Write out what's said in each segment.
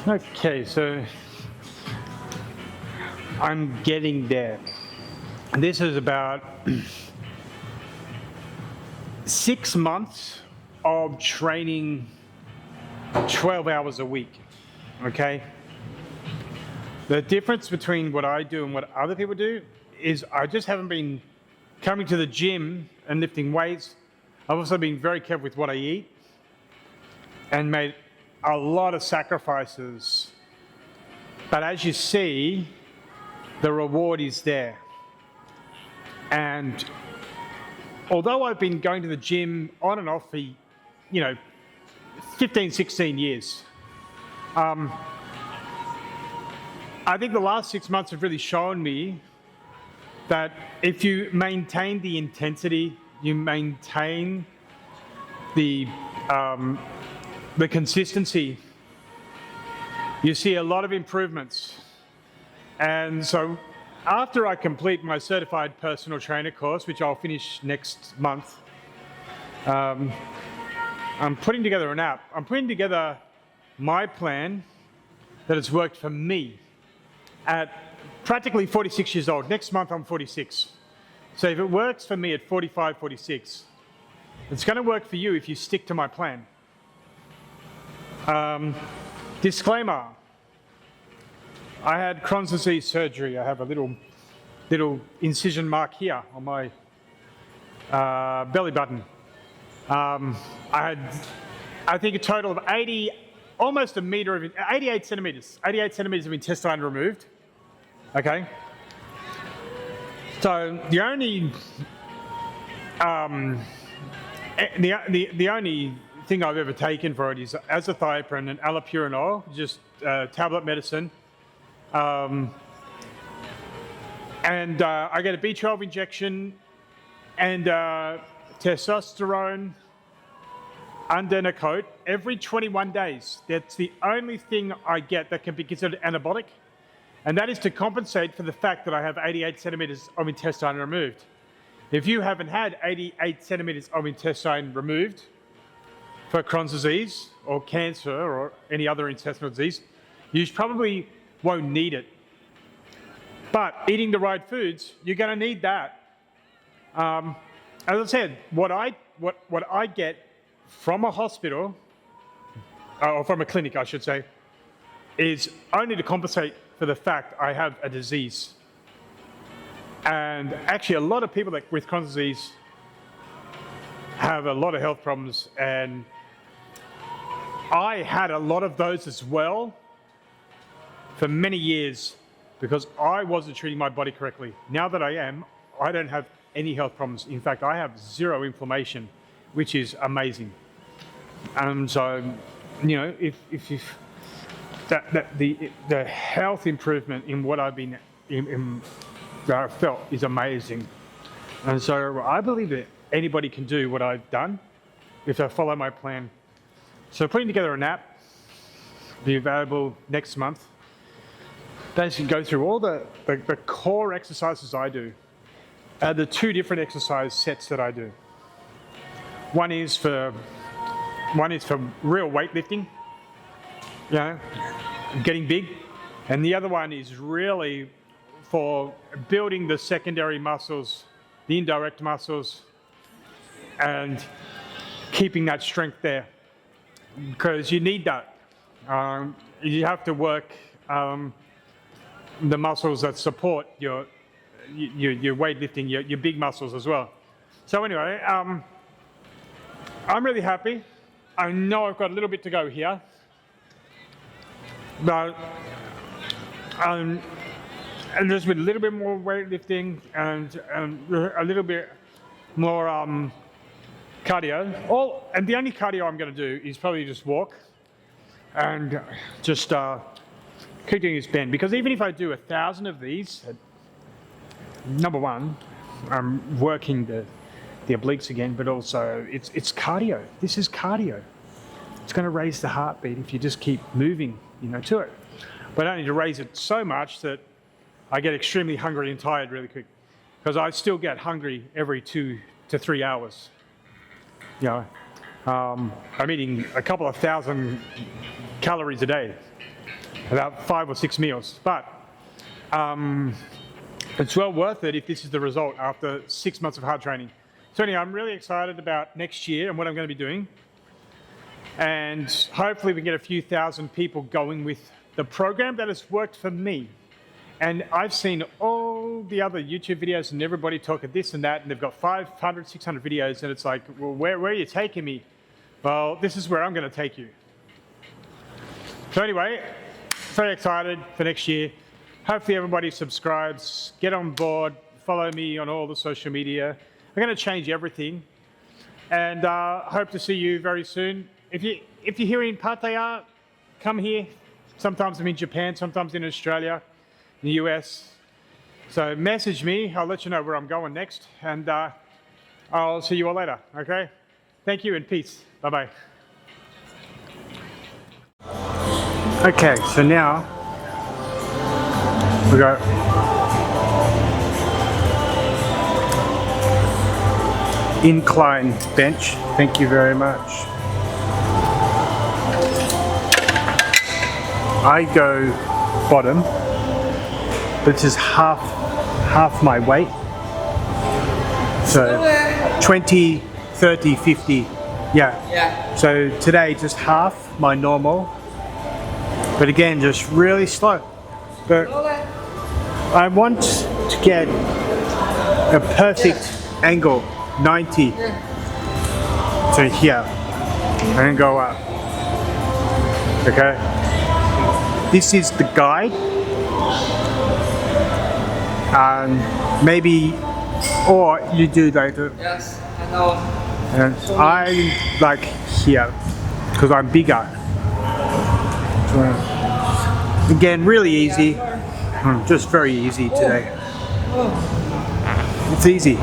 Okay, so I'm getting there. This is about 6 months of training 12 hours a week, okay? The difference between what I do and what other people do is I just haven't been coming to the gym and lifting weights. I've also been very careful with what I eat and made a lot of sacrifices. But as you see, the reward is there. And although I've been going to the gym on and off for, 15, 16 years, I think the last 6 months have really shown me that if you maintain the intensity, you maintain the consistency, you see a lot of improvements. And so after I complete my certified personal trainer course, which I'll finish next month, I'm putting together an app. I'm putting together my plan that has worked for me at practically 46 years old. Next month I'm 46. So if it works for me at 45, 46, it's going to work for you if you stick to my plan. Disclaimer, I had Crohn's disease surgery. I have a little incision mark here on my belly button. I had, I think, a total of almost a meter of, 88 centimeters of intestine removed. Okay. So the only thing I've ever taken for it is azathioprine and allopurinol, just tablet medicine. And I get a B12 injection and testosterone under Norcode every 21 days. That's the only thing I get that can be considered antibiotic. And that is to compensate for the fact that I have 88 centimeters of intestine removed. If you haven't had 88 centimeters of intestine removed for Crohn's disease or cancer or any other intestinal disease, you probably won't need it. But eating the right foods, you're going to need that. As I said, what I get from a hospital, or from a clinic, I should say, is only to compensate for the fact I have a disease. And actually, a lot of people with Crohn's disease have a lot of health problems, and I had a lot of those as well for many years because I wasn't treating my body correctly. Now that I am, I don't have any health problems. In fact, I have zero inflammation, which is amazing. So, if the health improvement in what I've been that I've felt is amazing. And so I believe that anybody can do what I've done if they follow my plan. So putting together an app, be available next month. Basically go through all the core exercises I do. The two different exercise sets that I do. One is for real weightlifting, getting big, and the other one is really for building the secondary muscles, the indirect muscles, and keeping that strength there, because you need that. You have to work the muscles that support your weightlifting, your big muscles as well. So anyway, I'm really happy. I know I've got a little bit to go here, but and just with a little bit more weightlifting and a little bit more cardio. And the only cardio I'm going to do is probably just walk and just keep doing this bend. Because even if I do 1,000 of these, number one, I'm working the obliques again, but also it's cardio. This is cardio. It's going to raise the heartbeat if you just keep moving, to it. But I need to raise it so much that I get extremely hungry and tired really quick, because I still get hungry every 2 to 3 hours. I'm eating a couple of thousand calories a day. about 5 or 6 meals. But it's well worth it if this is the result after 6 months of hard training. So anyway, I'm really excited about next year and what I'm going to be doing. And hopefully we can get a few thousand people going with the program that has worked for me. And I've seen all the other YouTube videos and everybody talk of this and that, and they've got 500, 600 videos, and it's like, well, where are you taking me? Well, this is where I'm going to take you. So anyway, very excited for next year. Hopefully everybody subscribes, get on board, follow me on all the social media. I'm going to change everything, and hope to see you very soon. If you're here in Pattaya, come here. Sometimes I'm in Japan, sometimes in Australia, in the US. So message me, I'll let you know where I'm going next, and I'll see you all later, okay? Thank you and peace. Bye-bye. Okay, so now we got incline bench. Thank you very much. I go bottom, but this is half my weight. So 20, 30, 50. Yeah. So today just half my normal. But again, just really slow. But I want to get a perfect angle, 90 to here, and then go up. Okay? This is the guide. Maybe, or you do like the. Yes, I know. And I like here, because I'm bigger. So, again, really easy. Just very easy today. It's easy.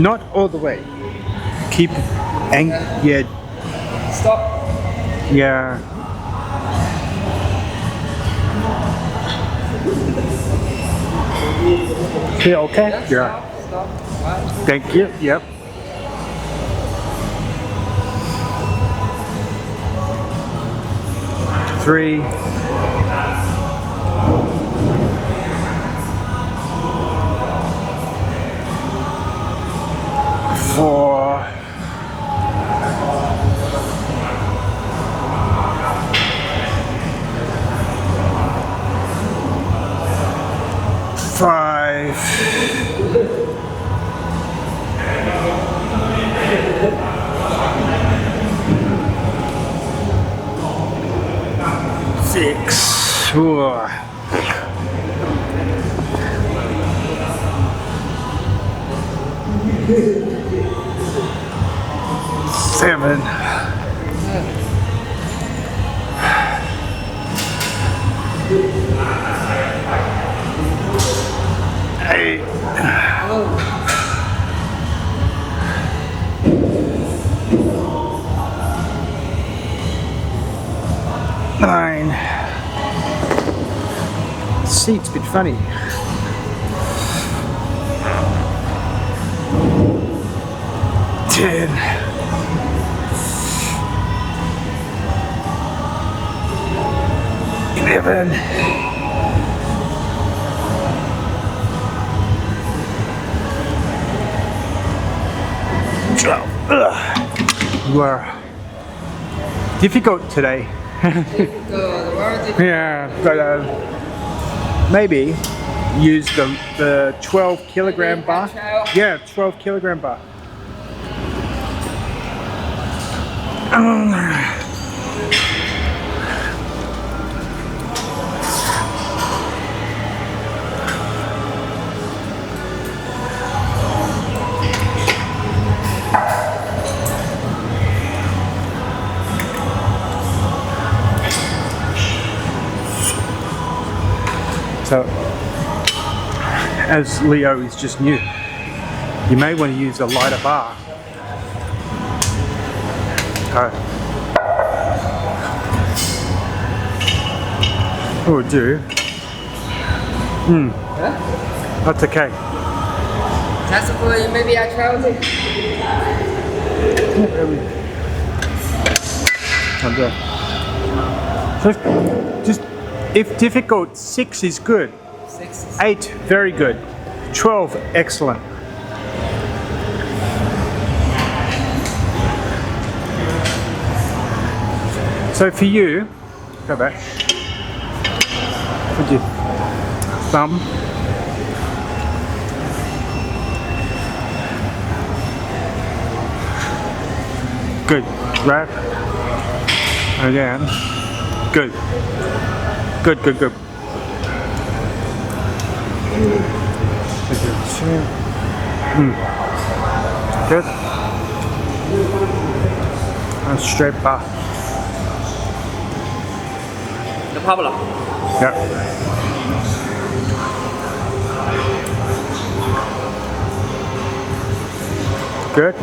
Not all the way. Keep yeah. Stop. Yeah. Feel okay? Yeah. Stop. One. Thank you. Yep. Three. Four. Five. Six. Ooh. Seven. Eight. Nine. The seat's a bit funny. 10. 11. 12. You are difficult today. Yeah, but maybe use the 12 kilogram bar. Yeah, 12 kilogram bar. So, as Leo is just new, you may want to use a lighter bar. What we'll do? That's okay. That's for maybe I try it. Just if difficult, 6 is good. 6. 8, very good. 12, excellent. So for you, go back. Put your thumb. Good. Wrap. Again. Good. Good, good, good. Good. And straight back. No problem. Yeah. Good.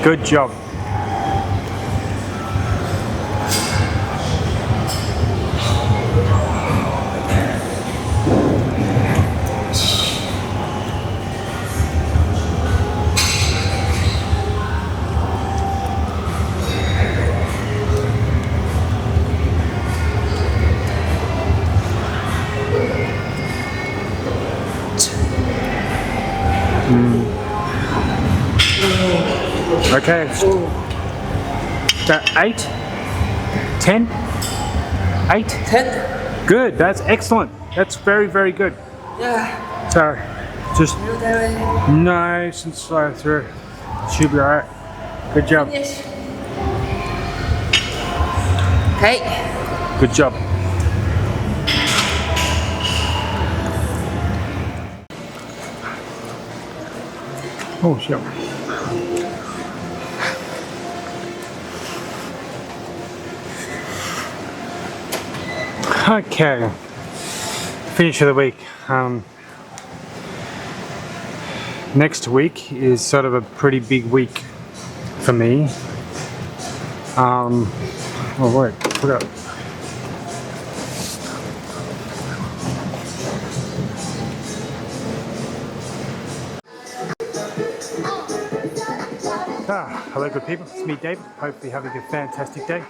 Good job. Okay. 8, 10, 8. 10. Good. That's excellent. That's very, very good. Yeah. So, just You there. nice and slow through. Should be alright. Good job. Yes. Okay. Good job. Oh, shit. Okay. Finish of the week. Next week is sort of a pretty big week for me. Oh wait, put up. Hello good people, it's me David, hopefully having a fantastic day.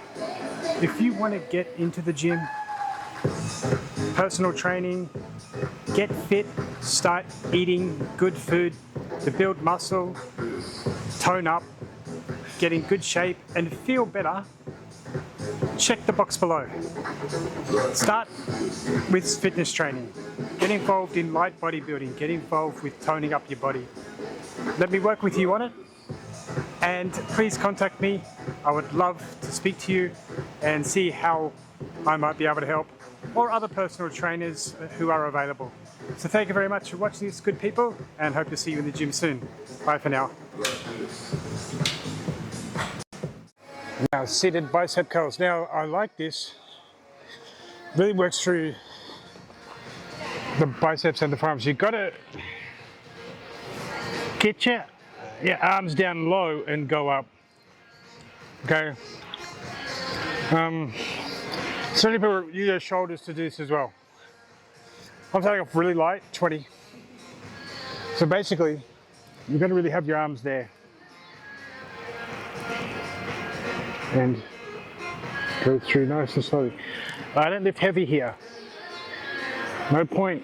If you want to get into the gym, personal training, get fit, start eating good food to build muscle, tone up, get in good shape and feel better, check the box below. Start with fitness training, get involved in light bodybuilding, get involved with toning up your body. Let me work with you on it. And please contact me. I would love to speak to you and see how I might be able to help, or other personal trainers who are available. So thank you very much for watching this, good people, and hope to see you in the gym soon. Bye for now. Now, seated bicep curls. Now, I like this. Really works through the biceps and the forearms. You've got to get your arms down low and go up. Okay. Certain people use their shoulders to do this as well. I'm starting off really light, 20. So basically, you've got to really have your arms there. And go through nice and slowly. I don't lift heavy here. No point.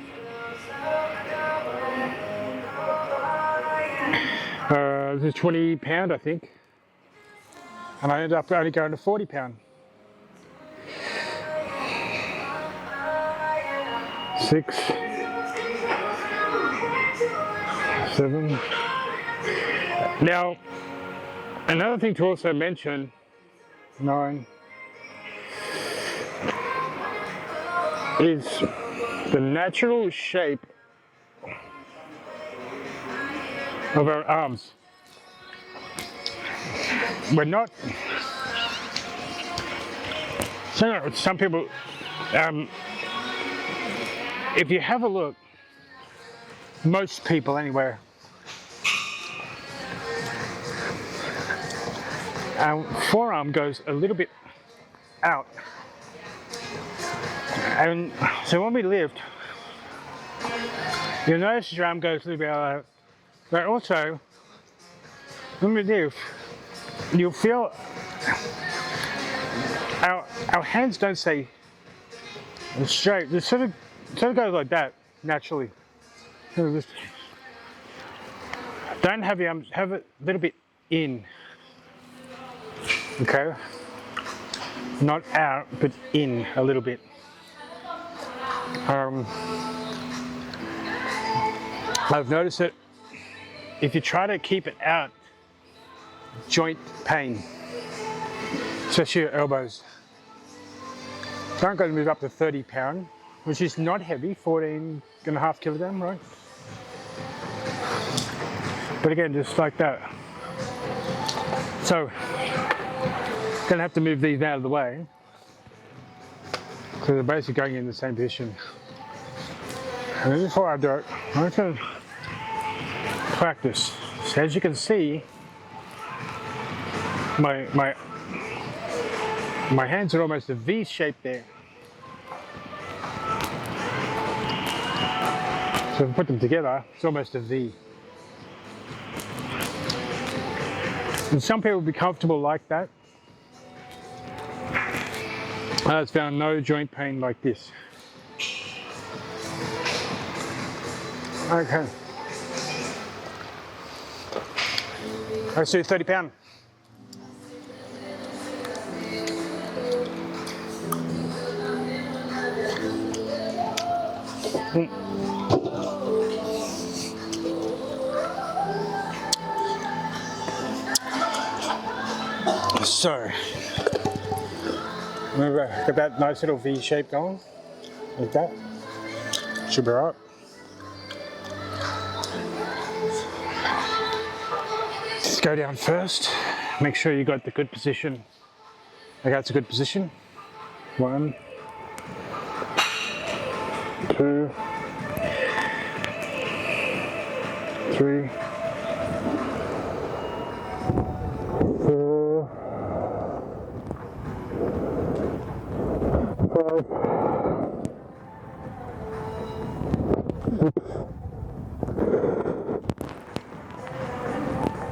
This is 20 pound, I think. And I ended up only going to 40 pound. 6, 7. Now, another thing to also mention, 9, is the natural shape of our arms. We're not. Some people, if you have a look, most people anyway, our forearm goes a little bit out. And so when we lift, you'll notice your arm goes a little bit out. But also, when we lift, you'll feel our hands don't stay straight. They sort of goes like that naturally. Don't have your arms, have it a little bit in. Okay? Not out, but in a little bit. I've noticed that if you try to keep it out, joint pain, especially your elbows. So I'm going to move up to 30 pound, which is not heavy, 14.5 kilogram, right? But again, just like that. So, gonna have to move these out of the way because they're basically going in the same position. And then before I do it, I'm going to practice. So as you can see, my hands are almost a V shape there. So if I put them together, it's almost a V. And some people will be comfortable like that. I've found no joint pain like this. Okay. Let's do 30 pound. So, remember, get that nice little V shape going, like that. Should be right. Just go down first. Make sure you got the good position. Okay, that's a good position. 1, 2, 3, 4, 5, 6,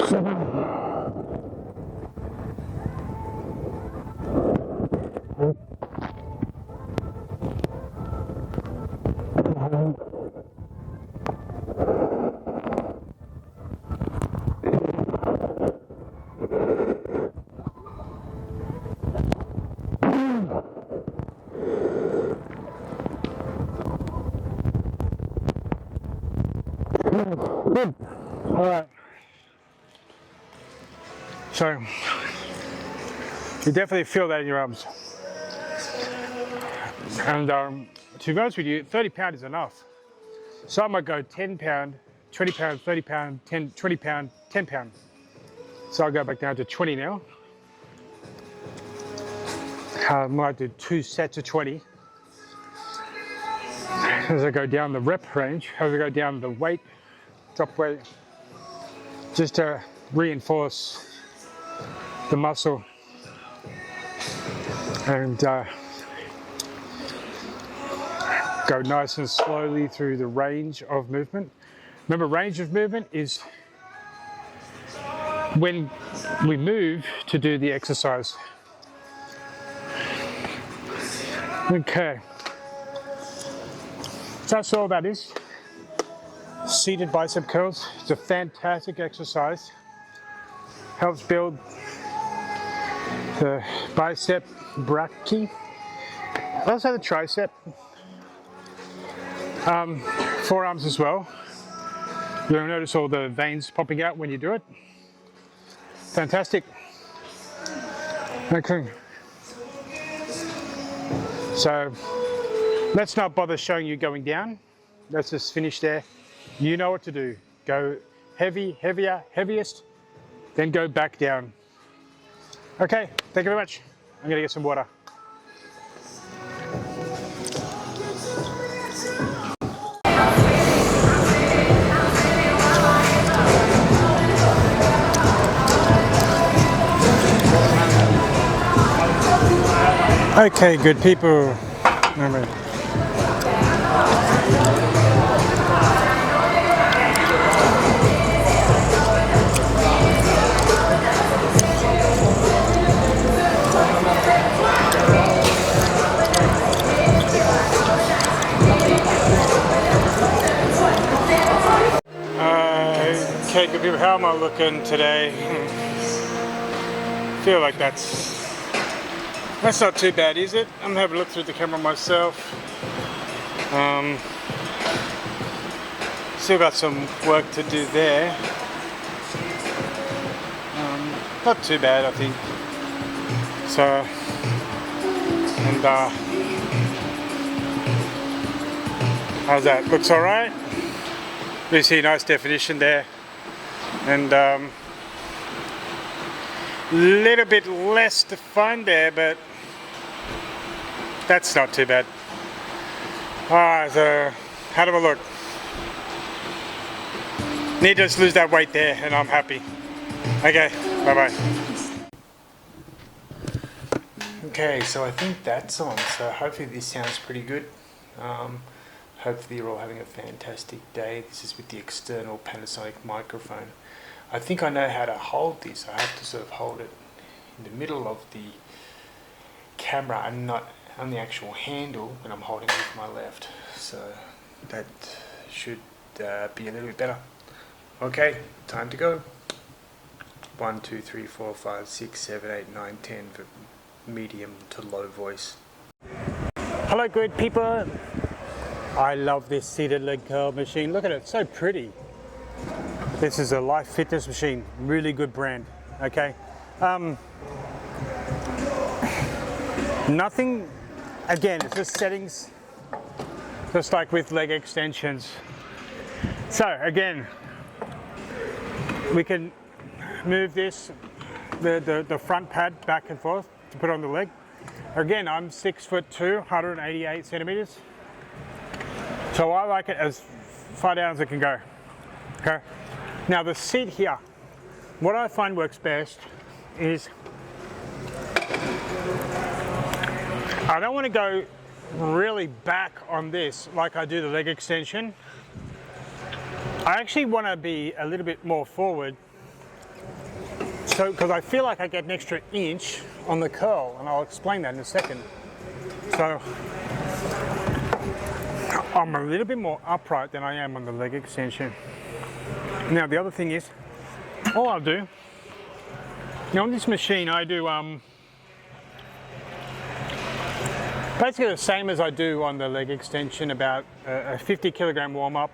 7, 8, 9, good. All right. So you definitely feel that in your arms. And to be honest with you, 30 pound is enough. So I might go 10 pound, 20 pound, 30 pound, 10, 20 pound, 10 pound. So I'll go back down to 20 now. I might do 2 sets of 20. As I go down the rep range, as I go down the weight, drop weight, just to reinforce the muscle and go nice and slowly through the range of movement. Remember, range of movement is when we move to do the exercise. Okay. So that's all that is. Seated bicep curls. It's a fantastic exercise. Helps build the bicep brachii. Also the tricep. Forearms as well. You'll notice all the veins popping out when you do it. Fantastic. Okay. So let's not bother showing you going down. Let's just finish there. You know what to do. Go heavy, heavier, heaviest, then go back down. Okay, thank you very much. I'm gonna get some water. Okay, good people. Okay, good people. How am I looking today? Feel like that's not too bad, is it? I'm gonna have a look through the camera myself. Still got some work to do there. Not too bad, I think. So, and how's that? Looks all right. You see nice definition there, and little bit less to find there, but that's not too bad. Alright, so how do I look? Need to just lose that weight there and I'm happy. Okay, bye bye. Okay, so I think that's on, so hopefully this sounds pretty good. Hopefully you're all having a fantastic day. This is with the external Panasonic microphone. I think I know how to hold this. I have to sort of hold it in the middle of the camera and not on the actual handle when I'm holding it with my left. So that should be a little bit better. Okay, time to go. 1, 2, 3, 4, 5, 6, 7, 8, 9, 10 for medium to low voice. Hello good people. I love this seated leg curl machine. Look at it, it's so pretty. This is a Life Fitness machine, really good brand, okay? Nothing, again, it's just settings, just like with leg extensions. So again, we can move this, the front pad back and forth to put on the leg. Again, I'm 6'2", 188 centimeters. So I like it as far down as it can go, okay? Now the seat here, what I find works best is, I don't want to go really back on this like I do the leg extension. I actually want to be a little bit more forward, so because I feel like I get an extra inch on the curl, and I'll explain that in a second. So I'm a little bit more upright than I am on the leg extension. Now the other thing is, all I'll do, now on this machine I do basically the same as I do on the leg extension, about a 50 kilogram warm up,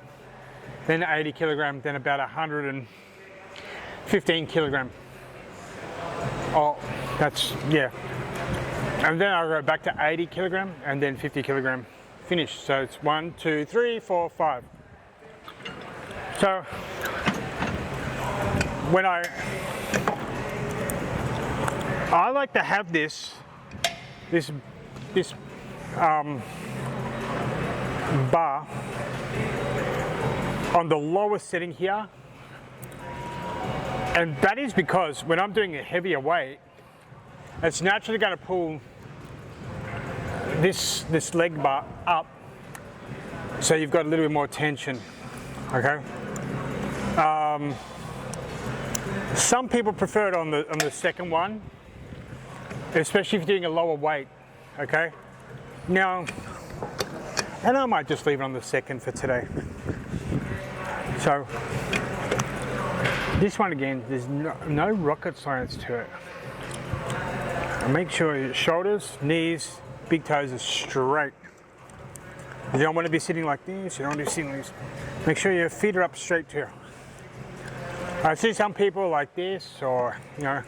then 80 kilogram, then about 115 kilogram. Oh, that's, yeah. And then I'll go back to 80 kilogram and then 50 kilogram finish. So it's 1, 2, 3, 4, 5. So when I like to have this bar on the lowest setting here, and that is because when I'm doing a heavier weight, it's naturally going to pull this leg bar up, so you've got a little bit more tension, okay? Some people prefer it on the second one, especially if you're doing a lower weight, okay? Now, and I might just leave it on the second for today. So, this one again, there's no rocket science to it. And make sure your shoulders, knees, big toes are straight. You don't want to be sitting like this, you don't want to be sitting like this. Make sure your feet are up straight too. I see some people like this, or, you know,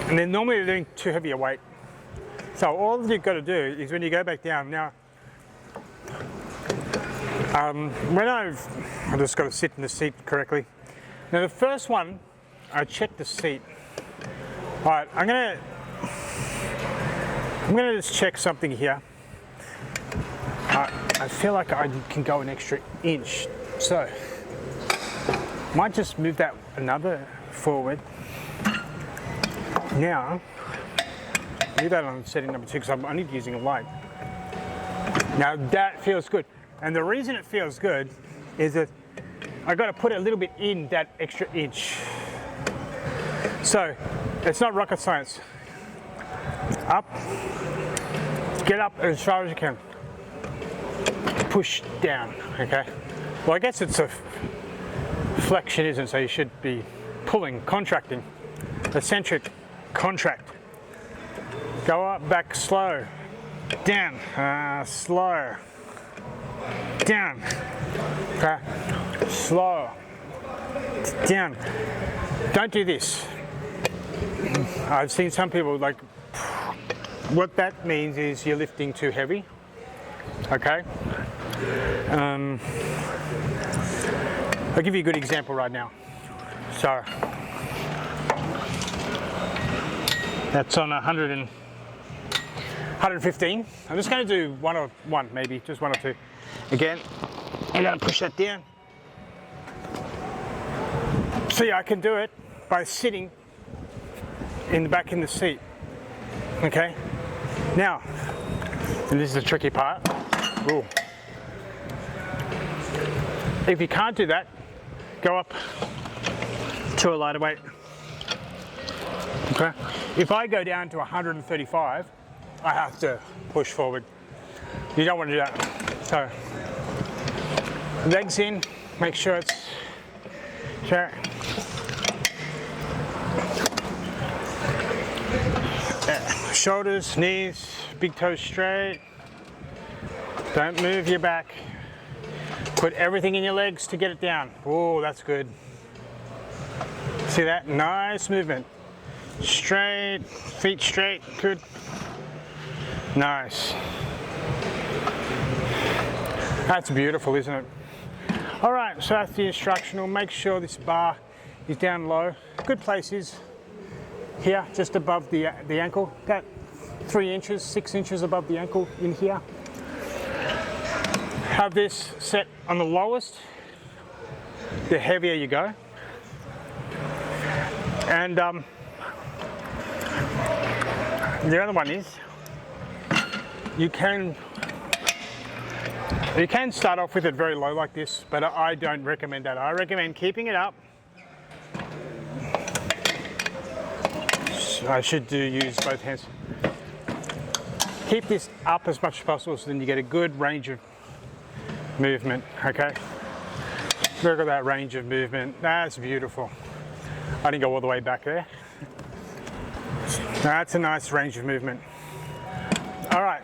and then normally they're doing too heavy a weight. So all you've got to do is when you go back down, now, I've just got to sit in the seat correctly. Now the first one, I checked the seat. All right, I'm gonna just check something here. I feel like I can go an extra inch, so might just move that another forward. Now, do that on setting number 2 because I'm only using a light. Now that feels good, and the reason it feels good is that I got to put a little bit in that extra inch. So it's not rocket science. Up, get up as far as you can. Push down, okay? Well, I guess it's a flexion, isn't it? So you should be pulling, contracting, eccentric, contract. Go up, back, slow, down, slow, down, okay, slow, down. Don't do this. I've seen some people like, what that means is you're lifting too heavy, okay? I'll give you a good example right now. So, that's on 115. I'm just going to do one, maybe, just 1 or 2. Again, I'm going to push that down. See, I can do it by sitting in the back in the seat. Okay? Now, and this is the tricky part. Ooh. If you can't do that, go up to a lighter weight. Okay? If I go down to 135, I have to push forward. You don't want to do that. So, legs in, make sure it's straight. Shoulders, knees, big toes straight. Don't move your back. Put everything in your legs to get it down. Oh, that's good. See that? Nice movement. Straight, feet straight, good. Nice. That's beautiful, isn't it? All right, so that's the instructional. Make sure this bar is down low. Good place is here, just above the ankle. About 3 inches, 6 inches above the ankle in here. Have this set on the lowest, the heavier you go. And the other one is, you can start off with it very low like this, but I don't recommend that. I recommend keeping it up. I should use both hands. Keep this up as much as possible so then you get a good range of movement, okay? Look at that range of movement. That's beautiful. I didn't go all the way back there. That's a nice range of movement. All right.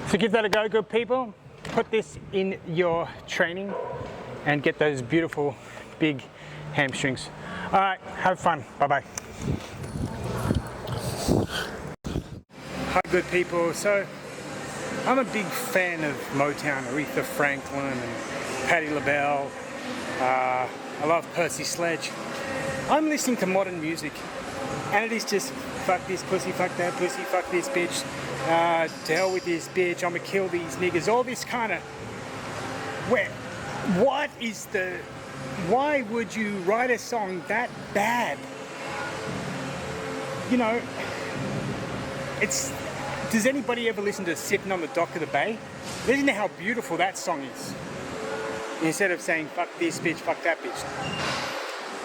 So give that a go, good people. Put this in your training and get those beautiful big hamstrings. All right, have fun. Bye-bye. Hi, good people. So I'm a big fan of Motown, Aretha Franklin and Patti LaBelle. I love Percy Sledge. I'm listening to modern music and it is just fuck this pussy, fuck that pussy, fuck this bitch, to hell with this bitch, I'ma kill these niggas, all this kind of, why would you write a song that bad? You know, does anybody ever listen to Sitting on the Dock of the Bay? Listen to how beautiful that song is. Instead of saying, fuck this bitch, fuck that bitch.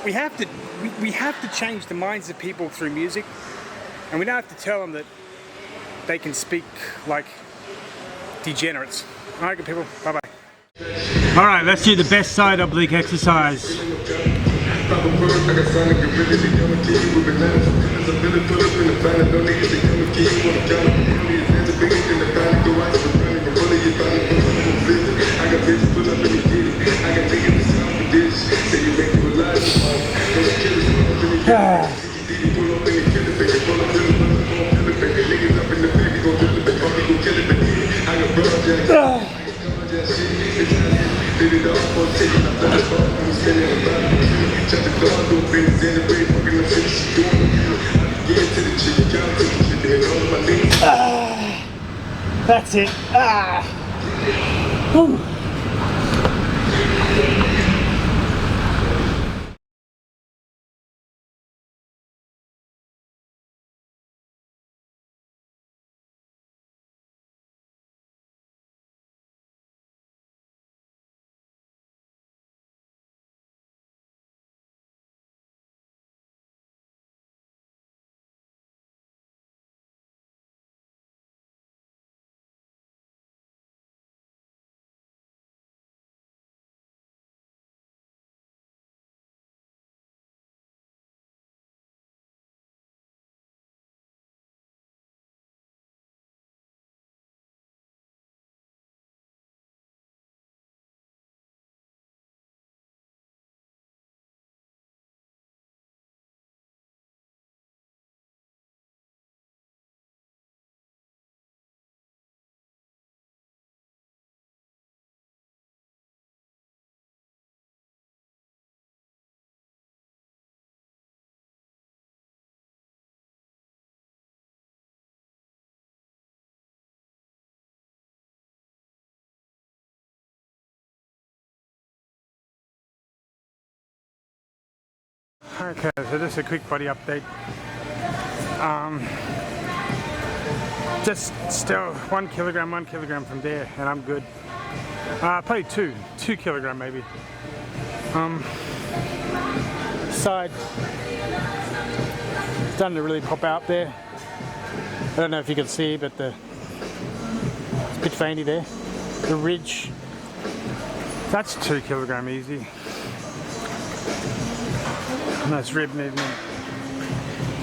We have to change the minds of people through music, and we don't have to tell them that they can speak like degenerates. All right, good people, bye-bye. All right, let's do the best side oblique exercise. That's it. Whew. Okay, so just a quick body update. Just still 1 kilogram from there, and I'm good. Probably 2 kilogram maybe. Side starting to really pop out there. I don't know if you can see, but it's a bit veiny there. The ridge, that's 2 kilogram easy. Nice rib movement.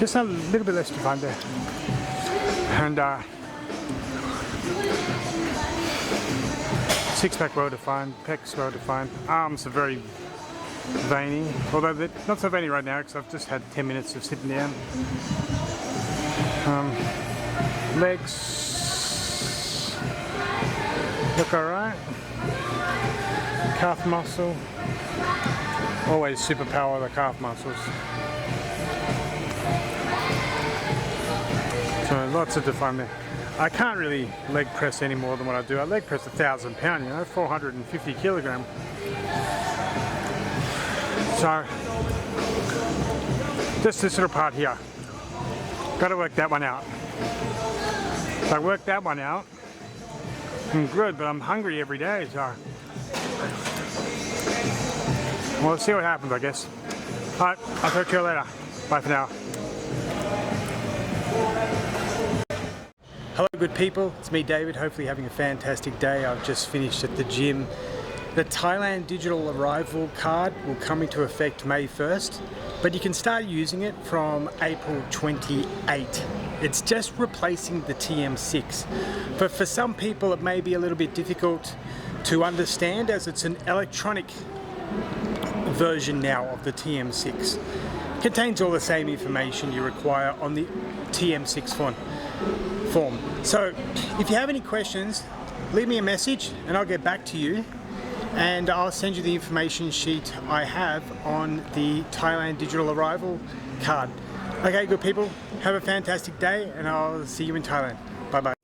Just a little bit less defined there. And six-pack well defined, pecs well defined. Arms are very veiny, although they're not so veiny right now because I've just had 10 minutes of sitting down. Legs look alright. Calf muscle. Always superpower the calf muscles. So lots of define there. I can't really leg press any more than what I do. I leg press 1,000 pound, 450 kilogram. So just this little part here. Got to work that one out. If I work that one out, I'm good, but I'm hungry every day, so we'll see what happens, I guess. Alright, I'll talk to you later. Bye for now. Hello good people, it's me David, hopefully having a fantastic day. I've just finished at the gym. The Thailand digital arrival card will come into effect May 1st, but you can start using it from April 28. It's just replacing the TM6. But for some people it may be a little bit difficult to understand as it's an electronic version now of the TM6. Contains all the same information you require on the TM6 form. So if you have any questions, leave me a message and I'll get back to you, and I'll send you the information sheet I have on the Thailand digital arrival card. Okay, good people, have a fantastic day and I'll see you in Thailand. Bye bye.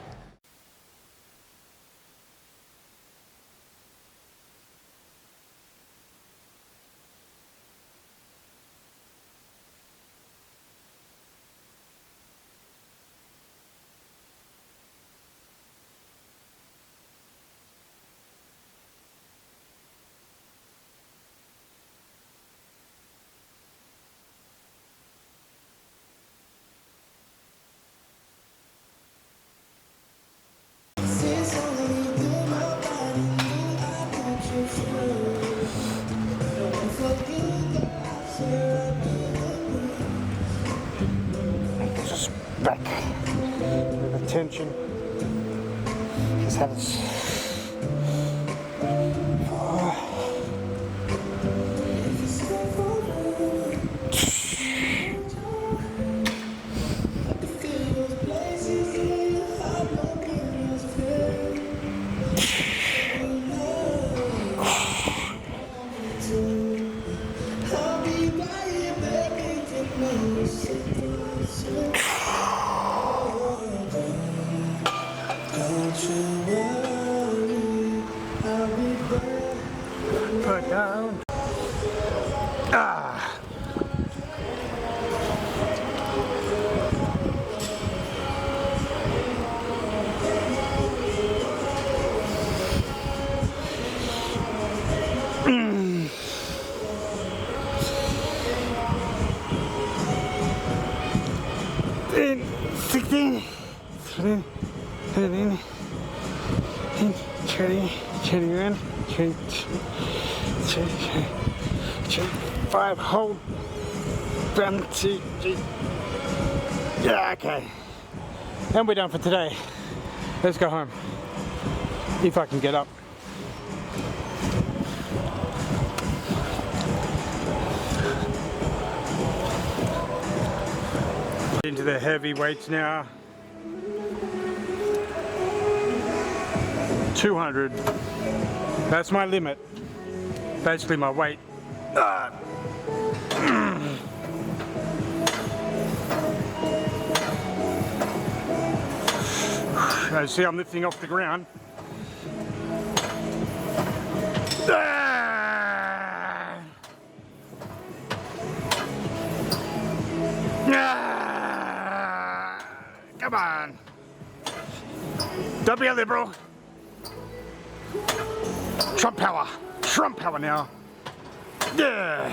Just back with attention. Just have it. Put down. Ah. Mm. 16, 17, 18, 20, 21, 22, 25, hold, 20, yeah, okay. And we're done for today. Let's go home. If I can get up. Into the heavy weights now. 200. That's my limit. Basically my weight. As you see, I'm lifting off the ground. Come on. Don't be a liberal. Trump power. Trump power now. Yeah.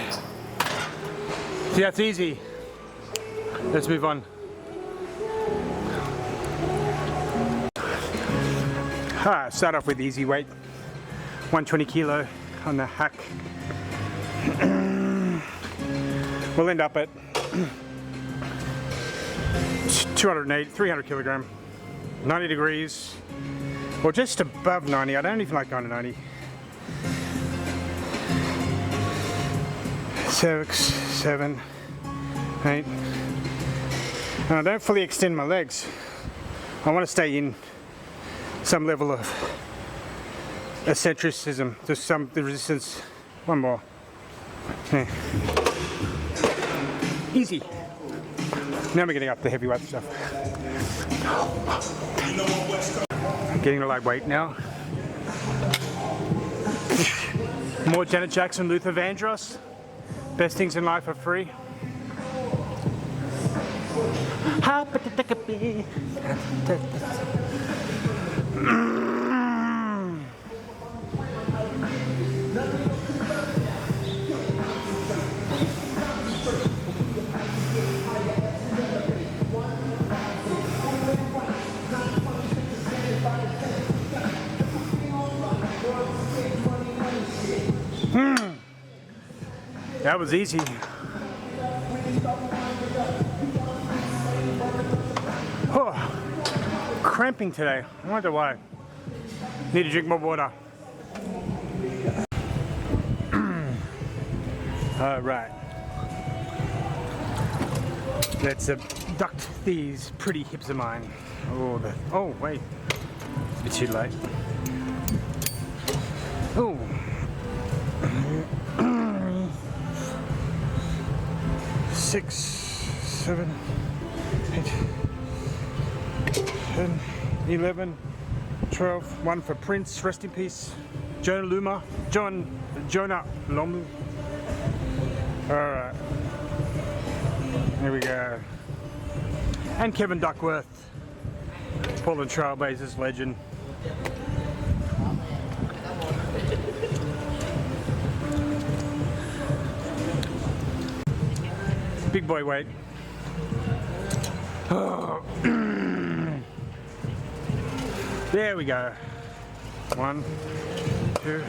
See, that's easy. Let's move on. Start off with easy weight. 120 kilo on the hack. We'll end up at 208, 300 kilogram, 90 degrees, or just above 90. I don't even like going to 90. 6, 7, 8. And I don't fully extend my legs. I want to stay in some level of eccentricism, just some the resistance. One more. Yeah. Easy. Now we're getting up the heavyweight stuff. Getting to lightweight now. More Janet Jackson, Luther Vandross. Best things in life are free. That was easy. Oh, cramping today. I wonder why. Need to drink more water. All right. Let's abduct these pretty hips of mine. Oh, wait. It's a bit too late. Oh. 6, 7, 8, 10, 11, 12. One for Prince, rest in peace. Jonah Lomu. Alright. Here we go. And Kevin Duckworth. Portland Trailblazers legend. Big boy weight. Oh. There we go. 1, 2, 3,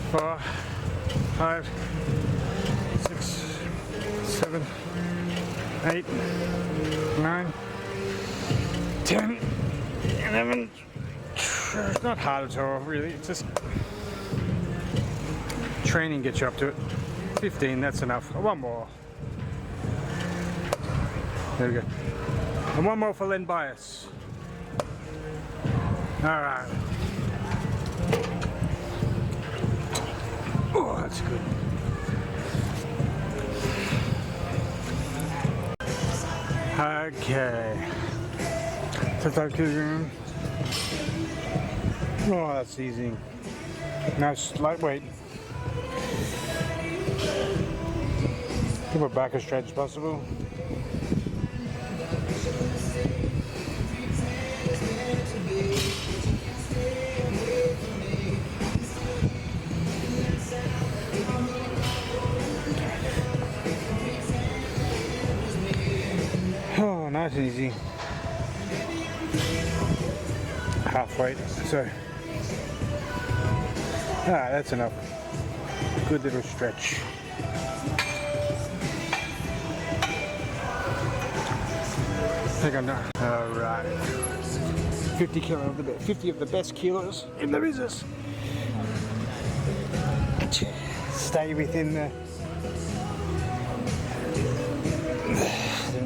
4, 5, 6, 7, 8, 9, 10, 11. It's not hard at all, really. It's just training gets you up to it. 15, that's enough. One more. There we go. And one more for Len Bias. Alright. Oh, that's good. Okay. 55 kilogram. Oh, that's easy. Nice, lightweight. Give it back as straight as possible. Oh, nice and easy. Half weight, so that's enough. Good little stretch. I think I'm done. All right. 50 of the best kilos in the business. Stay within the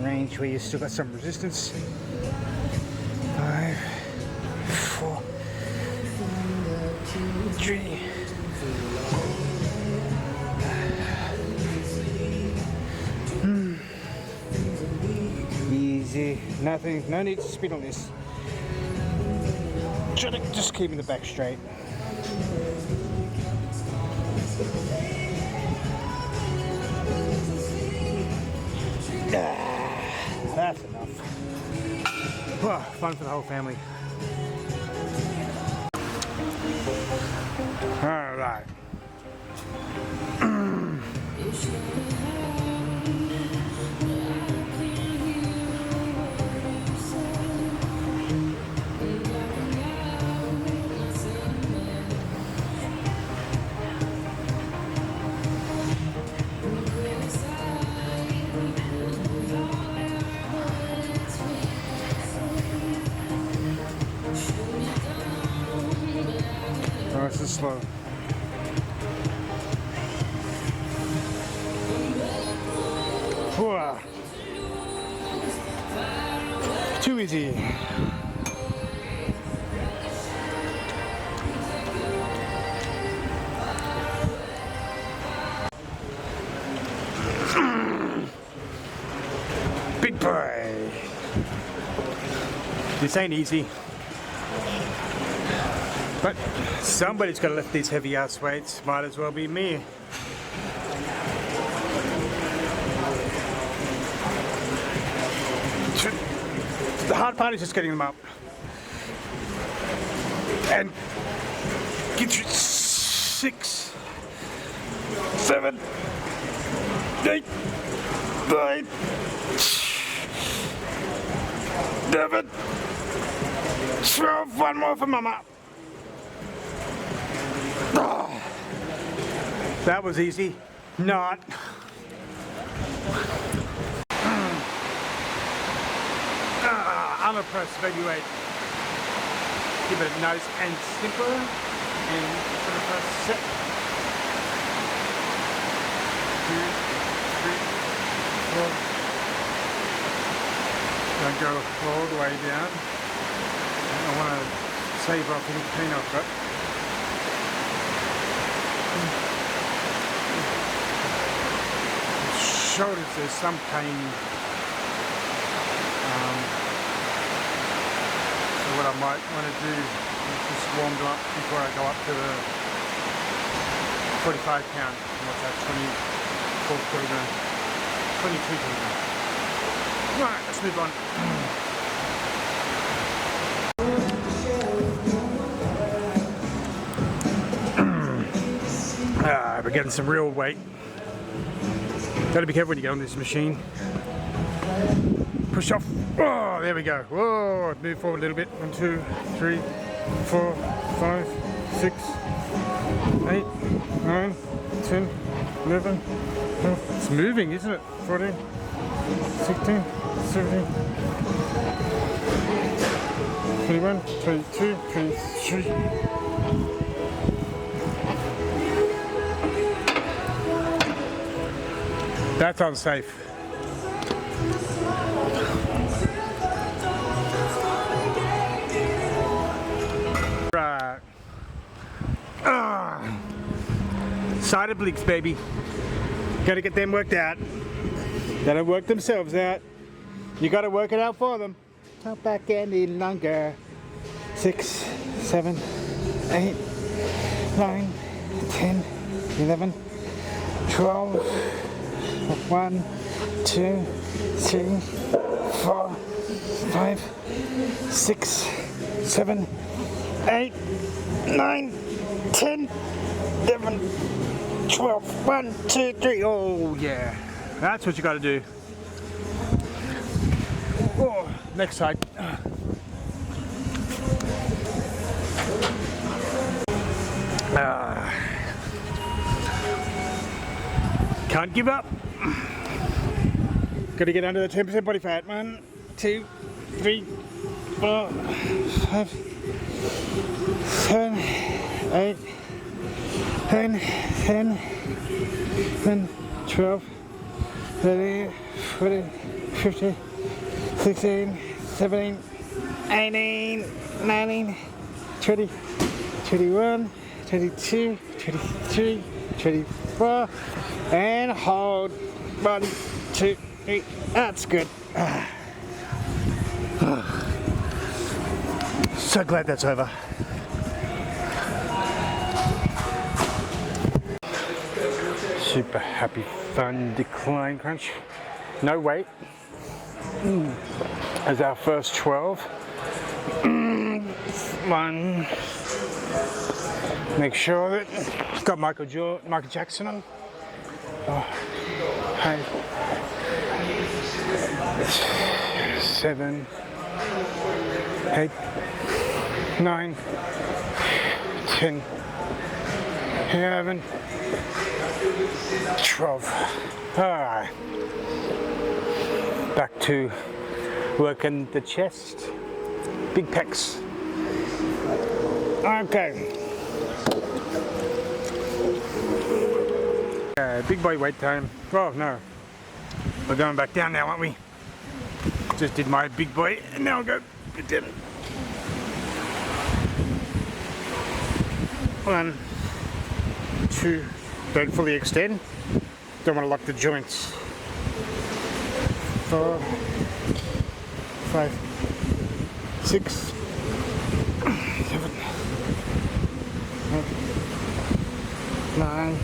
range where you still got some resistance. 5, 4, 3. Easy, nothing, no need to spin on this. Just keeping the back straight. That's enough. Whoa, fun for the whole family. All right. Nice and slow. Whoa. Too easy. Big boy. This ain't easy. But somebody's got to lift these heavy ass weights. Might as well be me. The hard part is just getting them up. And get you 6, 7, 8, 9, 11, 12. One more for mama. That was easy. Not. Unoppressed baby weight. Keep it nice and simple. And for the first set. 2, 3, 4. Don't go all the way down. I want to save off any pain I've got. Shoulders, there's some pain. So what I might want to do is just warm them up before I go up to the 45 count. What's that? 24 kilogram, 22 kilogram. Right, let's move on. We're getting some real weight. Gotta be careful when you get on this machine. Push off. Oh, there we go. Whoa, move forward a little bit. 1, 2, 3, 4, 5, 6, 8, 9, 10, 11. 12. It's moving, isn't it? 14, 16, 17, 21, 22, 23. That's unsafe. Right. Side obliques, baby. Gotta get them worked out. Gotta work themselves out. You got to work it out for them. Not back any longer. 6, 7, 8, 9, 10, 11, 12. 1, 2, 3, 4, 5, 6, 7, 8, 9, 10, 11, 12. 1, 2, 3. Oh yeah. That's what you got to do. Oh, next side. Can't give up. Gotta get under the 10% body fat. 1, 2, 3, 4, 5, 7, 8, 9, 10, 11, 12, 13, 14, 15, 16, 17, 18, 19, 20, 21, 22, 23, 24, and hold. 1, 2, 3. That's good. So glad that's over. Super happy, fun decline crunch. No weight. As our first 12. 1. Make sure that it's got Michael Jackson on. Oh, 7, 8, 9, 10, 11, 12. Alright. Back to working the chest. Big pecs. Okay. Big boy weight time. Oh no. We're going back down now, aren't we? Just did my big boy and now I'll go get down. 1, 2. Don't fully extend. Don't want to lock the joints. 4, 5, 6, 7, 8, 9,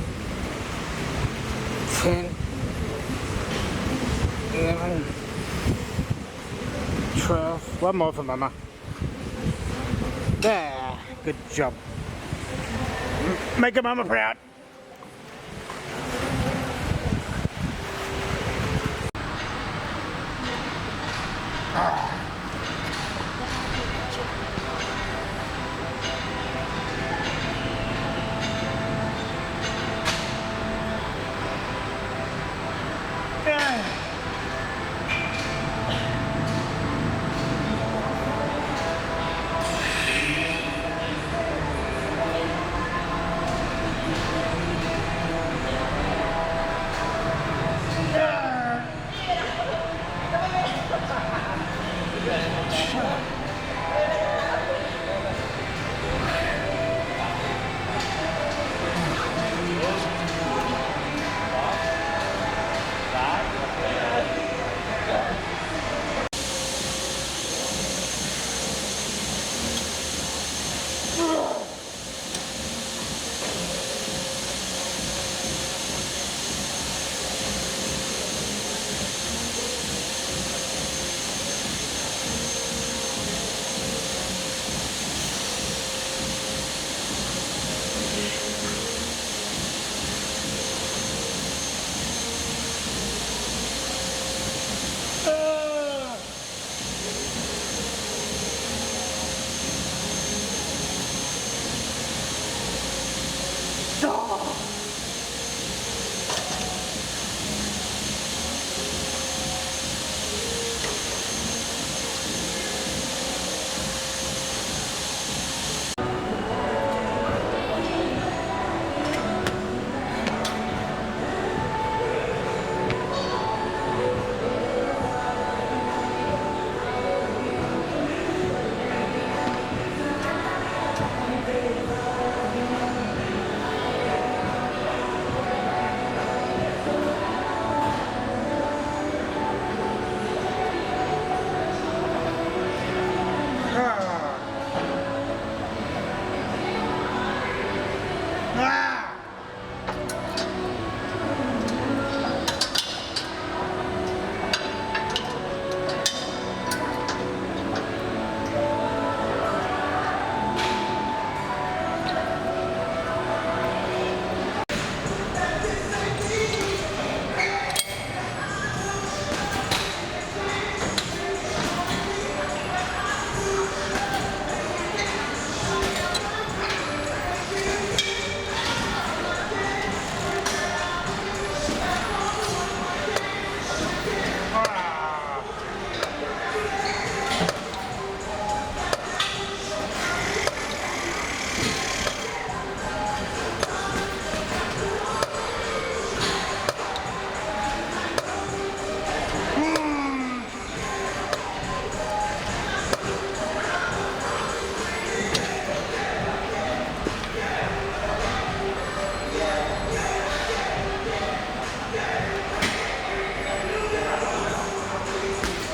10, 11, 12. One more for Mama. There. Good job. Make a Mama proud.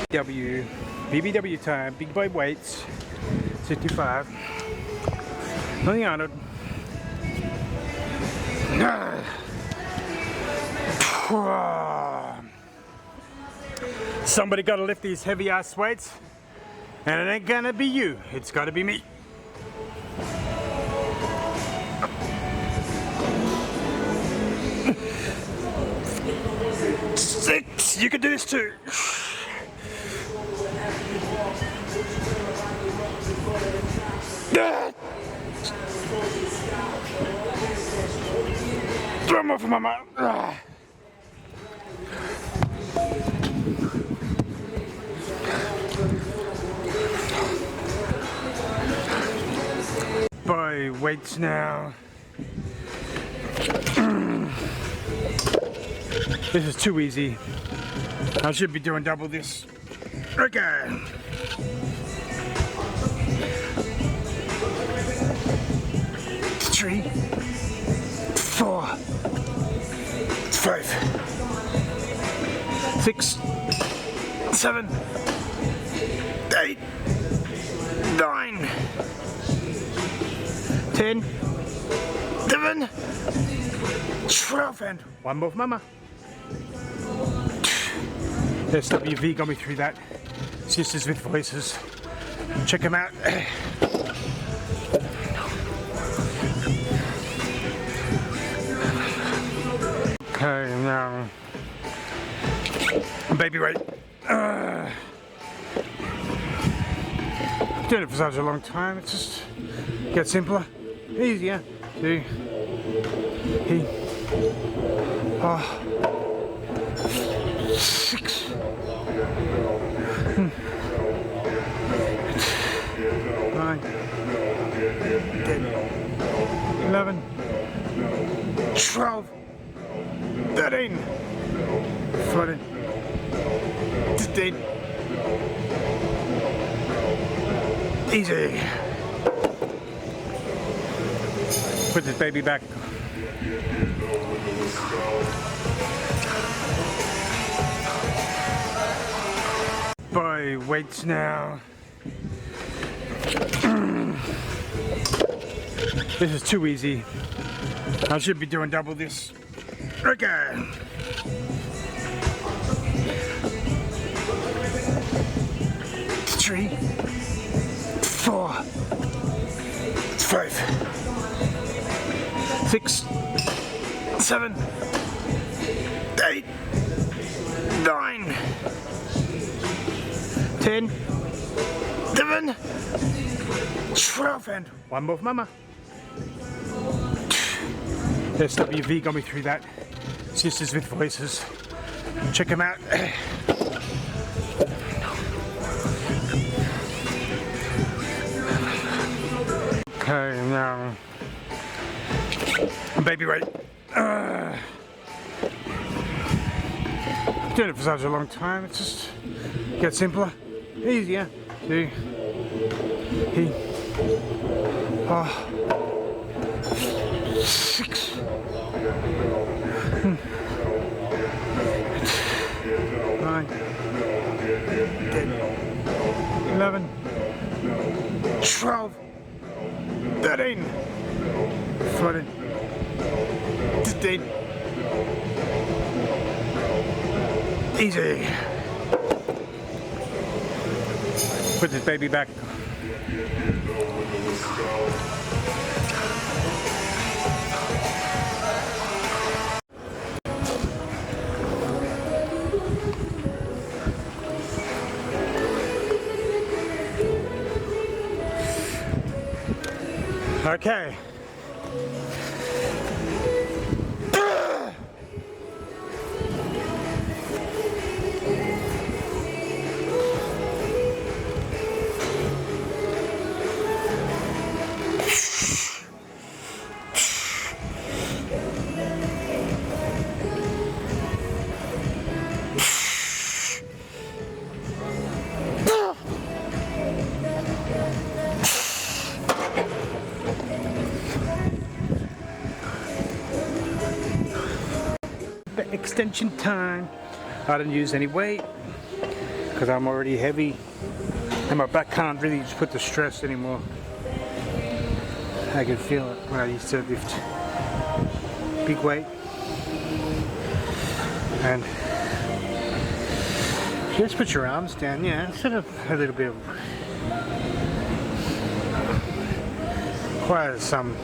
BBW time, big boy weights, 65. Nothing Arnold. Somebody gotta lift these heavy ass weights, and it ain't gonna be you, it's gotta be me. Six, you can do this too. Throw them off of my mouth. Boy, weights now. This is too easy. I should be doing double this. Okay. Three, 4, 5, 6, 7, 8, 9, 10, 11, 12, and one more for mama. SWV got me through that. Sisters with Voices. Check them out. Okay, now baby weight. Doing it for such a long time, it just gets simpler, easier to he. 6. 9, 10, 11, 12, 13, 14, 15. Easy. Put this baby back. Boy, weights now. This is too easy. I should be doing double this. Okay. Three, 4, 5, 6, 7, 8, 9, 10, 11, 12, and one more for mama. SWV got me through that. Sisters with Voices. Check them out. Okay, now baby weight. Doing it for such a long time, it just gets simpler, easier to he. 6. 9, 10, 11, 12, 13, 14, 15. Easy. Put this baby back. Okay. Extension time. I didn't use any weight. because I'm already heavy and my back can't really just put the stress anymore. I can feel it when I used to lift big weight. And just put your arms down, yeah, sort of a little bit of, requires some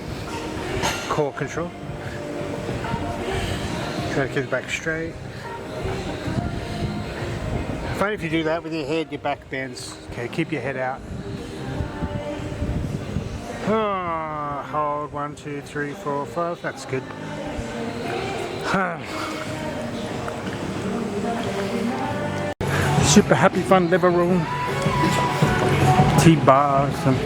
core control. Try to keep the back straight. Fine if you do that with your head, your back bends. Okay, keep your head out. Oh, hold 1, 2, 3, 4, 5. That's good. Super happy fun lever roll. T-bars and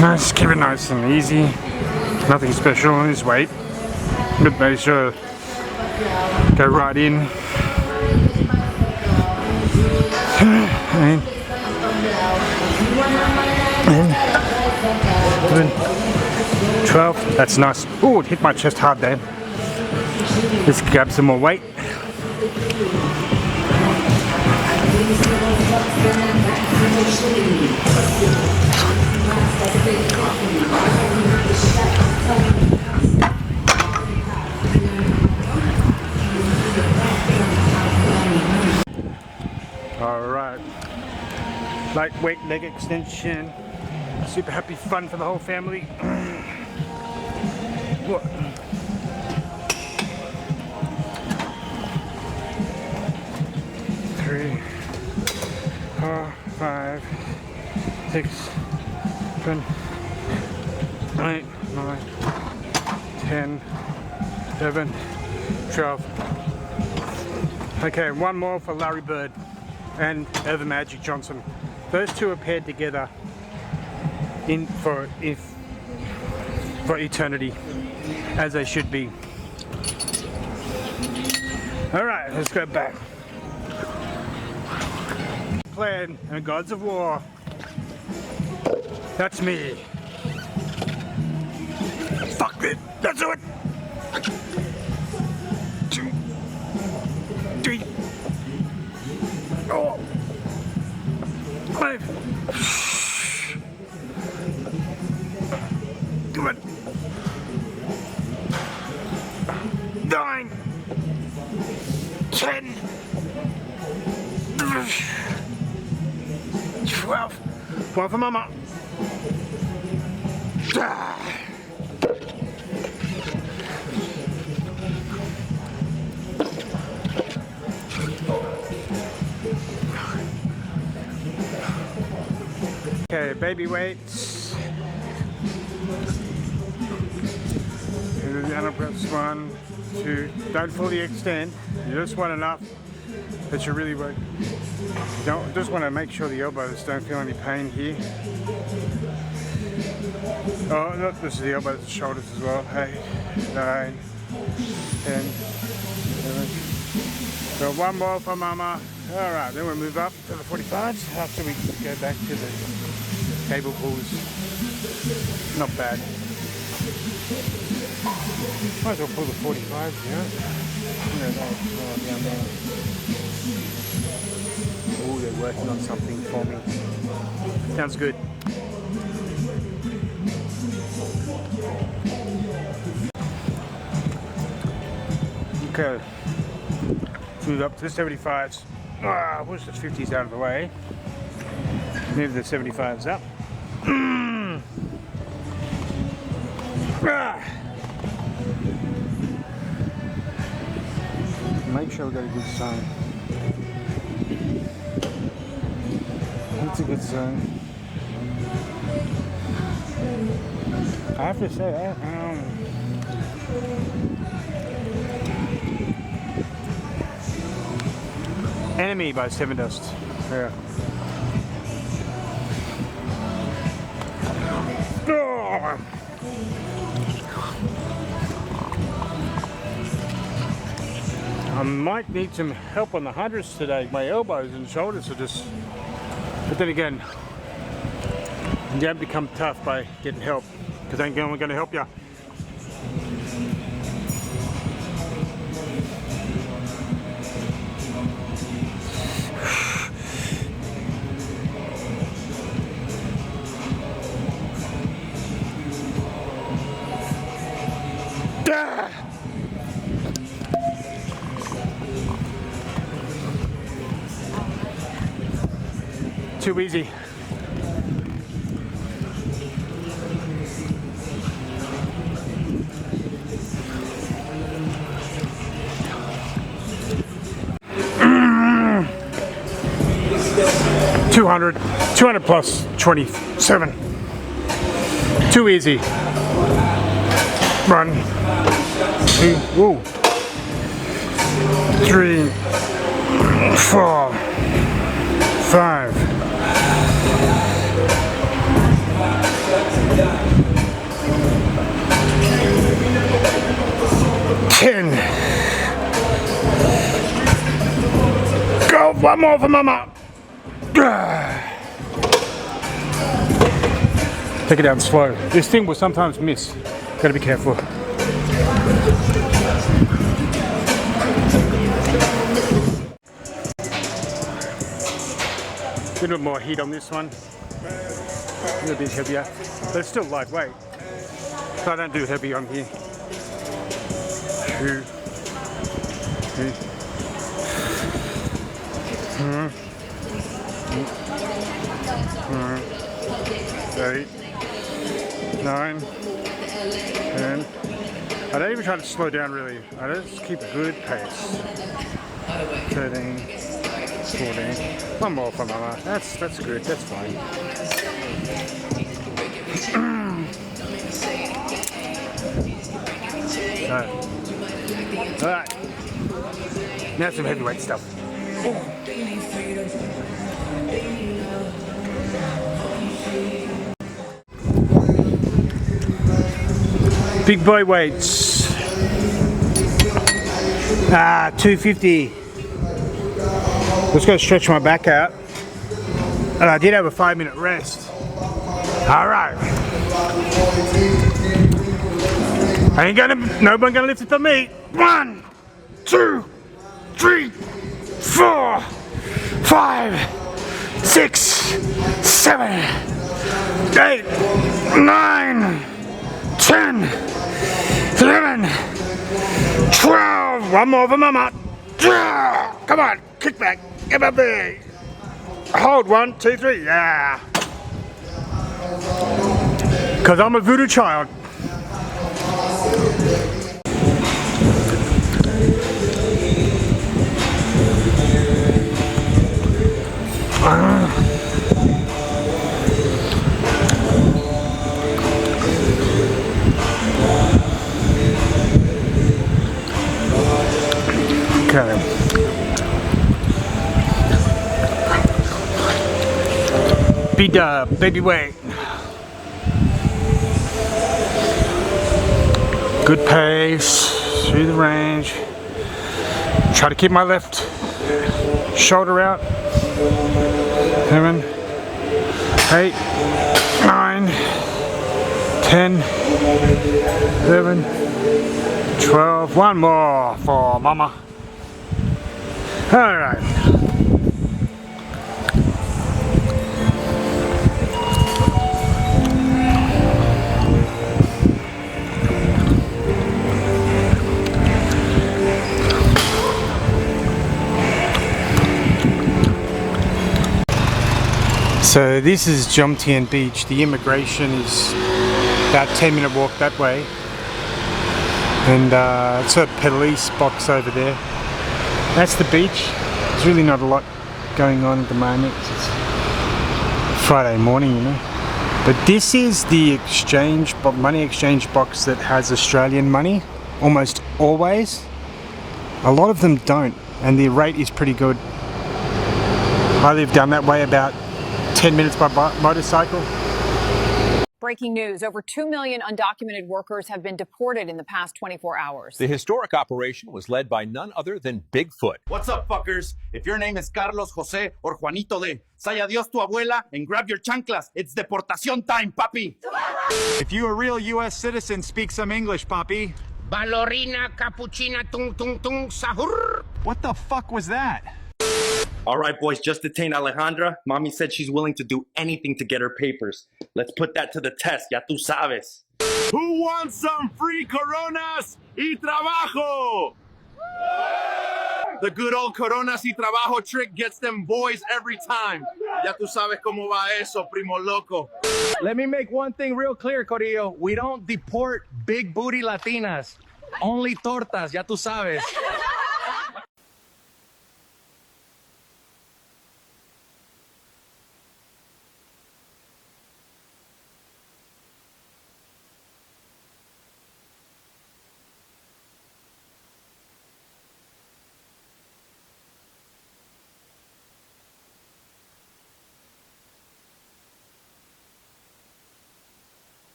nice, keep it nice and easy. Nothing special on his weight. But make sure go right in. And 12. That's nice. Oh, it hit my chest hard there. Let's grab some more weight. Alright. Lightweight leg extension. Super happy fun for the whole family. What? 3, 4, 5, 6, 7, 8, 9, 10, 11, 12. Okay, one more for Larry Bird and Evan Magic Johnson. Those two are paired together for eternity, as they should be. All right, let's go back. Clan and Gods of War. That's me. Fuck it. Let's do it. 2, 3, 4, 5. Come on. 9, 10, 12. One for Mama. Okay, baby weights. Do the under press 1, 2. Don't fully extend. You just want enough that you really work. Don't just want to make sure the elbows don't feel any pain here. Oh, not just the elbows, the shoulders as well. 8, 9, 10, 11. So one more for Mama. All right, then we'll move up to the 45s after we go back to the cable pulls. Not bad. Might as well pull the 45s, yeah. Down there. Oh, they're working on something for me. Sounds good. Okay. Move up to the 75s. Push the 50s out of the way. Move the 75s up. Make sure we got a good zone. That's a good zone. I have to say, Enemy by Sevendust. Yeah. Oh. I might need some help on the hundreds today. My elbows and shoulders are just... But then again, you don't become tough by getting help, because ain't no one going to help you. Ah. Too easy. $200 plus 27. Too easy. Run. 2, 3, 4, 5. 10. Go, one more for mama. Take it down slow. This thing will sometimes miss. Gotta be careful. A little more heat on this one. A little bit heavier, but it's still lightweight. So I don't do heavy on here. 2, 3, 8, 9, 10. I don't even try to slow down really. I just keep a good pace. 13, 14. One more for mama. That's good. That's fine. All right. Now some heavyweight stuff. Big boy weights. 250. Just gotta stretch my back out. And I did have a 5-minute rest. Alright. Nobody gonna lift it for me. 1, 2, 3, 4, 5, 6, 7, 8, 9, 10, 11, 12. One more for mama. Come on, kick back. Get up there. Hold 1, 2, 3. Yeah. Because I'm a voodoo child. Okay. B-dub, baby weight. Good pace, through the range. Try to keep my left shoulder out. 7, 8, 9, 10, 11, 12. One more for mama. All right. So this is Jomtien Beach. The immigration is about 10-minute walk that way. And it's a police box over there. That's the beach. There's really not a lot going on at the moment. It's Friday morning, you know. But this is the money exchange box that has Australian money, almost always. A lot of them don't, and the rate is pretty good. I live down that way about 10 minutes by motorcycle. Breaking news, over 2 million undocumented workers have been deported in the past 24 hours. The historic operation was led by none other than Bigfoot. What's up, fuckers? If your name is Carlos, Jose, or Juanito de, say adios tu abuela and grab your chanclas. It's deportación time, papi. If you a real U.S. citizen, speak some English, papi. Ballerina, cappuccina, tung tung tung, sahur. What the fuck was that? All right, boys, just detained Alejandra. Mommy said she's willing to do anything to get her papers. Let's put that to the test, ya tú sabes. Who wants some free Coronas y trabajo? The good old Coronas y trabajo trick gets them boys every time. Ya tú sabes cómo va eso, primo loco. Let me make one thing real clear, Corillo. We don't deport big booty Latinas. Only tortas, ya tú sabes.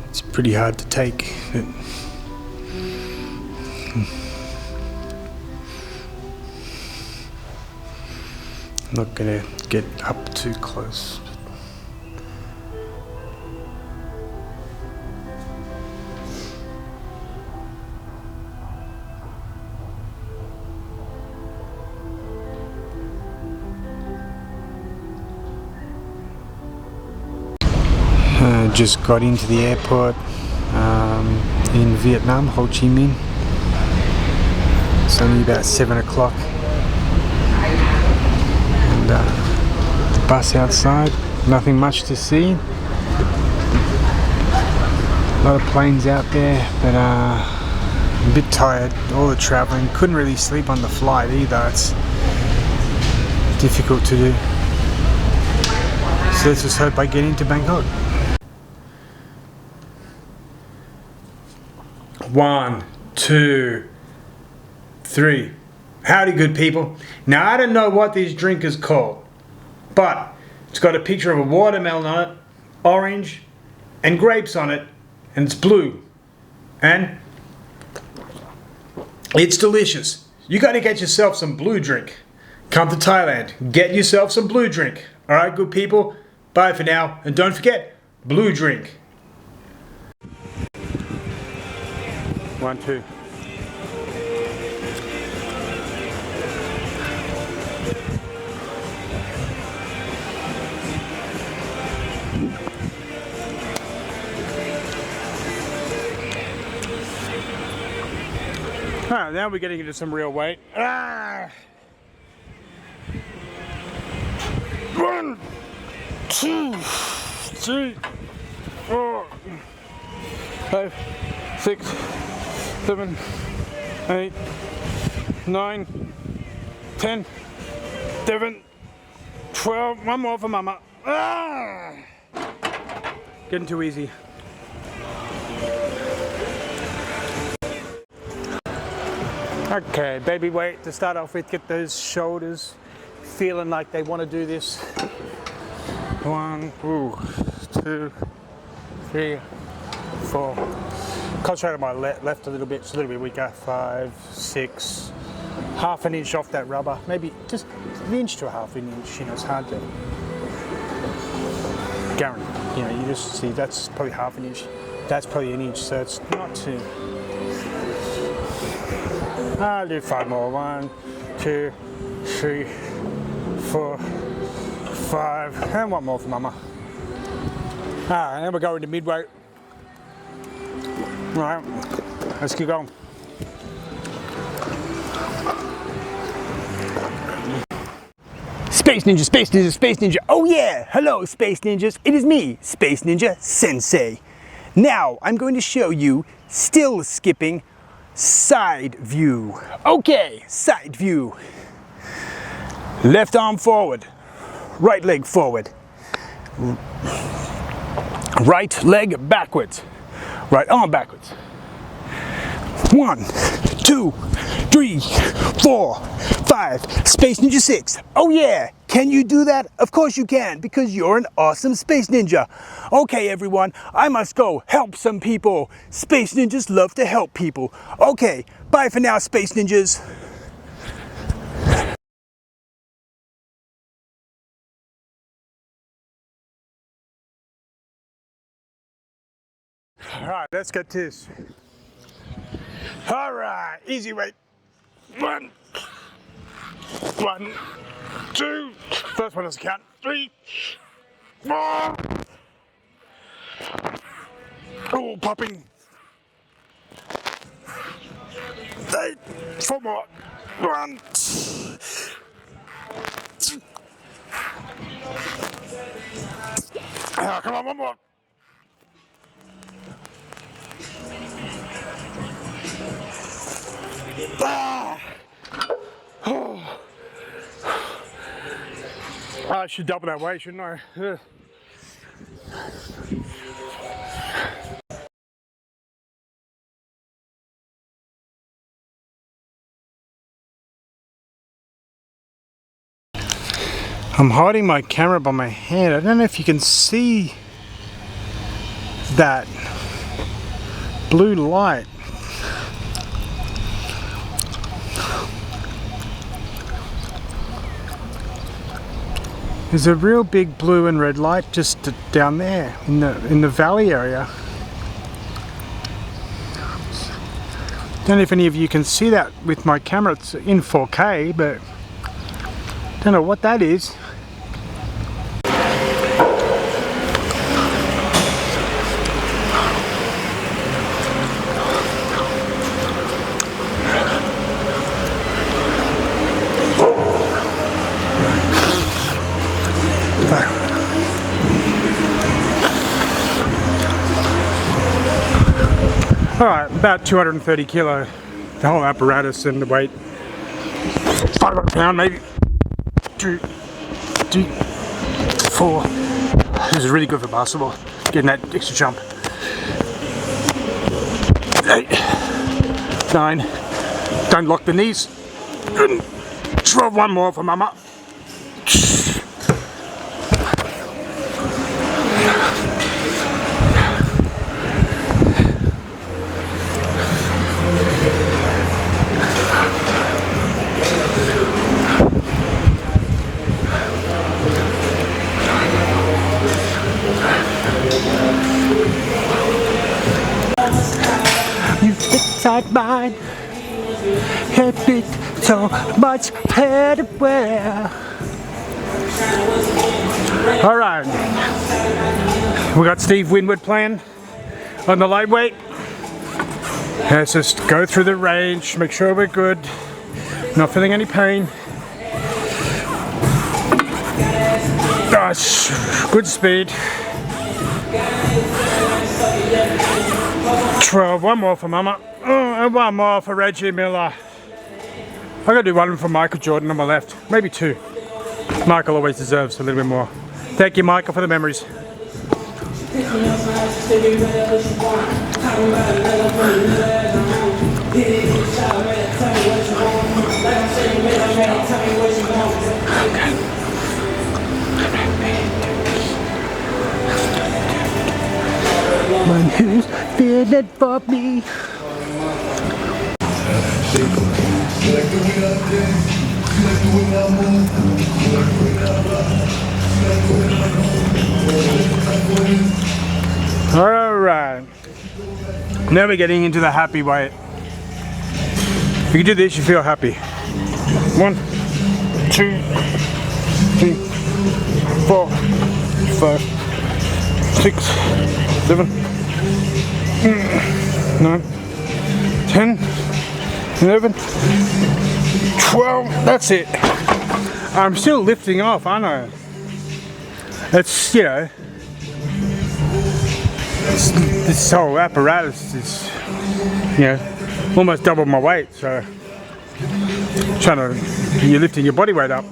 It's pretty hard to take, but I'm not gonna get up too close. Just got into the airport in Vietnam, Ho Chi Minh. It's only about 7 o'clock. And the bus outside, nothing much to see. A lot of planes out there, but a bit tired, all the traveling. Couldn't really sleep on the flight either. It's difficult to do. So let's just hope I get into Bangkok. 1, 2, 3. Howdy, good people. Now, I don't know what this drink is called, but it's got a picture of a watermelon on it, orange, and grapes on it, and it's blue. And it's delicious. You gotta get yourself some blue drink. Come to Thailand, get yourself some blue drink. Alright, good people, bye for now, and don't forget, blue drink. 1, 2. Alright, now we're getting into some real weight. 1, 2, 3, 4, 5, 6, 7, 8, 9, 10, 11, 12. One more for mama. Getting too easy. Okay, baby weight to start off with. Get those shoulders feeling like they want to do this. 1, 2, 3, 4. Concentrate on my left a little bit, it's a little bit weaker. 5, 6, half an inch off that rubber, maybe just an inch to a half an inch. You know, it's hard to guarantee. You know, you just see that's probably half an inch, that's probably an inch, so it's not too. I'll do 5 more. 1, 2, 3, 4, 5, and 1 more for mama. And then we're going to midweight. Right, let's keep going. Space Ninja, Space Ninja, Space Ninja. Oh yeah! Hello, Space Ninjas. It is me, Space Ninja Sensei. Now, I'm going to show you still skipping side view. Okay, side view. Left arm forward, right leg forward. Right leg backwards. Right arm backwards. 1, 2, 3, 4, 5. Space Ninja 6. Oh yeah! Can you do that? Of course you can, because you're an awesome Space Ninja. Okay everyone, I must go help some people. Space Ninjas love to help people. Okay, bye for now, Space Ninjas. Alright, let's get this. All right, easy weight. 1, 1, 2. First one doesn't count. 3, 4. Oh, popping. 8, 4 more. 1. Ah, come on, one more. Ah. Oh. I should double that weight, shouldn't I? Ugh. I'm hiding my camera by my hand. I don't know if you can see that blue light. There's a real big blue and red light just down there in the valley area. Don't know if any of you can see that with my camera. It's in 4K, but don't know what that is. Alright, about 230 kilo, the whole apparatus and the weight. 500 pound maybe. 2, 3, 4. This is really good for basketball, getting that extra jump. 8, 9, don't lock the knees. 12, one more for mama. You inside mine, it beat so much better. All right, we got Steve Winwood playing on the lightweight. Let's just go through the range, make sure we're good, not feeling any pain. Gosh, good speed. 12, one more for Mama. Oh, and one more for Reggie Miller. I gotta do one for Michael Jordan on my left, maybe 2. Michael always deserves a little bit more. Thank you, Michael, for the memories. Man, who's feeling for me? Alright, now we're getting into the happy weight. If you do this, you feel happy. 1, 2, 3, 4, 5, 6, 7, 9, 10, 11, 12, that's it. I'm still lifting off, aren't I? It's, you know, this whole apparatus is, you know, almost double my weight, so you're lifting your body weight up.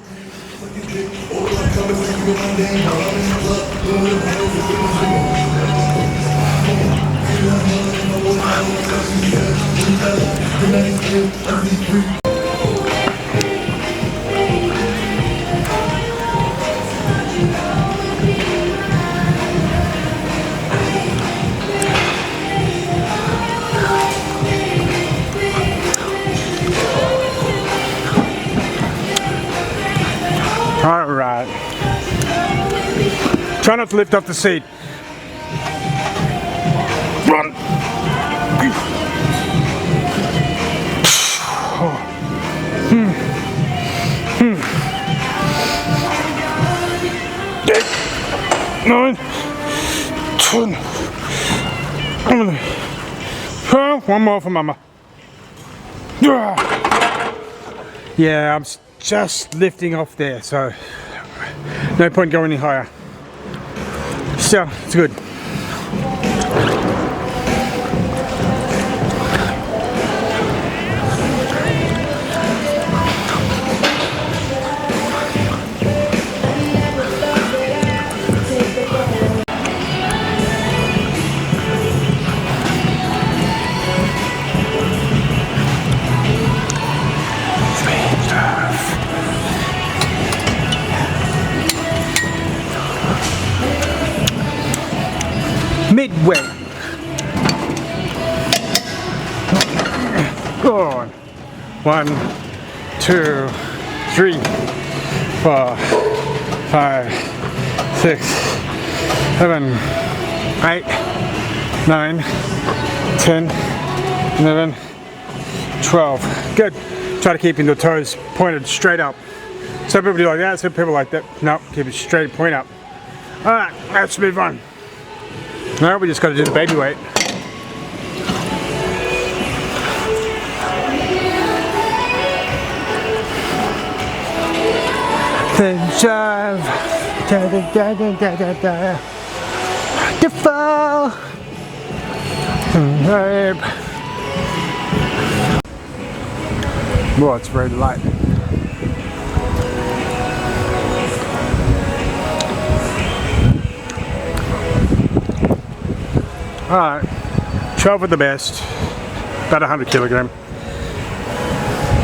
Alright. Try not to lift off the seat. 1, 9, 10. One more for mama. Yeah, I'm just lifting off there, so no point going any higher. So, it's good. Midway. Go on. 1, 2, 3, 4, 5, 6, 7, 8, 9, 10, 11, 12. Good. Try to keep your toes pointed straight up. Some people do like that, some people like that. No, keep it straight, point up. Alright, let's move on. Now we just got to do the baby weight. Then drive, the fall, Whoa, it's very light. Alright, 12 at the best, about 100 kilogram.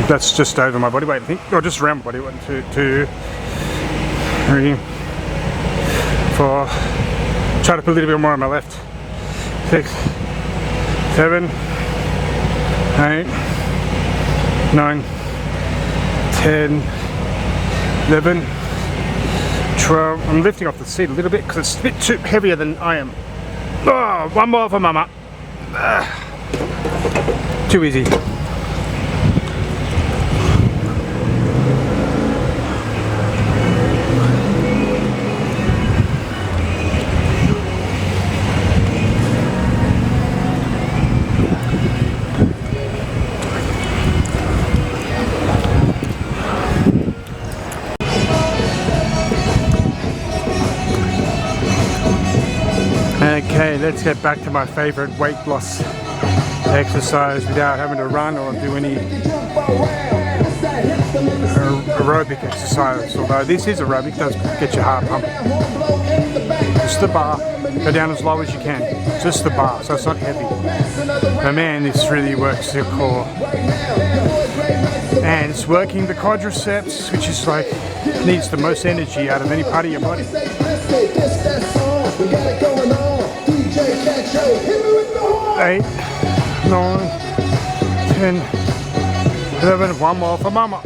That's just over my body weight, I think, or just around my body weight. 1, 2, 3, 4. Try to put a little bit more on my left. 6, 7, 8, 9, 10, 11, 12. I'm lifting off the seat a little bit because it's a bit too heavier than I am. Oh, one more for mama. Too easy. Okay, let's get back to my favorite weight loss exercise without having to run or do any aerobic exercise. Although this is aerobic, it does get your heart pumping. Just the bar, go down as low as you can. Just the bar, so it's not heavy. But man, this really works your core. And it's working the quadriceps, which is like, needs the most energy out of any part of your body. 8, 9, 10, 11, one more for mama.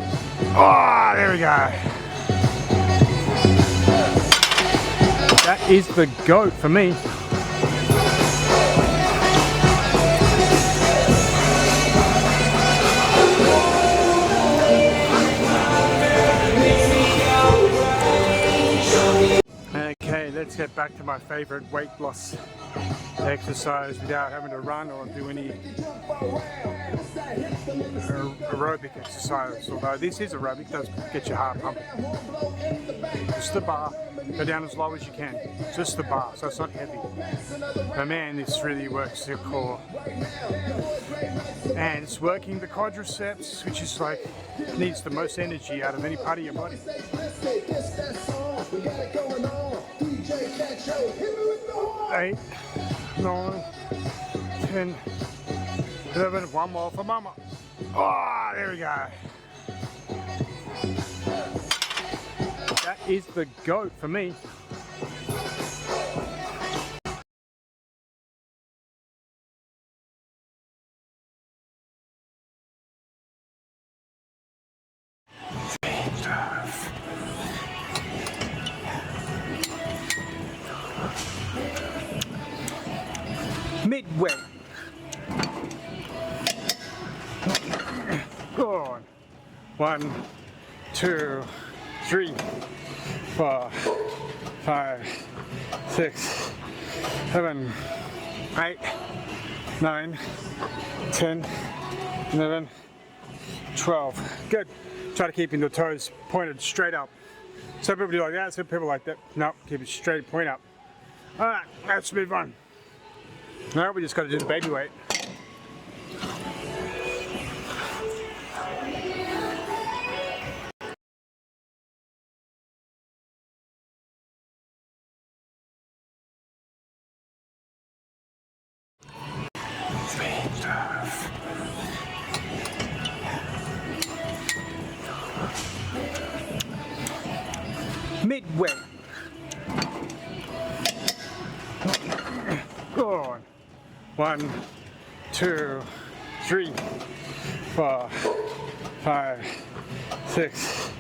Oh, there we go. That is the GOAT for me. Okay, let's get back to my favorite weight loss exercise without having to run or do any aerobic exercise. Although this is aerobic, it does get your heart pumping. Just the bar, go down as low as you can. Just the bar, so it's not heavy. But man, this really works your core. And it's working the quadriceps, which is like, needs the most energy out of any part of your body. 8, 9, 10, 11, one more for mama. Oh, there we go. That is the GOAT for me. Midway. Go on. 1, 2, 3, 4, 5, 6, 7, 8, 9, 10, 11, 12. Good. Try to keep your toes pointed straight up. Some people do like that, some people like that. No, keep it straight, point up. Alright, let's move on. Now we just got to do the baby weight. Midway. Go on. 1, 2, 3, 4, 5, 6,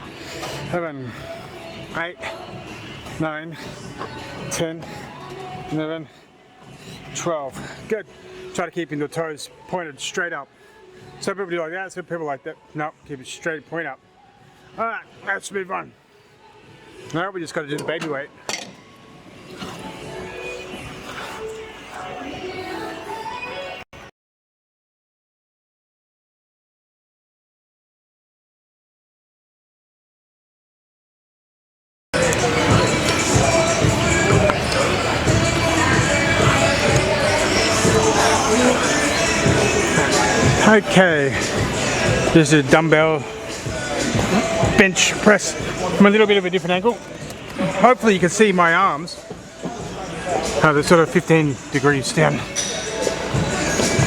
7, 8, 9, 10, 11, 12. Good. Try to keep your toes pointed straight up. Some people do like that, some people like that. No, keep it straight, point up. Alright, let's move on. Now we just got to do the baby weight. Okay, this is a dumbbell bench press from a little bit of a different angle. Hopefully you can see my arms. They're sort of 15 degrees down.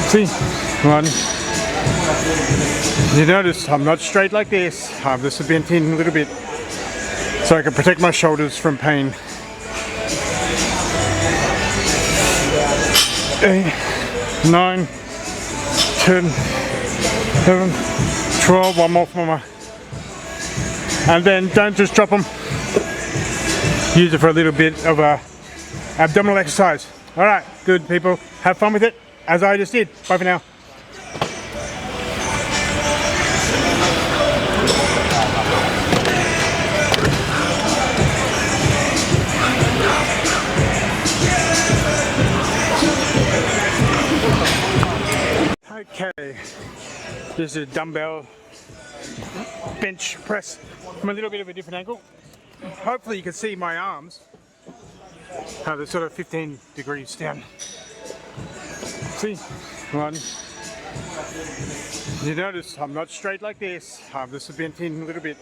See? 1. You notice I'm not straight like this. This is bent in a little bit so I can protect my shoulders from pain. 8, 9, 10, 11, 12, one more for my. And then don't just drop them. Use it for a little bit of a abdominal exercise. All right, good people. Have fun with it, as I just did. Bye for now. Okay, this is a dumbbell bench press from a little bit of a different angle. Hopefully you can see my arms. They're sort of 15 degrees down. See? 1. You notice I'm not straight like this. This is bent in a little bit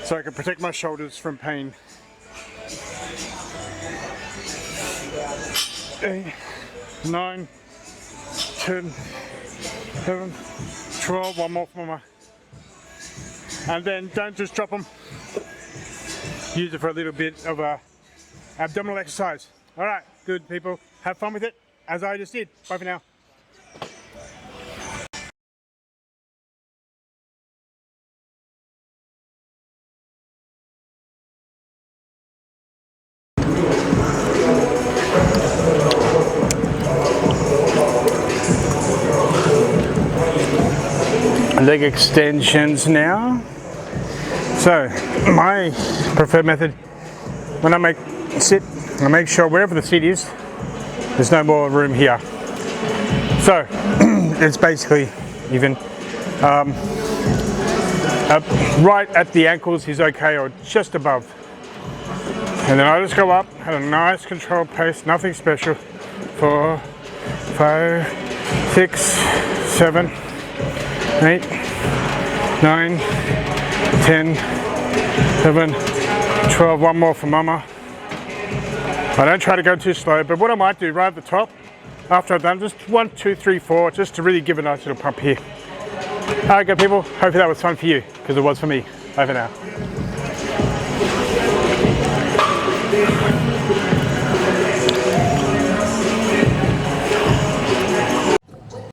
so I can protect my shoulders from pain. 8, 9, 10, 11, 12, one more for my. And then don't just drop them. Use it for a little bit of a abdominal exercise. All right, good people. Have fun with it, as I just did. Bye for now. Leg extensions now. So my preferred method, when I make sure wherever the seat is, there's no more room here. So it's basically even right at the ankles is okay, or just above. And then I just go up at a nice controlled pace, nothing special. 4, 5, 6, 7, 8, 9, 10, 11, 12, one more for mama. I don't try to go too slow, but what I might do right at the top, after I've done just 1, 2, 3, 4, just to really give a nice little pump here. Alright, good people, hopefully that was fun for you, because it was for me. Over now.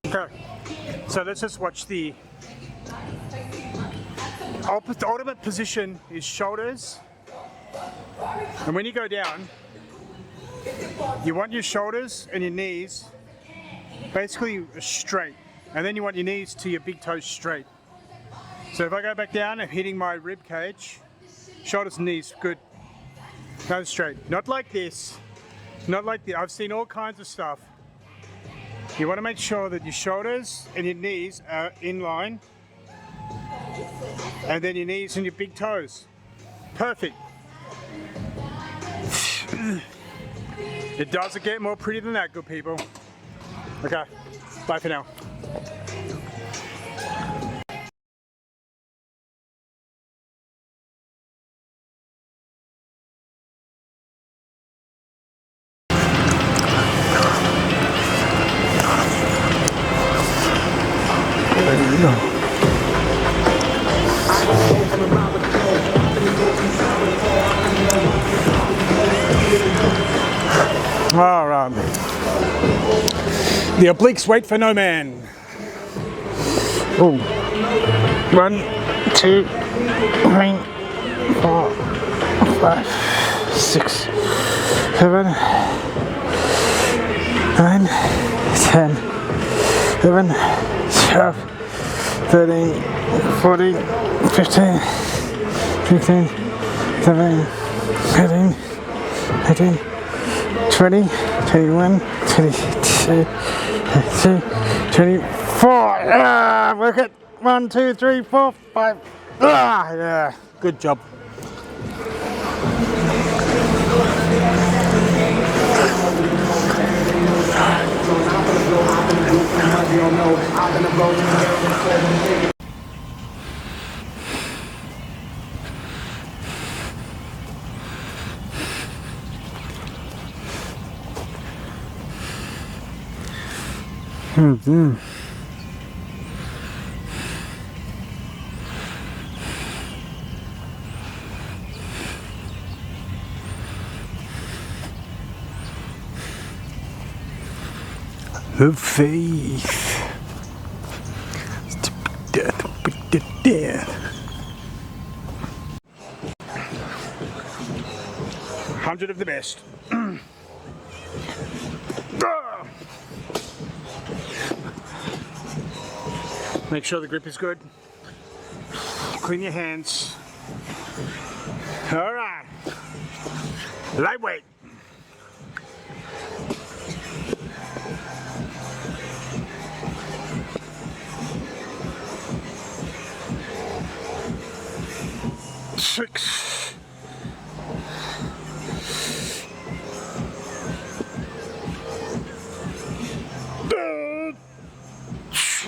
Okay, so let's just watch the ultimate position is shoulders, and when you go down, you want your shoulders and your knees basically straight, and then you want your knees to your big toes straight. So if I go back down, I'm hitting my rib cage, shoulders and knees, good. Go straight, not like this, Not like the, I've seen all kinds of stuff. You want to make sure that your shoulders and your knees are in line. And then your knees and your big toes. Perfect. It doesn't get more pretty than that, good people. Okay, bye for now. All right. The obliques wait for no man. Oh. 1, 2, 3, 4, 5, 6, 7, 9, 10, 11, 12, 13, 14, 15, 16, 17, 18, 19, 20, 21, 22, 23, 24. Work it. 1, 2, 3, 4, 5. Yeah. Good job. Have faith. Death, but the death. 100 of the best. Make sure the grip is good. Clean your hands. All right. Lightweight. Six.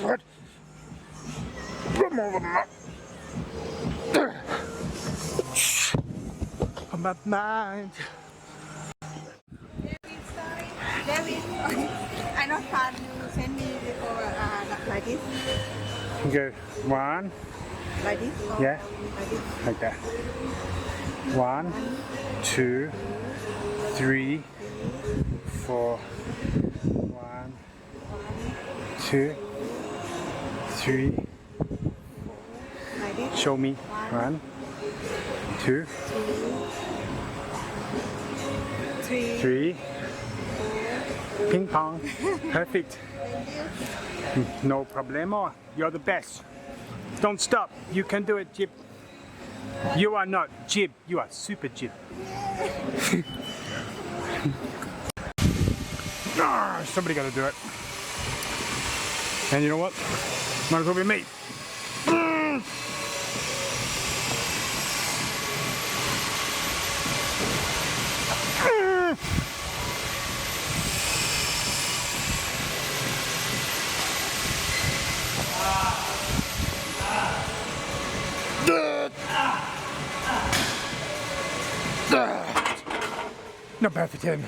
What? Come over my mind. David, I not fun. You send me before like this. Okay, 1. Like this? Or Yeah. like this? Like that. 1, 2, 3, 4. 1, 2, 3. Like this? Show me. 1, 2, 3. Ping pong. Perfect. No problemo. You're the best. Don't stop. You can do it, Jib. You are not Jib. You are super Jib. Somebody got to do it. And you know what? Might as well be me. Not bad for 10.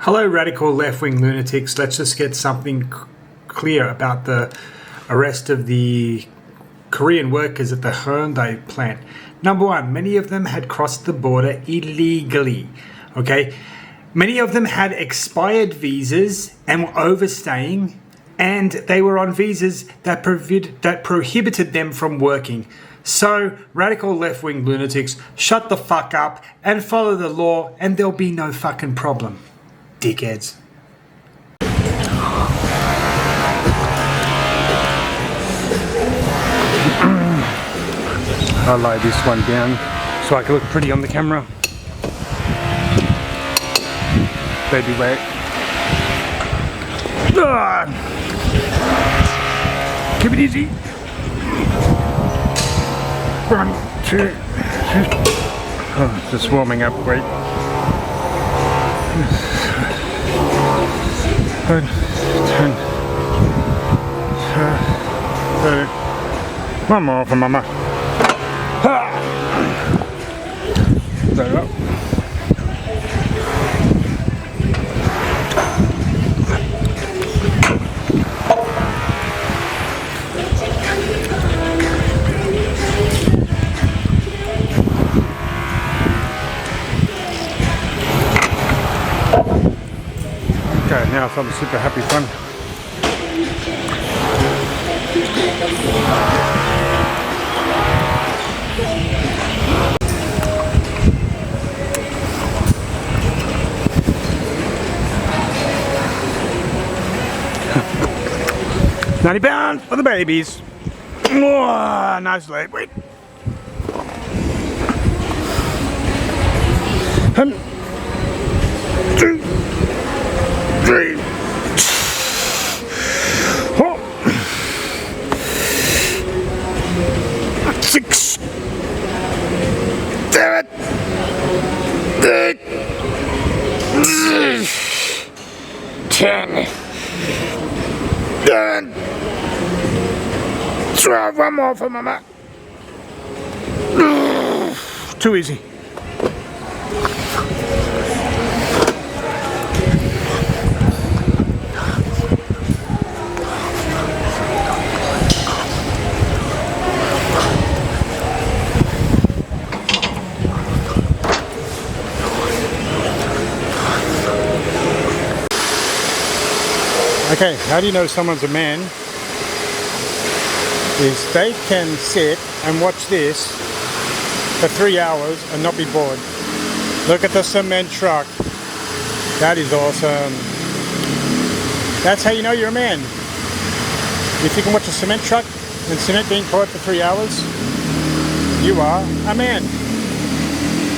Hello, radical left-wing lunatics. Let's just get something clear about the arrest of the Korean workers at the Hyundai plant. Number one, many of them had crossed the border illegally. Okay, many of them had expired visas and were overstaying, and they were on visas that prohibited them from working. So, radical left-wing lunatics, shut the fuck up and follow the law, and there'll be no fucking problem. Dickheads. I'll lay this one down so I can look pretty on the camera. Baby wet. Ah. Keep it easy. 1, 2. Oh, just warming up, wait. 10, 30. One more for Mama. There you go. Okay, now some super happy fun. £90 for the babies. Oh, nice leg. Wait. 1, 2, 3, 4, 6, 7, 8, 10, 11, 12. One more for Mama. Too easy. Okay, how do you know someone's a man? Is they can sit and watch this for 3 hours and not be bored. Look at the cement truck. That is awesome. That's how you know you're a man. If you can watch a cement truck and cement being poured for 3 hours, you are a man.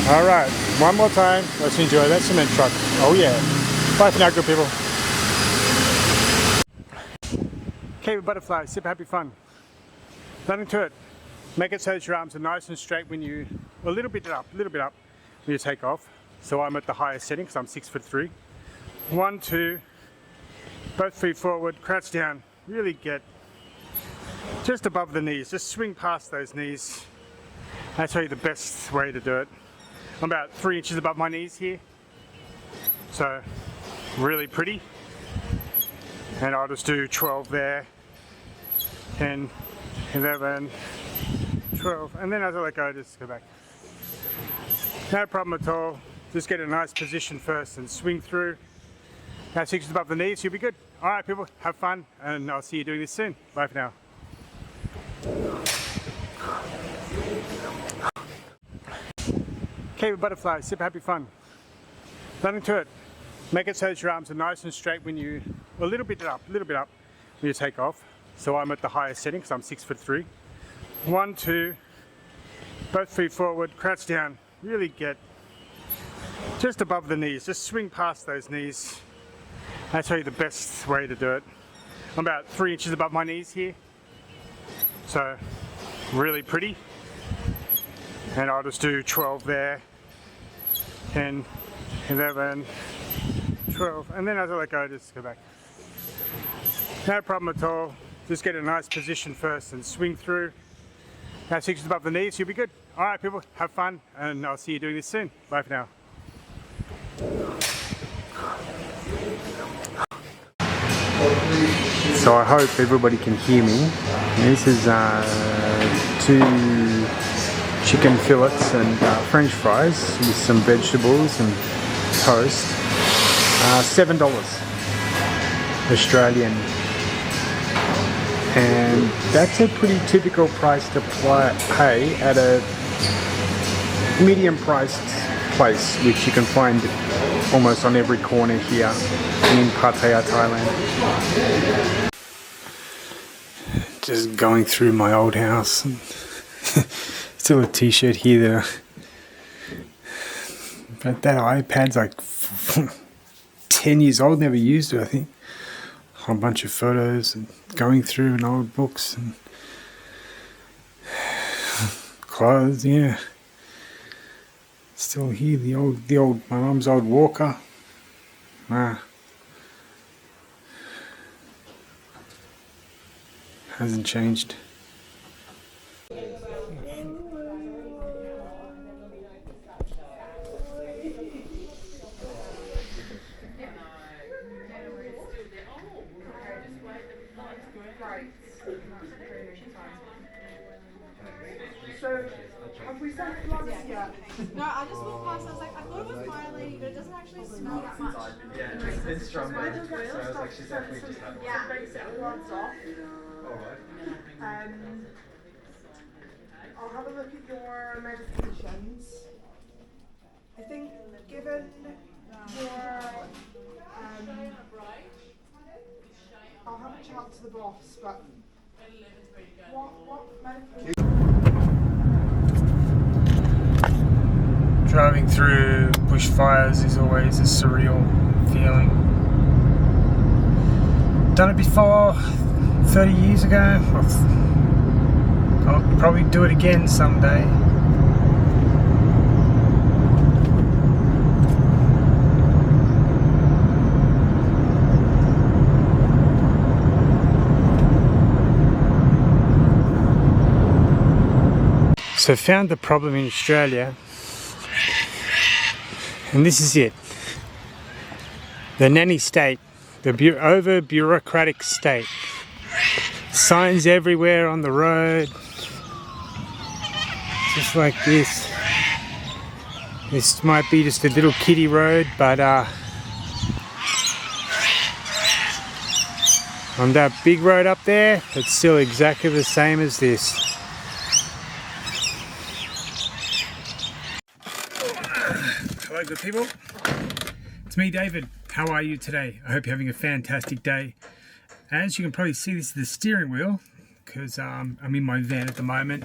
Alright, one more time. Let's enjoy that cement truck. Oh yeah. Bye for now, good people. Cave of butterflies, super happy fun. Nothing to it. Make it so that your arms are nice and straight when you, a little bit up when you take off. So I'm at the highest setting because I'm 6'3". 1, 2, both feet forward, crouch down. Really get just above the knees. Just swing past those knees. I'll tell you the best way to do it. I'm about 3 inches above my knees here. So really pretty. And I'll just do 12 there. 10, 11, 12, and then as I let go, just go back. No problem at all. Just get a nice position first and swing through. Now 6 inches above the knees, you'll be good. All right, people, have fun, and I'll see you doing this soon. Bye for now. Cave of butterflies, super happy fun. Nothing to it. Make it so that your arms are nice and straight when you, a little bit up when you take off. So I'm at the highest setting because I'm 6'3". 1, 2, both feet forward, crouch down. Really get just above the knees. Just swing past those knees. I'll tell you the best way to do it. I'm about 3 inches above my knees here. So really pretty. And I'll just do 12 there. 10, 11, 12, and then as I let go, just go back. No problem at all. Just get a nice position first and swing through. Now 6 inches above the knees, you'll be good. All right, people, have fun, and I'll see you doing this soon. Bye for now. So I hope everybody can hear me. This is 2 chicken fillets and French fries with some vegetables and toast. $7 Australian. And that's a pretty typical price to pay at a medium priced place, which you can find almost on every corner here in Pattaya, Thailand. Just going through my old house. And still a t-shirt here but that iPad's like 10 years old, never used it, I think. A whole bunch of photos and going through and old books and clothes, yeah. Still here, the old my mum's old walker. Hasn't changed. So, have we sent plugs yet? No, I just walked past, I was like, I thought it was violating, but it doesn't actually smell that much. Yeah, it's stronger. So it's like she's definitely just had Yeah, basic plugs off. I'll have a look at your medications. I think, given your, I'll have a chat to the boss, but what medication? Driving through bushfires is always a surreal feeling. Done it before, 30 years ago. I'll probably do it again someday. So found the problem in Australia. And this is it. The nanny state, the over-bureaucratic state. Signs everywhere on the road. Just like this. This might be just a little kiddie road, but on that big road up there, it's still exactly the same as this. Hello good people, it's me David. How are you today? I hope you're having a fantastic day. As you can probably see, this is the steering wheel because I'm in my van at the moment.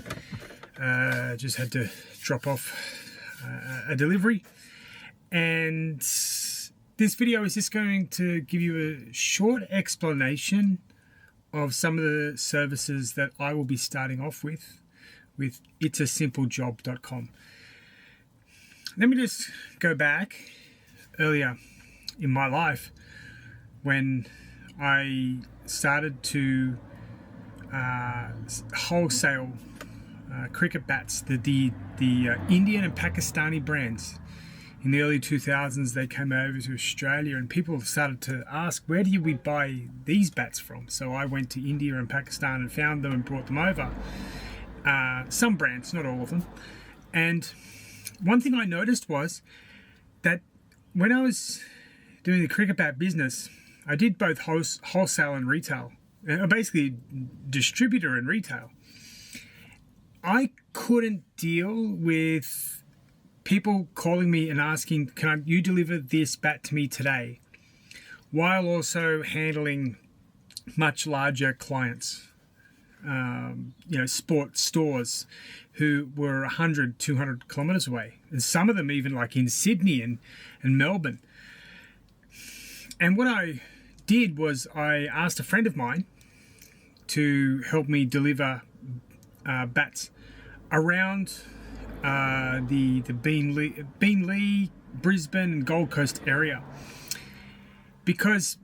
Just had to drop off a delivery, and this video is just going to give you a short explanation of some of the services that I will be starting off with itsaSimpleJob.com. Let me just go back earlier in my life when I started to wholesale cricket bats, the Indian and Pakistani brands. In the early 2000s, they came over to Australia, and people started to ask, where do we buy these bats from? So I went to India and Pakistan and found them and brought them over. Some brands, not all of them. And one thing I noticed was that when I was doing the cricket bat business, I did both wholesale and retail, basically distributor and retail. I couldn't deal with people calling me and asking, can you deliver this bat to me today? While also handling much larger clients, sports stores who were 100, 200 kilometers away. And some of them even like in Sydney and Melbourne. And what I did was I asked a friend of mine to help me deliver bats around the Beenleigh, Brisbane and Gold Coast area, because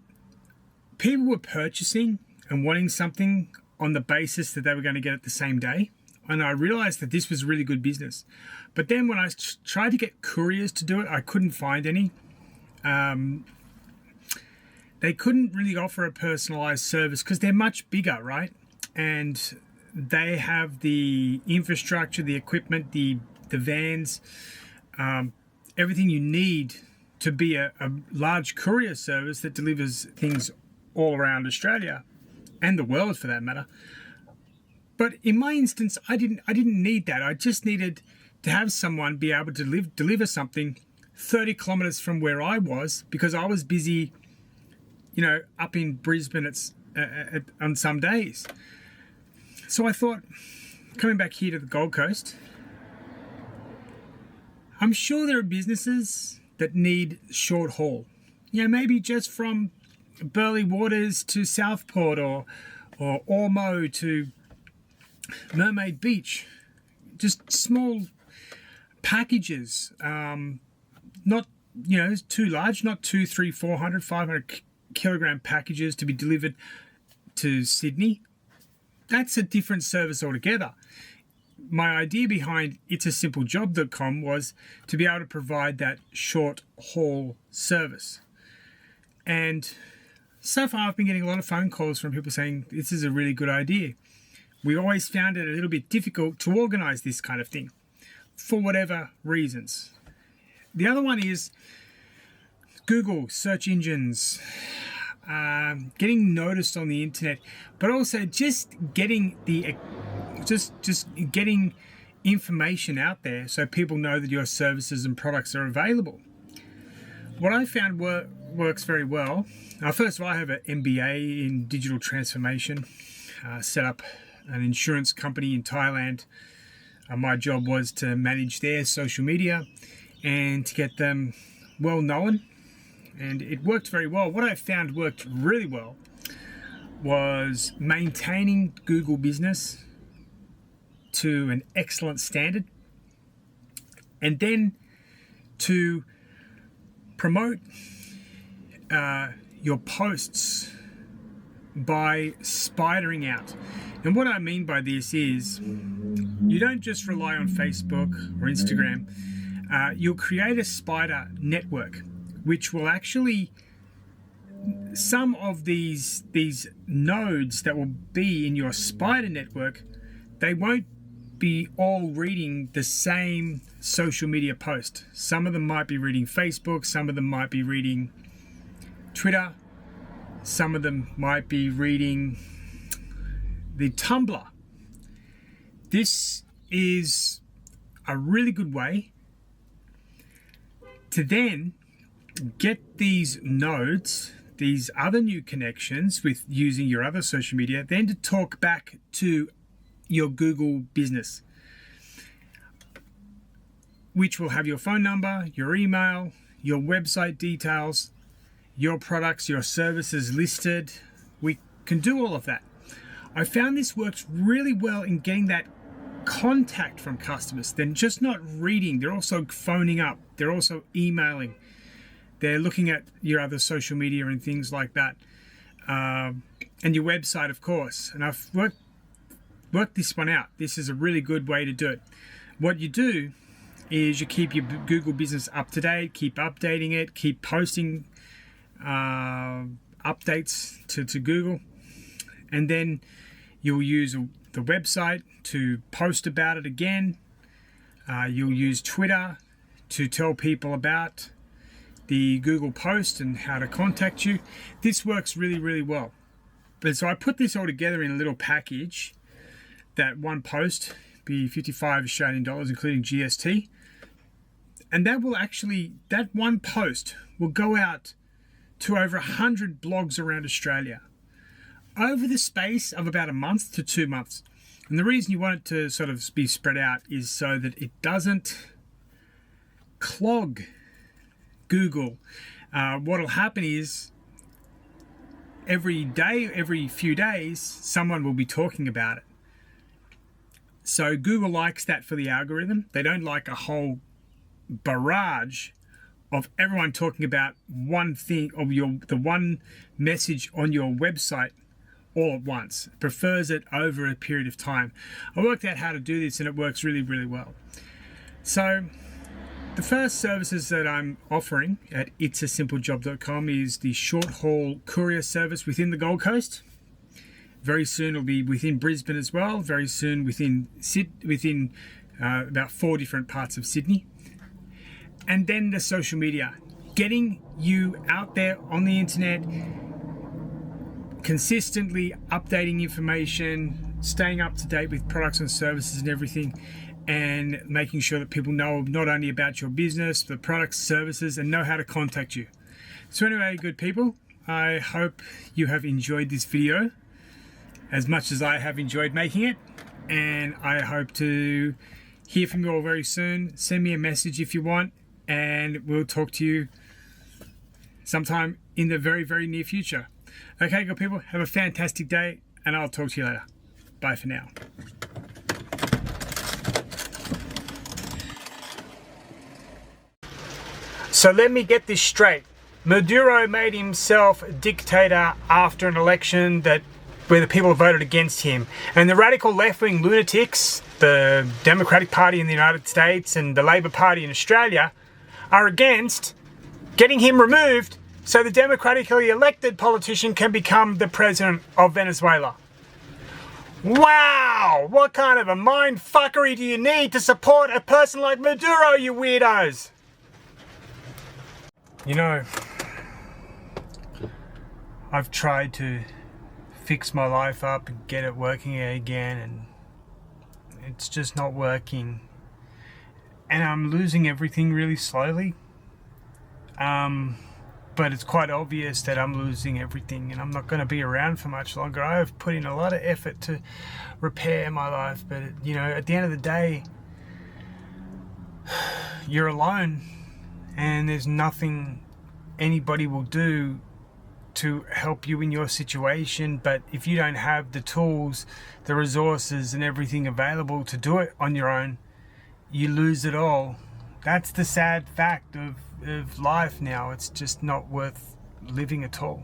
people were purchasing and wanting something on the basis that they were going to get it the same day, and I realized that this was really good business. But then when I tried to get couriers to do it, I couldn't find any. They couldn't really offer a personalized service because they're much bigger, right? And they have the infrastructure, the equipment, the vans, everything you need to be a large courier service that delivers things all around Australia and the world for that matter. But in my instance, I didn't need that. I just needed to have someone be able to deliver something 30 kilometers from where I was, because I was busy, up in Brisbane on some days. So I thought, coming back here to the Gold Coast, I'm sure there are businesses that need short haul. Maybe just from Burleigh Waters to Southport or Ormo to Mermaid Beach. Just small packages, not too large, not 200, 300, 400, 500 kilogram packages to be delivered to Sydney. That's a different service altogether. My idea behind itsaSimpleJob.com was to be able to provide that short haul service. And so far I've been getting a lot of phone calls from people saying this is a really good idea. We always found it a little bit difficult to organize this kind of thing for whatever reasons. The other one is Google search engines, getting noticed on the internet, but also just getting getting information out there so people know that your services and products are available. What I found works very well. First of all, I have an MBA in digital transformation, set up an insurance company in Thailand. My job was to manage their social media and to get them well known, and it worked very well. What I found worked really well was maintaining Google Business to an excellent standard, and then to promote your posts by spidering out. And what I mean by this is you don't just rely on Facebook or Instagram. You'll create a spider network, which will actually, some of these nodes that will be in your spider network, they won't be all reading the same social media post. Some of them might be reading Facebook, some of them might be reading Twitter, Some of them might be reading the Tumblr. This is a really good way to then get these nodes, these other new connections with using your other social media, then to talk back to your Google business, which will have your phone number, your email, your website details, your products, your services listed. We can do all of that. I found this works really well in getting that contact from customers. They're just not reading, they're also phoning up, they're also emailing, they're looking at your other social media and things like that, and your website, of course. And I've worked this one out. This is a really good way to do it. What you do is you keep your Google business up to date, keep updating it, keep posting updates to Google, and then you'll use the website to post about it again. You'll use Twitter to tell people about the Google post and how to contact you. This works really, really well. But so I put this all together in a little package. That one post be 55 Australian dollars, including GST. And that one post will go out to over 100 blogs around Australia over the space of about a month to 2 months. And the reason you want it to sort of be spread out is so that it doesn't clog Google. What'll happen is every day, every few days, someone will be talking about it. So Google likes that for the algorithm. They don't like a whole barrage of everyone talking about one thing, or the one message on your website all at once. It prefers it over a period of time. I worked out how to do this and it works really, really well. So the first services that I'm offering at itsaSimpleJob.com is the short haul courier service within the Gold Coast. Very soon it'll be within Brisbane as well. Very soon within about 4 different parts of Sydney. And then the social media, getting you out there on the internet, consistently updating information, staying up to date with products and services and everything, and making sure that people know not only about your business, the products, services, and know how to contact you. So anyway, good people, I hope you have enjoyed this video as much as I have enjoyed making it, and I hope to hear from you all very soon. Send me a message if you want, and we'll talk to you sometime in the very, very near future. Okay, good people, have a fantastic day, and I'll talk to you later. Bye for now. So let me get this straight. Maduro made himself dictator after an election where the people voted against him. And the radical left-wing lunatics, the Democratic Party in the United States and the Labour Party in Australia, are against getting him removed so the democratically elected politician can become the president of Venezuela. Wow! What kind of a mind fuckery do you need to support a person like Maduro, you weirdos? You know, I've tried to fix my life up and get it working again, and it's just not working. And I'm losing everything really slowly. But it's quite obvious that I'm losing everything, and I'm not going to be around for much longer. I have put in a lot of effort to repair my life, but you know, at the end of the day, you're alone, and there's nothing anybody will do to help you in your situation. But if you don't have the tools, the resources and everything available to do it on your own, you lose it all. That's the sad fact of life now. It's just not worth living at all.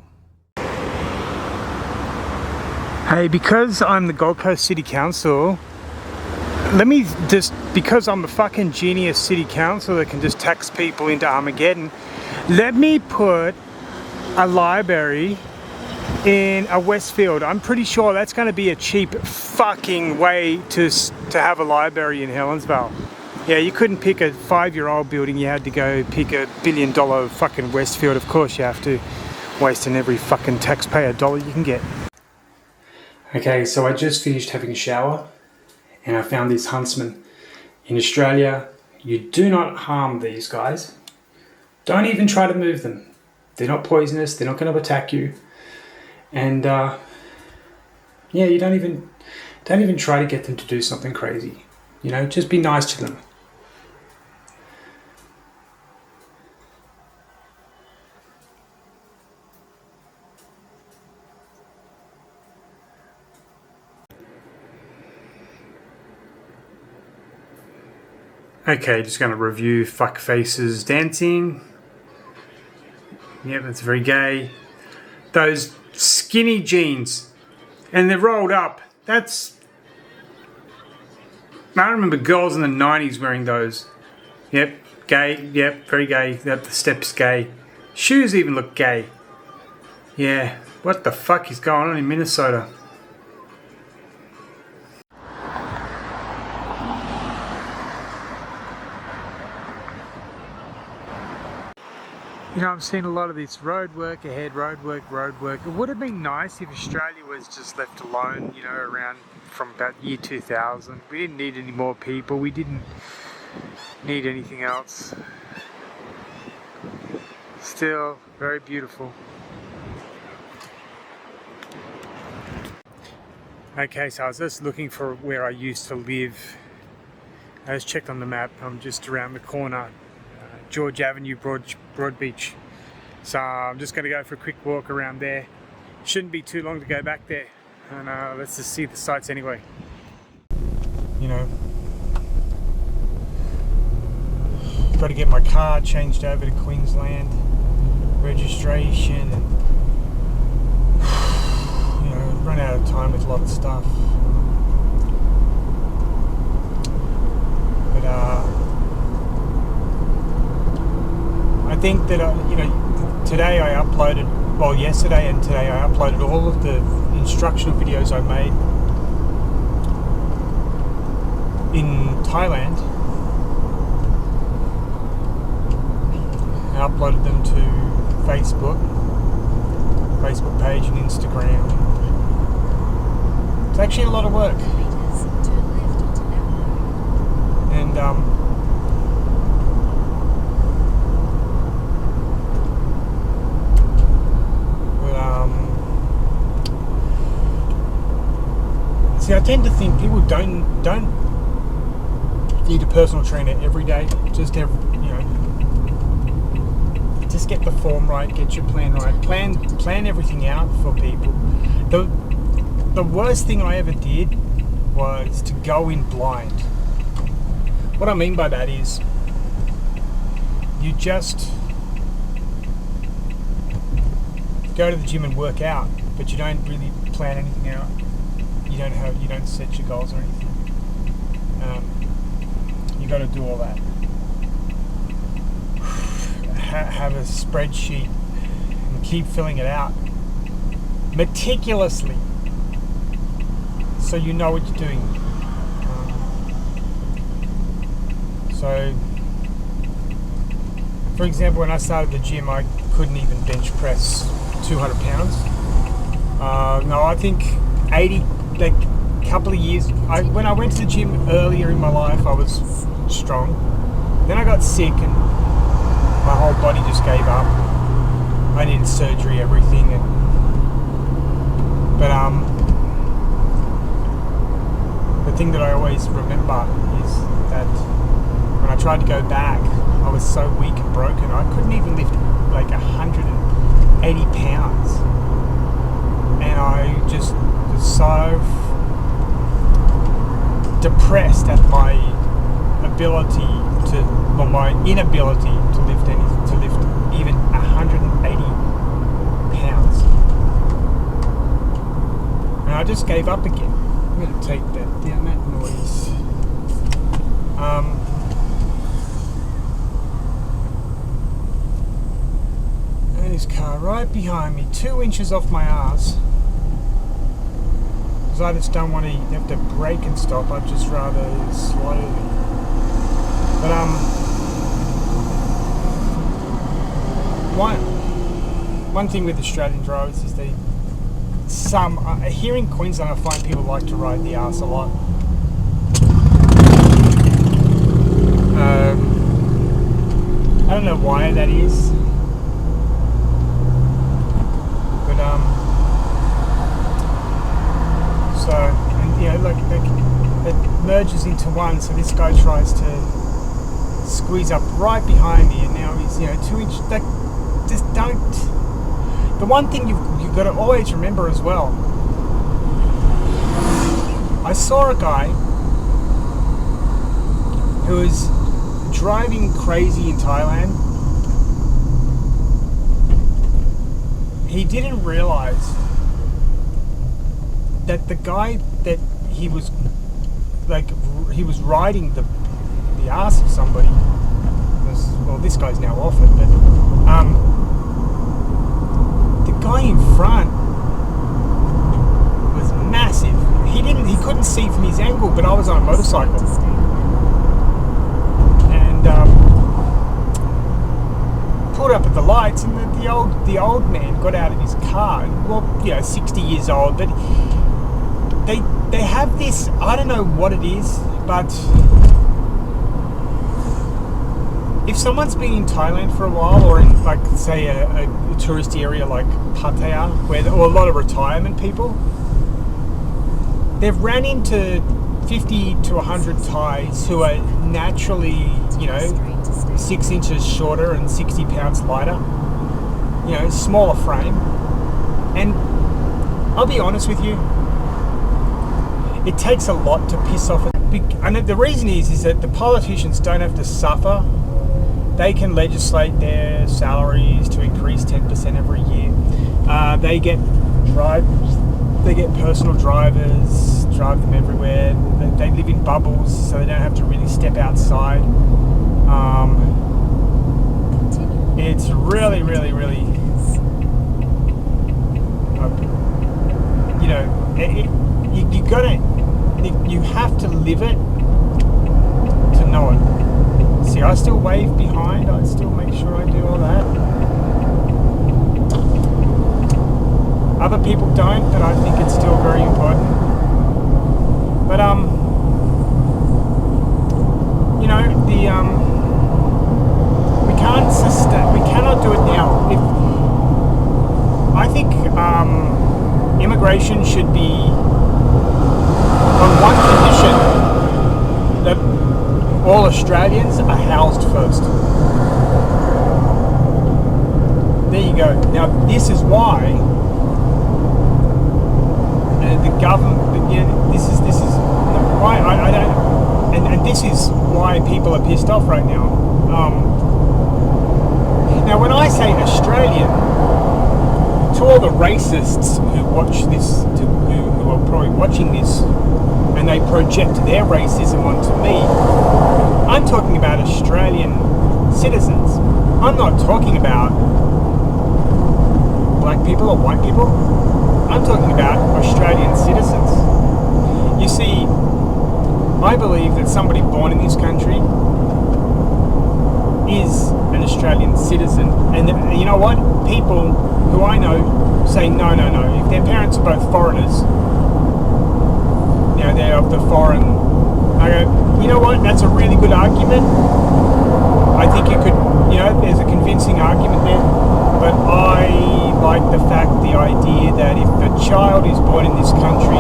Hey, because I'm the Gold Coast City Council, because I'm a fucking genius city council that can just tax people into Armageddon, let me put a library in a Westfield. I'm pretty sure that's going to be a cheap fucking way to have a library in Helensvale. Yeah, you couldn't pick a 5-year-old building. You had to go pick $1 billion fucking Westfield. Of course you have to. Wasting every fucking taxpayer dollar you can get. Okay, so I just finished having a shower and I found this Huntsman. In Australia, you do not harm these guys. Don't even try to move them. They're not poisonous, they're not going to attack you. And yeah, you don't even try to get them to do something crazy. You know, just be nice to them. Okay, just going to review Fuckface's dancing. Yep, that's very gay. Those skinny jeans, and they're rolled up. That's... I remember girls in the 90s wearing those. Yep, gay. Yep, very gay. Yep, the step's gay. Shoes even look gay. Yeah, what the fuck is going on in Minnesota? You know, I'm seeing a lot of this road work ahead, road work. It would have been nice if Australia was just left alone, you know, around from about year 2000. We didn't need any more people. We didn't need anything else. Still very beautiful. Okay, so I was just looking for where I used to live. I just checked on the map. I'm just around the corner. George Avenue, Broadbeach. So I'm just going to go for a quick walk around there. Shouldn't be too long to go back there. And let's just see the sights anyway. You know, got to get my car changed over to Queensland. Registration and, you know, run out of time with a lot of stuff. But I think that, you know, today I uploaded, well, yesterday and today I uploaded all of the instructional videos I made in Thailand. I uploaded them to Facebook page and Instagram. It's actually a lot of work. And see, I tend to think people don't need a personal trainer every day. Just have, you know, just get the form right, get your plan right, plan everything out for people. The worst thing I ever did was to go in blind. What I mean by that is you just go to the gym and work out, but you don't really plan anything out. You don't set your goals or anything. You got to do all that. Have a spreadsheet and keep filling it out meticulously, so you know what you're doing. So, for example, when I started the gym, I couldn't even bench press 200 pounds. No, I think 80. Like a couple of years, when I went to the gym earlier in my life, I was strong. Then I got sick and my whole body just gave up. I needed surgery, everything. But the thing that I always remember is that when I tried to go back, I was so weak and broken. I couldn't even lift like 180 pounds. And I just was so depressed at my ability to, or my inability to lift even 180 pounds. And I just gave up again. I'm going to take that down, that noise. And this car right behind me, 2 inches off my ass. Because I just don't want to have to brake and stop. I'd just rather slowly. But one thing with Australian drivers is here in Queensland I find people like to ride the arse a lot. I don't know why that is, but so, and like it merges into one. So this guy tries to squeeze up right behind me, and now he's 2 inch. Like, just don't. The one thing you've got to always remember as well. I saw a guy who was driving crazy in Thailand. He didn't realize that the guy that he was riding the ass of somebody was, well, this guy's now off it, but the guy in front was massive. He couldn't see from his angle, but I was on a motorcycle. Pulled up at the lights, and the old man got out of his car. Well, 60 years old, but they have this, I don't know what it is, but if someone's been in Thailand for a while, or in, like, say a tourist area like Pattaya, or a lot of retirement people, they've ran into 50 to 100 Thais who are naturally, 6 inches shorter and 60 pounds lighter, smaller frame. And I'll be honest with you, it takes a lot to piss off and the reason is that the politicians don't have to suffer. They can legislate their salaries to increase 10% every year. They get personal drivers, drive them everywhere. They live in bubbles, so they don't have to really step outside. It's really, really, really, you have to live it to know it. See, I still wave behind. I still make sure I do all that. Other people don't, but I think it's still very important. But we cannot do it now. I think immigration should be on one condition, that all Australians are housed first. There you go. Now this is why the government. This is why I don't. And this is why people are pissed off right now. Now, when I say Australian, to all the racists who watch this, who are probably watching this, and they project their racism onto me, I'm talking about Australian citizens. I'm not talking about black people or white people. I'm talking about Australian citizens. You see, I believe that somebody born in this country is an Australian citizen. And you know what? People who I know say, no. If their parents are both foreigners, they're of the foreign. I go, you know what? That's a really good argument. I think you could, there's a convincing argument there. But I like the idea that if a child is born in this country,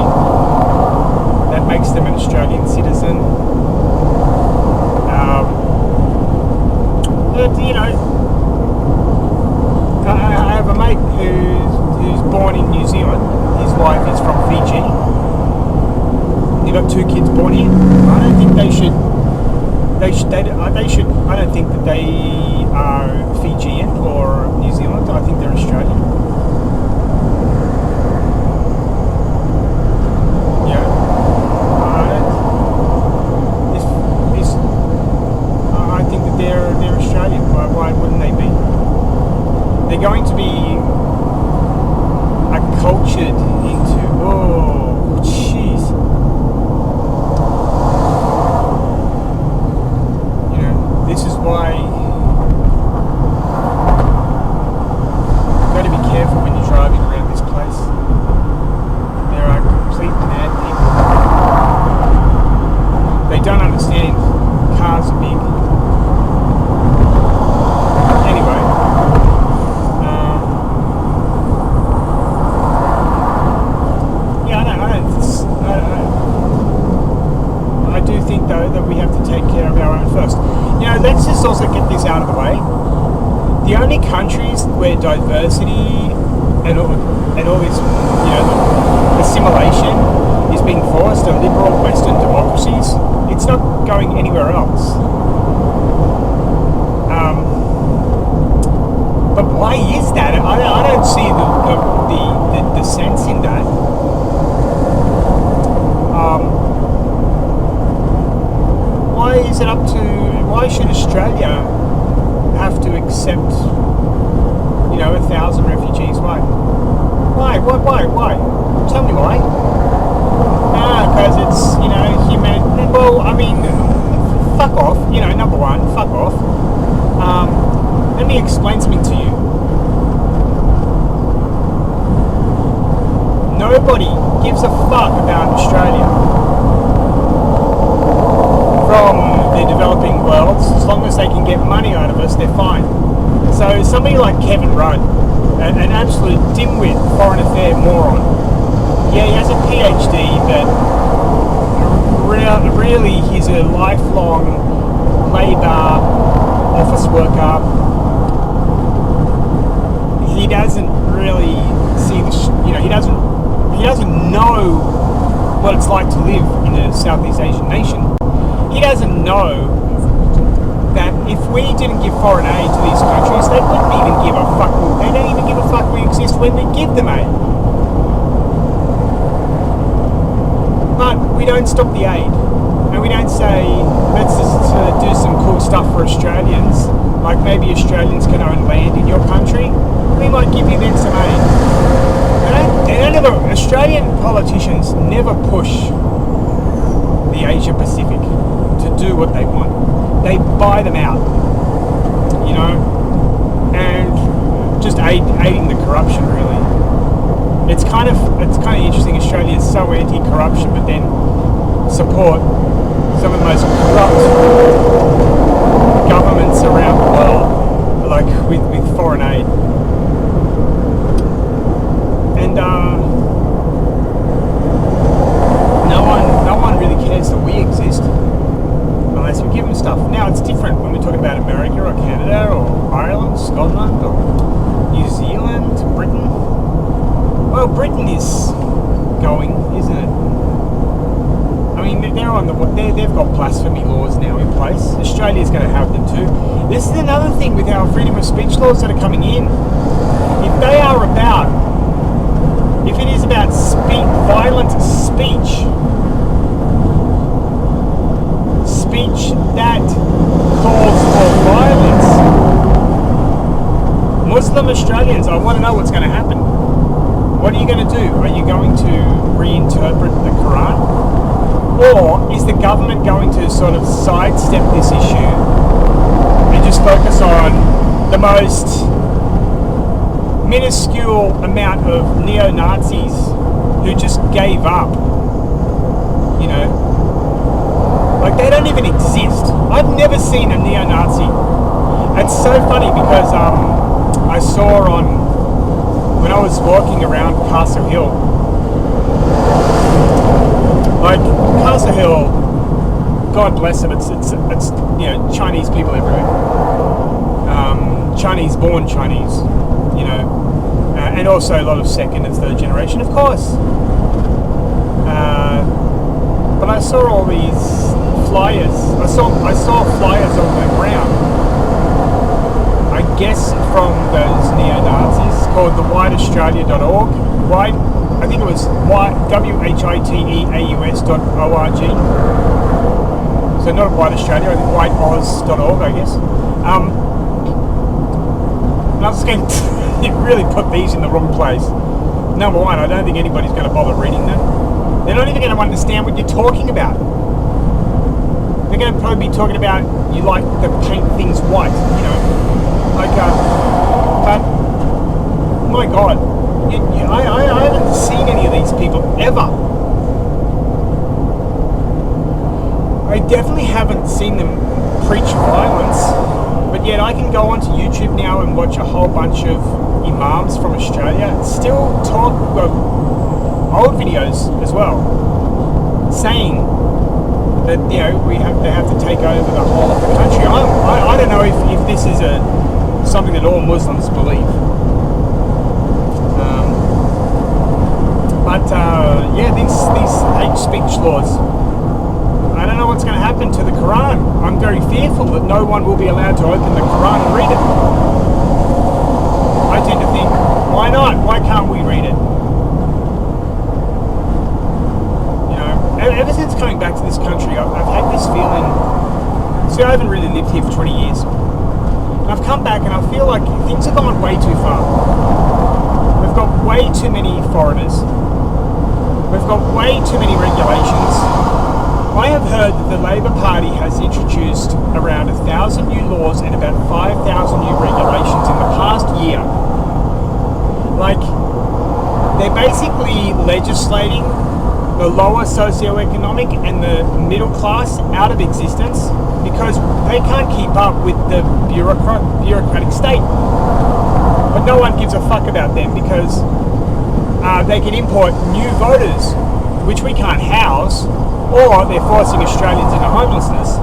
that makes them an Australian citizen. But, I have a mate who's born in New Zealand. His wife is from Fiji. They've got 2 kids born here. I don't think they should. I don't think that they are Fijian or New Zealand. I think they're Australian. I think that they're Australian. Why wouldn't they be? They're going to be acculturated into. Oh, jeez. This is why you've got to be countries where diversity and all this, assimilation is being forced on liberal Western democracies, it's not going anywhere else. But why is that? I don't see the sense in that. Why is it up to? Why should Australia have to accept, 1,000 refugees? Why? Why? Tell me why. Because it's humanity. Well, I mean, fuck off. Number one, fuck off. Let me explain something to you. Nobody gives a fuck about Australia from the developing world. As long as they can get money out of us, they're fine. So somebody like Kevin Rudd, an absolute dimwit foreign affair moron. Yeah, he has a PhD, but really he's a lifelong Labour office worker. He doesn't really see he doesn't know what it's like to live in a Southeast Asian nation. He doesn't know that if we didn't give foreign aid to these countries, they wouldn't even give a fuck. They don't even give a fuck we exist when we give them aid. But we don't stop the aid. And we don't say, let's just do some cool stuff for Australians. Like maybe Australians can own land in your country. We might give you then some aid. Australian politicians never push the Asia Pacific to do what they want. They buy them out, and just aiding the corruption. Really, it's kind of interesting. Australia is so anti-corruption, but then support some of the most corrupt governments around the world, like with foreign aid. And no one really cares that we exist unless we give them stuff. Now it's different when we're talking about America or Canada or Ireland, Scotland or New Zealand, Britain. Well, Britain is going, isn't it? I mean, they've got blasphemy laws now in place. Australia's going to have them too. This is another thing with our freedom of speech laws that are coming in. If it is about violent speech that calls for violence, Muslim Australians, I want to know what's going to happen. What are you going to do? Are you going to reinterpret the Quran? Or is the government going to sort of sidestep this issue and just focus on the most minuscule amount of neo-Nazis who just gave up? Like they don't even exist. I've never seen a neo-Nazi. It's so funny because I saw when I was walking around Castle Hill, like Castle Hill, God bless them, it's Chinese people everywhere, Chinese born Chinese, and also a lot of second and third generation, of course. But I saw all these flyers. I saw flyers on the ground. I guess from those neo-Nazis called the whiteaustralia.org. White, I think it was WHITEAUS.org. So not White Australia, I think whiteoz.org, I guess. And I was going to really put these in the wrong place. Number one, I don't think anybody's going to bother reading them. They're not even going to understand what you're talking about. They're going to probably be talking about you like to paint things white, but my God, I haven't seen any of these people ever. I definitely haven't seen them preach violence, but yet I can go onto YouTube now and watch a whole bunch of imams from Australia and still talk old videos as well, saying that they have to take over the whole of the country. I don't know if this is a something that all Muslims believe. Yeah, these hate speech laws. I don't know what's going to happen to the Quran. I'm very fearful that no one will be allowed to open the Quran and read it. I tend to think, why not? Why can't we read it? You know, ever since coming back to this country, I've had this feeling. See, I haven't really lived here for 20 years. And I've come back and I feel like things have gone way too far. We've got way too many foreigners. We've got way too many regulations. I have heard that the Labor Party has introduced around 1,000 new laws and about 5,000 new regulations in the past year. Like, they're basically legislating the lower socioeconomic and the middle class out of existence because they can't keep up with the bureaucratic state. But no one gives a fuck about them because they can import new voters, which we can't house, or they're forcing Australians into homelessness.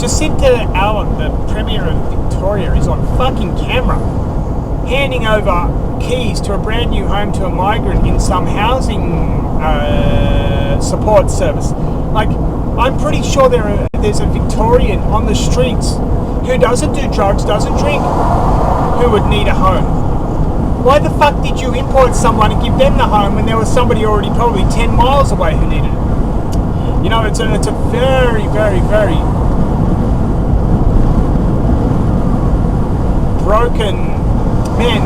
Jacinta Allen, the Premier of Victoria, is on fucking camera handing over keys to a brand new home to a migrant in some housing support service. Like, I'm pretty sure there's a Victorian on the streets who doesn't do drugs, doesn't drink, who would need a home. Why the fuck did you import someone and give them the home when there was somebody already probably 10 miles away who needed it? You know, it's a very, very, very broken, man.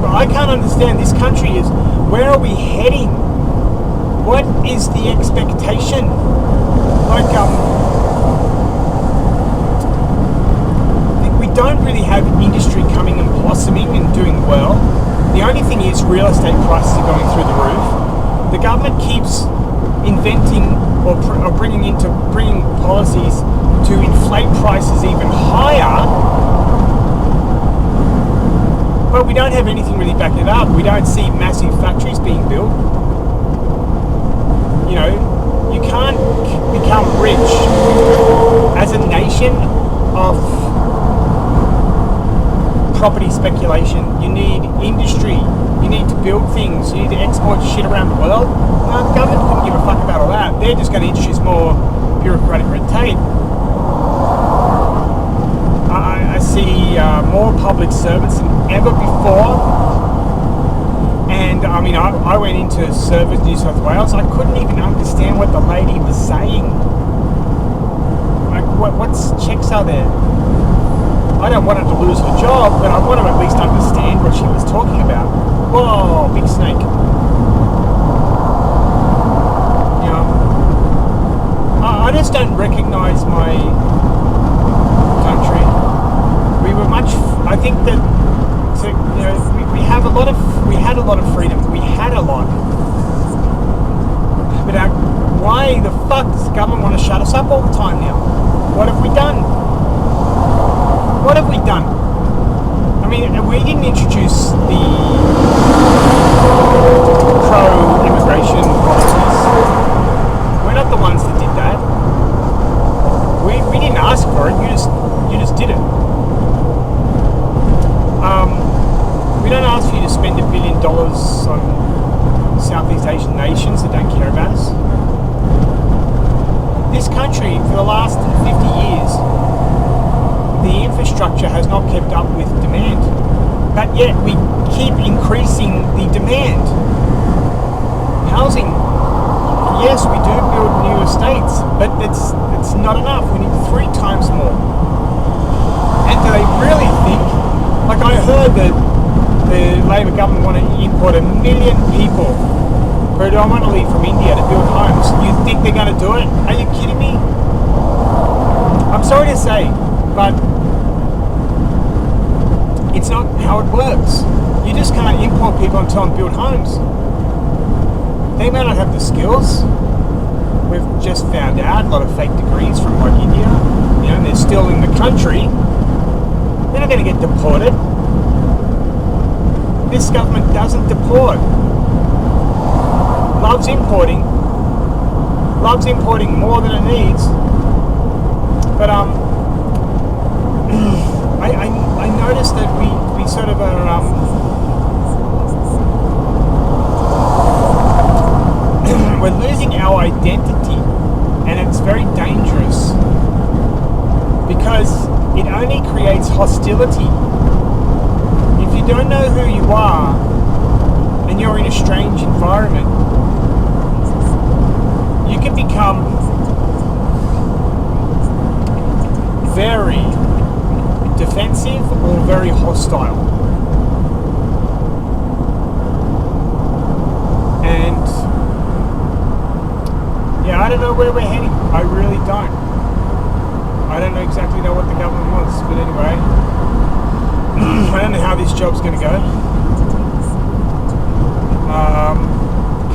I can't understand. This country is, where are we heading? What is the expectation? We don't really have industry coming and blossoming and doing well. The only thing is real estate prices are going through the roof. The government keeps inventing or bringing policies to inflate prices even higher, but we don't have anything really backing it up. We don't see massive factories being built. You know, you can't become rich as a nation off property speculation. You need industry. You need to build things. You need to export shit around the world. The government couldn't give a fuck about all that. They're just going to introduce more bureaucratic red tape. I see more public servants than ever before. And I mean, I went into Service New South Wales. I couldn't even understand what the lady was saying. Like, what checks are there? I don't want her to lose her job, but I want to at least understand what she was talking about. Whoa, big snake. You know, I just don't recognise my country. We were much. I think that, you know, we had a lot of freedom. We had a lot. But why the fuck does the government want to shut us up all the time now? What have we done? What have we done? I mean, we didn't introduce the pro-immigration policies. We're not the ones that did that. We didn't ask for it. You just did it. We don't ask you to spend $1 billion on Southeast Asian nations that don't care about us. This country, for the last 50 years, the infrastructure has not kept up with demand, but yet we keep increasing the demand. Housing, yes, we do build new estates, but it's not enough. We need 3 times more. And do they really think, like I heard that the Labor government want to import 1 million people, predominantly from India, to build homes. You think they're going to do it? Are you kidding me? I'm sorry to say, but it's not how it works. You just can't import people and tell them to build homes. They may not have the skills. We've just found out a lot of fake degrees from like India. You know, they're still in the country. They're not going to get deported. This government doesn't deport. Loves importing more than it needs. But noticed that we sort of are we're losing our identity, and it's very dangerous because it only creates hostility. If you don't know who you are and you're in a strange environment, you can become very defensive or very hostile. And yeah, I don't know where we're heading. I really don't. I don't exactly know what the government wants, but anyway, I don't know how this job's going to go.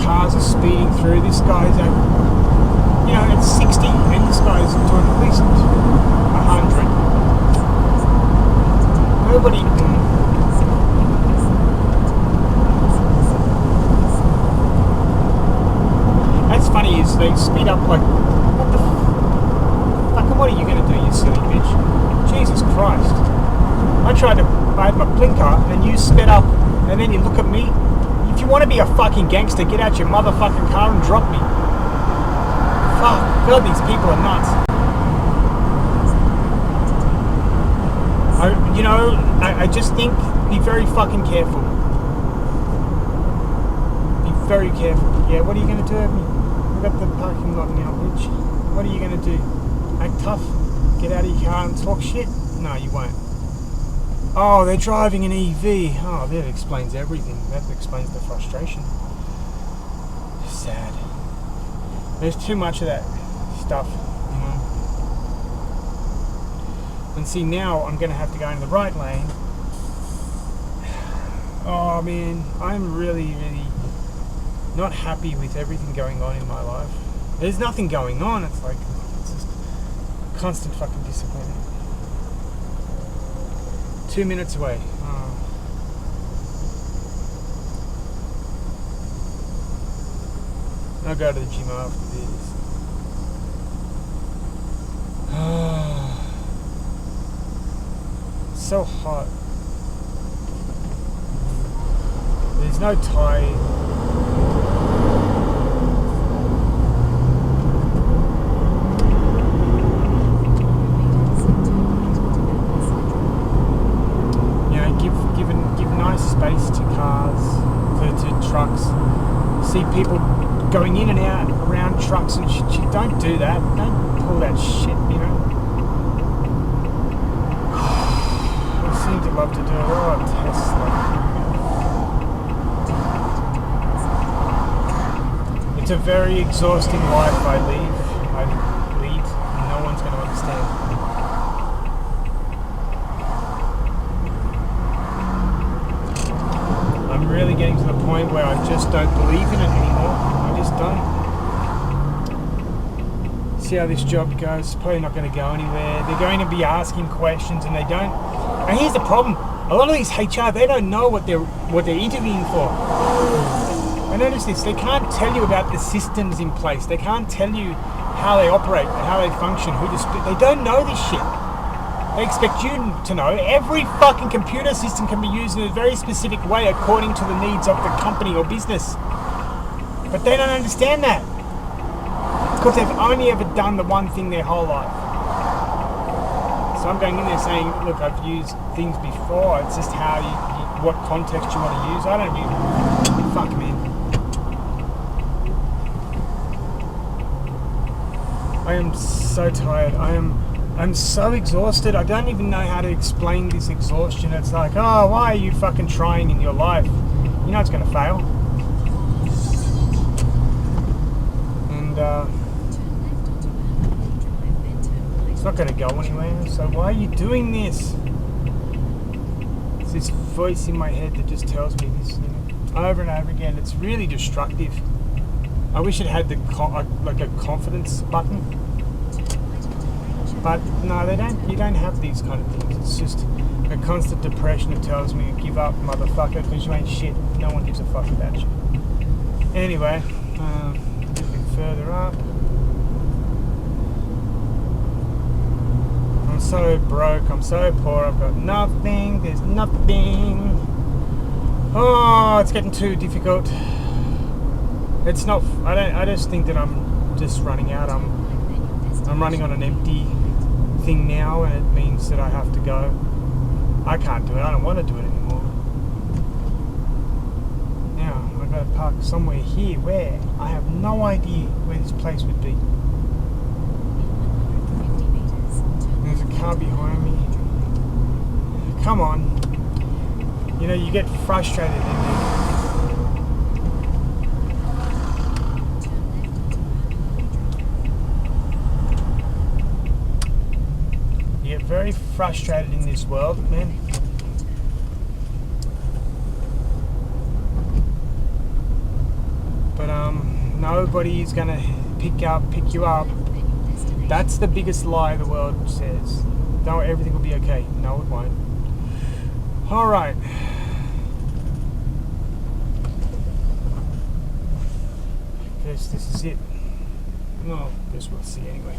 Cars are speeding through. This guy's at, it's 60, and this guy's doing at least 100. Nobody. That's funny is they speed up like, what the fucking, what are you going to do, you silly bitch? Jesus Christ. I had my blinker and you sped up and then you look at me. If you want to be a fucking gangster, get out your motherfucking car and drop me. Fuck, God, these people are nuts. I just think, be very fucking careful. Be very careful. Yeah, what are you going to do at me? We've got the parking lot now, bitch. What are you going to do? Act tough? Get out of your car and talk shit? No, you won't. Oh, they're driving an EV. Oh, that explains everything. That explains the frustration. Sad. There's too much of that stuff, you know. And see, now I'm going to have to go in the right lane. Oh, man. I'm really, really not happy with everything going on in my life. There's nothing going on. It's like, it's just constant fucking disappointment. 2 minutes away. Oh. I'll go to the gym after this. It's so hot. There's no tide. Give nice space to cars, to trucks. See people going in and out around trucks and shit. Don't do that. Don't pull that shit, you know. I seem to love to do it. Oh, Tesla. It's a very exhausting life I lead, and no one's going to understand. I'm really getting to the point where I just don't believe in it anymore. I just don't. See how this job goes. It's probably not going to go anywhere. They're going to be asking questions and they don't. And here's the problem. A lot of these HR, they don't know what they're interviewing for. I noticed this. They can't tell you about the systems in place. They can't tell you how they operate, how they function, who to split. They don't know this shit. They expect you to know. Every fucking computer system can be used in a very specific way according to the needs of the company or business. But they don't understand that. It's because they've only ever done the one thing their whole life. So I'm going in there saying, look, I've used things before. It's just how what context you want to use. I don't even... Fuck, man. I am so tired. I'm so exhausted. I don't even know how to explain this exhaustion. It's like, oh, why are you fucking trying in your life? You know it's going to fail. And it's not going to go anywhere. So why are you doing this? It's this voice in my head that just tells me this, you know, over and over again. It's really destructive. I wish it had like a confidence button. But no, they don't. You don't have these kind of things. It's just a constant depression that tells me, give up, motherfucker, because you ain't shit. No one gives a fuck about you. Anyway, a little bit further up. I'm so broke, I'm so poor, I've got nothing, there's nothing. Oh, it's getting too difficult. It's not, I just think that I'm just running out. I'm running on an empty thing now, and it means that I have to go. I can't do it, I don't want to do it anymore. Now, I've got to park somewhere here where I have no idea where this place would be. There's a car behind me. Come on. You know, you get frustrated in there. You get very frustrated in this world, man. But nobody's gonna pick you up. That's the biggest lie the world says. No, everything will be okay. No, it won't. All right. Guess this is it. Well, guess we'll see anyway.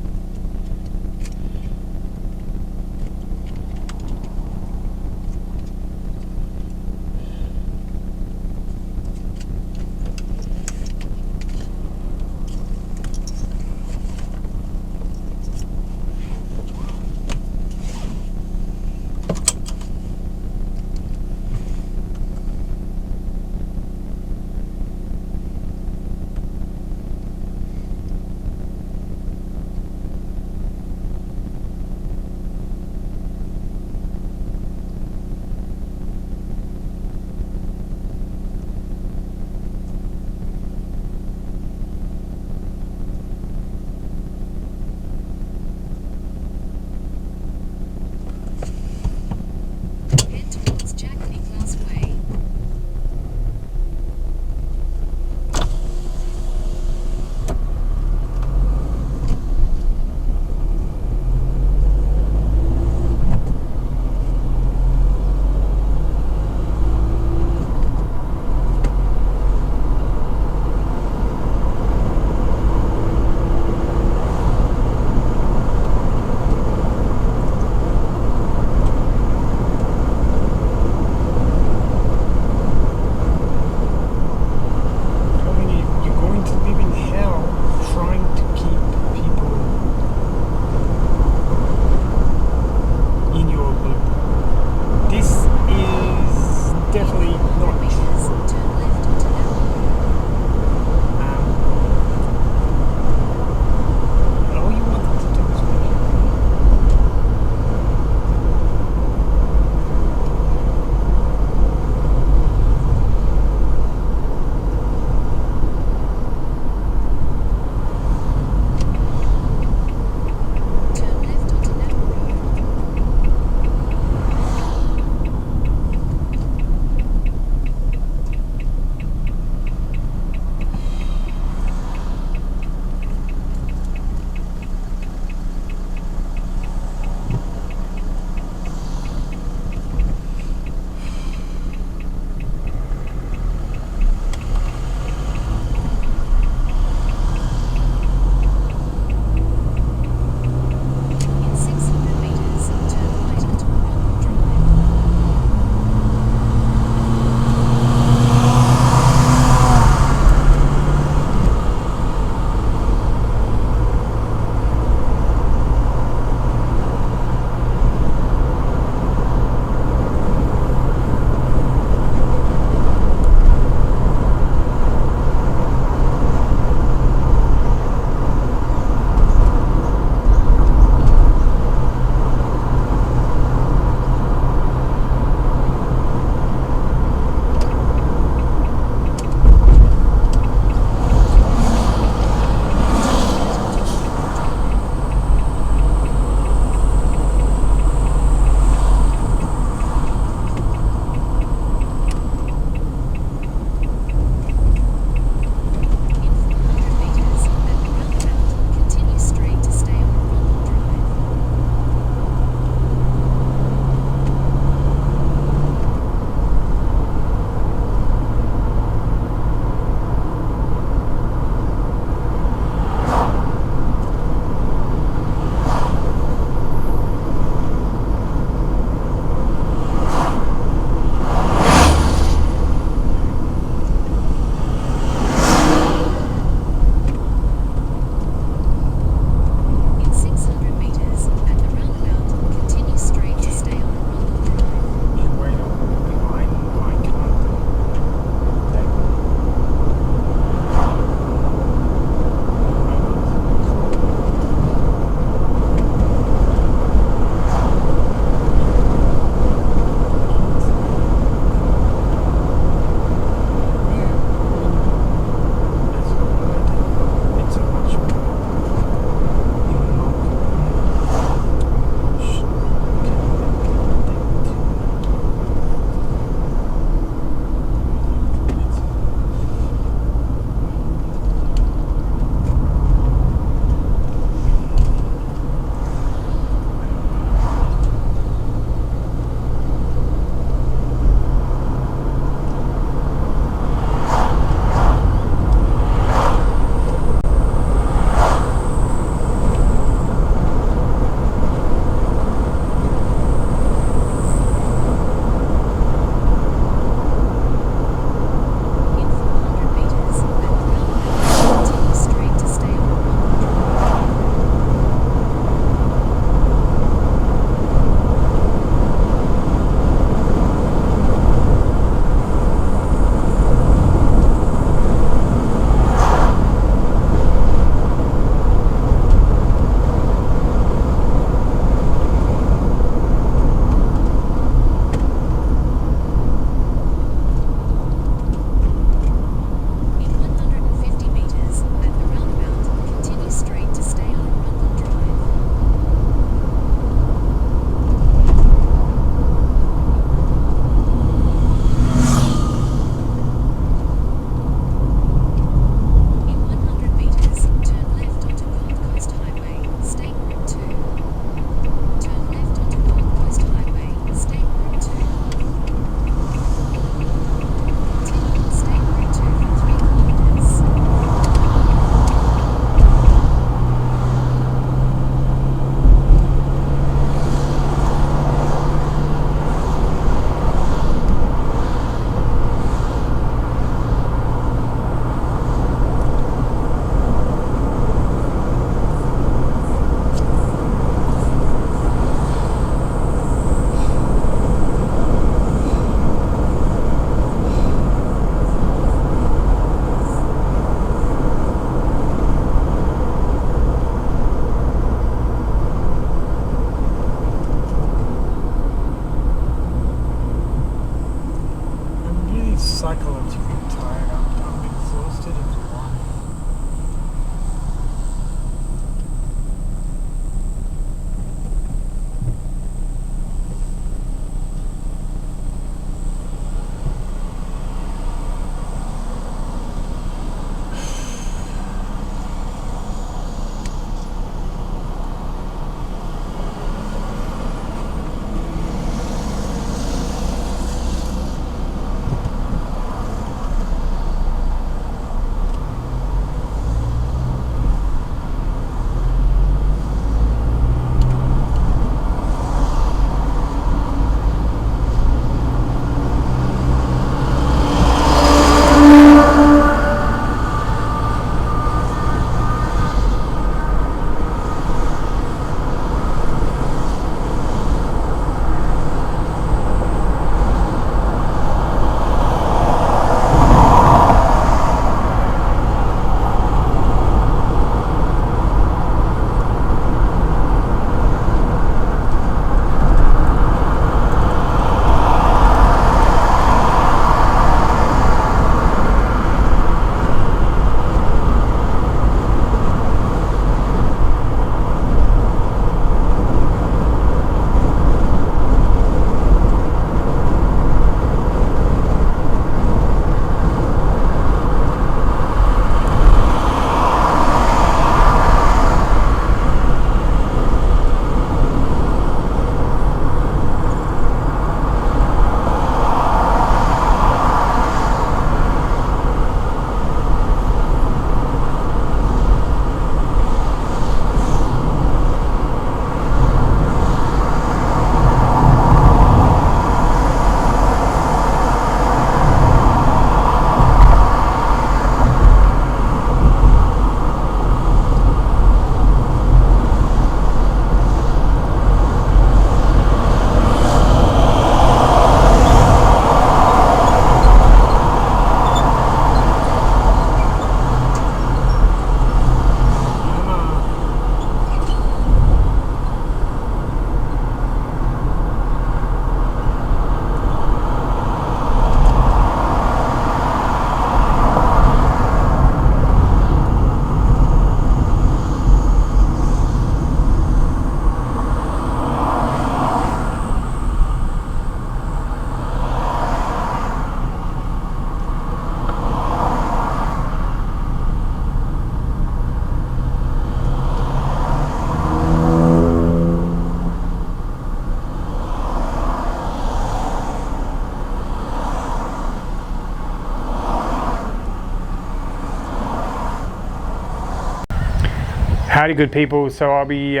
howdy good people. So I'll be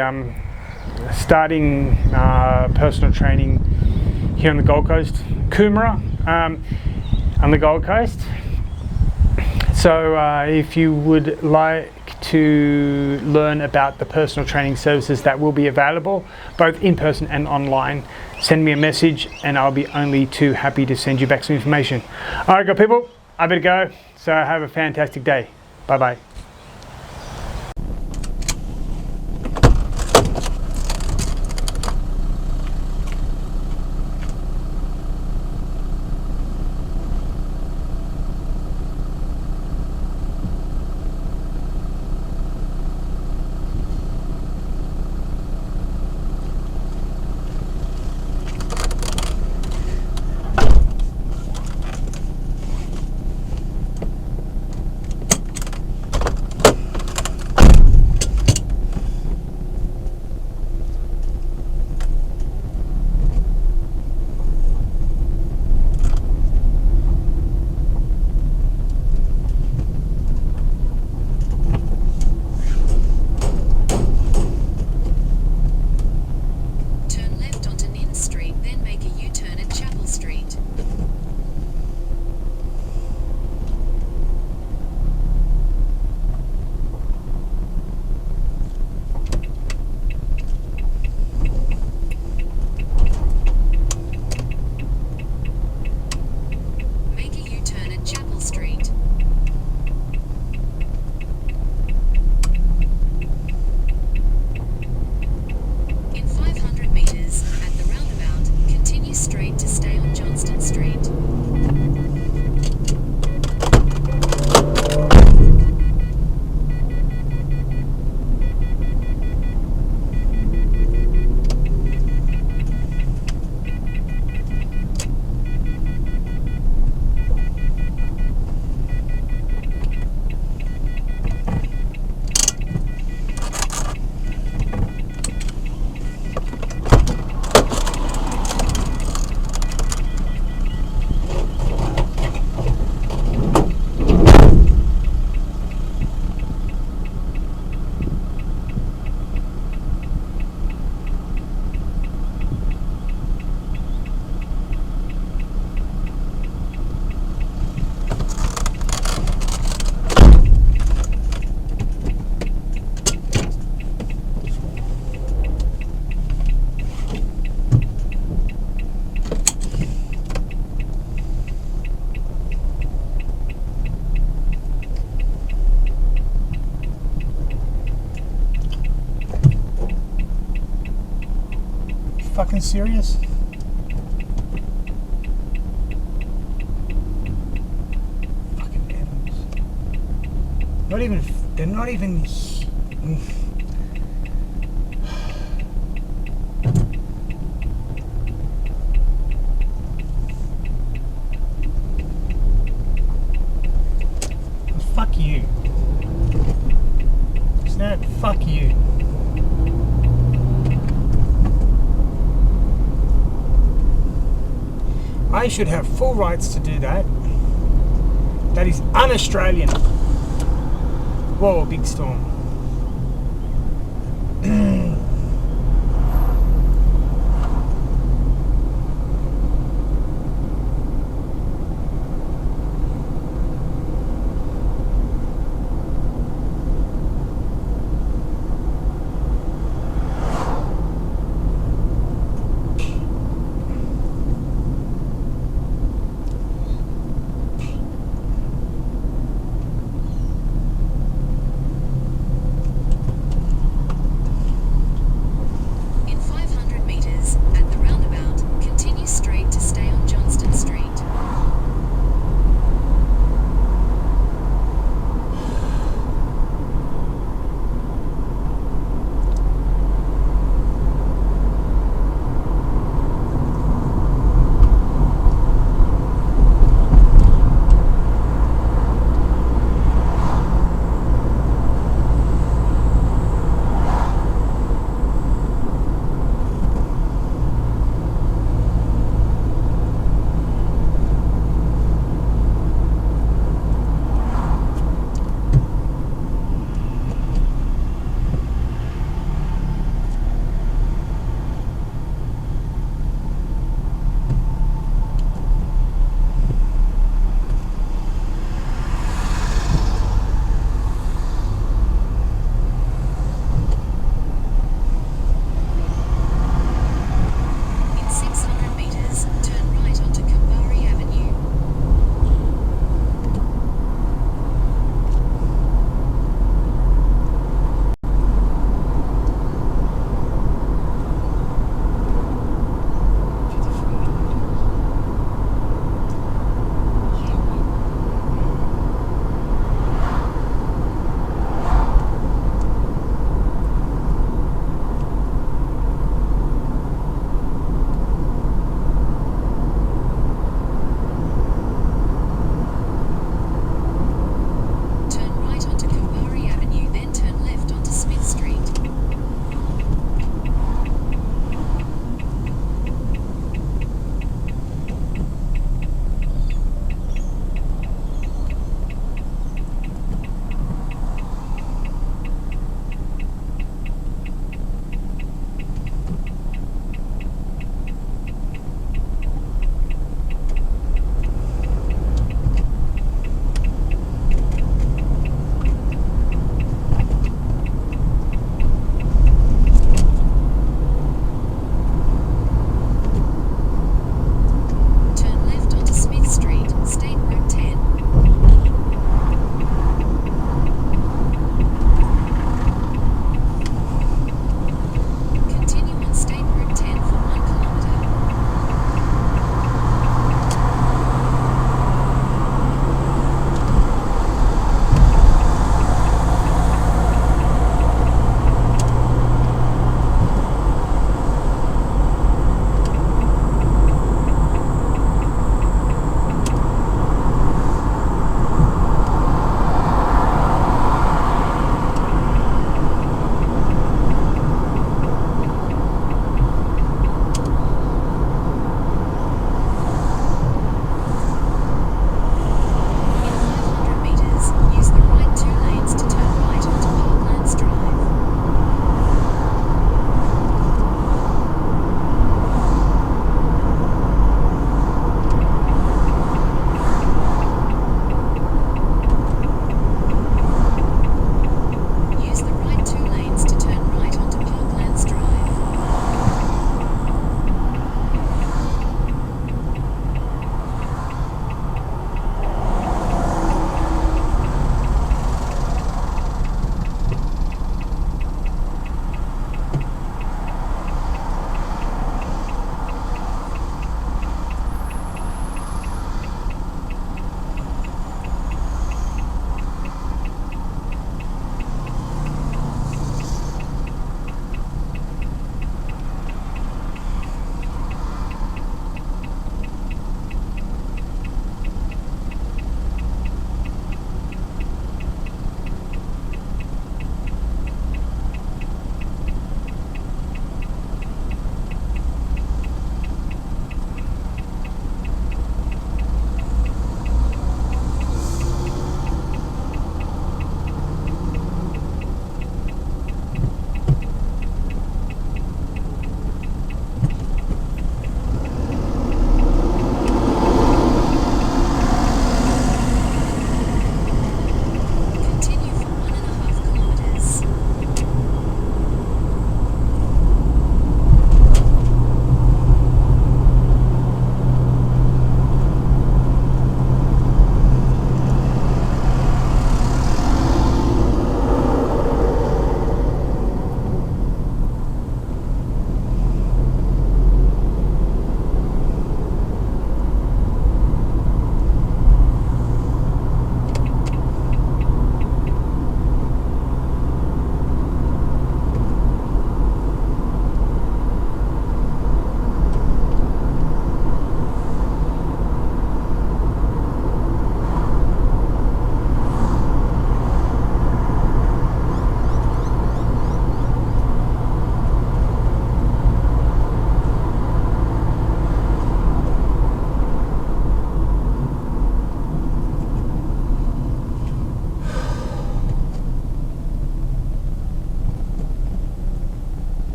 starting personal training here on the Gold Coast, Coomera, on the Gold Coast. So if you would like to learn about the personal training services that will be available, both in person and online, send me a message and I'll be only too happy to send you back some information. All right, good people, I better go. So have a fantastic day. Bye-bye. Fucking serious? Fucking animals. They're not even. Fuck you. Snap, fuck you. I should have full rights to do that. That is un-Australian. Whoa, big storm.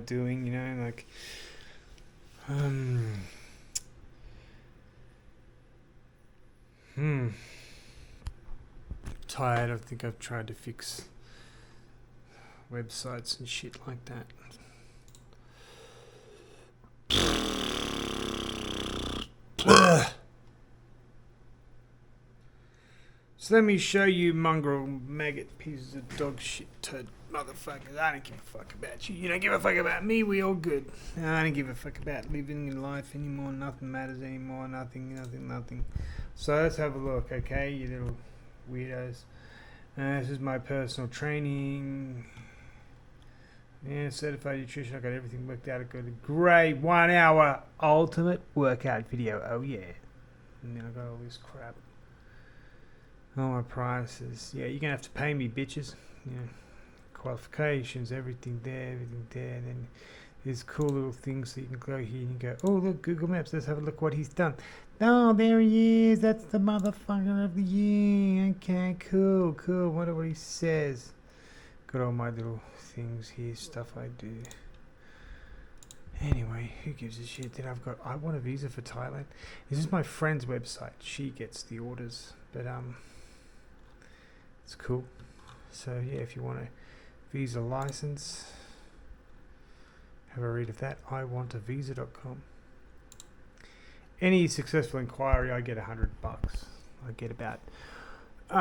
doing, you know, like tired. I think I've tried to fix websites and shit like that. So let me show you mongrel maggot pieces of dog shit turd motherfuckers. I don't give a fuck about you. You don't give a fuck about me. We all good. I don't give a fuck about living in life anymore. Nothing matters anymore. Nothing. So let's have a look, okay, you little weirdos. This is my personal training. Yeah, certified nutrition. I got everything worked out. I got a great 1 hour ultimate workout video. Oh yeah. And then I got all this crap. All my prices. Yeah, you're gonna have to pay me, bitches. Yeah. Qualifications, everything there. And then there's cool little things that you can go here and go, oh look, Google Maps, let's have a look what he's done. Oh, there he is. That's the motherfucker of the year. Okay, cool. Wonder what he says. Got all my little things here, stuff I do. Anyway, who gives a shit? Then I want a visa for Thailand. This is my friend's website. She gets the orders, but it's cool. So yeah, if you want a visa license, have a read of that. iwantavisa.com. Any successful inquiry, I get $100. I get about 8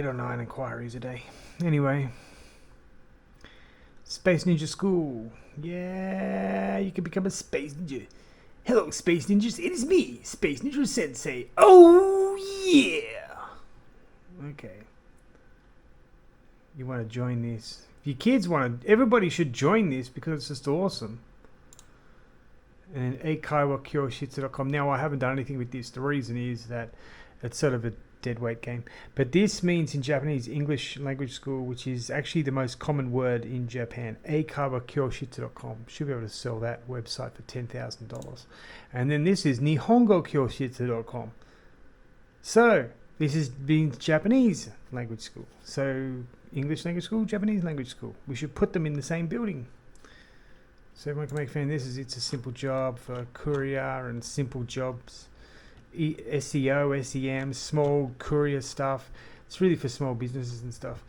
or 9 inquiries a day. Anyway, Space Ninja School. Yeah, you can become a Space Ninja. Hello, Space Ninjas. It is me, Space Ninja Sensei. Oh, yeah. Okay. You want to join this? If your kids want to, everybody should join this because it's just awesome. And eikaiwakyoshitsu.com. Now, I haven't done anything with this. The reason is that it's sort of a dead weight game. But this means in Japanese, English language school, which is actually the most common word in Japan. eikaiwakyoshitsu.com. Should be able to sell that website for $10,000. And then this is nihongokyoshitsu.com. So, this is being Japanese language school. So, English language school, Japanese language school. We should put them in the same building. So everyone can make fun. It's a simple job for courier and simple jobs. SEO, SEM, small courier stuff. It's really for small businesses and stuff.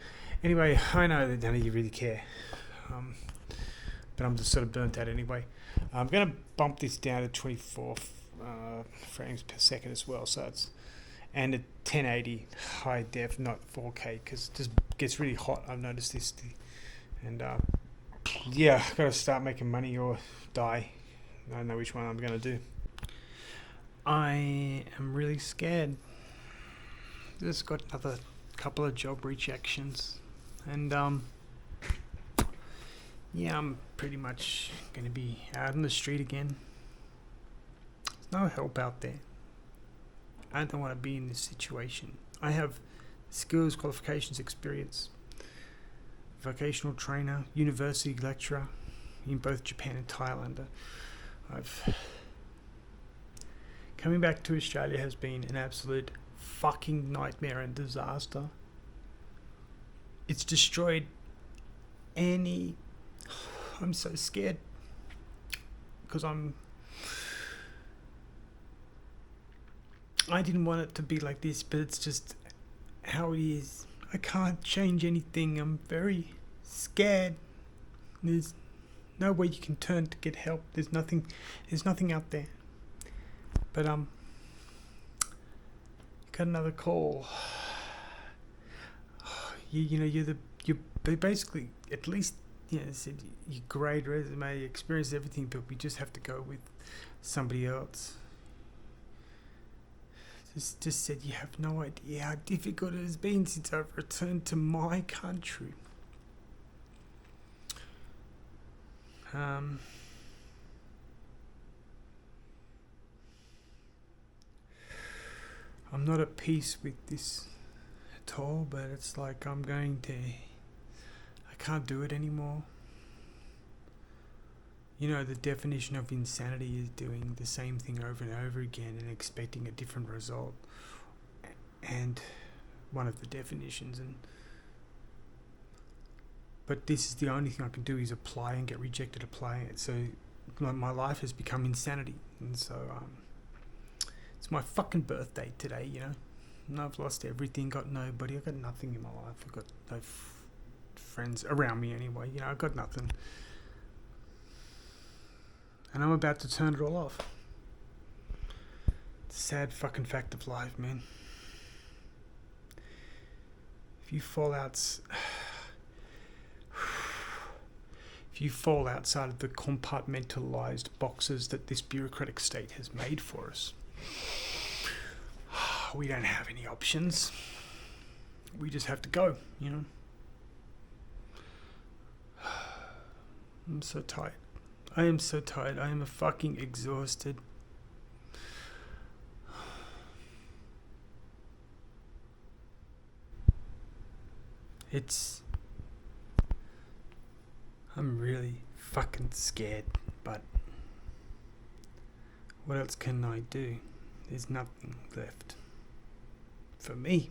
Anyway, I know that none of you really care. But I'm just sort of burnt out anyway. I'm going to bump this down to 24 frames per second as well. So it's, and at 1080 high def, not 4K, because it just gets really hot. I've noticed this. And yeah, I've got to start making money or die. I don't know which one I'm going to do. I am really scared. Just got another couple of job rejections. And yeah, I'm pretty much going to be out on the street again. There's no help out there. I don't want to be in this situation. I have skills, qualifications, experience. Vocational trainer, university lecturer in both Japan and Thailand. Coming back to Australia has been an absolute fucking nightmare and disaster. It's destroyed I'm so scared because I didn't want it to be like this, but it's just how it is. I can't change anything. I'm very scared. There's no way you can turn to get help. There's nothing out there. But got another call. You're basically, at least, said your grade, resume, experience, everything, but we just have to go with somebody else. Just said you have no idea how difficult it has been since I've returned to my country. I'm not at peace with this at all, but it's like I can't do it anymore. The definition of insanity is doing the same thing over and over again and expecting a different result. And one of the definitions, and But this is the only thing I can do is apply and get rejected applying it. So my life has become insanity. And so it's my fucking birthday today, you know. And I've lost everything, got nobody, I've got nothing in my life. I've got no friends around me anyway, you know, I've got nothing. And I'm about to turn it all off. It's a sad fucking fact of life, man. If you fall outside of the compartmentalized boxes that this bureaucratic state has made for us, we don't have any options. We just have to go, you know. I'm so tired. I am so tired. I am fucking exhausted. I'm really fucking scared, but what else can I do? There's nothing left for me.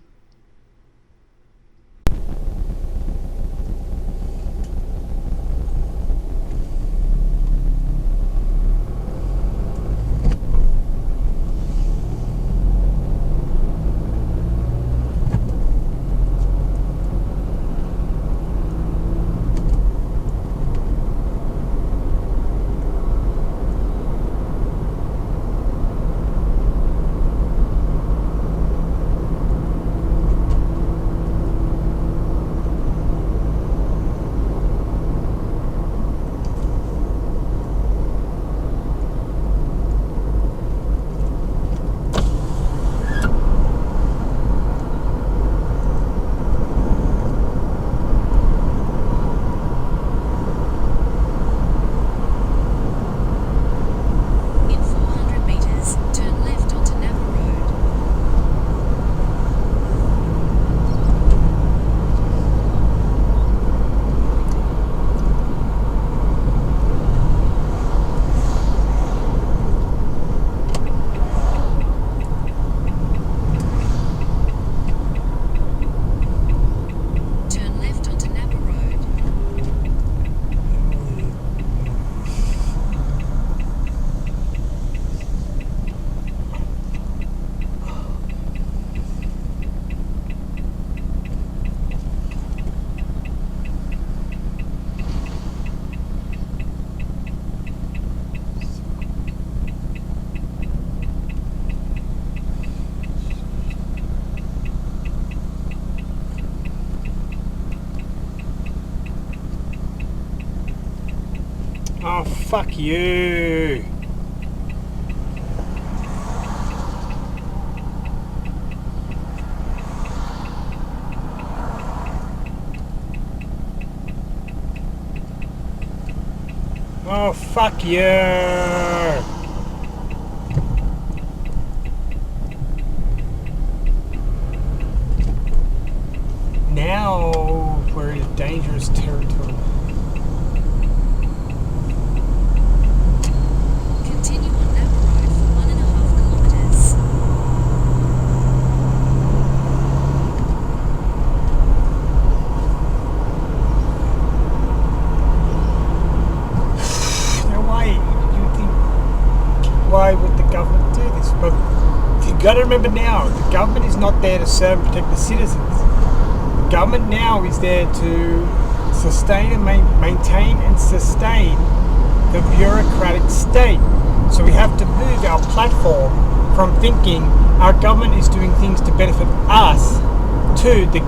Oh, fuck you. Oh, fuck you. Now we're in dangerous territory. Continue on Napa Road for 1.5 kilometers. Why would the government do this? But you got to remember now, the government is not there to serve and protect the citizens. The government now is there to sustain and maintain and sustain the bureaucratic state. So we have to move our platform from thinking our government is doing things to benefit us to the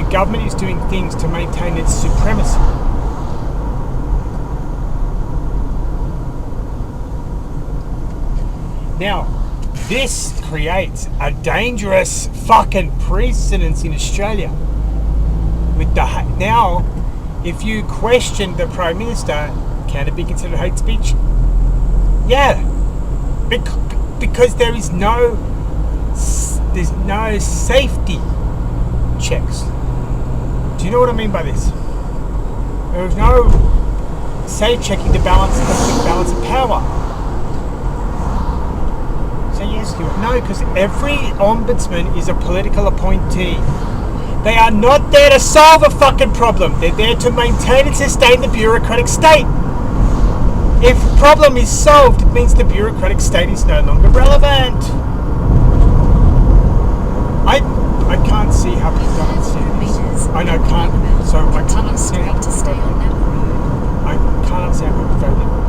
government is doing things to maintain its supremacy. Now, this creates a dangerous fucking precedence in Australia. With now, if you question the Prime Minister, can it be considered hate speech? Yeah, because there's no safety checks. Do you know what I mean by this? There's no safe checking to balance of power. So yes, no, because every ombudsman is a political appointee. They are not there to solve a fucking problem. They're there to maintain and sustain the bureaucratic state. If the problem is solved, it means the bureaucratic state is no longer relevant. I can't see how people don't understand this. I know, can't. So I can't understand how people vote Liberal. I can't understand how people vote Liberal.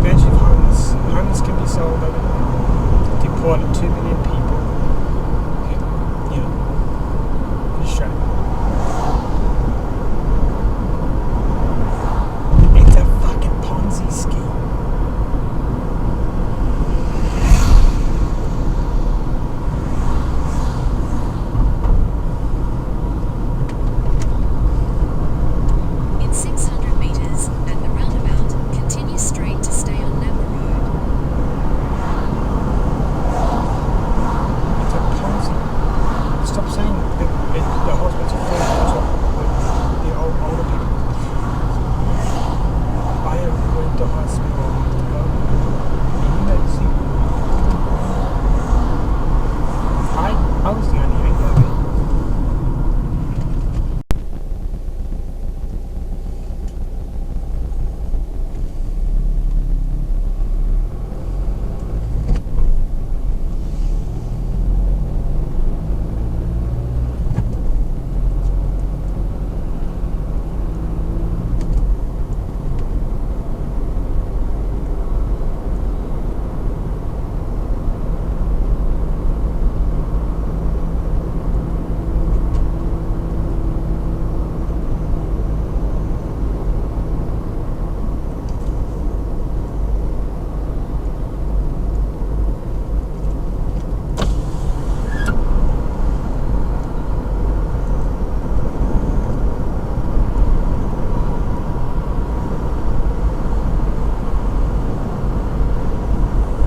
Imagine if homeless can be solved overnight. Deported 2 million people. In Australia. It's a fucking Ponzi scheme. In 600 meters, at the roundabout, continue straight to stay on Napa Road. It's a Ponzi. Stop saying the hospital for the older people. I went to hospital a month ago. You know, see, I was the only angle there.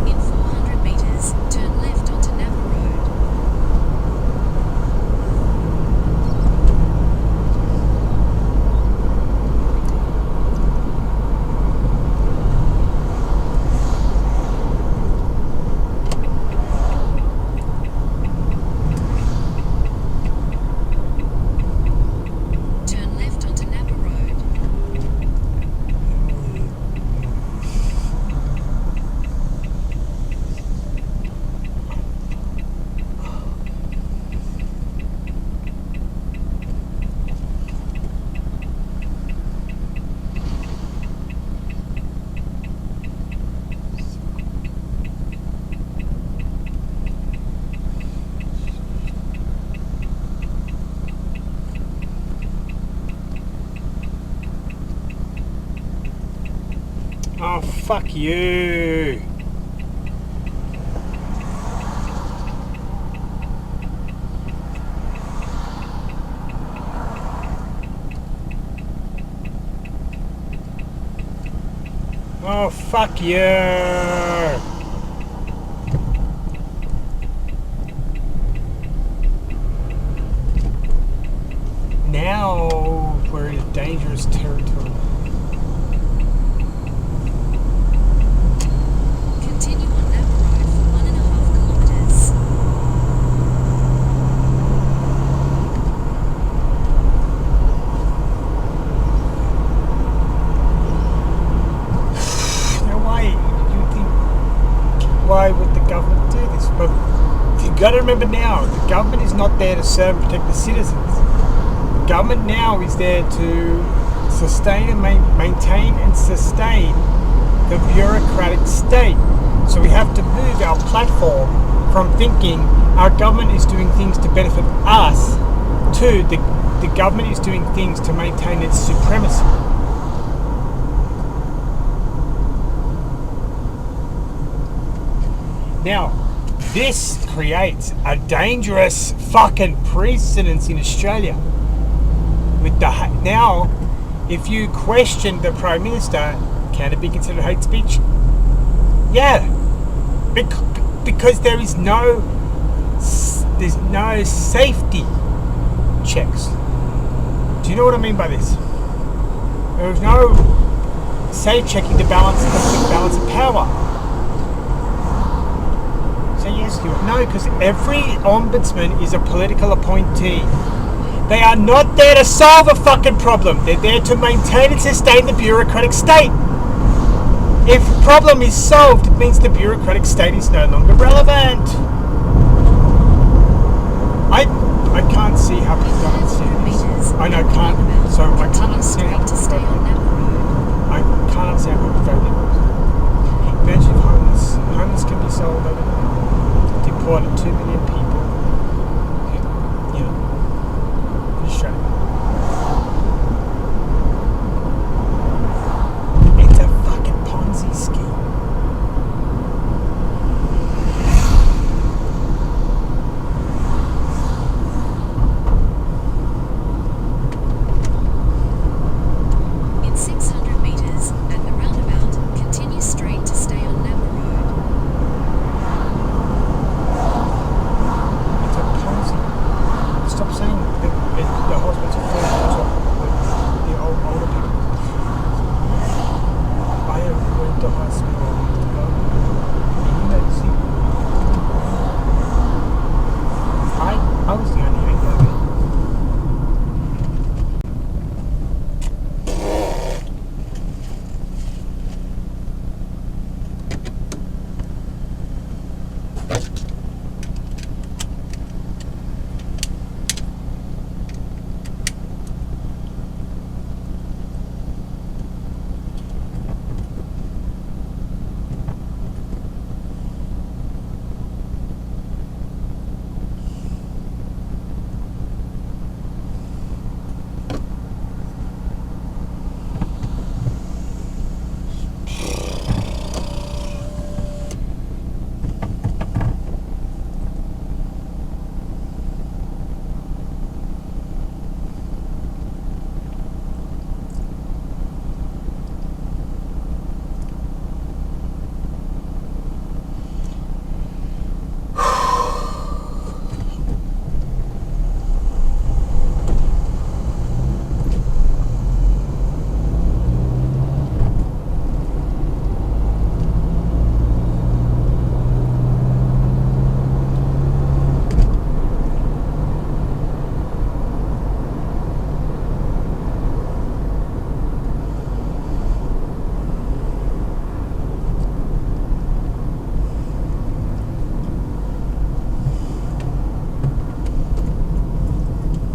In 400 meters, turn left onto Napa Road. Turn left onto Napa Road. Oh, fuck you. Oh, fuck you. Now we're in dangerous territory. Continue on Napa Road for 1.5 kilometers. Now, why would the government do this? But you got to remember now, the government is not there to serve and protect the citizens. The government now is there to sustain and maintain and sustain the bureaucratic state. So we have to move our platform from thinking our government is doing things to benefit us to the government is doing things to maintain its supremacy. Now, this creates a dangerous fucking precedence in Australia. With now, if you question the Prime Minister, can it be considered hate speech? Yeah, because there's no safety checks. Do you know what I mean by this? There's no safe checking to balance of power. So yes, no, because every ombudsman is a political appointee. They are not there to solve a fucking problem. They're there to maintain and sustain the bureaucratic state. If the problem is solved, it means the bureaucratic state is no longer relevant. I can't see how people don't understand this. I know, can't. So I can't understand how people vote Liberal. I can't understand how people vote Liberal. Imagine if homeless can be solved overnight. Deported 2 million people. You know, in Australia. It's a fucking Ponzi scheme. In 600 meters, at the roundabout, continue straight to stay on Napa Road. It's a Ponzi. Stop saying the hospitals are full of the older people. I have went to hospital a month ago. And you don't see. I was the only angry there.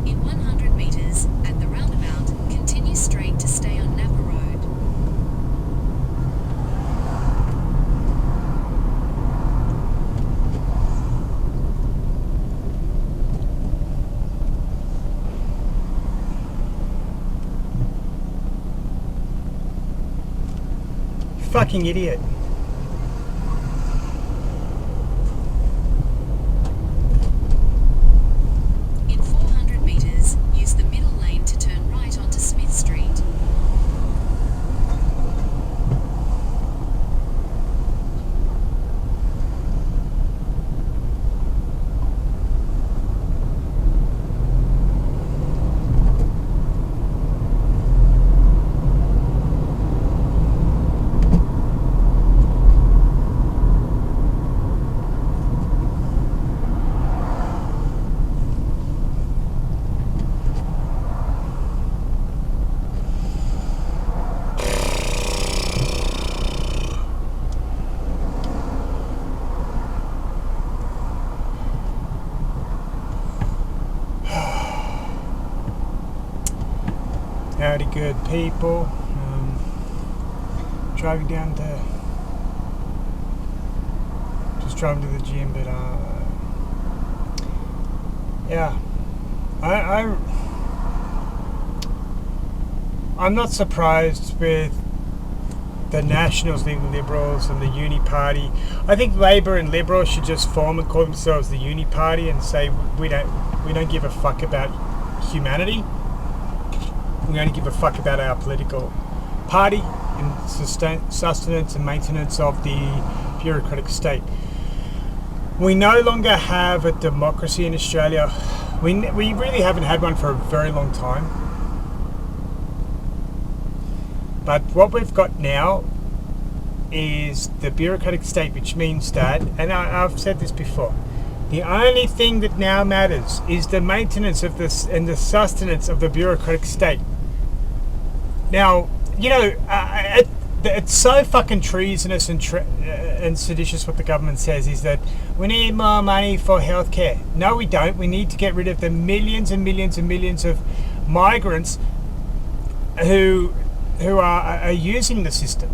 In 100 meters, at the roundabout, continue straight to stay on Napa Road. Fucking idiot. In 400 meters, use the middle lane to turn right onto Smith Street. Howdy, good people. Driving down to, just driving to the gym, but yeah, I'm not surprised with the Nationals, the Liberals, and the Uni Party. I think Labor and Liberals should just form and call themselves the Uni Party and say we don't give a fuck about humanity. We only give a fuck about our political party and sustenance and maintenance of the bureaucratic state. We no longer have a democracy in Australia. We really haven't had one for a very long time. But what we've got now is the bureaucratic state, which means that, and I've said this before, The only thing that now matters is the maintenance of this and the sustenance of the bureaucratic state. Now, you know, it's so fucking treasonous and seditious what the government says is that we need more money for healthcare. No, we don't. We need to get rid of the millions and millions and millions of migrants who are using the system.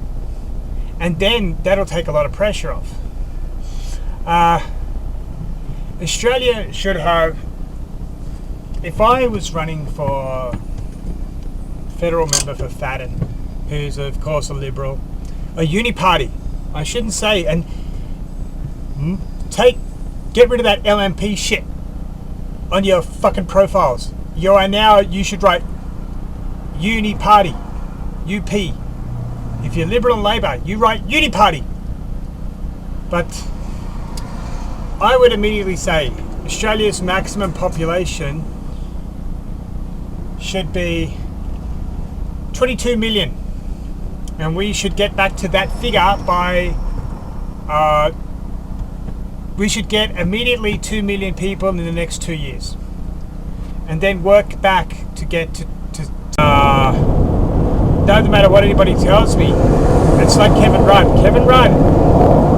And then that'll take a lot of pressure off. Australia should have, if I was running for federal member for Fadden, who's of course a Liberal, a uni-party, I shouldn't say, and get rid of that LNP shit on your fucking profiles. You should write uni-party, UP. If you're Liberal and Labor, you write uni-party. But I would immediately say Australia's maximum population should be 22 million. And we should get back to that figure by... we should get immediately 2 million people in the next 2 years. And then work back to get to doesn't matter what anybody tells me. It's like Kevin Rudd. Kevin Rudd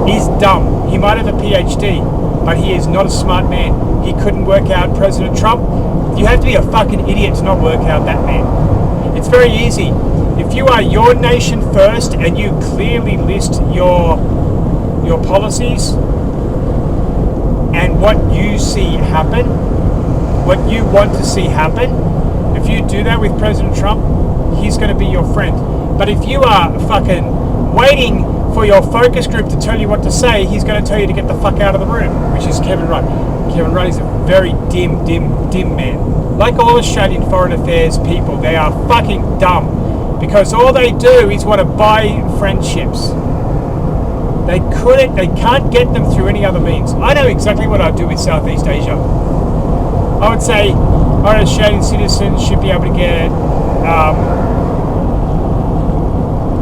is dumb. He might have a PhD, but he is not a smart man. He couldn't work out President Trump. You have to be a fucking idiot to not work out that man. It's very easy. If you are your nation first and you clearly list your policies and what you see happen, what you want to see happen, if you do that with President Trump, he's going to be your friend. But if you are fucking waiting for your focus group to tell you what to say, he's going to tell you to get the fuck out of the room, which is Kevin Rudd. Kevin Rudd is a very dim man. Like all Australian foreign affairs people, they are fucking dumb because all they do is want to buy friendships. They can't get them through any other means. I know exactly what I'd do with Southeast Asia. I would say our Australian citizens should be able to get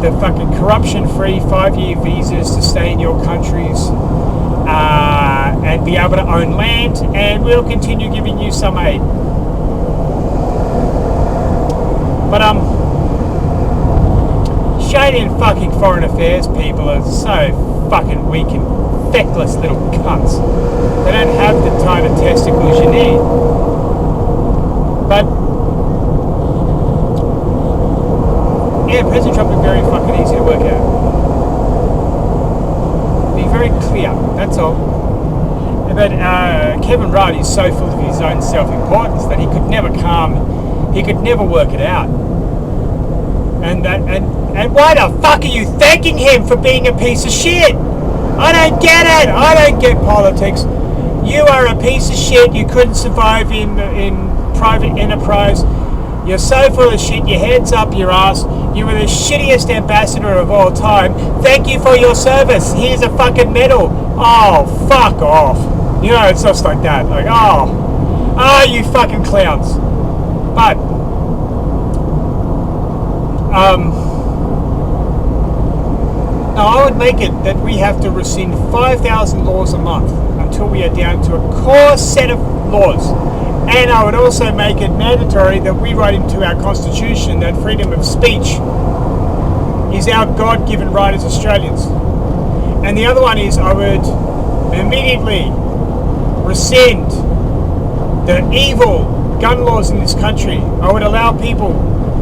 the fucking corruption-free 5-year visas to stay in your countries and be able to own land, and we'll continue giving you some aid. But Australian fucking foreign affairs people are so fucking weak and feckless little cunts. They don't have the time and testicles you need. But yeah, President Trump is very fucking easy to work out. Be very clear, that's all. But Kevin Rudd is so full of his own self-importance that he could never work it out. And why the fuck are you thanking him for being a piece of shit? I don't get it. I don't get politics. You are a piece of shit. You couldn't survive in private enterprise. You're so full of shit. Your head's up your ass. You were the shittiest ambassador of all time. Thank you for your service. Here's a fucking medal. Oh, fuck off. You know, it's just like that. Like, oh, you fucking clowns. But now I would make it that we have to rescind 5,000 laws a month until we are down to a core set of laws. And I would also make it mandatory that we write into our constitution that freedom of speech is our God-given right as Australians. And the other one is I would immediately rescind the evil gun laws in this country. I would allow people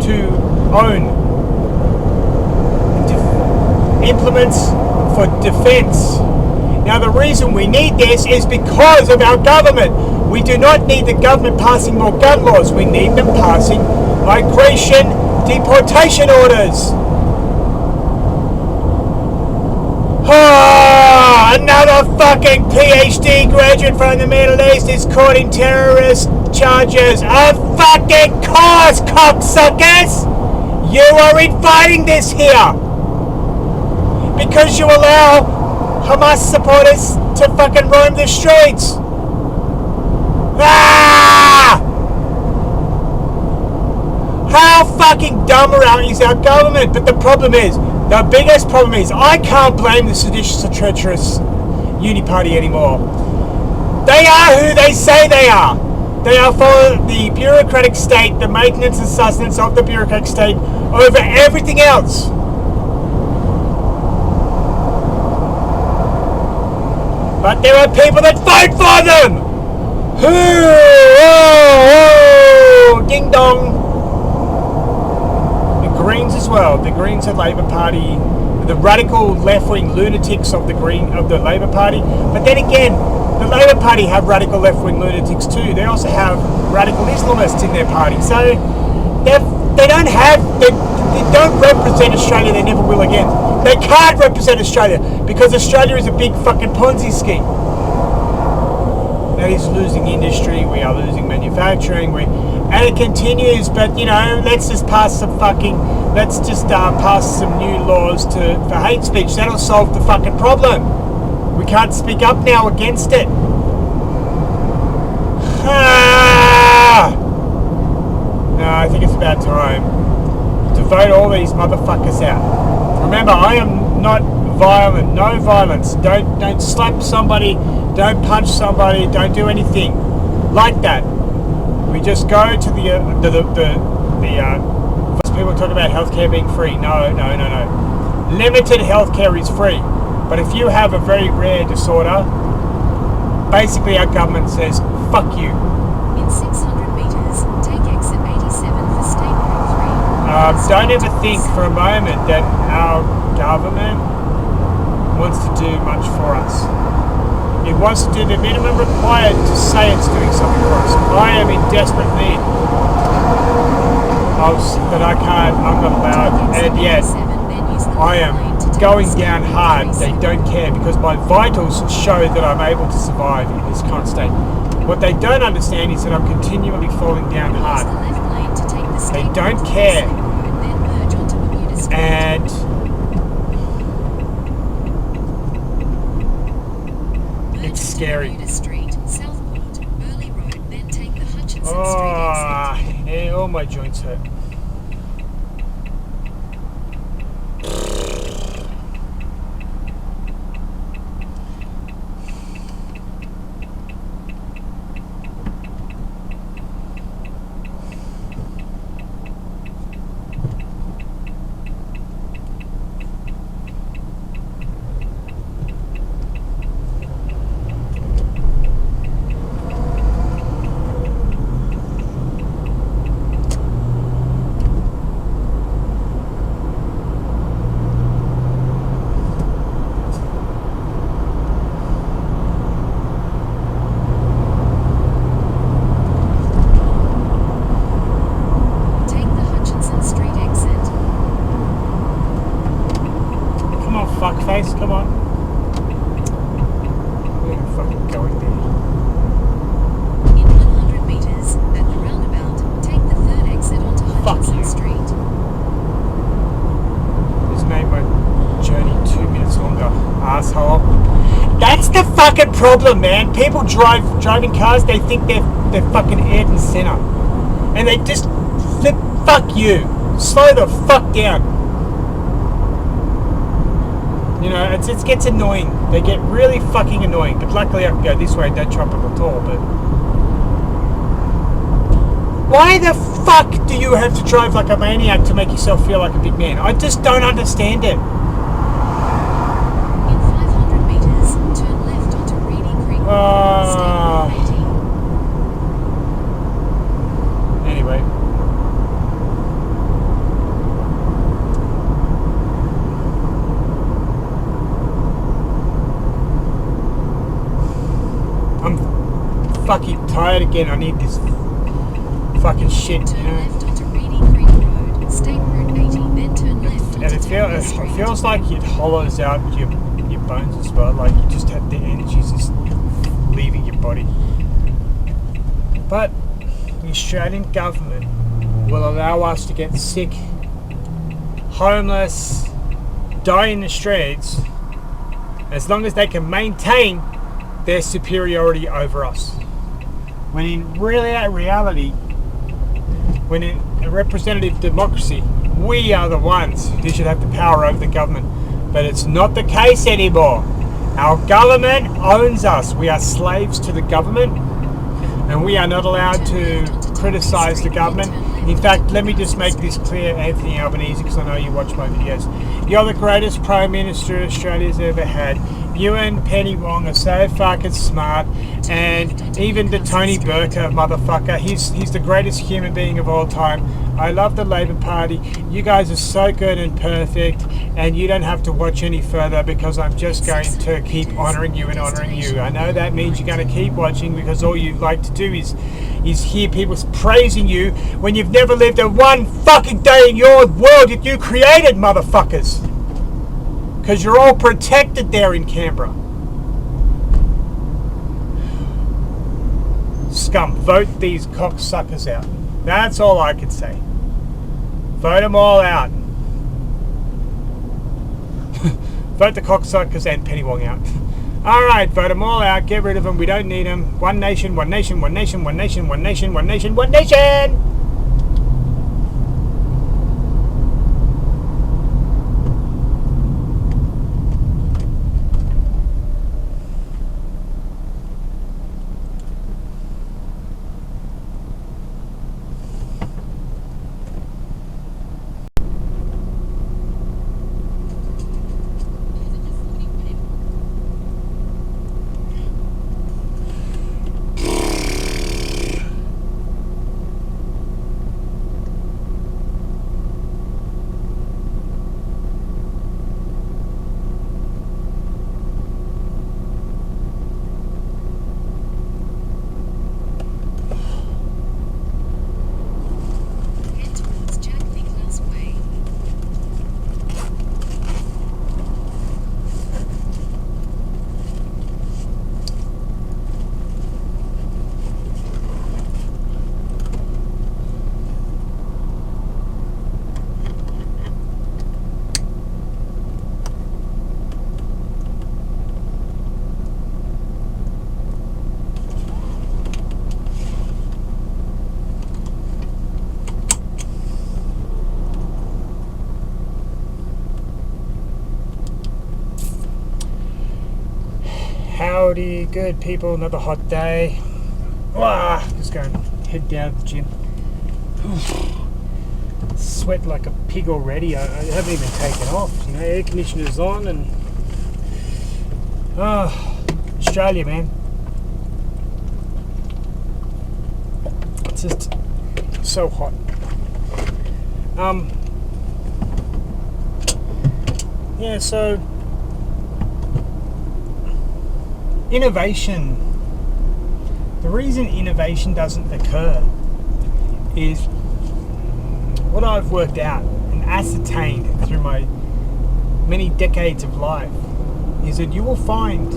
to own implements for defense. Now the reason we need this is because of our government. We do not need the government passing more gun laws. We need them passing migration deportation orders. Another fucking PhD graduate from the Middle East is caught in terrorist charges. Of fucking course, cocksuckers! You are inviting this here because you allow Hamas supporters to fucking roam the streets. How fucking dumb is our government? But the biggest problem is, I can't blame the seditious and treacherous uni party anymore. They are who they say they are. They are for the bureaucratic state, the maintenance and sustenance of the bureaucratic state over everything else. But there are people that vote for them! Oh, ding dong! The Greens as well. The Greens are Labour Party. The radical left-wing lunatics of the Labour Party. But then again, the Labour Party have radical left-wing lunatics too. They also have radical Islamists in their party. So they don't represent Australia. They never will again. They can't represent Australia because Australia is a big fucking Ponzi scheme. That is losing industry. We are losing manufacturing. And it continues. But you know, let's just pass some new laws for hate speech. That'll solve the fucking problem. We can't speak up now against it. No, I think it's about time to vote all these motherfuckers out. Remember, I am not violent. No violence. Don't slap somebody. Don't punch somebody. Don't do anything like that. We just go to the people talk about healthcare being free. No. Limited healthcare is free. But if you have a very rare disorder, basically our government says, fuck you. In 600 meters, take exit 87 for State Route 3. Don't ever think for a moment that our government wants to do much for us. It wants to do the minimum required to say it's doing something for us. I am in desperate need. I'm not allowed, and yet I am going down hard. They don't care because my vitals show that I'm able to survive in this current state. What they don't understand is that I'm continually falling down hard. They don't care. And it's scary. All my joints hurt. Fuckface, come on. We're fucking going there. In 100 meters, at the roundabout, take the third exit onto Hutchinson Street. This made my journey 2 minutes longer, asshole. That's the fucking problem, man. People driving cars, they think they're fucking Ayrton Senna. And they just fuck you. Slow the fuck down. You know, it gets annoying. They get really fucking annoying. But luckily I can go this way and don't trump them at all. But why the fuck do you have to drive like a maniac to make yourself feel like a big man? I just don't understand it. In 500 meters, turn left onto Reedy Creek Road, State Route 80. Anyway. Fucking tired again. I need this fucking shit, you Turn know. left onto Reedy Creek Road, State Route 80, then turn left And onto it Street. feels like it hollows out your bones as well. Like you just have the energies just leaving your body. But the Australian government will allow us to get sick, homeless, die in the streets, as long as they can maintain their superiority over us. When in reality, when in a representative democracy, we are the ones who should have the power over the government. But it's not the case anymore. Our government owns us. We are slaves to the government, and we are not allowed to criticize the government. In fact, let me just make this clear, Anthony Albanese, because I know you watch my videos. You're the greatest Prime Minister Australia's ever had. You and Penny Wong are so fucking smart, and even the Tony Burka motherfucker, he's the greatest human being of all time. I love the Labor Party. You guys are so good and perfect, and you don't have to watch any further because I'm just going to keep honouring you and honouring you. I know that means you're going to keep watching because all you like to do is hear people praising you when you've never lived a one fucking day in your world that you created, motherfuckers. Because you're all protected there in Canberra. Scum, vote these cocksuckers out. That's all I can say. Vote them all out. Vote the cocksuckers and Penny Wong out. Alright, vote them all out. Get rid of them. We don't need them. One nation, one nation, one nation, one nation, one nation, one nation, one nation! Head towards Jack Nicklaus Way. Howdy, good people. Another hot day. Just going to head down to the gym. Sweat like a pig already. I haven't even taken off. You know, air conditioner's on, and Australia, man. It's just so hot. Yeah, so innovation. The reason innovation doesn't occur is what I've worked out and ascertained through my many decades of life is that you will find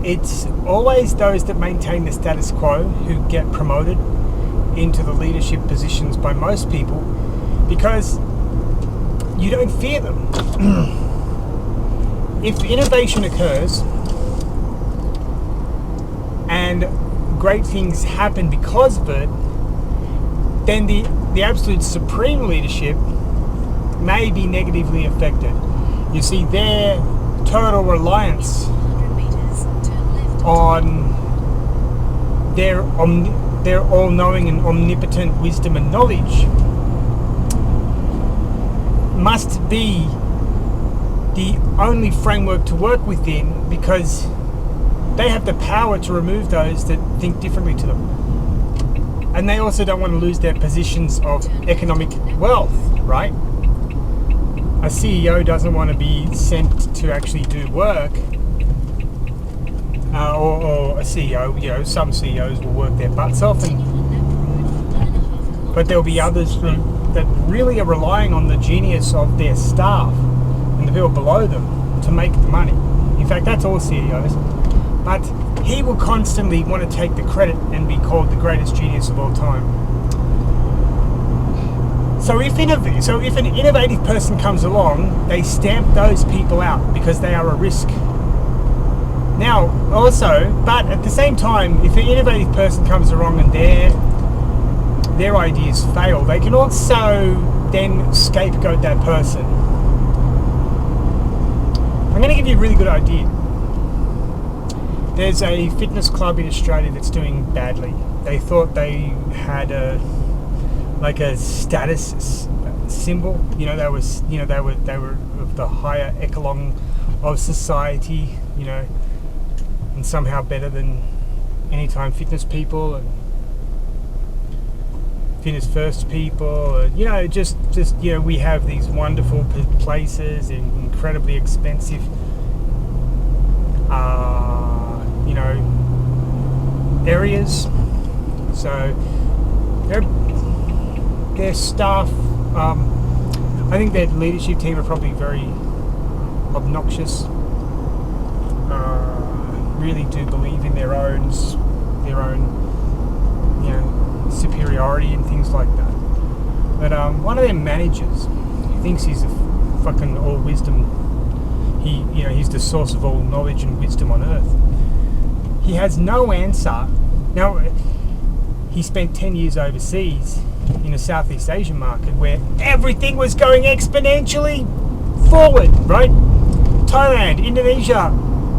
it's always those that maintain the status quo who get promoted into the leadership positions by most people, because you don't fear them. If innovation occurs and great things happen because of it, then the absolute supreme leadership may be negatively affected. You see, their total reliance on their all-knowing and omnipotent wisdom and knowledge must be the only framework to work within, because they have the power to remove those that think differently to them. And they also don't want to lose their positions of economic wealth, right? A CEO doesn't want to be sent to actually do work, or a CEO, you know, some CEOs will work their butts off, but there'll be others that really are relying on the genius of their staff and the people below them to make the money. In fact, that's all CEOs. But he will constantly want to take the credit and be called the greatest genius of all time. So if an innovative person comes along, they stamp those people out because they are a risk. Now, also, but at the same time, if an innovative person comes along and their ideas fail, they can also then scapegoat that person. I'm going to give you a really good idea. There's a fitness club in Australia that's doing badly. They thought they had a status symbol. They were of the higher echelon of society. And somehow better than Anytime Fitness people and Fitness First people. And, we have these wonderful places in incredibly expensive. Areas. So their staff, I think their leadership team are probably very obnoxious. Really do believe in their own superiority and things like that. But one of their managers thinks he's a fucking all wisdom. He's the source of all knowledge and wisdom on earth. He has no answer. Now, he spent 10 years overseas in a Southeast Asian market where everything was going exponentially forward, right? Thailand, Indonesia,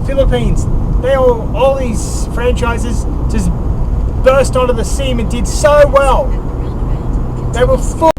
Philippines, all these franchises just burst onto the scene and did so well. They were full.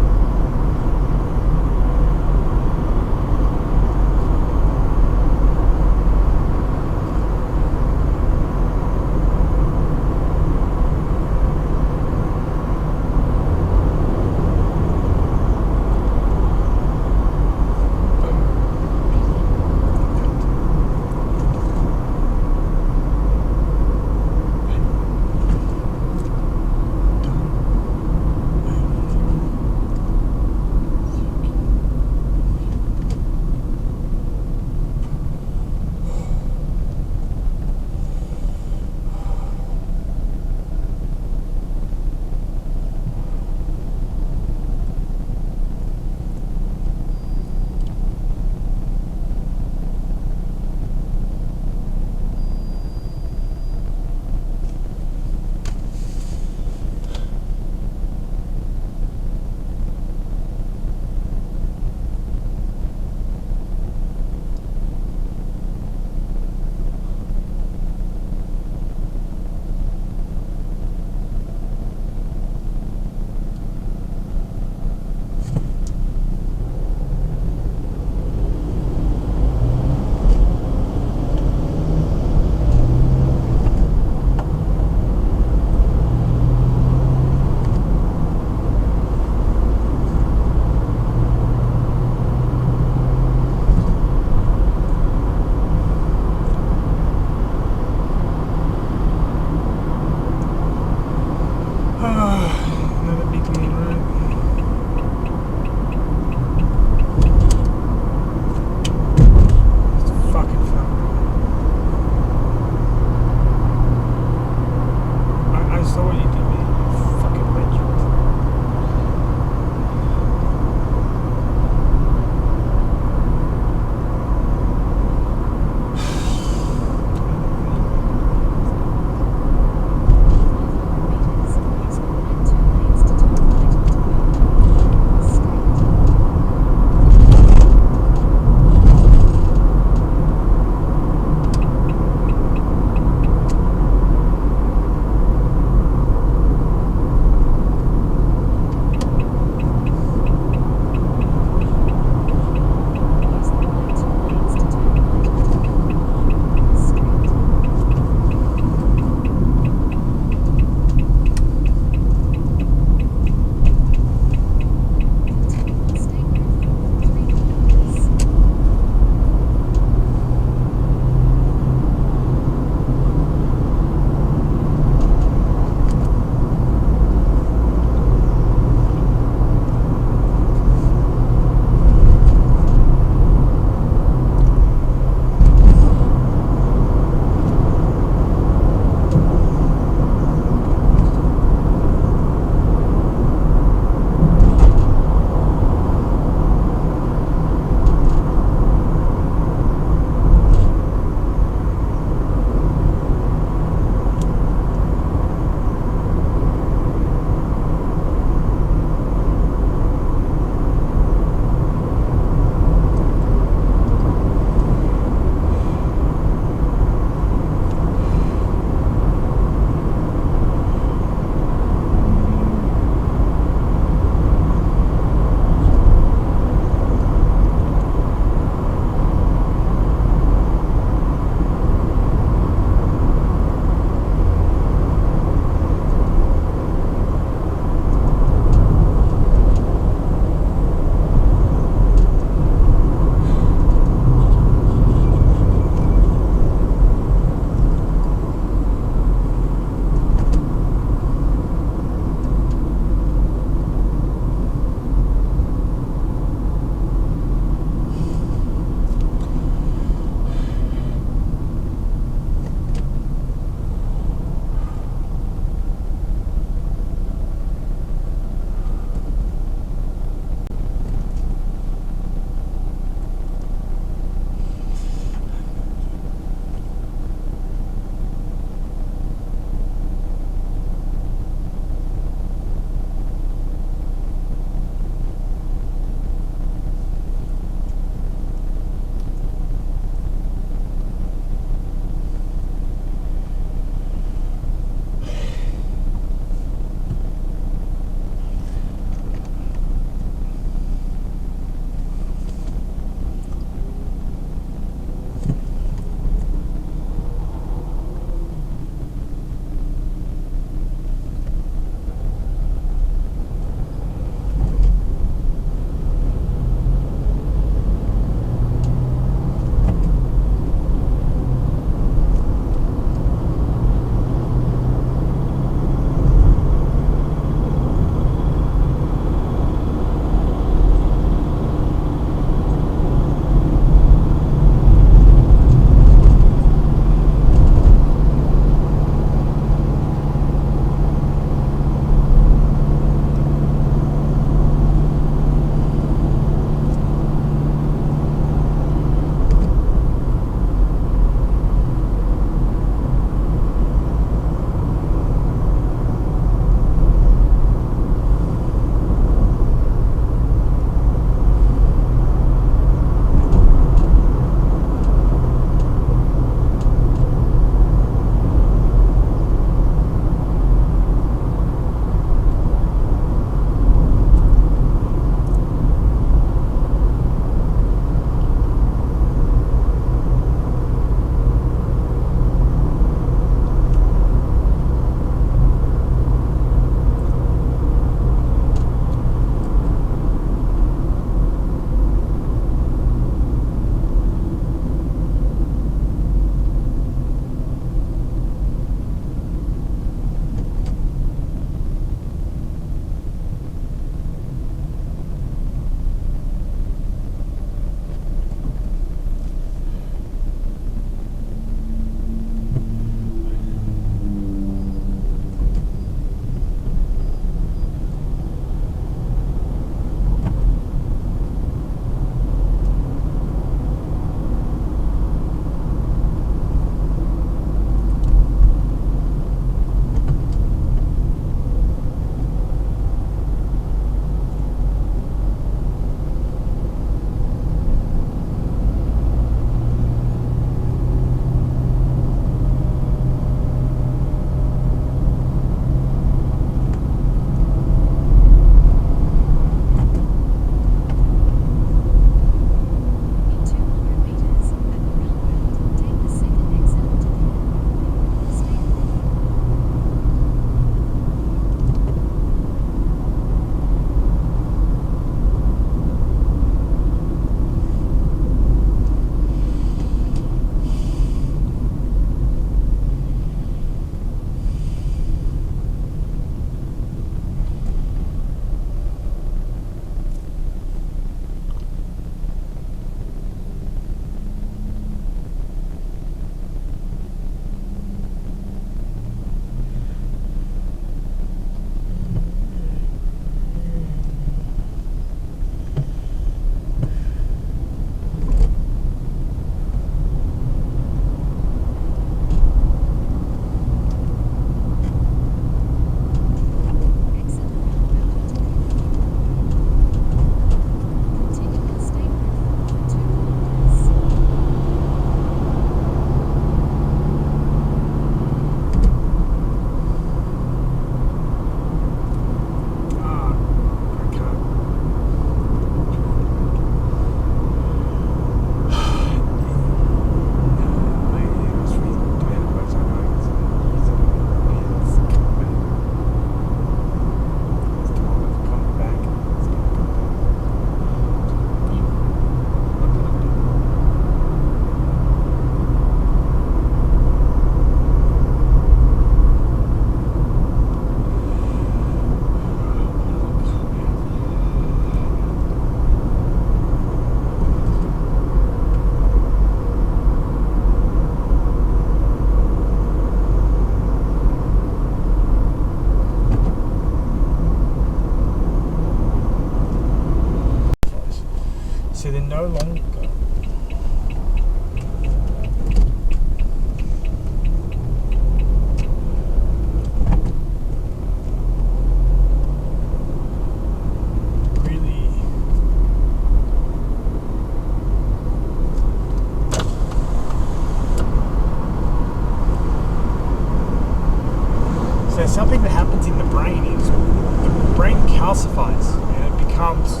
brain is the brain calcifies and it becomes,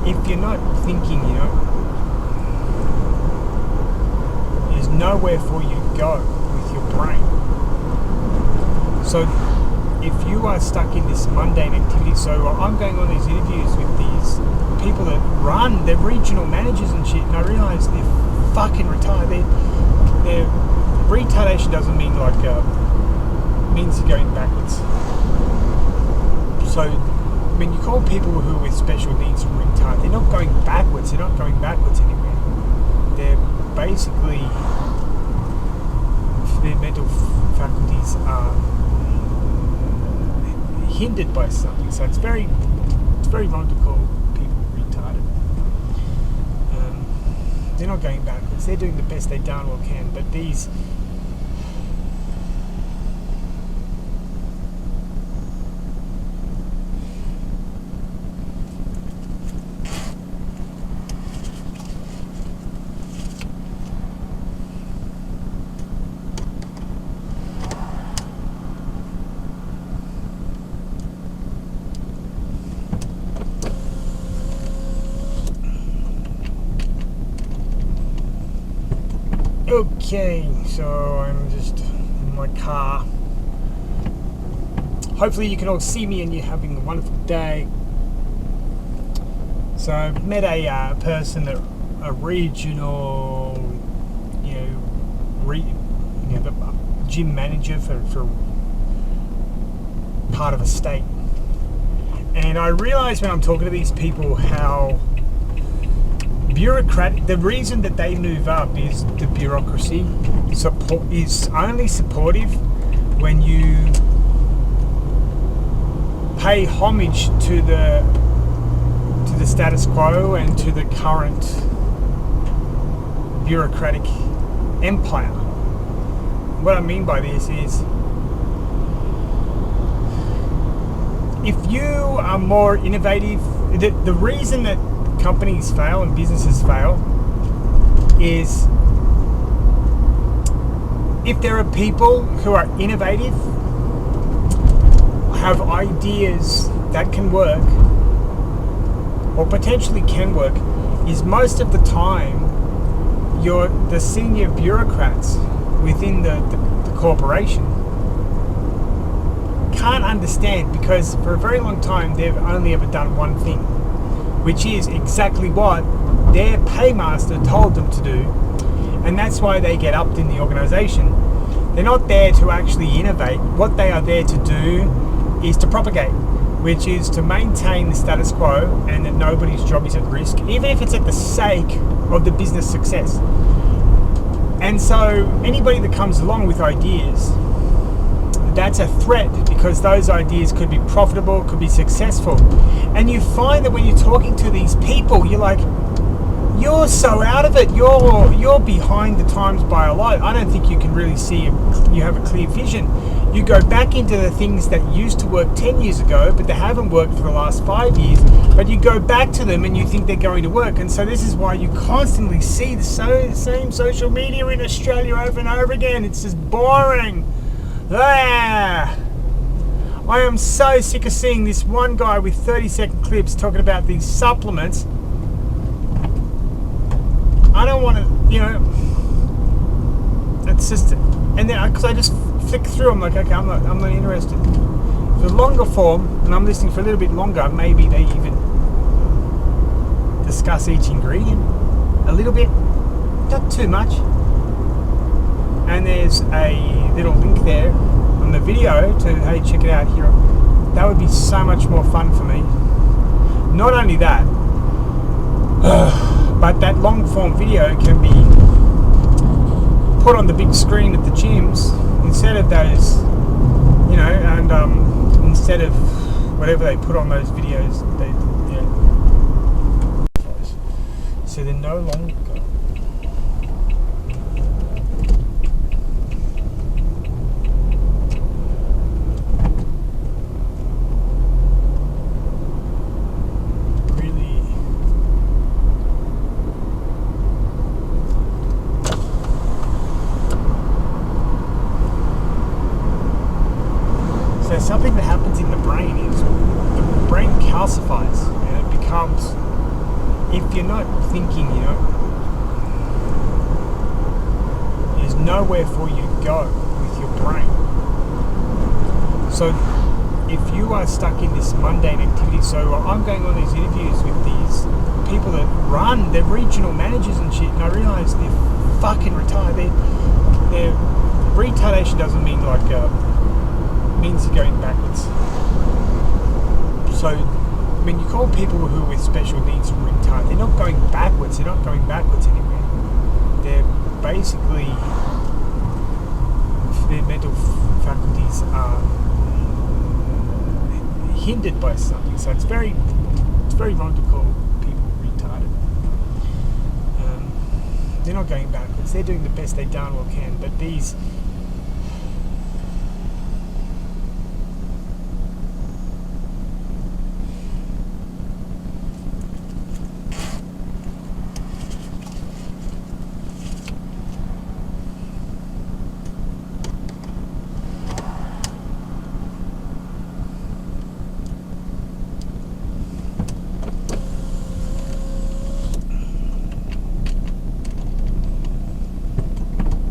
if you're not thinking, there's nowhere for you to go with your brain. So if you are stuck in this mundane activity, so I'm going on these interviews with these people that run, they're regional managers and shit, and I realise they're fucking retired. Their retardation doesn't mean like means you're going backwards. So when you call people who are with special needs retarded, they're not going backwards. They're not going backwards anywhere. They're basically, their mental faculties are hindered by something. So it's very wrong to call people retarded. They're not going backwards. They're doing the best they darn well can. But these okay, so I'm just in my car. Hopefully you can all see me and you're having a wonderful day. So I've met a person, that a regional, the gym manager for part of a state. And I realise when I'm talking to these people how bureaucratic, the reason that they move up is the bureaucracy support is only supportive when you pay homage to the status quo and to the current bureaucratic empire. What I mean by this is, if you are more innovative, the reason that companies fail and businesses fail is if there are people who are innovative, have ideas that can work or potentially can work, is most of the time the senior bureaucrats within the corporation can't understand, because for a very long time they've only ever done one thing, which is exactly what their paymaster told them to do, and that's why they get upped in the organisation. They're not there to actually innovate. What they are there to do is to propagate, which is to maintain the status quo and that nobody's job is at risk, even if it's at the sake of the business success. And so anybody that comes along with ideas, that's a threat, because those ideas could be profitable, could be successful. And you find that when you're talking to these people, you're like, you're so out of it, you're behind the times by a lot. I don't think you can really see, you have a clear vision. You go back into the things that used to work 10 years ago, but they haven't worked for the last 5 years, but you go back to them and you think they're going to work. And so this is why you constantly see the same social media in Australia over and over again. It's just boring. I am so sick of seeing this one guy with 30-second clips talking about these supplements. I don't want to, it's just, and then because I just flick through, I'm like, okay, I'm not interested. For longer form, and I'm listening for a little bit longer, maybe they even discuss each ingredient a little bit, not too much. And there's a little link there on the video to, hey, check it out here. That would be so much more fun for me. Not only that, but that long form video can be put on the big screen at the gyms instead of those, and instead of whatever they put on those videos, so they're no longer. something that happens in the brain is the brain calcifies and it becomes, if you're not thinking, you know, there's nowhere for you to go with your brain. So if you are stuck in this mundane activity, so I'm going on these interviews with these people that run, they're regional managers and shit, and I realise they're fucking retired. Their retardation doesn't mean like means you're going backwards. So when you call people who are with special needs retarded, they're not going backwards. They're not going backwards anywhere. They're basically, their mental faculties are hindered by something. So it's very wrong to call people retarded. They're not going backwards. They're doing the best they darn well can. But these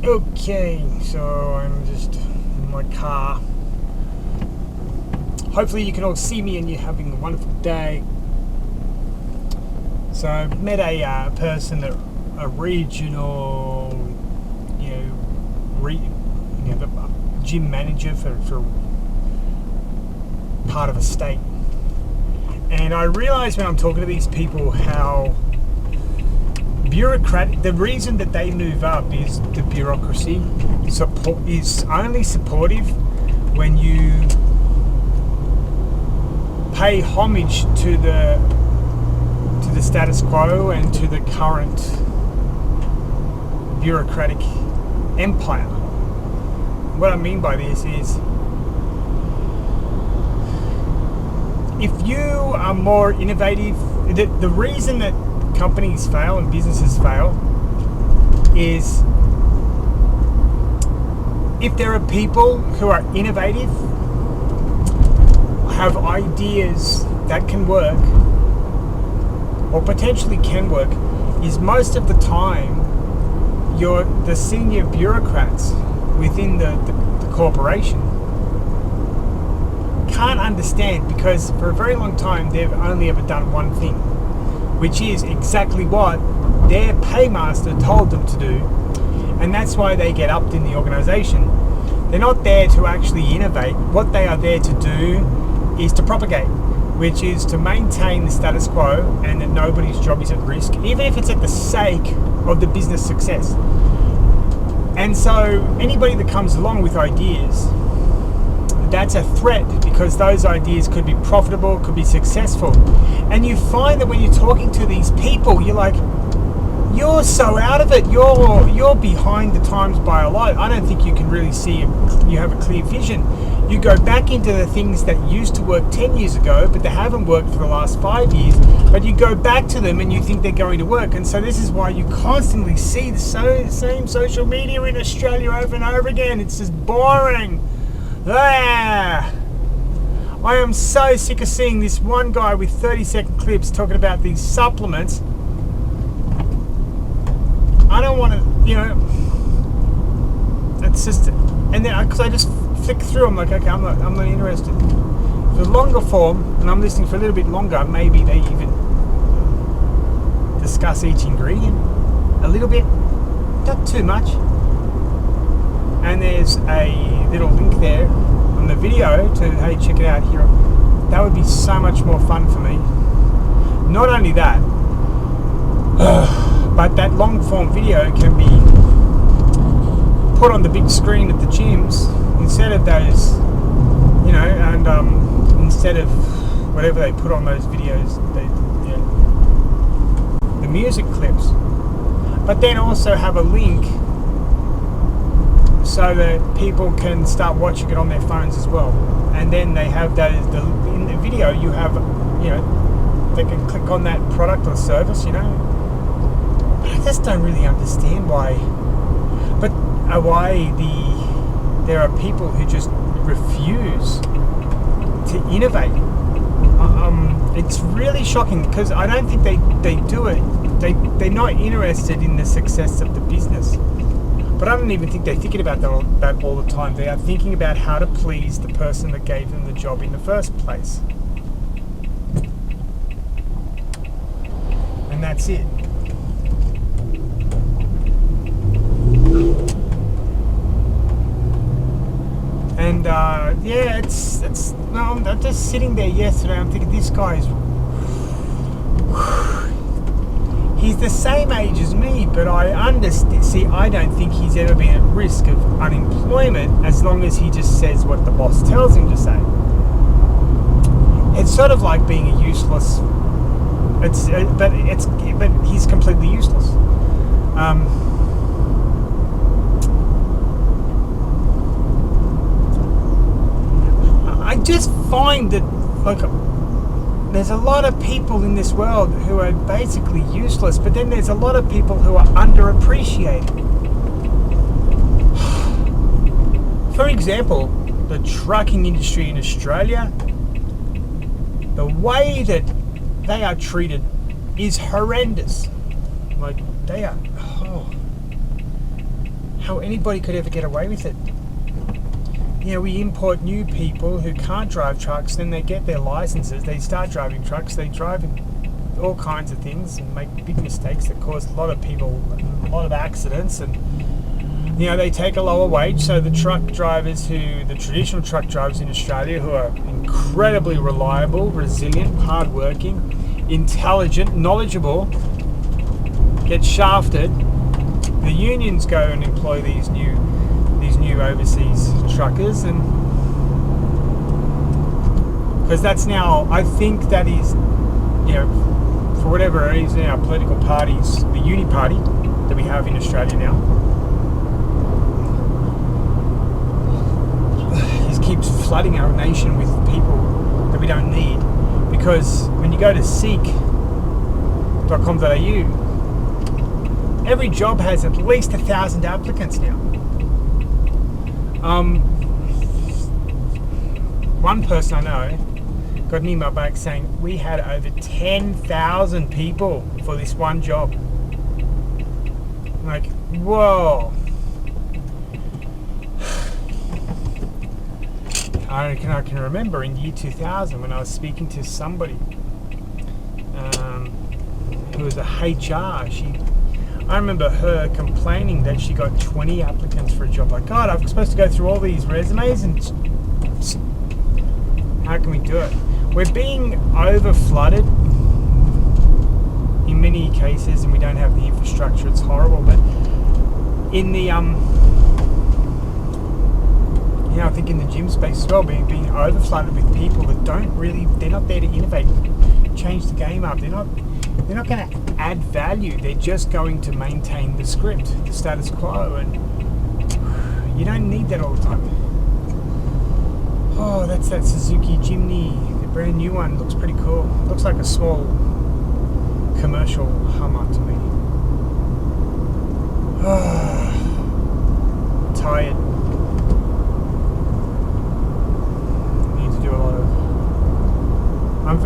okay, so I'm just in my car. Hopefully you can all see me and you're having a wonderful day. So I met a person, a regional, the gym manager for part of a state. And I realised when I'm talking to these people how bureaucratic, the reason that they move up is the bureaucracy is only supportive when you pay homage to the status quo and to the current bureaucratic empire. What I mean by this is, if you are more innovative, the reason that companies fail and businesses fail is if there are people who are innovative, have ideas that can work or potentially can work, is most of the time the senior bureaucrats within the corporation can't understand, because for a very long time they've only ever done one thing, which is exactly what their paymaster told them to do, and that's why they get upped in the organisation. They're not there to actually innovate. What they are there to do is to propagate, which is to maintain the status quo and that nobody's job is at risk, even if it's at the sake of the business success. And so anybody that comes along with ideas, that's a threat, because those ideas could be profitable, could be successful. And you find that when you're talking to these people, you're like, you're so out of it, you're behind the times by a lot. I don't think you can really see you have a clear vision. You go back into the things that used to work 10 years ago, but they haven't worked for the last 5 years, but you go back to them and you think they're going to work. And so this is why you constantly see the same social media in Australia over and over again. It's just boring. I am so sick of seeing this one guy with 30-second clips talking about these supplements. I don't want to, it's just, and then because I just flick through, I'm like, okay, I'm not interested. For longer form, and I'm listening for a little bit longer, maybe they even discuss each ingredient a little bit, not too much. And there's a little link there on the video to, hey, check it out here. That would be so much more fun for me. Not only that, but that long form video can be put on the big screen at the gyms instead of those, and instead of whatever they put on those videos, the music clips. But then also have a link so that people can start watching it on their phones as well. And then they have those, in the video you have, they can click on that product or service, I just don't really understand why there are people who just refuse to innovate. It's really shocking because I don't think they do it. They're not interested in the success of the business. But I don't even think they're thinking about that all the time. They are thinking about how to please the person that gave them the job in the first place. And that's it. And yeah, it's no, I'm just sitting there yesterday. I'm thinking this guy's. He's the same age as me, but I understand. See, I don't think he's ever been at risk of unemployment as long as he just says what the boss tells him to say. It's sort of like being a useless. But he's completely useless. I just find that there's a lot of people in this world who are basically useless, but then there's a lot of people who are underappreciated. For example, the trucking industry in Australia, the way that they are treated is horrendous. Like, they are, how anybody could ever get away with it. You know, we import new people who can't drive trucks, then they get their licenses, they start driving trucks, they drive all kinds of things and make big mistakes that cause a lot of people a lot of accidents, and you know, they take a lower wage, so the traditional truck drivers in Australia, who are incredibly reliable, resilient, hardworking, intelligent, knowledgeable, get shafted. The unions go and employ these new overseas truckers, and because that's now, I think that is, you know, for whatever reason, our political parties, the uni party that we have in Australia now, just keeps flooding our nation with people that we don't need. Because when you go to seek.com.au, every job has at least 1,000 applicants now. One person I know got an email back saying we had over 10,000 people for this one job. I'm like, whoa. I can remember in year 2000 when I was speaking to somebody who was a HR. I remember her complaining that she got 20 applicants for a job. Like, God, I'm supposed to go through all these resumes, and how can we do it? We're being over flooded in many cases, and we don't have the infrastructure. It's horrible. But in the I think in the gym space as well, being over flooded with people that they're not there to innovate, change the game up. They're not going to add value. They're just going to maintain the script, the status quo, and you don't need that all the time. Oh, that's that Suzuki Jimny, the brand new one. Looks pretty cool. Looks like a small commercial Hummer to me. Tired. Need to do a lot of.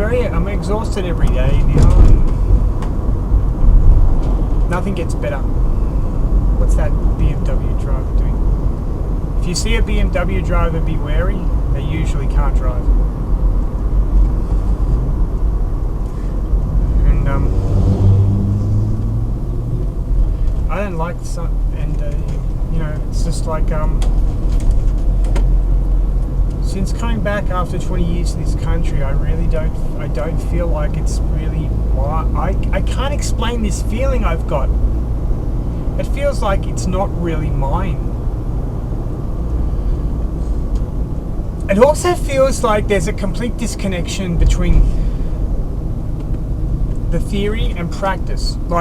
I'm exhausted every day now. Nothing gets better. What's that BMW driver doing? If you see a BMW driver, be wary. They usually can't drive. And I don't like the sun. And you know, it's just like since coming back after 20 years to this country, I don't feel like it's really. I can't explain this feeling I've got. It feels like it's not really mine. It also feels like there's a complete disconnection between the theory and practice. Like,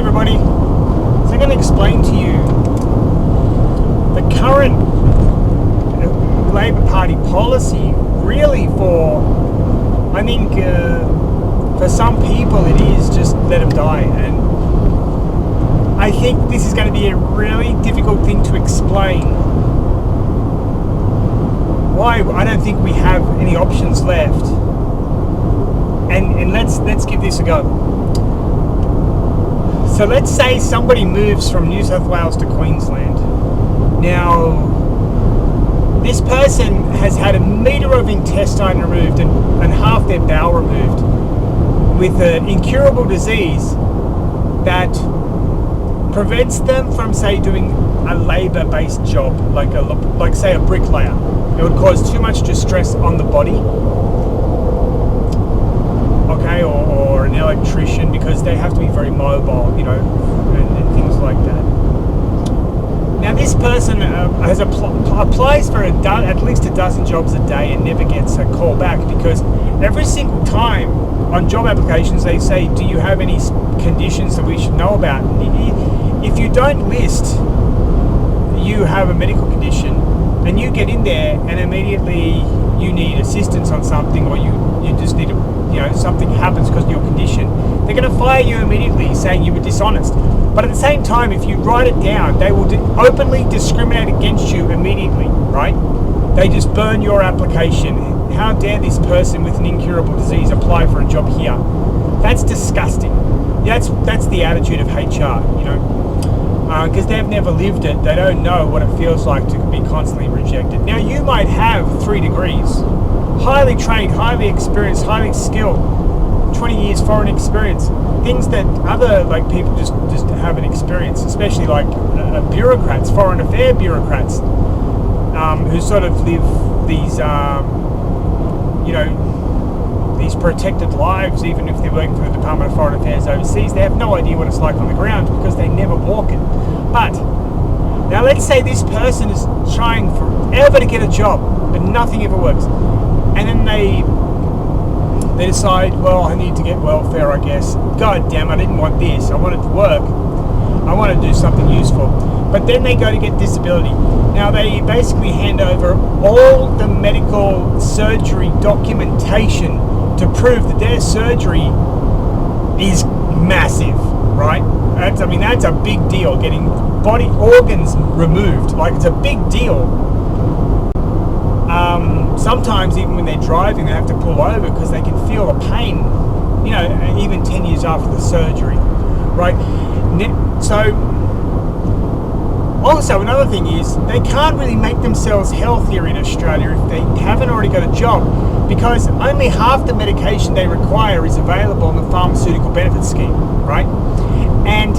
everybody. So I'm going to explain to you the current Labor Party policy really for, I think, for some people it is just let them die. And I think this is going to be a really difficult thing to explain. Why I don't think we have any options left. And let's give this a go. So let's say somebody moves from New South Wales to Queensland. Now, this person has had a metre of intestine removed and half their bowel removed with an incurable disease that prevents them from, say, doing a labour-based job, like say a bricklayer. It would cause too much distress on the body, okay, or an electrician, because they have to be very mobile, you know, and things like that. Now, this person applies for at least a dozen jobs a day and never gets a call back, because every single time on job applications they say, do you have any conditions that we should know about? If you don't list you have a medical condition, and you get in there and immediately you need assistance on something, or you just need to, you know, something happens because of your condition, they're going to fire you immediately, saying you were dishonest. But at the same time, if you write it down, they will openly discriminate against you immediately, right? They just burn your application. How dare this person with an incurable disease apply for a job here? That's disgusting. That's the attitude of HR, you know, because they've never lived it. They don't know what it feels like to be constantly rejected. Now, you might have 3 degrees, highly trained, highly experienced, highly skilled, 20 years foreign experience, things that other people just haven't experienced, especially like bureaucrats, foreign affair bureaucrats, who sort of live these, you know, these protected lives, even if they're working for the Department of Foreign Affairs overseas. They have no idea what it's like on the ground because they never walk it. But now let's say this person is trying forever to get a job, but nothing ever works. And then they decide, well, I need to get welfare, I guess. God damn, I didn't want this. I wanted to work. I want to do something useful. But then they go to get disability. Now, they basically hand over all the medical surgery documentation to prove that their surgery is massive, right? That's a big deal, getting body organs removed. Like, it's a big deal. Sometimes even when they're driving, they have to pull over because they can feel the pain, you know, even 10 years after the surgery, right? So, also another thing is, they can't really make themselves healthier in Australia if they haven't already got a job, because only half the medication they require is available in the pharmaceutical benefit scheme, right? And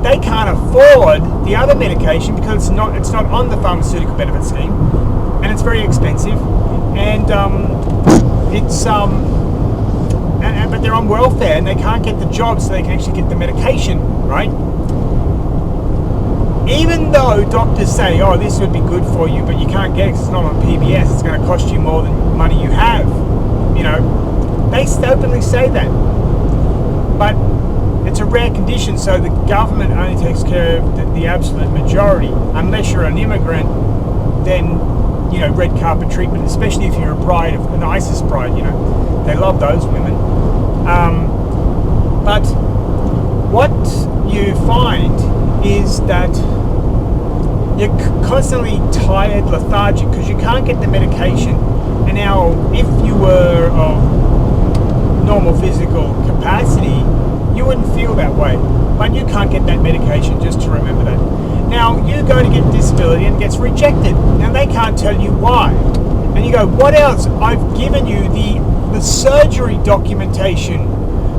they can't afford the other medication because it's not on the pharmaceutical benefit scheme, and it's very expensive, and but they're on welfare and they can't get the job, so they can actually get the medication, right? Even though doctors say, oh, this would be good for you, but you can't get it because it's not on PBS, it's going to cost you more than money you have, you know, they openly say that. But it's a rare condition, so the government only takes care of the absolute majority. Unless you're an immigrant, then, you know, red carpet treatment, especially if you're a bride, an ISIS bride, you know, they love those women. But what you find is that you're constantly tired, lethargic, because you can't get the medication. And now, if you were of normal physical capacity, you wouldn't feel that way. But you can't get that medication, just to remember that. Now, you go to get disability and it gets rejected. Now, they can't tell you why. And you go, what else? I've given you the surgery documentation,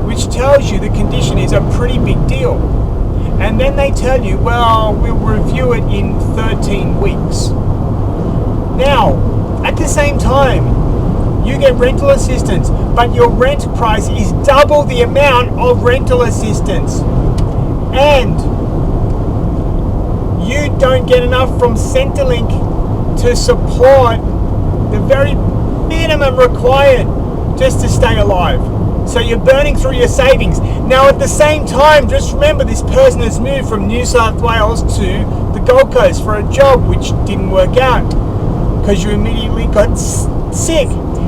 which tells you the condition is a pretty big deal. And then they tell you, well, we'll review it in 13 weeks. Now, at the same time, you get rental assistance, but your rent price is double the amount of rental assistance. And you don't get enough from Centrelink to support the very minimum required just to stay alive. So you're burning through your savings. Now at the same time, just remember this person has moved from New South Wales to the Gold Coast for a job which didn't work out because you immediately got sick.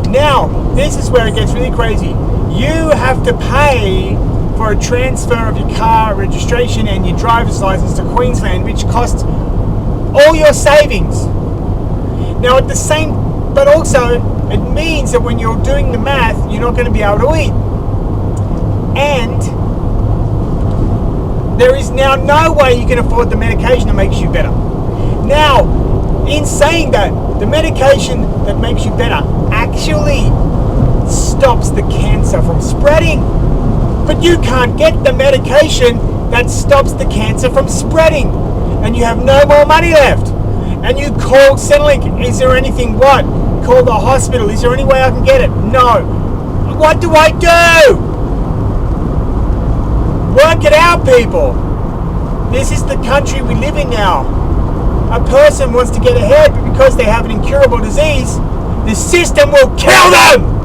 Now, this is where it gets really crazy. You have to pay for a transfer of your car registration and your driver's license to Queensland, which costs all your savings. Now at the same, but also it means that when you're doing the math, you're not going to be able to eat. And there is now no way you can afford the medication that makes you better. Now, in saying that, the medication that makes you better actually stops the cancer from spreading. But you can't get the medication that stops the cancer from spreading. And you have no more money left. And you call Centrelink, is there anything what? Call the hospital, is there any way I can get it? No. What do I do? Work it out, people. This is the country we live in now. A person wants to get ahead, but because they have an incurable disease, the system will kill them!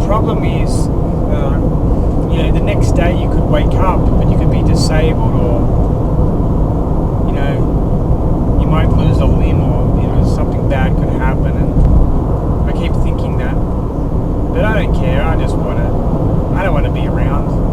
problem is, the next day you could wake up, but you could be disabled, or, you might lose a limb, or, something bad could happen. And I keep thinking that, but I don't care. I don't want to be around.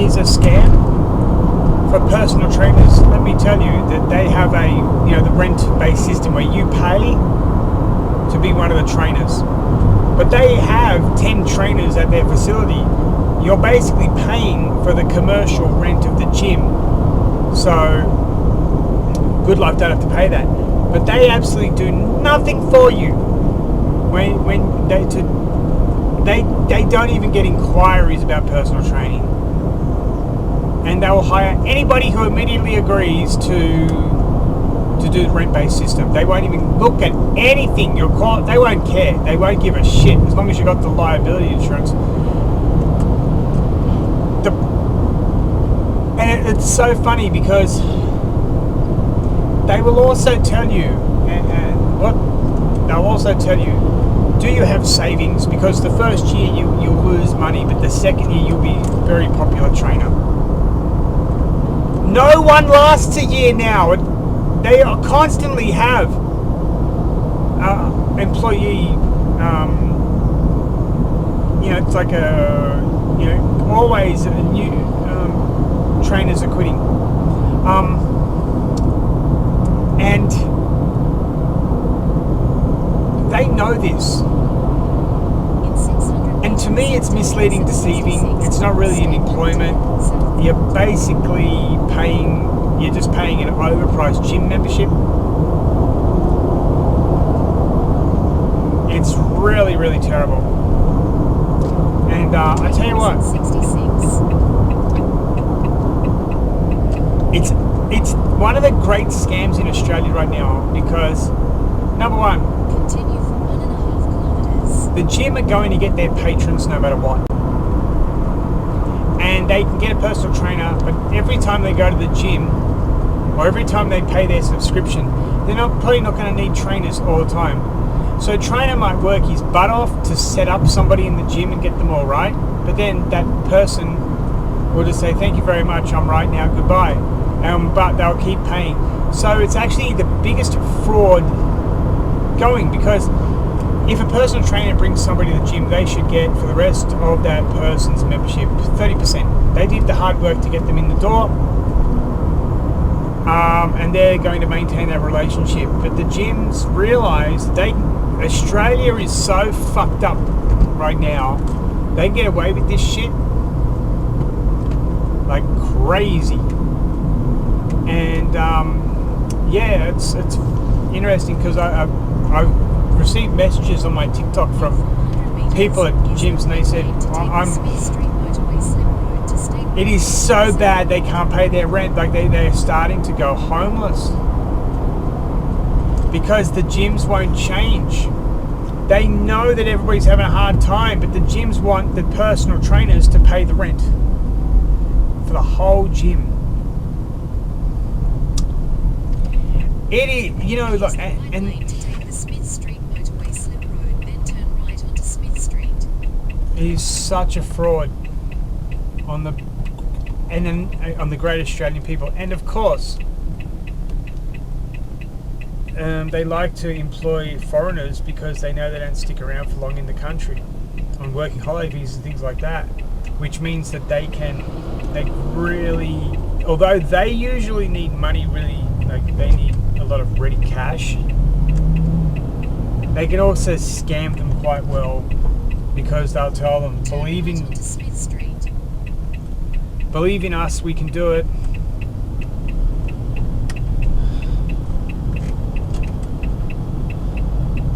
is a scam for personal trainers, let me tell you that they have the rent-based system where you pay to be one of the trainers. But they have 10 trainers at their facility. You're basically paying for the commercial rent of the gym. So, good luck, don't have to pay that. But they absolutely do nothing for you when they don't even get inquiries about personal training. And they will hire anybody who immediately agrees to do the rent-based system. They won't even look at anything they won't care. They won't give a shit as long as you got the liability insurance. And it's so funny because they will also tell you, they'll also tell you, do you have savings? Because the first year you'll lose money, but the second year you'll be a very popular trainer. No one lasts a year now. They constantly have employee, it's like always new trainers are quitting. And they know this. And to me, it's misleading, deceiving. It's not really an employment. You're basically you're just paying an overpriced gym membership. It's really, really terrible. And I tell you what, it's one of the great scams in Australia right now because, number one, the gym are going to get their patrons no matter what. And they can get a personal trainer, but every time they go to the gym, or every time they pay their subscription, they're probably not going to need trainers all the time. So a trainer might work his butt off to set up somebody in the gym and get them all right, but then that person will just say, thank you very much, I'm right now, goodbye. But they'll keep paying. So it's actually the biggest fraud going, because if a personal trainer brings somebody to the gym, they should get, for the rest of that person's membership, 30%. They did the hard work to get them in the door, and they're going to maintain that relationship. But the gyms realise Australia is so fucked up right now. They can get away with this shit like crazy. And it's interesting because I've received messages on my TikTok from people at gyms, and they said, it is so bad they can't pay their rent, like they're starting to go homeless because the gyms won't change. They know that everybody's having a hard time, but the gyms want the personal trainers to pay the rent for the whole gym. It is, and it is such a fraud on the great Australian people. And of course, they like to employ foreigners because they know they don't stick around for long in the country on working holiday visas and things like that, which means that they really, although they usually need money, really, like they need a lot of ready cash, they can also scam them quite well, because they'll tell them, believe in us, we can do it.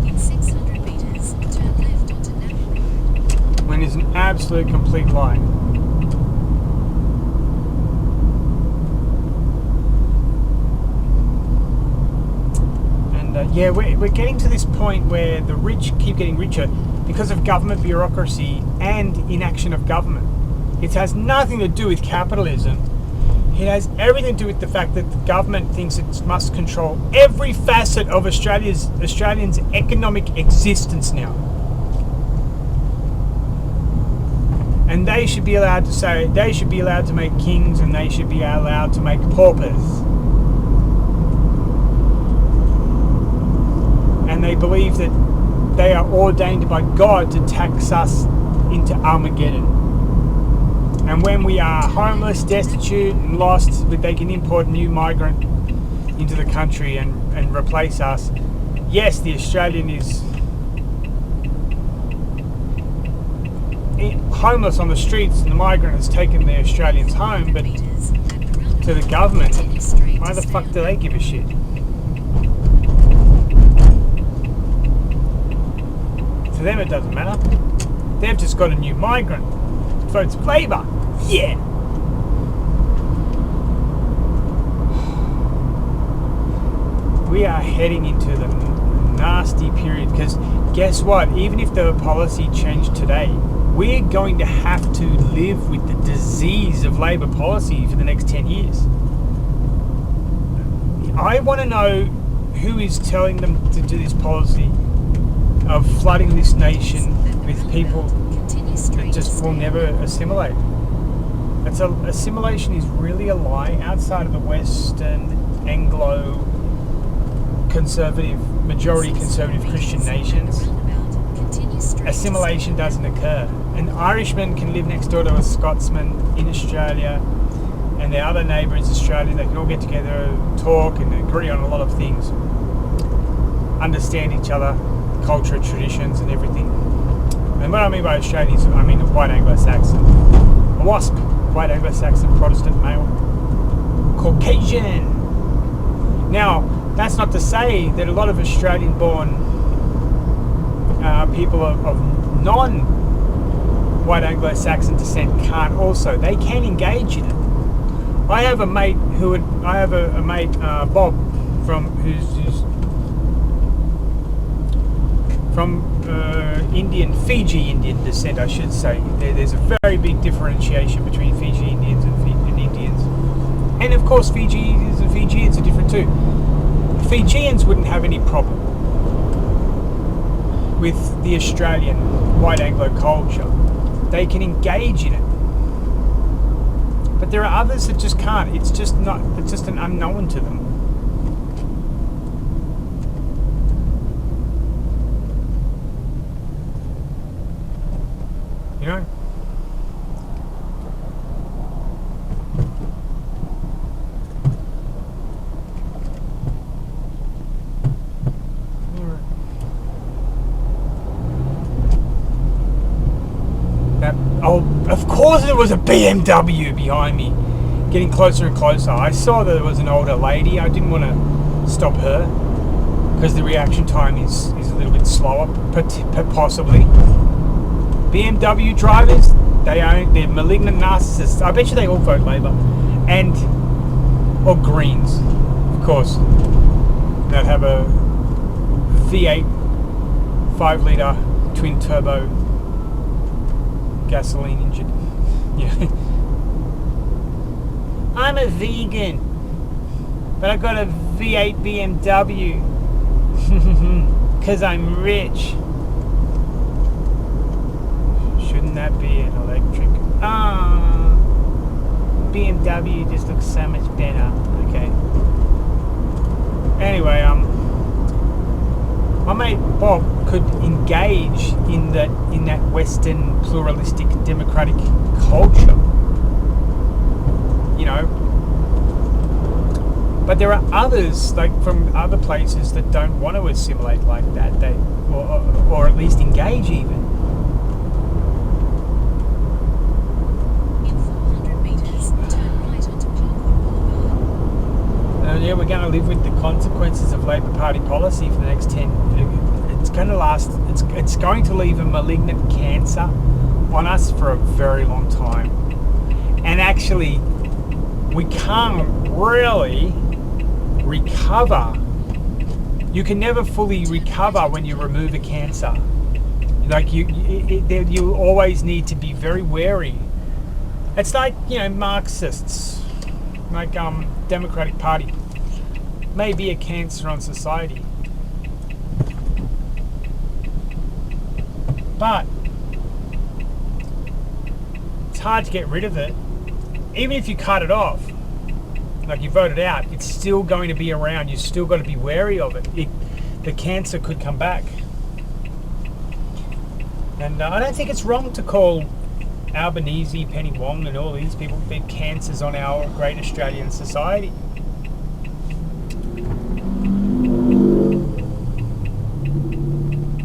In 600 meters, turn left onto Napa Road. When it's an absolute complete lie. We're getting to this point where the rich keep getting richer because of government bureaucracy and inaction of government. It has nothing to do with capitalism. It has everything to do with the fact that the government thinks it must control every facet of Australians' economic existence now. And they should be allowed to make kings, and they should be allowed to make paupers. And they believe that they are ordained by God to tax us into Armageddon. And when we are homeless, destitute, and lost, they can import a new migrant into the country and replace us. Yes, the Australian is homeless on the streets, and the migrant has taken the Australians home, but to the government, why the fuck do they give a shit? To them it doesn't matter. They've just got a new migrant. Votes Labour. Yeah. We are heading into the nasty period, because guess what? Even if the policy changed today, we're going to have to live with the disease of Labour policy for the next 10 years. I want to know who is telling them to do this policy of flooding this nation with people that just will never assimilate. Assimilation is really a lie outside of the Western Anglo conservative, majority conservative Christian nations. Assimilation doesn't occur. An Irishman can live next door to a Scotsman in Australia, and their other neighbour is Australian. They can all get together, talk, and agree on a lot of things, understand each other, culture, traditions, and everything. And what I mean by Australian is, I mean a white Anglo-Saxon, a WASP, white Anglo-Saxon, Protestant, male, Caucasian. Now, that's not to say that a lot of Australian-born people of non-white Anglo-Saxon descent can't also. They can engage in it. I have a mate Bob, who's from Fiji Indian descent, I should say. There's a very big differentiation between Fiji Indians and Indians. And of course, Fijians and Fijians are different too. Fijians wouldn't have any problem with the Australian white Anglo culture. They can engage in it. But there are others that just can't. It's just an unknown to them. You know? Of course there was a BMW behind me, getting closer and closer. I saw that there was an older lady. I didn't want to stop her because the reaction time is a little bit slower, possibly. BMW drivers, they're malignant narcissists. I bet you they all vote Labour, or Greens, of course. They'd have a V8 5-litre twin turbo gasoline engine. Yeah. I'm a vegan, but I got a V8 BMW because I'm rich. Shouldn't that be an electric? BMW just looks so much better. Okay. Anyway, my mate Bob could engage in that Western pluralistic democratic culture, you know. But there are others, like from other places, that don't want to assimilate like that. Or at least engage even. In 400 meters, turn right onto Parkwood Boulevard. Yeah, we're going to live with the consequences of Labor Party policy for the next 10. It's going to last. It's going to leave a malignant cancer on us for a very long time. And actually, we can't really recover. You can never fully recover when you remove a cancer. Like you always need to be very wary. It's like, you know, Marxists, like Democratic Party, may be a cancer on society. But it's hard to get rid of it. Even if you cut it off, like you vote it out, it's still going to be around. You've still got to be wary of it. The cancer could come back. And I don't think it's wrong to call Albanese, Penny Wong, and all these people, they're cancers on our great Australian society.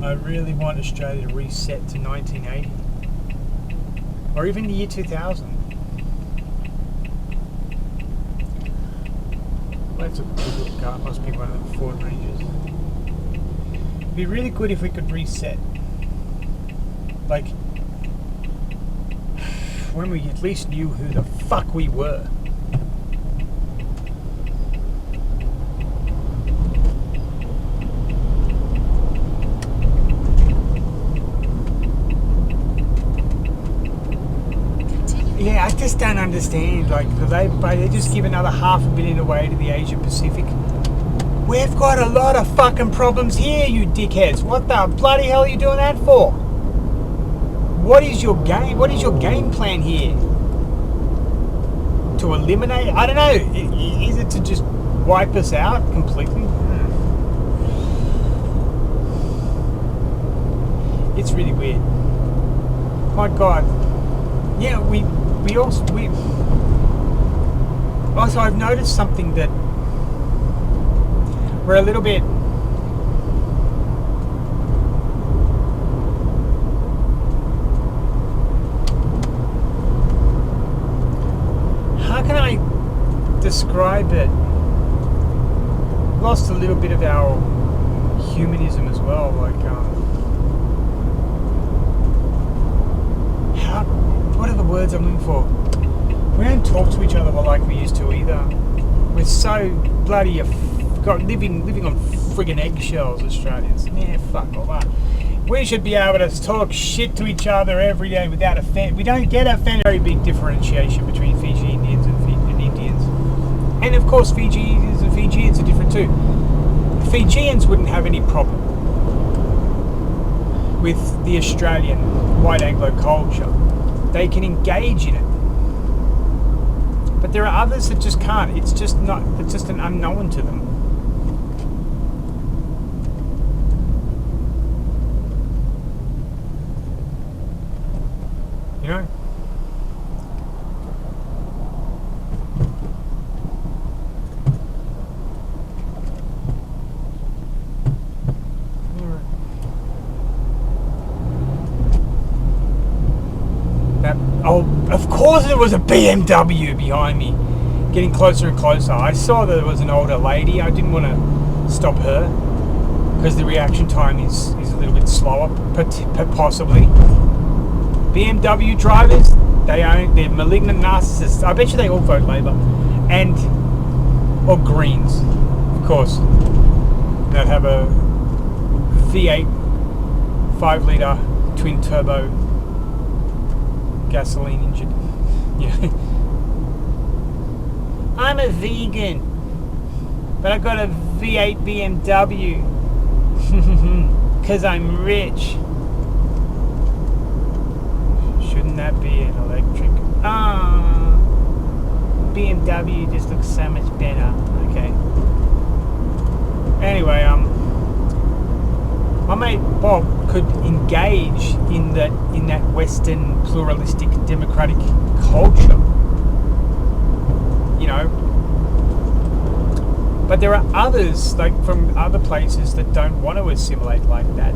I really want Australia to reset to 1980 or even the year 2000. Well, that's a good little car. It must be one of the Ford Rangers. It'd be really good if we could reset. Like, when we at least knew who the fuck we were. Yeah, I just don't understand. Like, they just give another $500 million away to the Asia Pacific. We've got a lot of fucking problems here, you dickheads. What the bloody hell are you doing that for? What is your game? What is your game plan here? To eliminate? I don't know. Is it to just wipe us out completely? It's really weird. My God. Yeah, also I've noticed something that we're a little bit how can I describe it? Lost a little bit of our humanism as well, like what are the words I'm looking for? We don't talk to each other like we used to either. We're so bloody living on friggin' eggshells, Australians. Yeah, fuck all that. We should be able to talk shit to each other every day without offense. We don't get offended. Very big differentiation between Fiji Indians and Indians. And of course, Fijians and Fijians are different too. Fijians wouldn't have any problem with the Australian white Anglo culture. They can engage in it. But there are others that just can't. It's just an unknown to them. You know? Of course there was a BMW behind me, getting closer and closer. I saw that there was an older lady. I didn't want to stop her because the reaction time is a little bit slower, possibly. BMW drivers, they're malignant narcissists. I bet you they all vote Labour or Greens, of course. They'd have a V8 5-litre twin turbo gasoline engine. Yeah. I'm a vegan, but I got a V8 BMW because I'm rich. Shouldn't that be an electric? BMW just looks so much better. Okay. Anyway, my mate Bob could engage in that Western pluralistic democratic culture, you know. But there are others, like from other places, that don't want to assimilate like that.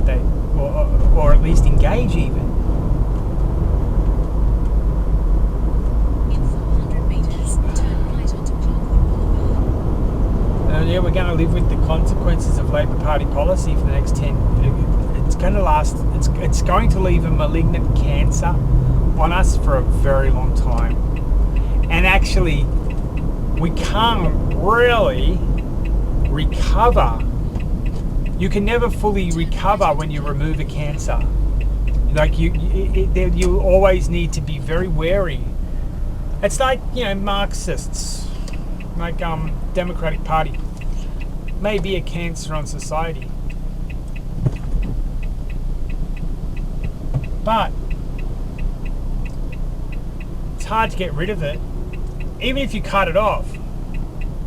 Or at least engage even. In 400 meters, turn right onto Parkwood Boulevard. Yeah, we're going to live with the consequences of Labor Party policy for the next 10. It's going to last. It's going to leave a malignant cancer on us for a very long time. And actually, we can't really recover. You can never fully recover when you remove a cancer. Like you always need to be very wary. It's like, you know, Marxists, like Democratic Party, may be a cancer on society. But it's hard to get rid of it. Even if you cut it off,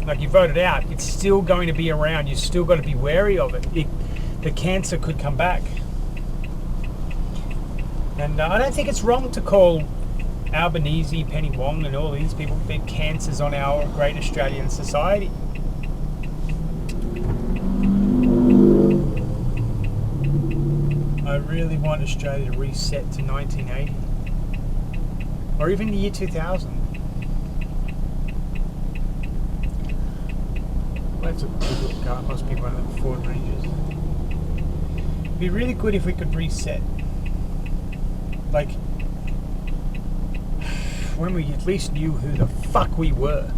like you vote it out, it's still going to be around. You've still got to be wary of it. The cancer could come back. And I don't think it's wrong to call Albanese, Penny Wong and all these people, they're cancers on our great Australian society. I really want Australia to reset to 1980 or even the year 2000. Well, that's a good little car, must be one of the Ford Rangers. It'd be really good if we could reset. Like, when we at least knew who the fuck we were.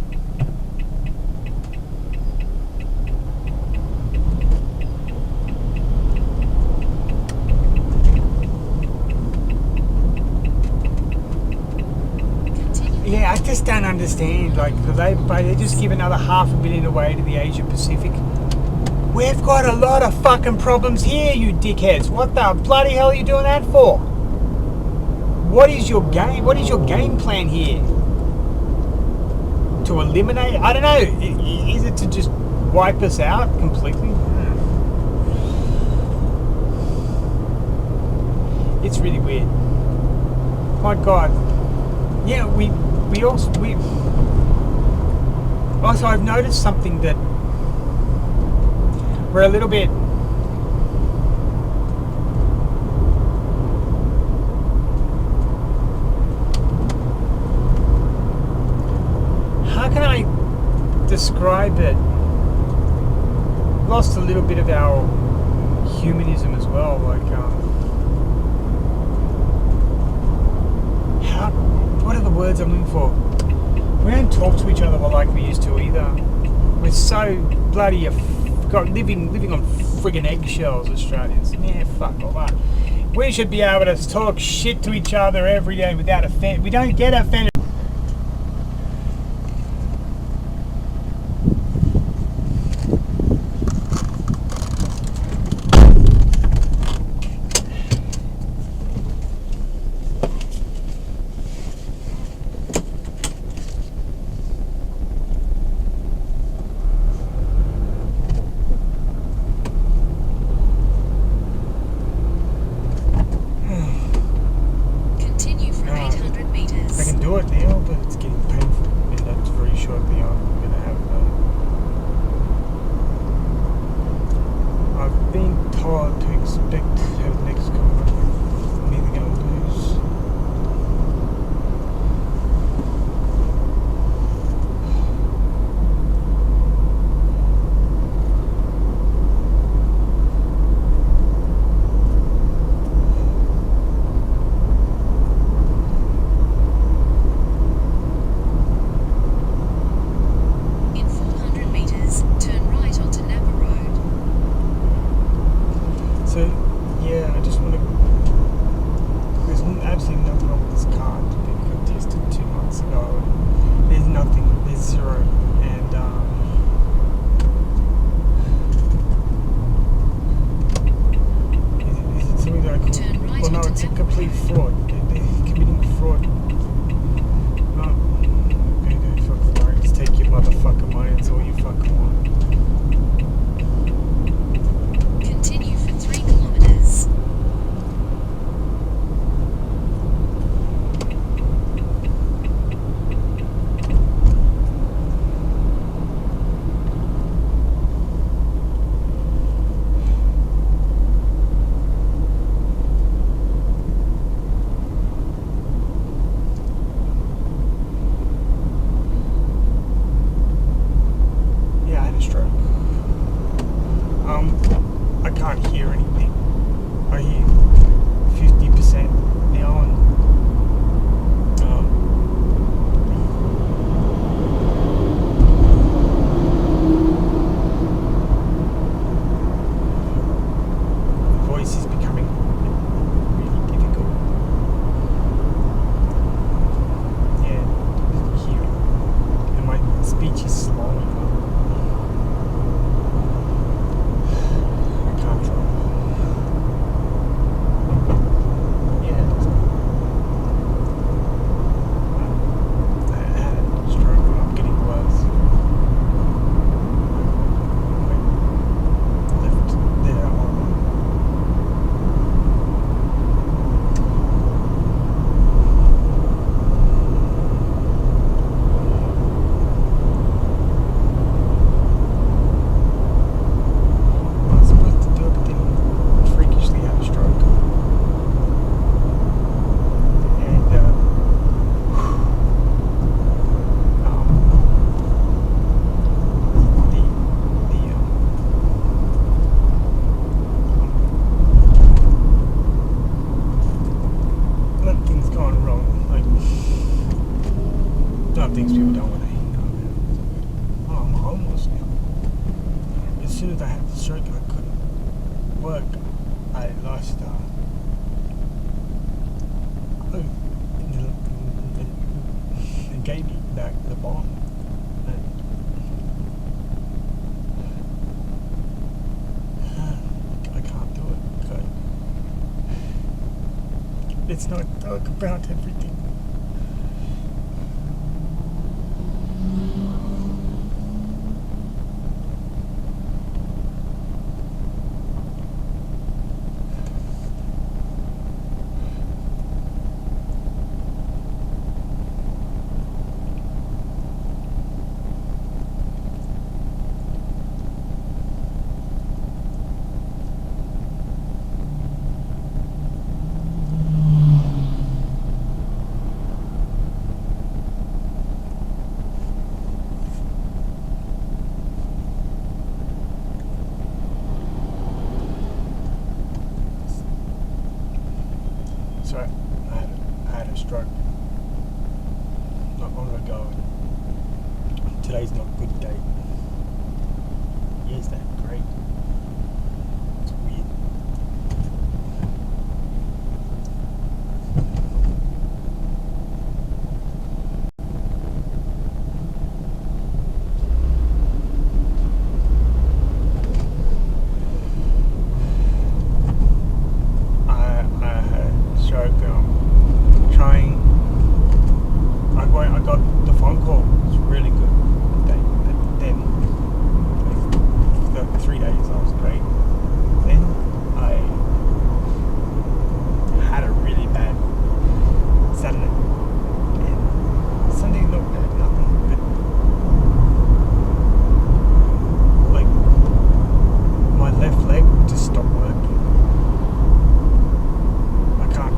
Yeah, I just don't understand. Like, they just give another $500 million away to the Asia Pacific. We've got a lot of fucking problems here, you dickheads. What the bloody hell are you doing that for? What is your game? What is your game plan here? To eliminate? I don't know. Is it to just wipe us out completely? It's really weird. My God. Yeah, we also I've noticed something that we're a little bit how can I describe it? Lost a little bit of our humanism as well, like what are the words I'm looking for? We don't talk to each other like we used to either. We're so bloody living on friggin' eggshells, Australians. Yeah, fuck all that. We should be able to talk shit to each other every day without offending. We don't get offended. Continue for 800 meters. I can do it. soon as I had the stroke and I couldn't work, I lost. They gave me back the bond. I can't do it. Let's not talk about everything. So I had a stroke not long ago. Today's not a good day. Yes, that's great. It's weird. I got the phone call. It's really good. Then, for 3 days, I was great. Then I had a really bad Saturday. And Sunday not bad, nothing. But like my left leg just stopped working. I can't.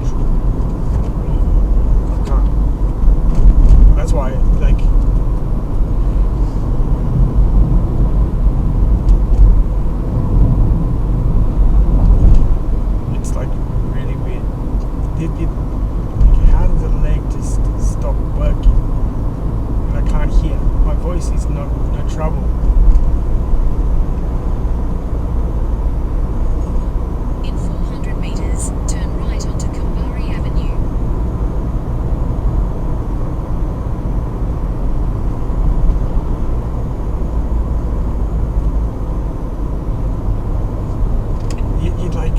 That's why, like, it's like really weird. How does the leg just stop working? And I can't hear. My voice is no trouble. In 400 meters, turn right onto Kambari Avenue. You'd like...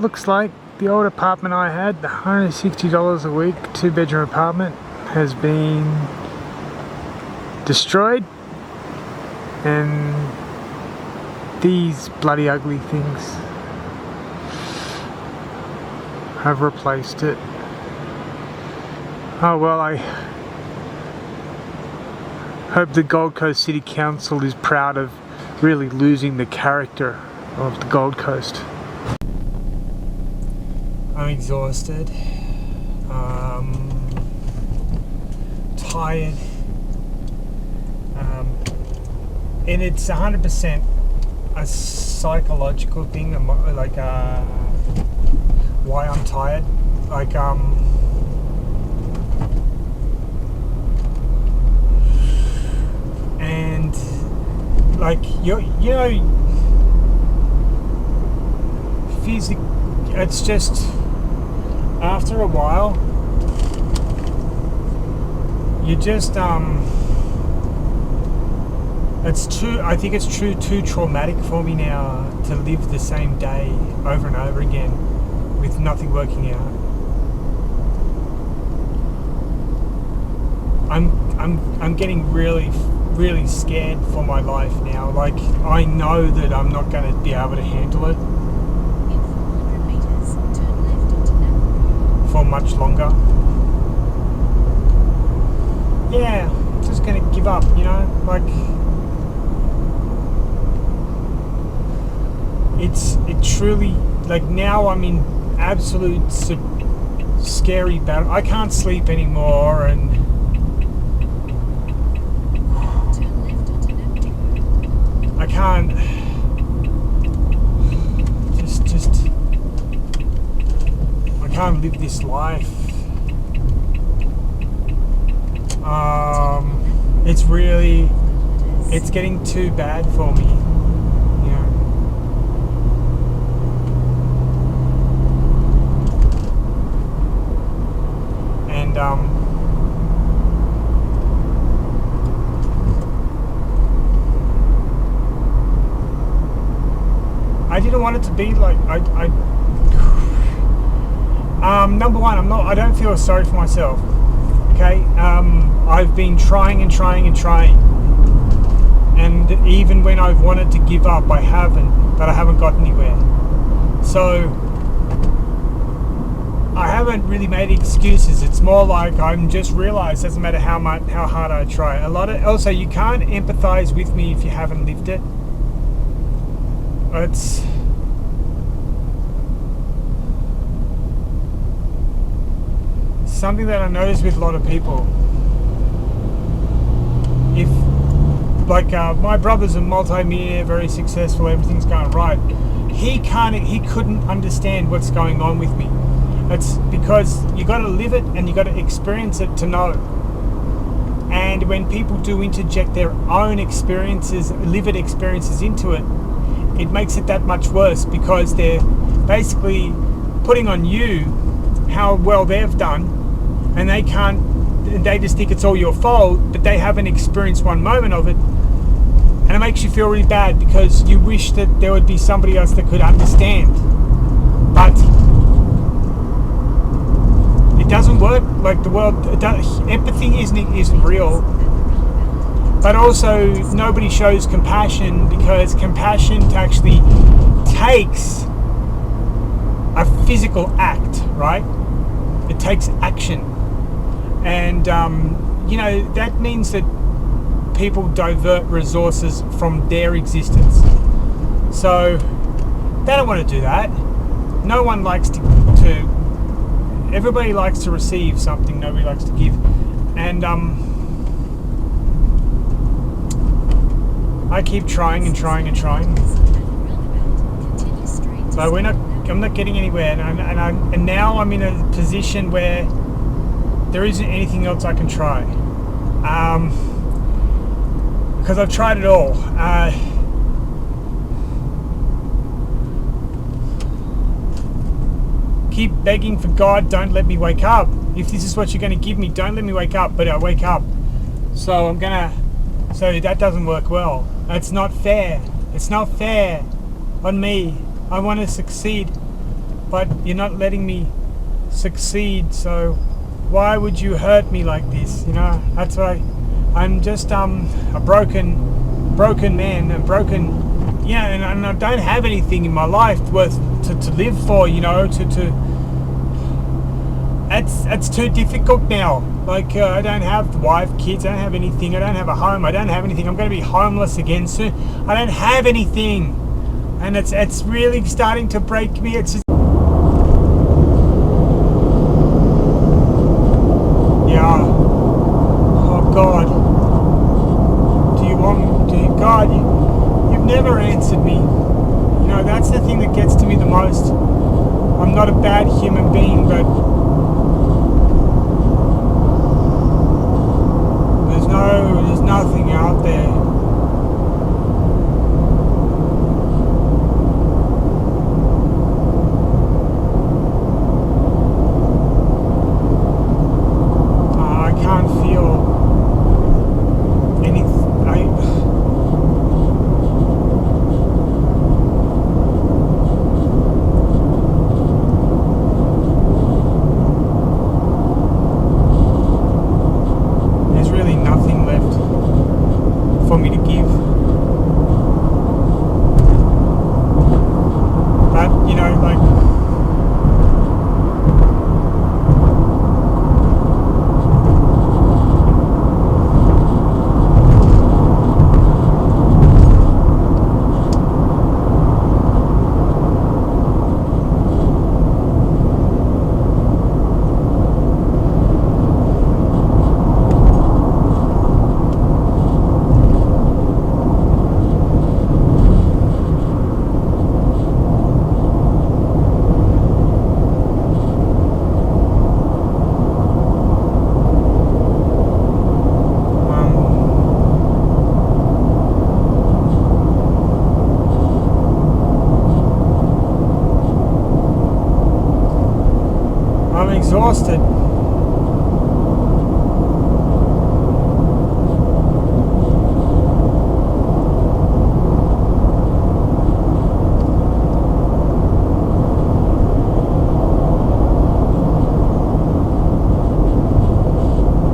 looks like the old apartment I had, the $160 a week, 2-bedroom apartment, has been destroyed, and these bloody ugly things have replaced it. Oh well, I hope the Gold Coast City Council is proud of really losing the character of the Gold Coast. I'm exhausted, tired, and it's 100% a psychological thing, like why I'm tired. Like and like you know, it's just after a while you just I think it's too traumatic for me now to live the same day over and over again with nothing working out. I'm getting really scared for my life now. Like, I know that I'm not going to be able to handle it for much longer. Yeah, I'm just going to give up, you know, like it truly, like, now I'm in absolute scary battle. I can't sleep anymore, and I can't just I can't live this life. It's getting too bad for me, you know. And I didn't want it to be like number one, I don't feel sorry for myself. Okay, I've been trying, and even when I've wanted to give up, I haven't got anywhere. So I haven't really made excuses. It's more like I'm just realised, doesn't matter how hard I try. Also, you can't empathise with me if you haven't lived it. It's something that I notice with a lot of people. If, like, my brother's a multi-millionaire, very successful, everything's going right. He couldn't understand what's going on with me. It's because you got to live it and you got to experience it to know. And when people do interject their own experiences, lived experiences into it, it makes it that much worse, because they're basically putting on you how well they've done, and they just think it's all your fault, but they haven't experienced one moment of it, and it makes you feel really bad because you wish that there would be somebody else that could understand, but it doesn't work. Like, the world, empathy isn't real. But also, nobody shows compassion, because compassion actually takes a physical act, right? It takes action. And, you know, that means that people divert resources from their existence. So, they don't want to do that. No one likes to everybody likes to receive something, nobody likes to give. And, I keep trying, but I'm not getting anywhere, and now I'm in a position where there isn't anything else I can try, because I've tried it all. Keep begging for God, don't let me wake up. If this is what you're going to give me, don't let me wake up. But I wake up, so so that doesn't work well. It's not fair. It's not fair on me. I want to succeed, but you're not letting me succeed. So why would you hurt me like this? You know, that's why I'm just a broken man, and I don't have anything in my life worth to live for. You know, it's too difficult now. Like I don't have wife, kids, I don't have anything, I don't have a home, I don't have anything. I'm going to be homeless again soon. I don't have anything, and it's really starting to break me. It's just, yeah. Oh God, God, you've never answered me. You know, that's the thing that gets to me the most. I'm not a bad human being, but there's nothing out there. I can't feel anything. There's really nothing left for me to give. But, you know, like, I'm exhausted.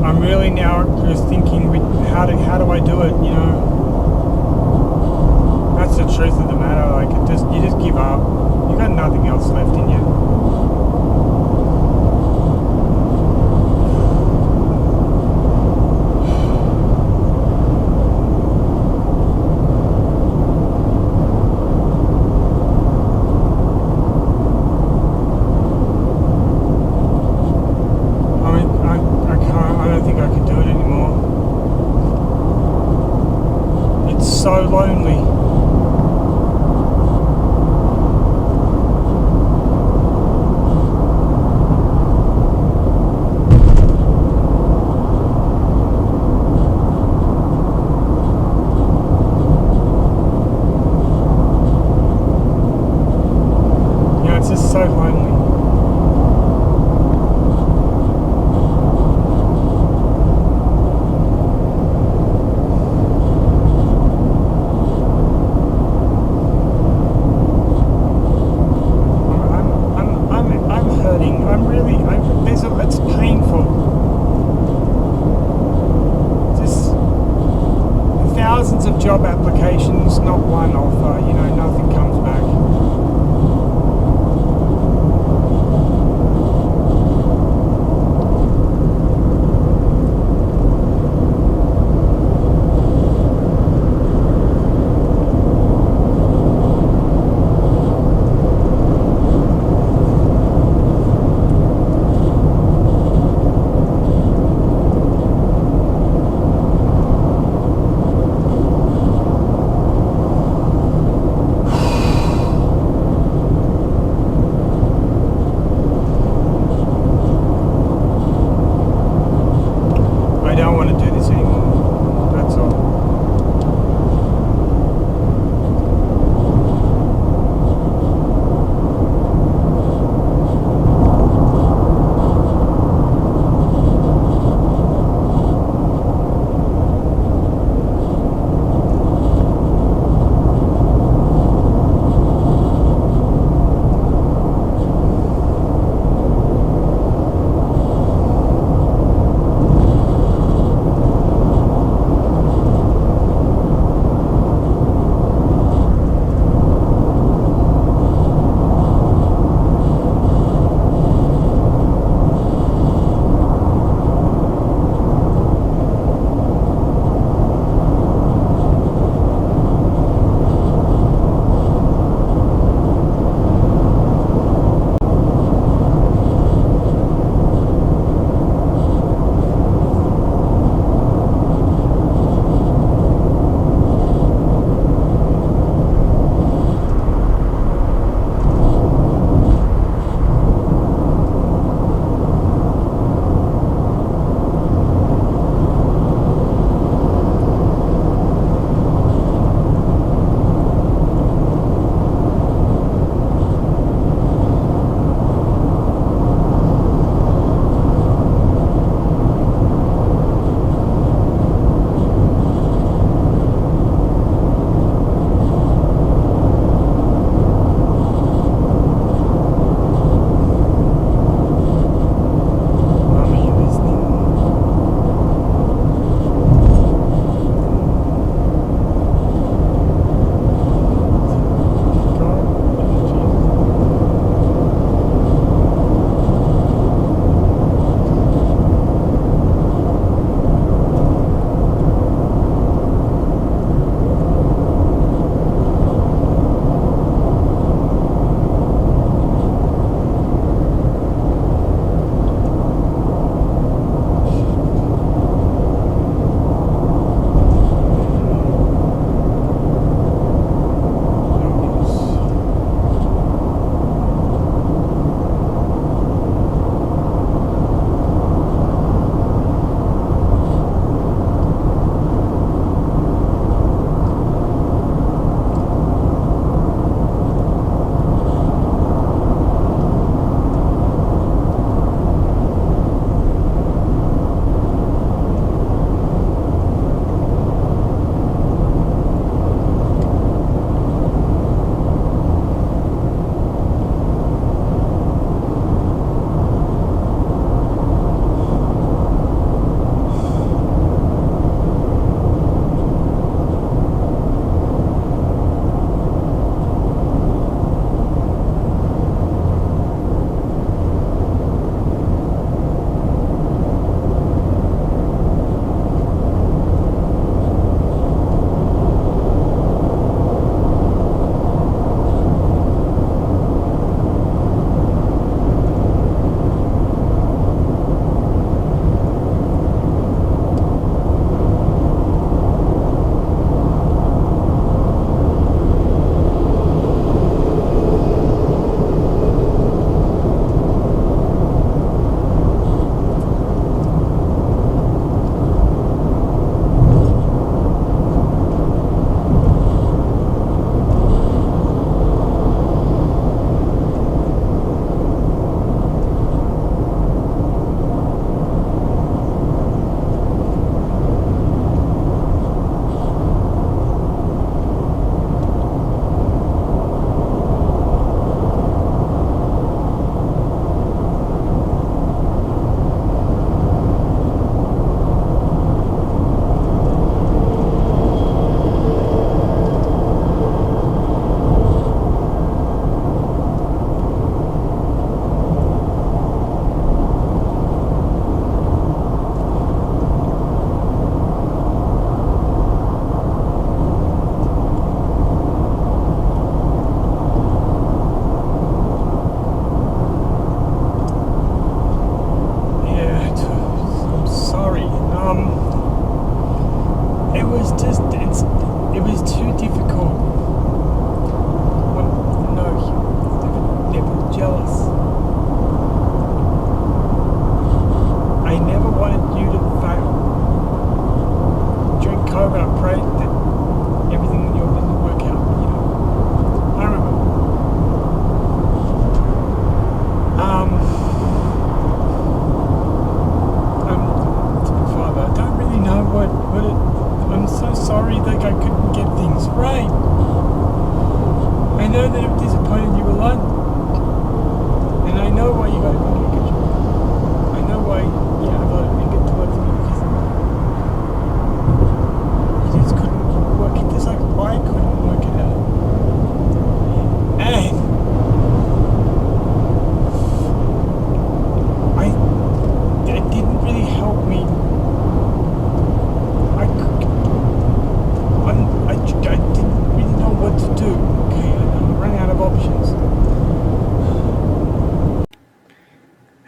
I'm really now just thinking, how do I do it? You know, that's the truth of the matter. Like, you just give up. You got nothing else left in you. So lonely. Yeah, it's just so lonely. It's painful. Just thousands of job applications, not one offer. You know, nothing comes back.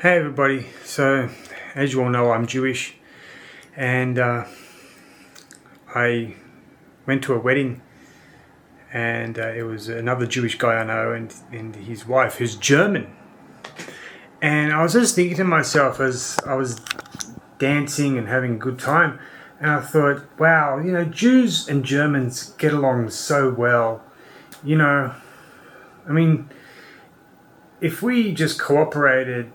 Hey everybody, so as you all know, I'm Jewish, and I went to a wedding, and it was another Jewish guy I know and his wife who's German. And I was just thinking to myself as I was dancing and having a good time, and I thought, wow, you know, Jews and Germans get along so well. You know, I mean, if we just cooperated.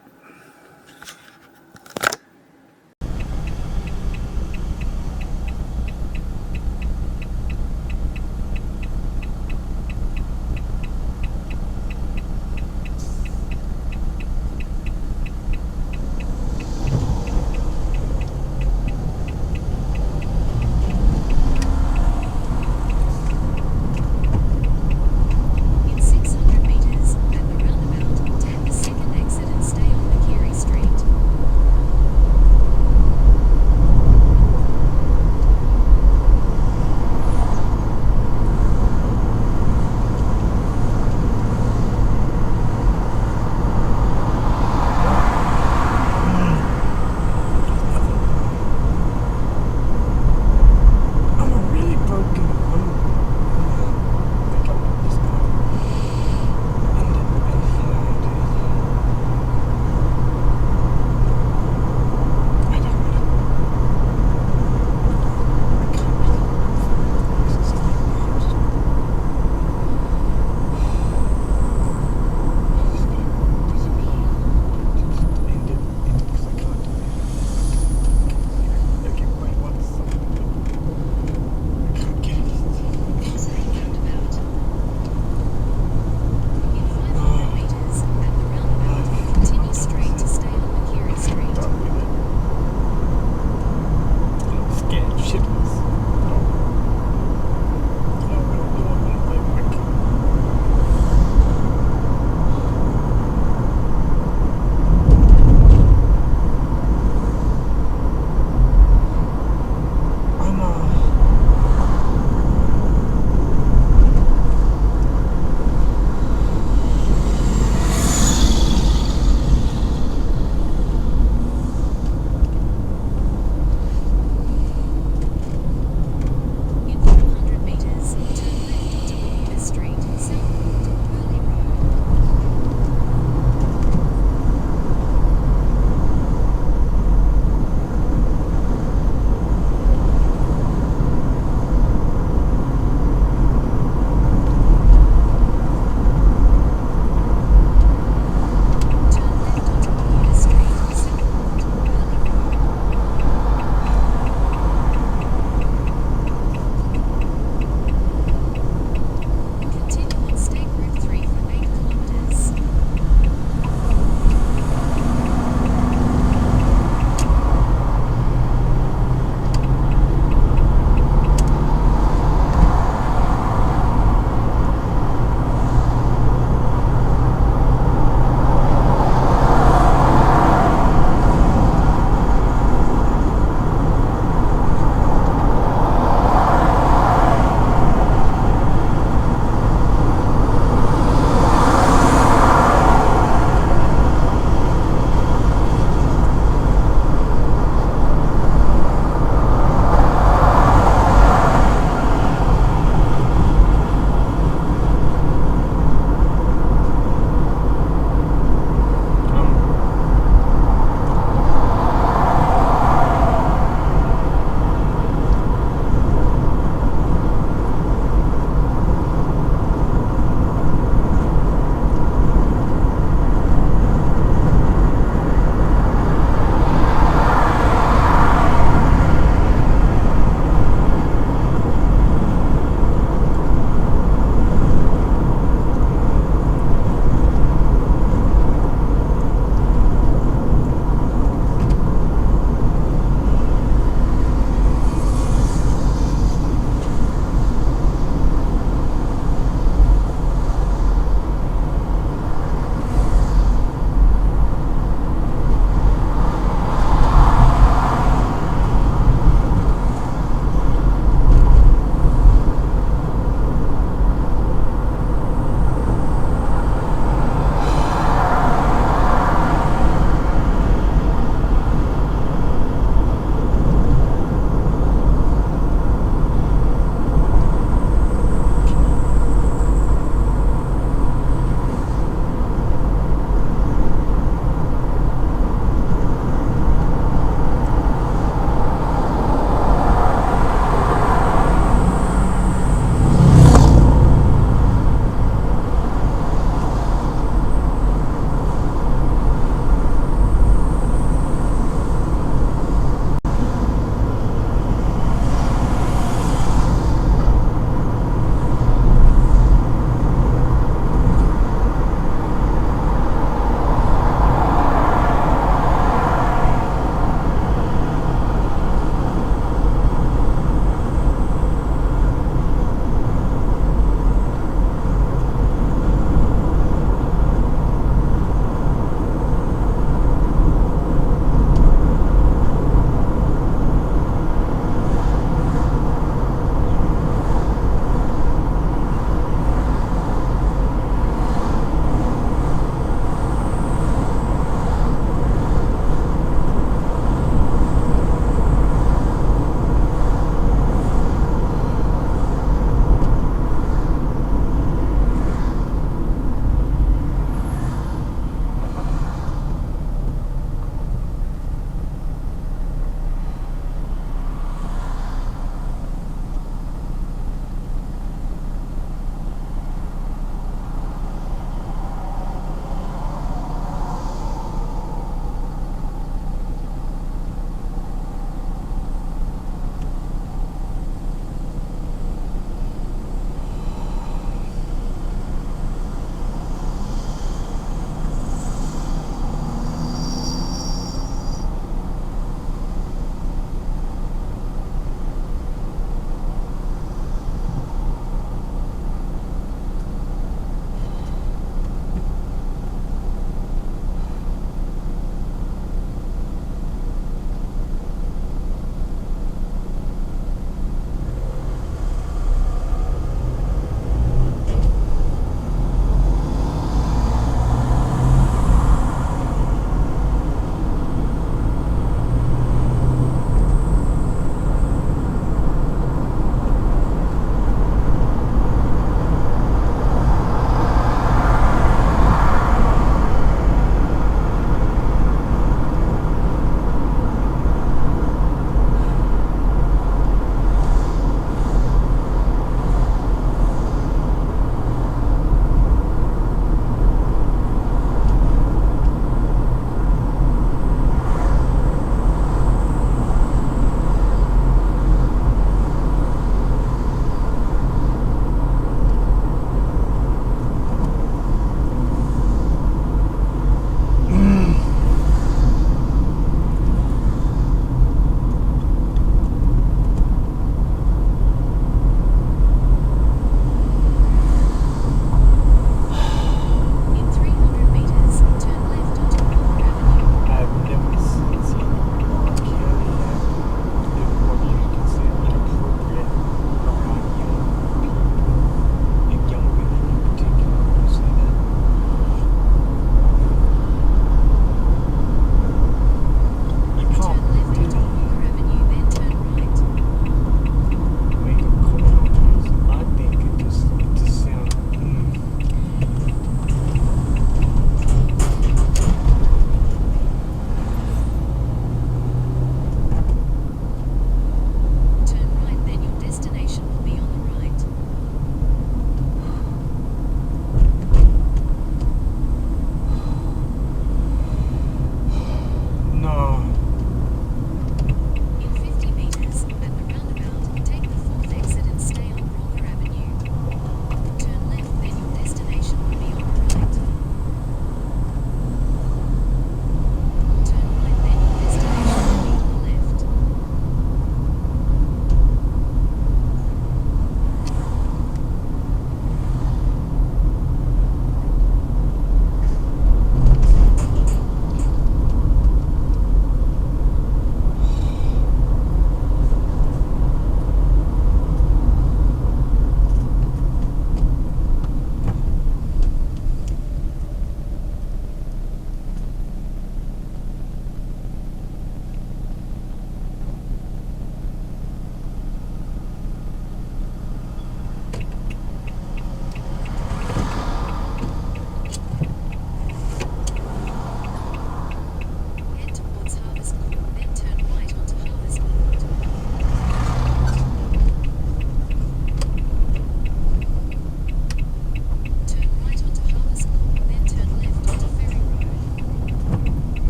In 600 meters, at the roundabout, take the second exit and stay on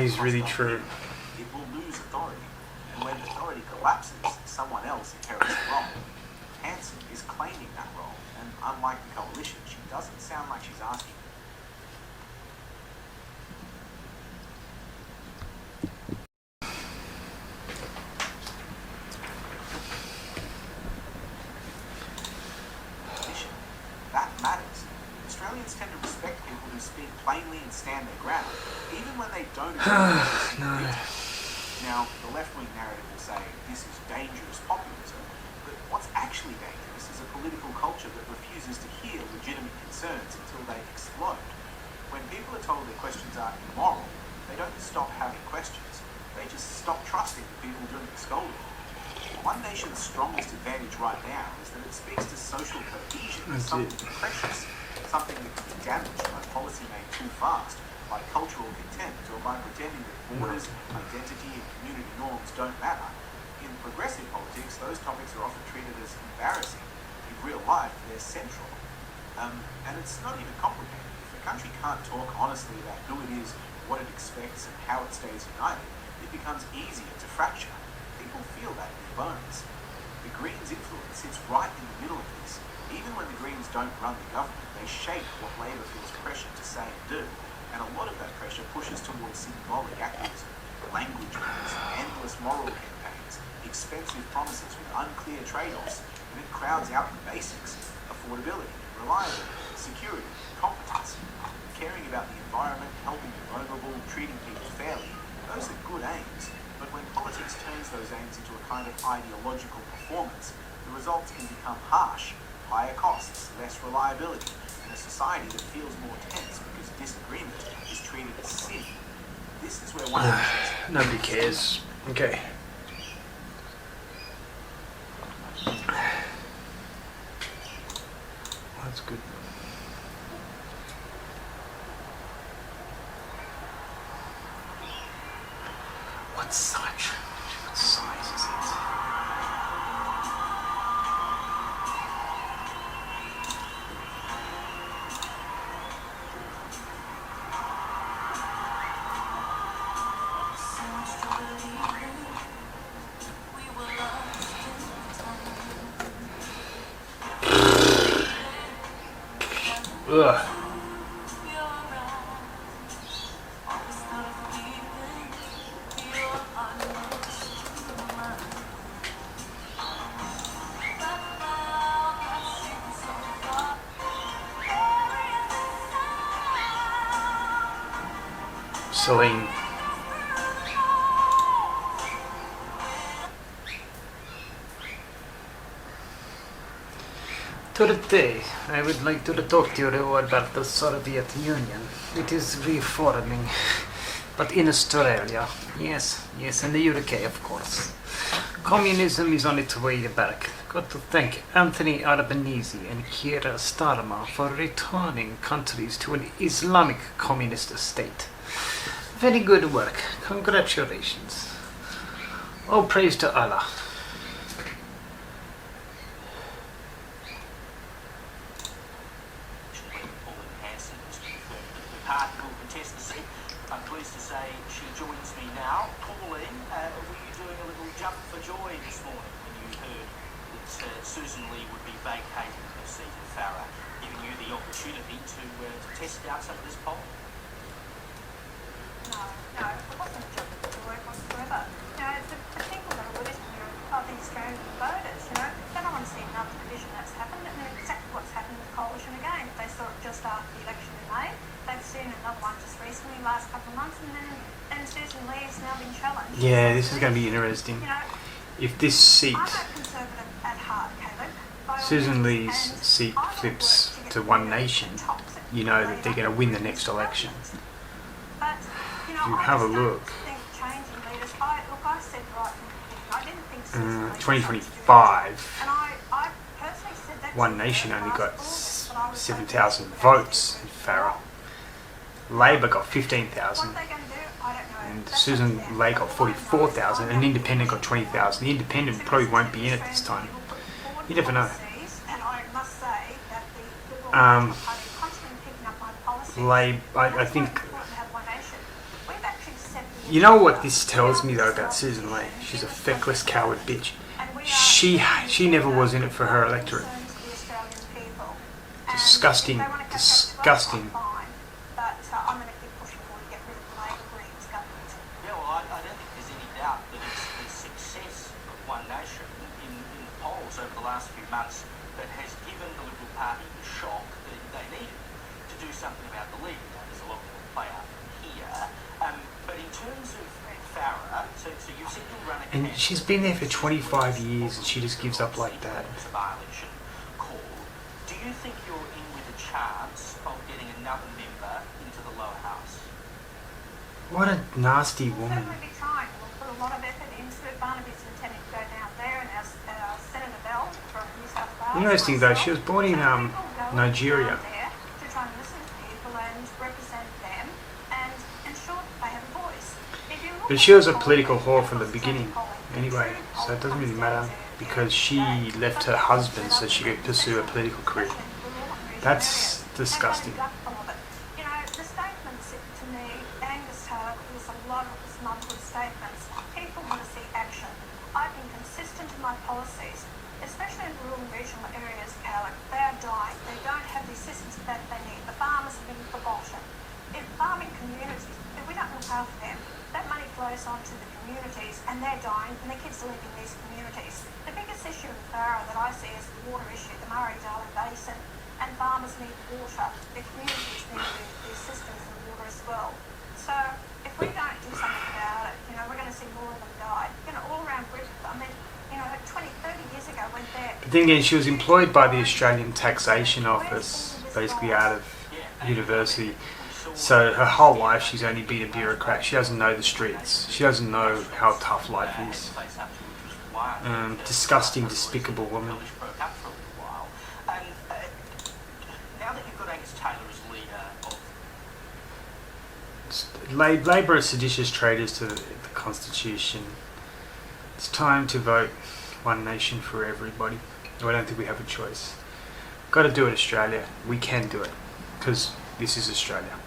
is really true. It will lose authority. And when authority collapses, someone else inherits the role. Hanson is claiming that role, and unlike the coalition, she doesn't sound like she's asking. That matters. Australians tend to respect people who speak plainly and stand their ground, even when they don't agree with No. Now, the left-wing narrative will say this is dangerous populism, but what's actually dangerous is a political culture that refuses to hear legitimate concerns until they explode. When people are told their questions are immoral, they don't stop having questions. They just stop trusting the people doing the scolding. One nation's strongest advantage right now is that it speaks to social cohesion as something precious, something that can be damaged by policy made too fast, by cultural contempt, or by pretending that borders, identity, and community norms don't matter. In progressive politics, those topics are often treated as embarrassing. In real life, they're central. And it's not even complicated. If a country can't talk honestly about who it is, what it expects, and how it stays united, it becomes easier to fracture. People feel that in their bones. The Greens' influence sits right in the middle of this. Even when the Greens don't run the government, they shape what Labor feels pressured to say and do. And a lot of that pressure pushes towards symbolic activism, language wars, endless moral campaigns, expensive promises with unclear trade-offs, and it crowds out the basics: affordability, reliability, security, competence, caring about the environment, helping the vulnerable, treating people fairly. Those are good aims. But when politics turns those aims into a kind of ideological performance, the results can become harsh: higher costs, less reliability, and a society that feels more tense because disagreement is treated as sin. This is where one Nobody cares. Okay. That's good. What size? What size is it? Ugh. Celine. Today, I would like to talk to you about the Soviet Union. It is reforming, but in Australia, yes, and the UK, of course. Communism is on its way back. Got to thank Anthony Albanese and Keir Starmer for returning countries to an Islamic communist state. Very good work. Congratulations. All praise to Allah. I'm pleased to say she joins me now. Pauline, were you doing a little jump for joy this morning when you heard that Susan Lee would be vacating her seat in Farrer, giving you the opportunity to test out some of this poll? No, it wasn't a jump for joy whatsoever. The people that are listening are the Australian voters, They don't want to see another division that's happened, and then exactly what's happened with coalition again. They saw it just after the election in May. They've seen another one just recently, last couple of months, and then Susan Lee has now been challenged. Yeah, this is going to be interesting. If this seat, I'm a conservative at heart, Caleb. Susan Lee's seat flips to One Nation, you know that they're going to win the next election. But, If you have a look, I said right from the beginning, I didn't think Susan Lee 2025, and I personally said that One Nation only got 7,000 votes in Farrer. Labor got 15,000, and Susan Lee got 44,000, and Independent got 20,000. The Independent probably won't be in it this time. You never know. I think You know what this tells me though about Susan Lee? She's a feckless coward bitch. She never was in it for her electorate. Disgusting, disgusting. But I'm going to keep pushing for to get rid of the Labor Greens government. Yeah, well, I don't think there's any doubt that it's the success of One Nation in the polls over the last few months that has given the Liberal Party the shock that they needed to do something about the League. Now, there's a lot more to play out here. But in terms of Farah, so you've said you'll run again. And she's been there for 25 years and she just gives up like that. It's a by-election call. Do you think you're in with a chance of getting another member into the lower house? What a nasty woman. Certainly be trying. We'll put a lot of effort into it. Barnaby's intending to go down there, and our Senator Bell from New South Wales. Interesting though, she was born in Nigeria. There to try and listen to people and represent them and ensure that they have a voice. If you look But she was a political whore from the beginning anyway, so it doesn't really matter because she left her husband so she could pursue a political career. That's disgusting. You know, the statements to me, Angus Taylor, there's a lot of smuggled statements. People want to see action. I've been consistent in my policies, especially in rural and regional areas, Caleb. They are dying. They don't have the assistance that they need. The farmers have been forgotten. In farming communities, if we don't look after them, that money flows on to the communities and they're dying and their kids are leaving these communities. The biggest issue in Farah that I see is the water issue, the Murray-Darling Basin, and farmers need water. The communities need the assistance in water as well. So if we don't do something about it, you know, we're going to see more of them die. You know, all around Britain, I mean, you know, 20, 30 years ago went there. But then again, she was employed by the Australian Taxation Office, basically out of university. So her whole life she's only been a bureaucrat. She doesn't know the streets. She doesn't know how tough life is. Disgusting, despicable woman. Now that you've got Angus Taylor as leader of Labor are seditious traitors to the Constitution. It's time to vote One Nation for everybody. I don't think we have a choice. Got to do it, Australia. We can do it because this is Australia.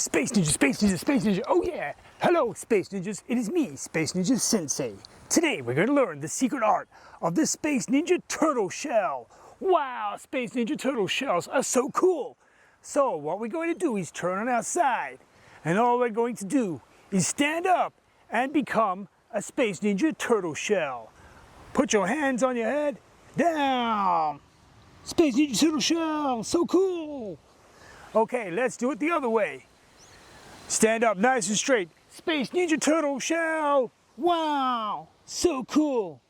Space Ninja, Space Ninja, Space Ninja, oh yeah! Hello, Space Ninjas, it is me, Space Ninja Sensei. Today we're going to learn the secret art of the Space Ninja Turtle Shell. Wow, Space Ninja Turtle Shells are so cool! So what we're going to do is turn on our side, and all we're going to do is stand up and become a Space Ninja Turtle Shell. Put your hands on your head, down! Space Ninja Turtle Shell, so cool! Okay, let's do it the other way. Stand up nice and straight. Space Ninja Turtle Shell. Wow, so cool.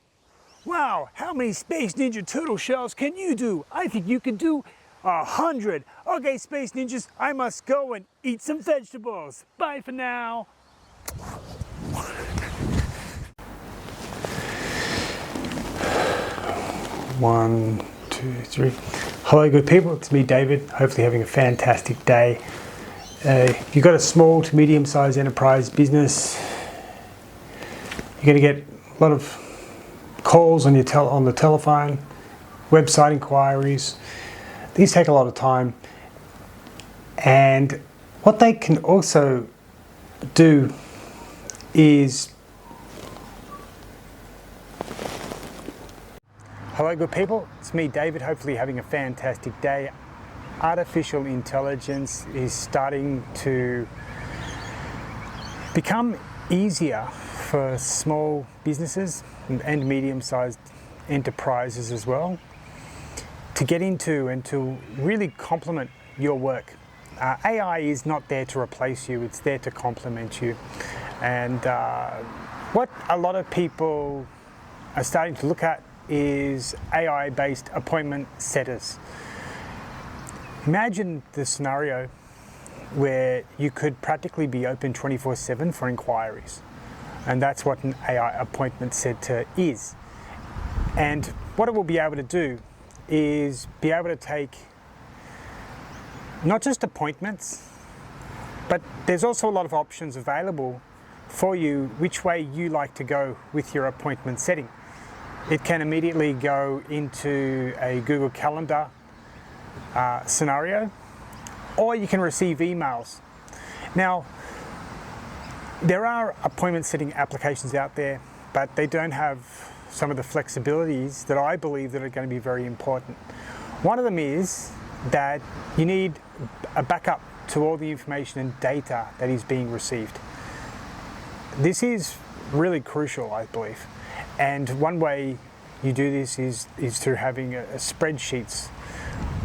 Wow, how many Space Ninja Turtle Shells can you do? I think you can do 100. Okay, Space Ninjas, I must go and eat some vegetables. Bye for now. One, two, three. Hello, good people. It's me, David. Hopefully having a fantastic day. If you've got a small to medium-sized enterprise business, you're going to get a lot of calls on your on the telephone, website inquiries. These take a lot of time, and what they can also do is... Hello good people, it's me David, hopefully having a fantastic day. Artificial intelligence is starting to become easier for small businesses and medium-sized enterprises as well to get into and to really complement your work. AI is not there to replace you, it's there to complement you. And what a lot of people are starting to look at is AI-based appointment setters. Imagine the scenario where you could practically be open 24/7 for inquiries. And that's what an AI appointment setter is. And what it will be able to do is be able to take not just appointments, but there's also a lot of options available for you which way you like to go with your appointment setting. It can immediately go into a Google Calendar scenario, or you can receive emails. Now, there are appointment setting applications out there, but they don't have some of the flexibilities that I believe that are going to be very important. One of them is that you need a backup to all the information and data that is being received. This is really crucial, I believe. And one way you do this is through having spreadsheets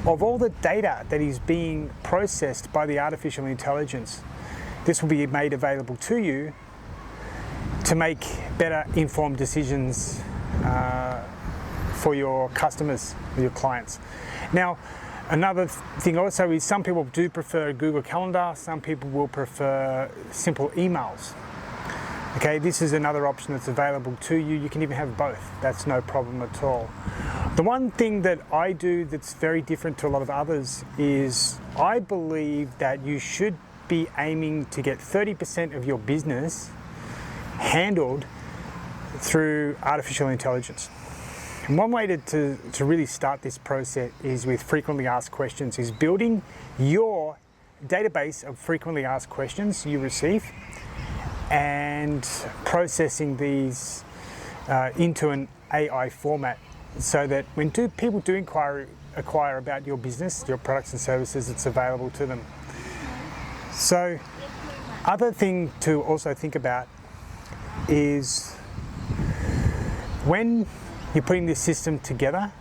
of all the data that is being processed by the artificial intelligence. This will be made available to you to make better informed decisions for your customers, your clients. Now, another thing also is some people do prefer Google Calendar, some people will prefer simple emails. Okay, this is another option that's available to you. You can even have both. That's no problem at all. The one thing that I do that's very different to a lot of others is I believe that you should be aiming to get 30% of your business handled through artificial intelligence. And one way to really start this process is with frequently asked questions, is building your database of frequently asked questions you receive and processing these into an AI format so that when people do inquire about your business, your products and services, it's available to them. So, other thing to also think about is when you're putting this system together,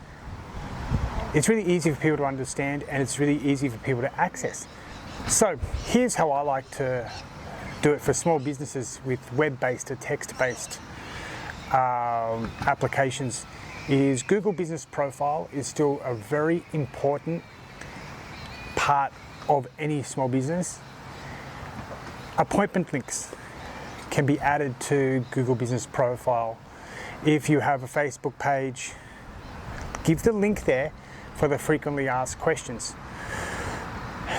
it's really easy for people to understand and it's really easy for people to access. So, here's how I like to do it for small businesses with web-based or text-based applications. Is Google Business Profile is still a very important part of any small business. Appointment links can be added to Google Business Profile. If you have a Facebook page, give the link there for the frequently asked questions.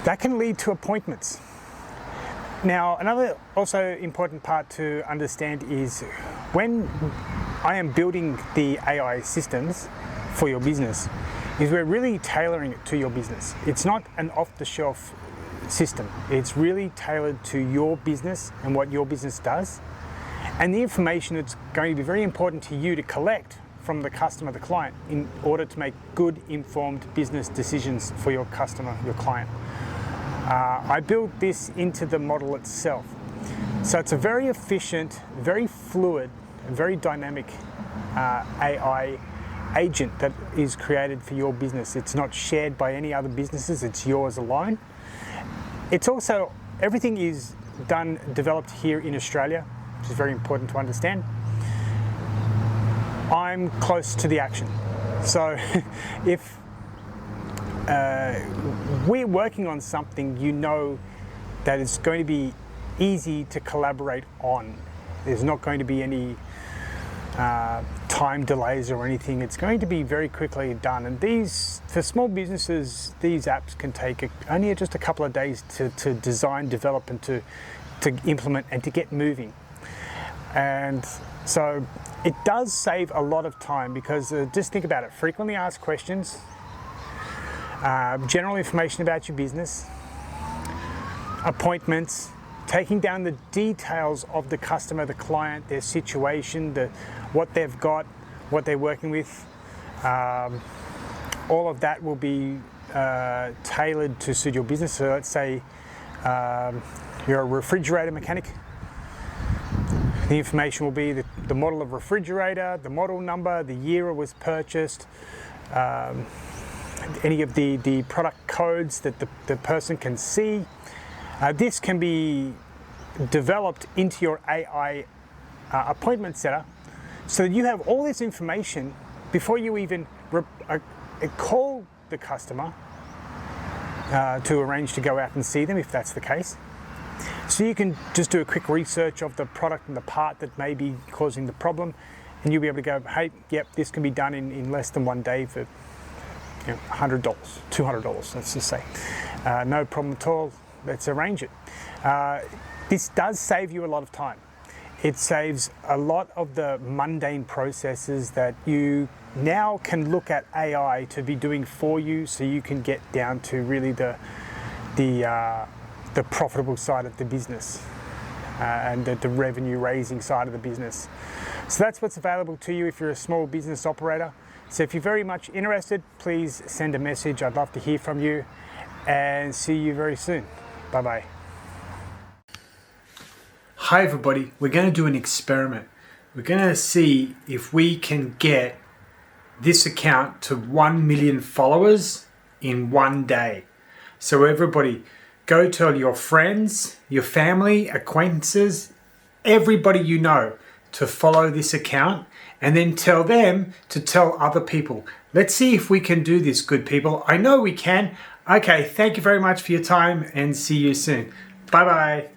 That can lead to appointments. Now, another also important part to understand is when I am building the AI systems for your business, is we're really tailoring it to your business. It's not an off-the-shelf system. It's really tailored to your business and what your business does, and the information that's going to be very important to you to collect from the customer, the client, in order to make good, informed business decisions for your customer, your client. I built this into the model itself. So it's a very efficient, very fluid, very dynamic AI agent that is created for your business. It's not shared by any other businesses, it's yours alone. It's also, everything is developed here in Australia, which is very important to understand. I'm close to the action. So if we're working on something, you know that it's going to be easy to collaborate on. There's not going to be any time delays or anything. It's going to be very quickly done. And these, for small businesses, these apps can take only just a couple of days to design, develop, and to implement and to get moving. And so it does save a lot of time because just think about it, frequently asked questions, general information about your business, appointments, taking down the details of the customer, the client, their situation, what they've got, what they're working with. All of that will be tailored to suit your business. So let's say you're a refrigerator mechanic. The information will be the model of refrigerator, the model number, the year it was purchased, any of the product codes that the person can see. This can be developed into your AI appointment setter so that you have all this information before you even call the customer to arrange to go out and see them if that's the case. So you can just do a quick research of the product and the part that may be causing the problem, and you'll be able to go, hey, yep, this can be done in less than 1 day for $100, $200, let's just say. No problem at all, let's arrange it. This does save you a lot of time. It saves a lot of the mundane processes that you now can look at AI to be doing for you, so you can get down to really the profitable side of the business and the revenue raising side of the business. So that's what's available to you if you're a small business operator. So if you're very much interested, please send a message. I'd love to hear from you, and see you very soon. Bye-bye. Hi everybody, we're going to do an experiment. We're going to see if we can get this account to 1 million followers in 1 day. So everybody, go tell your friends, your family, acquaintances, everybody you know to follow this account, and then tell them to tell other people. Let's see if we can do this, good people. I know we can. Okay, thank you very much for your time, and see you soon. Bye-bye.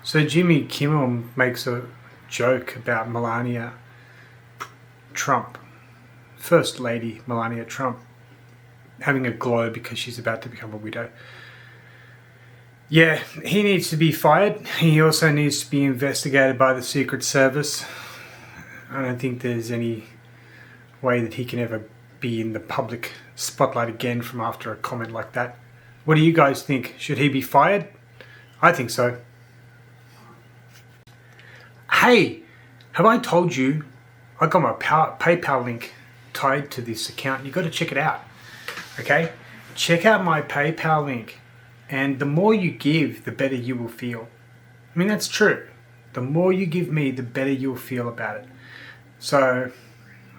So Jimmy Kimmel makes a joke about Melania Trump, First Lady Melania Trump, having a glow because she's about to become a widow. Yeah, he needs to be fired. He also needs to be investigated by the Secret Service. I don't think there's any way that he can ever be in the public spotlight again from after a comment like that. What do you guys think? Should he be fired? I think so. Hey, have I told you I got my PayPal link tied to this account? You got to check it out. Okay, check out my PayPal link, and the more you give, the better you will feel. I mean, that's true. The more you give me, the better you'll feel about it. So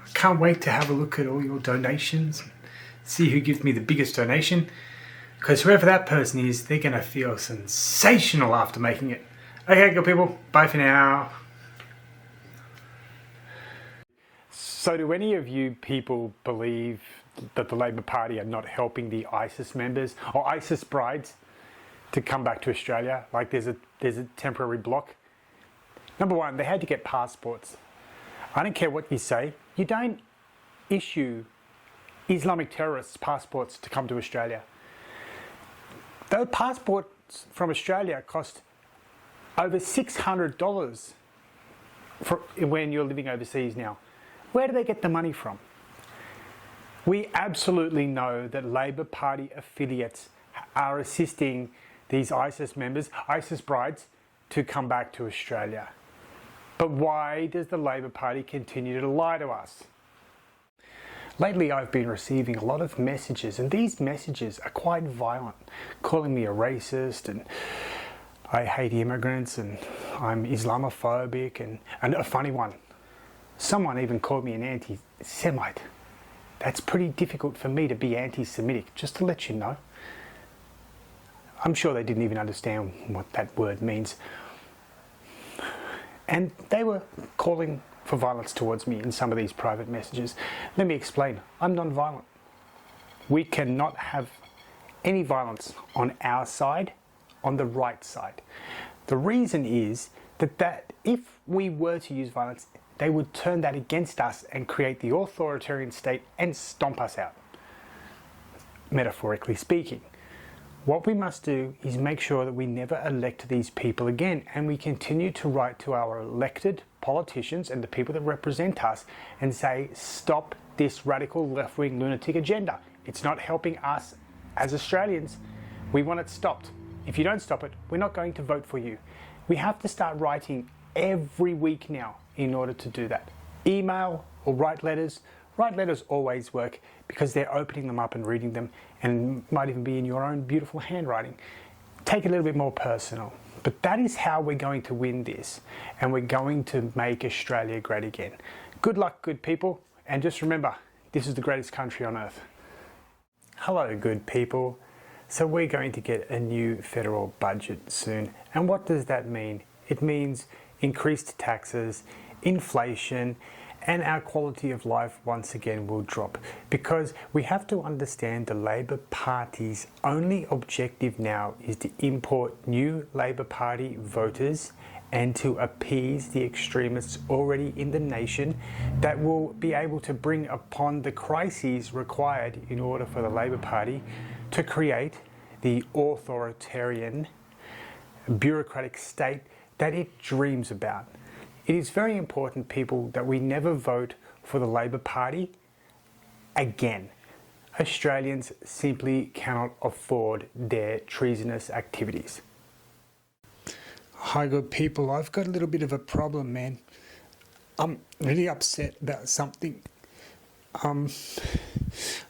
I can't wait to have a look at all your donations, see who gives me the biggest donation, because whoever that person is, they're going to feel sensational after making it. Okay, good people, bye for now. So do any of you people believe that the Labor Party are not helping the ISIS members or ISIS brides to come back to Australia? Like there's a temporary block. Number one, they had to get passports. I don't care what you say. You don't issue Islamic terrorists passports to come to Australia. Those passports from Australia cost over $600 for when you're living overseas now. Where do they get the money from? We absolutely know that Labor Party affiliates are assisting these ISIS members, ISIS brides, to come back to Australia. But why does the Labor Party continue to lie to us? Lately I've been receiving a lot of messages, and these messages are quite violent, calling me a racist and I hate immigrants and I'm Islamophobic, and a funny one, someone even called me an anti-Semite. That's pretty difficult for me to be anti-Semitic, just to let you know. I'm sure they didn't even understand what that word means. And they were calling for violence towards me in some of these private messages. Let me explain. I'm non-violent. We cannot have any violence on our side, on the right side. The reason is that if we were to use violence, they would turn that against us and create the authoritarian state and stomp us out, metaphorically speaking. What we must do is make sure that we never elect these people again, and we continue to write to our elected politicians and the people that represent us and say, stop this radical left-wing lunatic agenda. It's not helping us as Australians. We want it stopped. If you don't stop it, we're not going to vote for you. We have to start writing every week now in order to do that. Email or write letters. Write letters always work because they're opening them up and reading them, and might even be in your own beautiful handwriting. Take it a little bit more personal. But that is how we're going to win this, and we're going to make Australia great again. Good luck, good people, and just remember, this is the greatest country on earth. Hello, good people. So we're going to get a new federal budget soon, and what does that mean? It means increased taxes, inflation, and our quality of life once again will drop, because we have to understand the Labor Party's only objective now is to import new Labor Party voters and to appease the extremists already in the nation that will be able to bring upon the crises required in order for the Labor Party to create the authoritarian bureaucratic state that it dreams about. It is very important, people, that we never vote for the Labor Party again. Australians simply cannot afford their treasonous activities. Hi, good people. I've got a little bit of a problem, man. I'm really upset about something.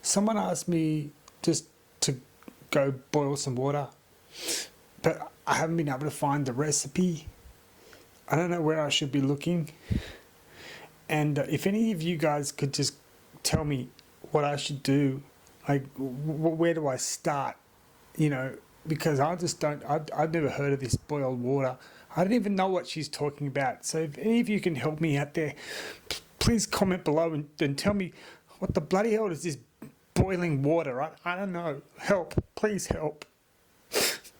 Someone asked me just to go boil some water, but I haven't been able to find the recipe. I don't know where I should be looking, and if any of you guys could just tell me what I should do, like where do I start, you know, because I just don't, I've never heard of this boiled water. I don't even know what she's talking about. So if any of you can help me out there, please comment below and tell me what the bloody hell is this boiling water. I don't know. Help, please help.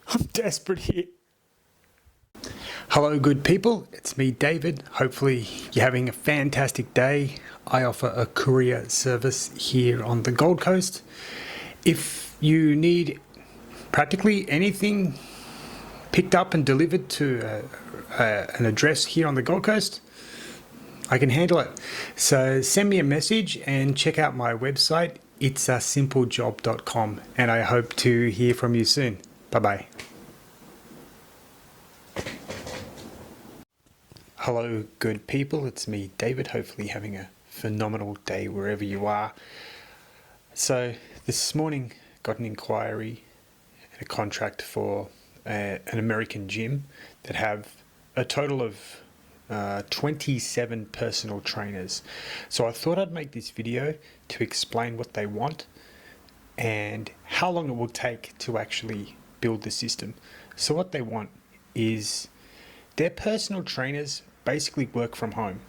I'm desperate here. Hello, good people. It's me, David. Hopefully you're having a fantastic day. I offer a courier service here on the Gold Coast. If you need practically anything picked up and delivered to an address here on the Gold Coast, I can handle it. So send me a message and check out my website. It's simplejob.com, and I hope to hear from you soon. Bye-bye. Hello, good people. It's me, David. Hopefully having a phenomenal day wherever you are. So this morning got an inquiry and a contract for an American gym that have a total of 27 personal trainers. So I thought I'd make this video to explain what they want and how long it will take to actually build the system. So what they want is their personal trainers basically work from home,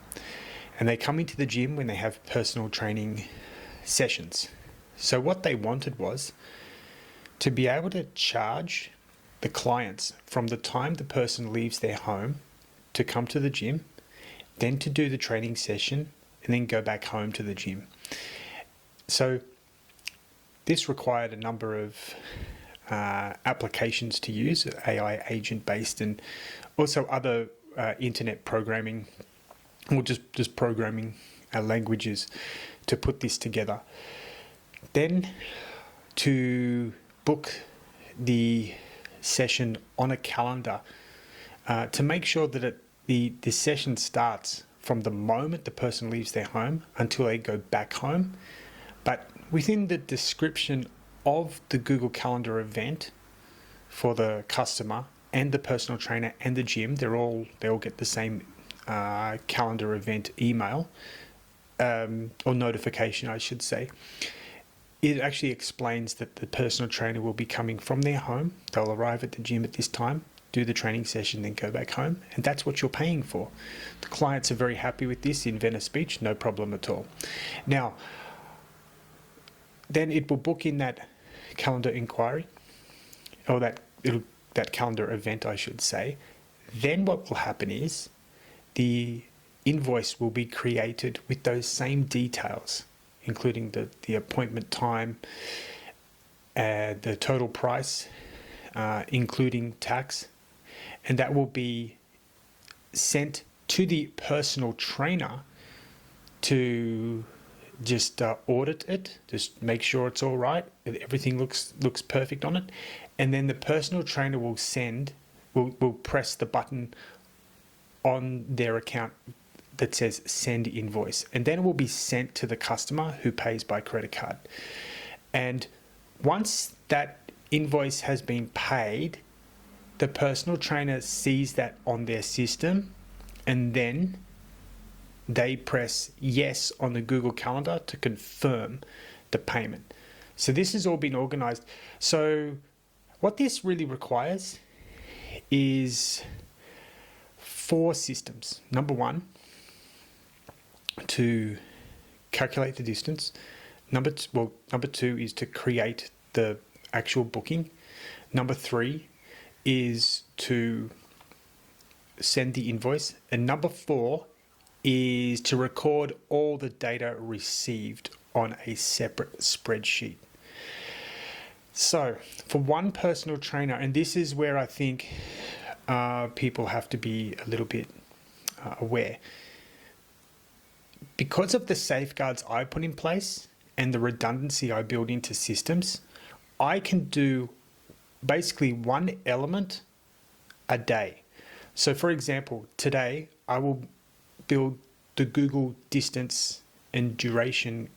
and they come into the gym when they have personal training sessions. So what they wanted was to be able to charge the clients from the time the person leaves their home to come to the gym, then to do the training session, and then go back home to the gym. So this required a number of applications to use, AI agent based, and also other internet programming, or just programming languages to put this together. Then to book the session on a calendar to make sure that the session starts from the moment the person leaves their home until they go back home. But within the description of the Google Calendar event for the customer and the personal trainer and the gym, they all get the same calendar event email or notification, I should say. It actually explains that the personal trainer will be coming from their home. They'll arrive at the gym at this time, do the training session, then go back home. And that's what you're paying for. The clients are very happy with this in Venice Beach, no problem at all. Now, then it will book in that calendar inquiry, or that calendar event, I should say. Then what will happen is the invoice will be created with those same details, including the appointment time, the total price, including tax, and that will be sent to the personal trainer to just audit it, just make sure it's all right, everything looks perfect on it, and then the personal trainer will will press the button on their account that says send invoice, and then it will be sent to the customer who pays by credit card. And once that invoice has been paid, the personal trainer sees that on their system, and then they press yes on the Google Calendar to confirm the payment. So this has all been organized. So what this really requires is 4 systems. Number 1, to calculate the distance. Number 2 is to create the actual booking. Number 3 is to send the invoice. And number 4 is to record all the data received on a separate spreadsheet. So for one personal trainer, and this is where I think people have to be a little bit aware, because of the safeguards I put in place and the redundancy I build into systems, I can do basically one element a day. So for example, today I will build the Google distance and duration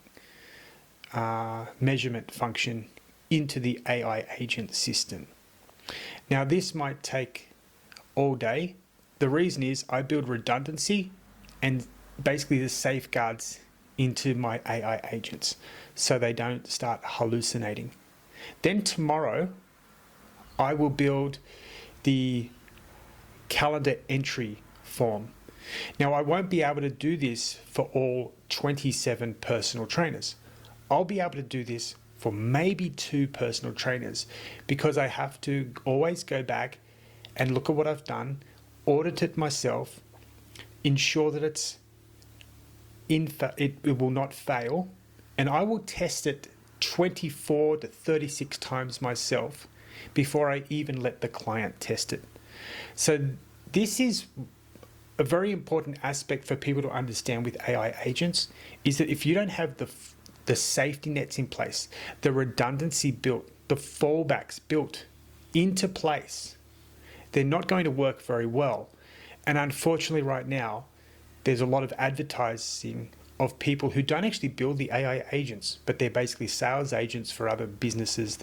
measurement function into the AI agent system. Now this might take all day. The reason is I build redundancy and basically the safeguards into my AI agents so they don't start hallucinating. Then tomorrow I will build the calendar entry form. Now I won't be able to do this for all 27 personal trainers. I'll be able to do this for maybe 2 personal trainers because I have to always go back and look at what I've done, audit it myself, ensure that it will not fail, and I will test it 24 to 36 times myself before I even let the client test it. So this is a very important aspect for people to understand with AI agents, is that if you don't have the safety nets in place, the redundancy built, the fallbacks built into place, they're not going to work very well. And unfortunately right now, there's a lot of advertising of people who don't actually build the AI agents, but they're basically sales agents for other businesses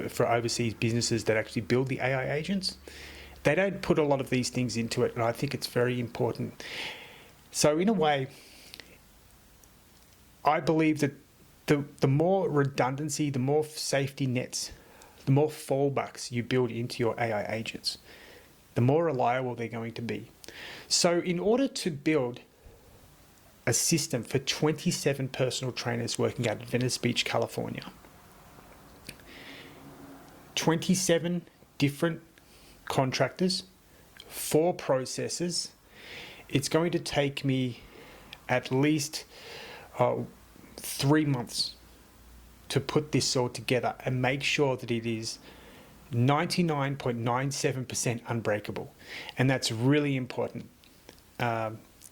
for overseas businesses that actually build the AI agents. They don't put a lot of these things into it, and I think it's very important. So in a way, I believe that the more redundancy, the more safety nets, the more fallbacks you build into your AI agents, the more reliable they're going to be. So in order to build a system for 27 personal trainers working out of Venice Beach, California, 27 different contractors, 4 processes, it's going to take me at least 3 months to put this all together and make sure that it is 99.97% unbreakable. And that's really important.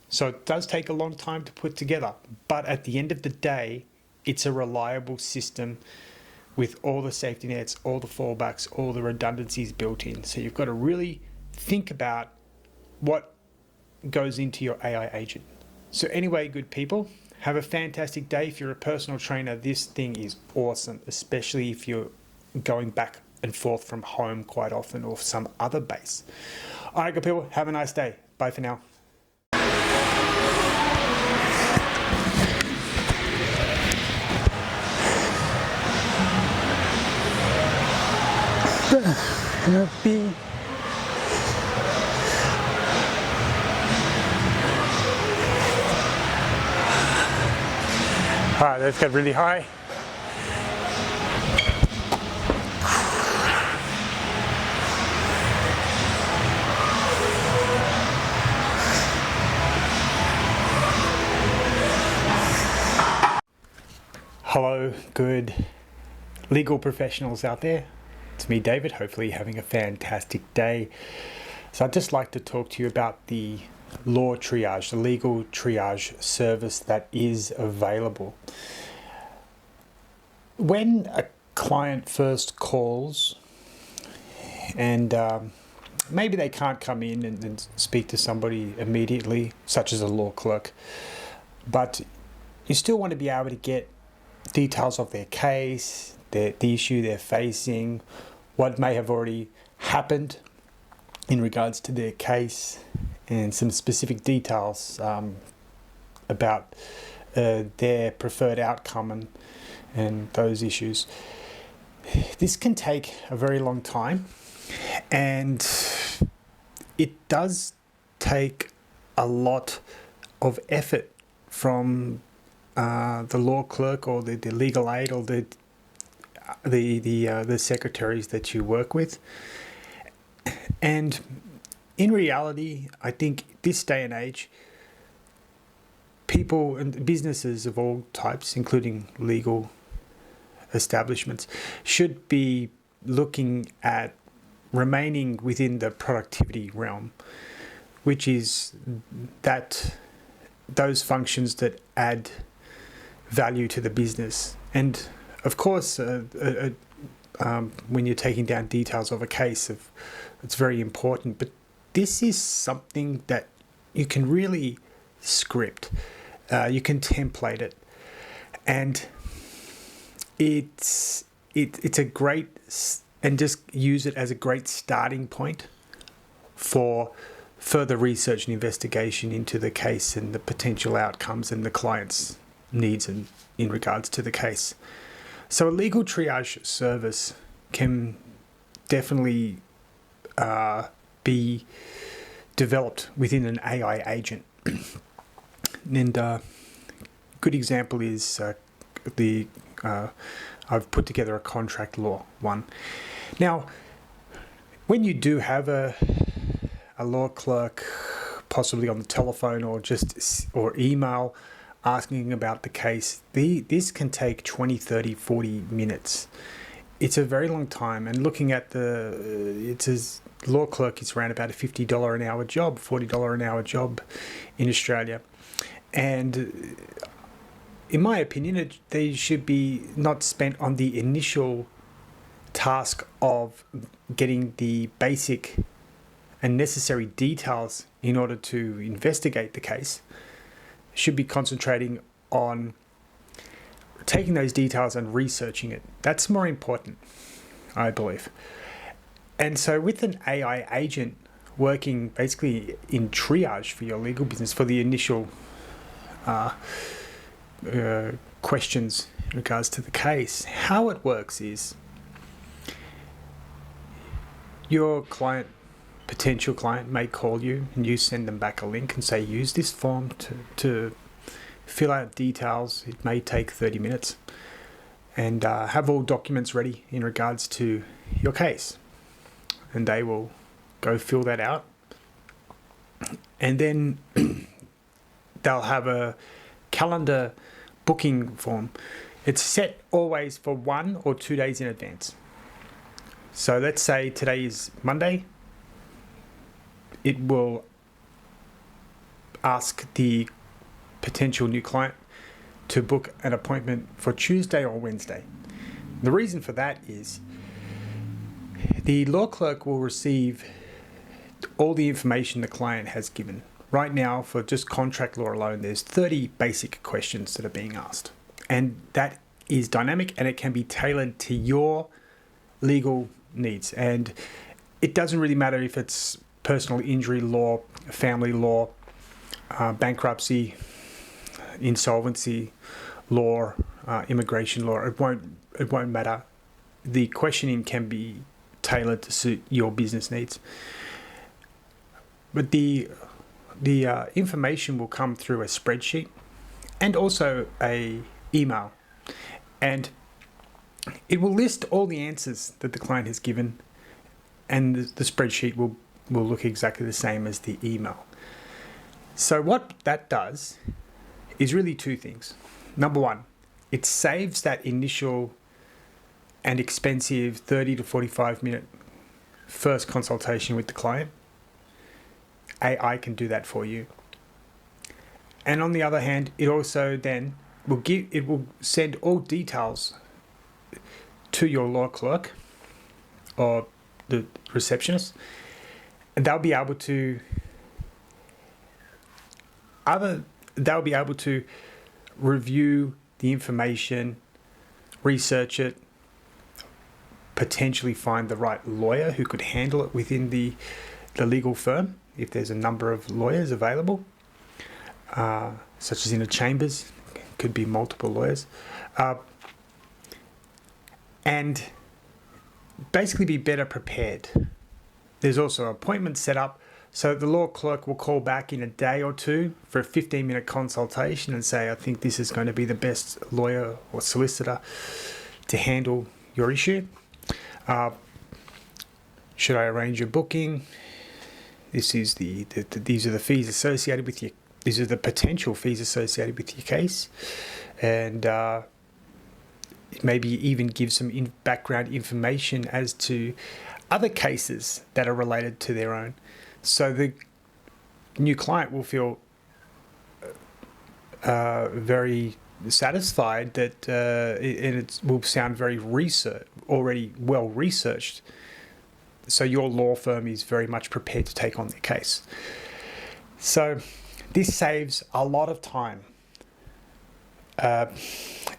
So it does take a long time to put together, but at the end of the day, it's a reliable system with all the safety nets, all the fallbacks, all the redundancies built in. So you've got to really think about what goes into your AI agent. So anyway, good people, have a fantastic day. If you're a personal trainer, this thing is awesome, especially if you're going back and forth from home quite often or some other base. All right, good people, have a nice day. Bye for now. Happy. All right, let's get really high. Hello, good legal professionals out there. It's me, David. Hopefully you're having a fantastic day. So I'd just like to talk to you about the law triage, the legal triage service that is available. When a client first calls and maybe they can't come in and speak to somebody immediately, such as a law clerk, but you still want to be able to get details of their case, the issue they're facing, what may have already happened in regards to their case, and some specific details about their preferred outcome and those issues. This can take a very long time, and it does take a lot of effort from the law clerk or the legal aid or the secretaries that you work with. And in reality, I think this day and age, people and businesses of all types, including legal establishments, should be looking at remaining within the productivity realm, which is those functions that add value to the business. And of course, when you're taking down details of a case, it's very important. But this is something that you can really script. You can template it, and it's a great, and just use it as a great starting point for further research and investigation into the case and the potential outcomes and the client's needs in regards to the case. So a legal triage service can definitely be developed within an AI agent. And a good example is I've put together a contract law one. Now, when you do have a law clerk, possibly on the telephone or email, asking about the case, this can take 20, 30, 40 minutes. It's a very long time. And looking at law clerk, it's around about a $50 an hour job, $40 an hour job in Australia. And in my opinion, they should be not spent on the initial task of getting the basic and necessary details in order to investigate the case. Should be concentrating on taking those details and researching it. That's more important, I believe. And so with an AI agent working basically in triage for your legal business, for the initial questions in regards to the case, how it works is your client, potential client, may call you and you send them back a link and say, use this form to fill out details. It may take 30 minutes, and have all documents ready in regards to your case. And they will go fill that out, and then they'll have a calendar booking form. It's set always for 1 or 2 days in advance. So let's say today is Monday. It will ask the potential new client to book an appointment for Tuesday or Wednesday. The reason for that is the law clerk will receive all the information the client has given. Right now, for just contract law alone, there's 30 basic questions that are being asked. And that is dynamic and it can be tailored to your legal needs. And it doesn't really matter if it's personal injury law, family law, bankruptcy, insolvency law, immigration law. It won't matter. The questioning can be tailored to suit your business needs. But the information will come through a spreadsheet and also a email, and it will list all the answers that the client has given, and the spreadsheet will look exactly the same as the email. So what that does is really two things. Number one, it saves that initial and expensive 30 to 45 minute first consultation with the client. AI can do that for you. And on the other hand, it also then will send all details to your law clerk or the receptionist, and they'll be able to review the information, research it, potentially find the right lawyer who could handle it within the legal firm, if there's a number of lawyers available, such as in a chambers, could be multiple lawyers, and basically be better prepared. There's also appointments set up, so the law clerk will call back in a day or two for a 15-minute consultation and say, I think this is going to be the best lawyer or solicitor to handle your issue. Should I arrange your booking? These are the fees associated with your. These are the potential fees associated with your case, and maybe even give some background information as to other cases that are related to their own. So the new client will feel very satisfied that, and it will sound very already well researched. So your law firm is very much prepared to take on their case. So this saves a lot of time.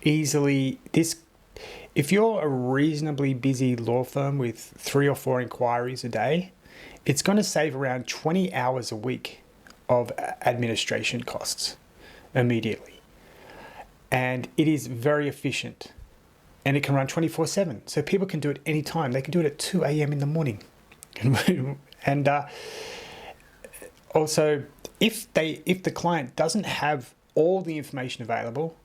Easily, if you're a reasonably busy law firm with 3 or 4 inquiries a day, it's going to save around 20 hours a week of administration costs immediately. And it is very efficient. And it can run 24/7. So people can do it anytime. They can do it at 2 a.m. in the morning. And also, if the client doesn't have all the information available,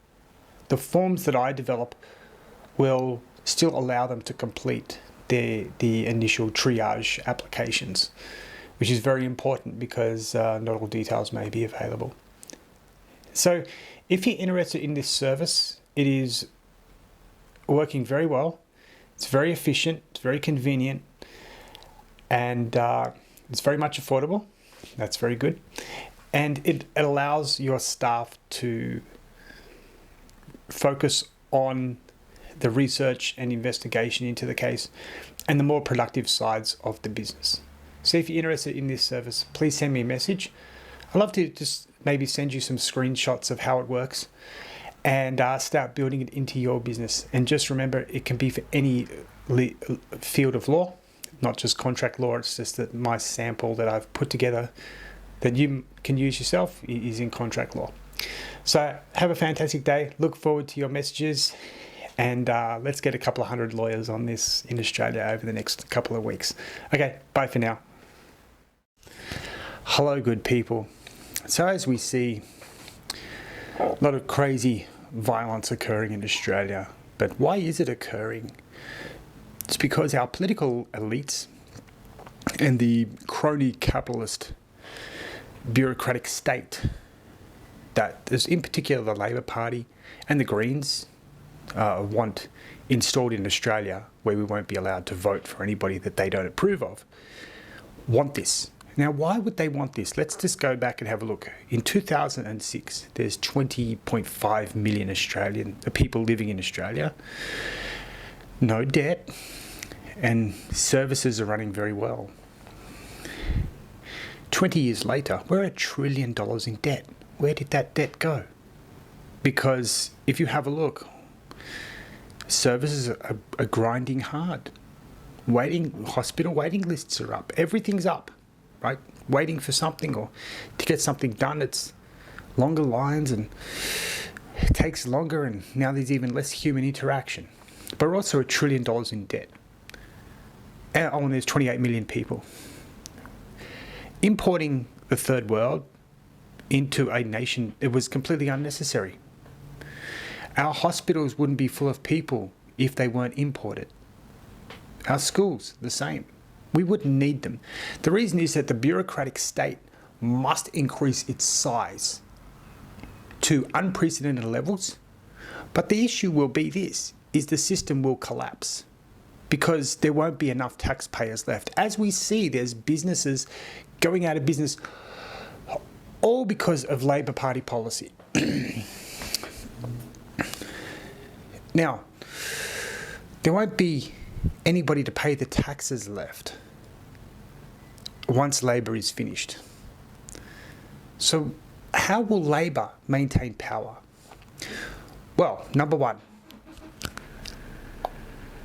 the forms that I develop will still allow them to complete the initial triage applications, which is very important because not all details may be available. So if you're interested in this service, it is working very well. It's very efficient, it's very convenient, and it's very much affordable. That's very good. And it allows your staff to focus on the research and investigation into the case and the more productive sides of the business. So if you're interested in this service, please send me a message. I'd love to just maybe send you some screenshots of how it works and start building it into your business. And just remember, it can be for any field of law, not just contract law. It's just that my sample that I've put together that you can use yourself is in contract law. So have a fantastic day. Look forward to your messages, and let's get a couple of 100 lawyers on this in Australia over the next couple of weeks. Okay, bye for now. Hello, good people. So as we see a lot of crazy violence occurring in Australia, but why is it occurring? It's because our political elites and the crony capitalist bureaucratic state that is, in particular, the Labor Party and the Greens want installed in Australia, where we won't be allowed to vote for anybody that they don't approve of, want this. Now, why would they want this? Let's just go back and have a look. In 2006, there's 20.5 million people living in Australia, no debt, and services are running very well. 20 years later, we're $1 trillion in debt. Where did that debt go? Because if you have a look, services are grinding hard. Hospital waiting lists are up. Everything's up, right? Waiting for something or to get something done, it's longer lines and it takes longer, and now there's even less human interaction. But we're also $1 trillion in debt. And there's 28 million people. Importing the third world into a nation, it was completely unnecessary. Our hospitals wouldn't be full of people if they weren't imported. Our schools, the same. We wouldn't need them. The reason is that the bureaucratic state must increase its size to unprecedented levels. But the issue will be this, is the system will collapse because there won't be enough taxpayers left. As we see, there's businesses going out of business all because of Labor Party policy. Now, there won't be anybody to pay the taxes left once Labor is finished. So how will Labor maintain power? Well, number one,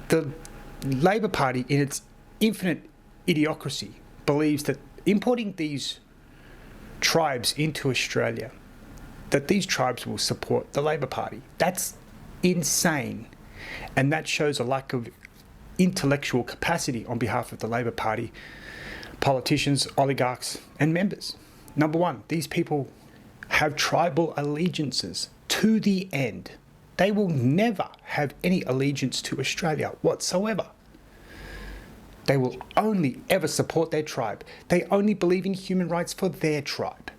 the Labor Party, in its infinite idiocracy, believes that importing these tribes into Australia, that these tribes will support the Labor Party. That's insane. And that shows a lack of intellectual capacity on behalf of the Labor Party, politicians, oligarchs, and members. Number one, these people have tribal allegiances to the end. They will never have any allegiance to Australia whatsoever. They will only ever support their tribe. They only believe in human rights for their tribe.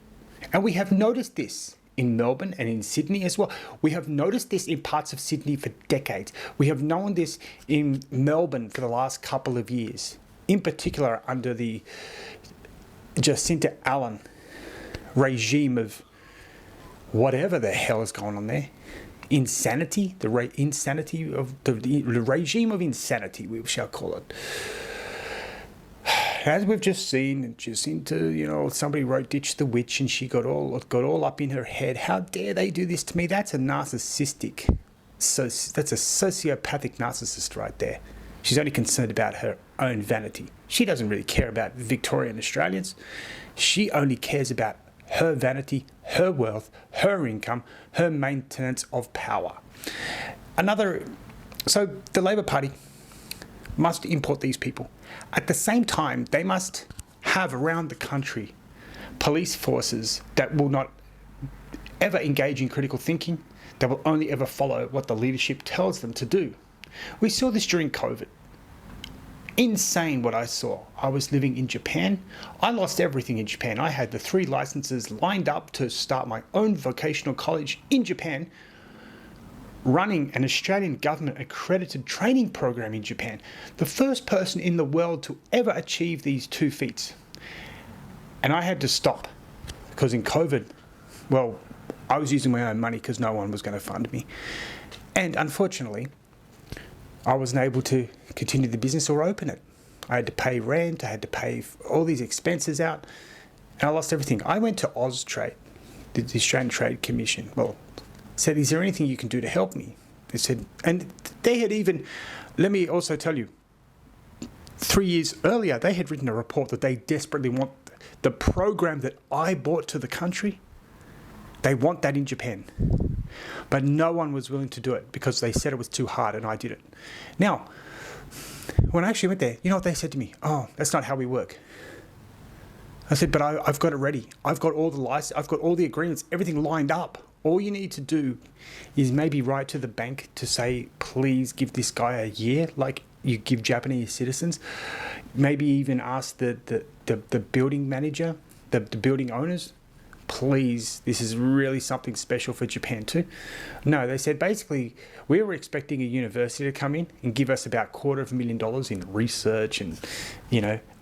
And we have noticed this in Melbourne and in Sydney as well. We have noticed this in parts of Sydney for decades. We have known this in Melbourne for the last couple of years, in particular under the Jacinta Allen regime of whatever the hell is going on there. Insanity, the regime of insanity, we shall call it. As we've just seen, Jacinta, somebody wrote "Ditch the Witch" and she got all up in her head. How dare they do this to me? That's a narcissistic, that's a sociopathic narcissist right there. She's only concerned about her own vanity. She doesn't really care about Victorian Australians. She only cares about her vanity, her wealth, her income, her maintenance of power. So the Labor Party must import these people. At the same time, they must have around the country police forces that will not ever engage in critical thinking, that will only ever follow what the leadership tells them to do. We saw this during COVID. Insane what I saw. I was living in Japan. I lost everything in Japan. I had the 3 licenses lined up to start my own vocational college in Japan, running an Australian government accredited training program in Japan. The first person in the world to ever achieve these 2 feats. And I had to stop because in COVID, well, I was using my own money because no one was going to fund me. And unfortunately, I wasn't able to continue the business or open it. I had to pay rent, I had to pay all these expenses out, and I lost everything. I went to Austrade, the Australian Trade Commission. Well, said, is there anything you can do to help me? They said, and they had even, let me also tell you, 3 years earlier, they had written a report that they desperately want the program that I brought to the country. They want that in Japan. But no one was willing to do it because they said it was too hard, and I did it. Now, when I actually went there, you know what they said to me? Oh, that's not how we work. I said, but I've got it ready. I've got all the license, I've got all the agreements, everything lined up. All you need to do is maybe write to the bank to say, please give this guy a year, like you give Japanese citizens. Maybe even ask the building manager, the building owners, please, this is really something special for Japan too. No, they said basically we were expecting a university to come in and give us about $250,000 in research and,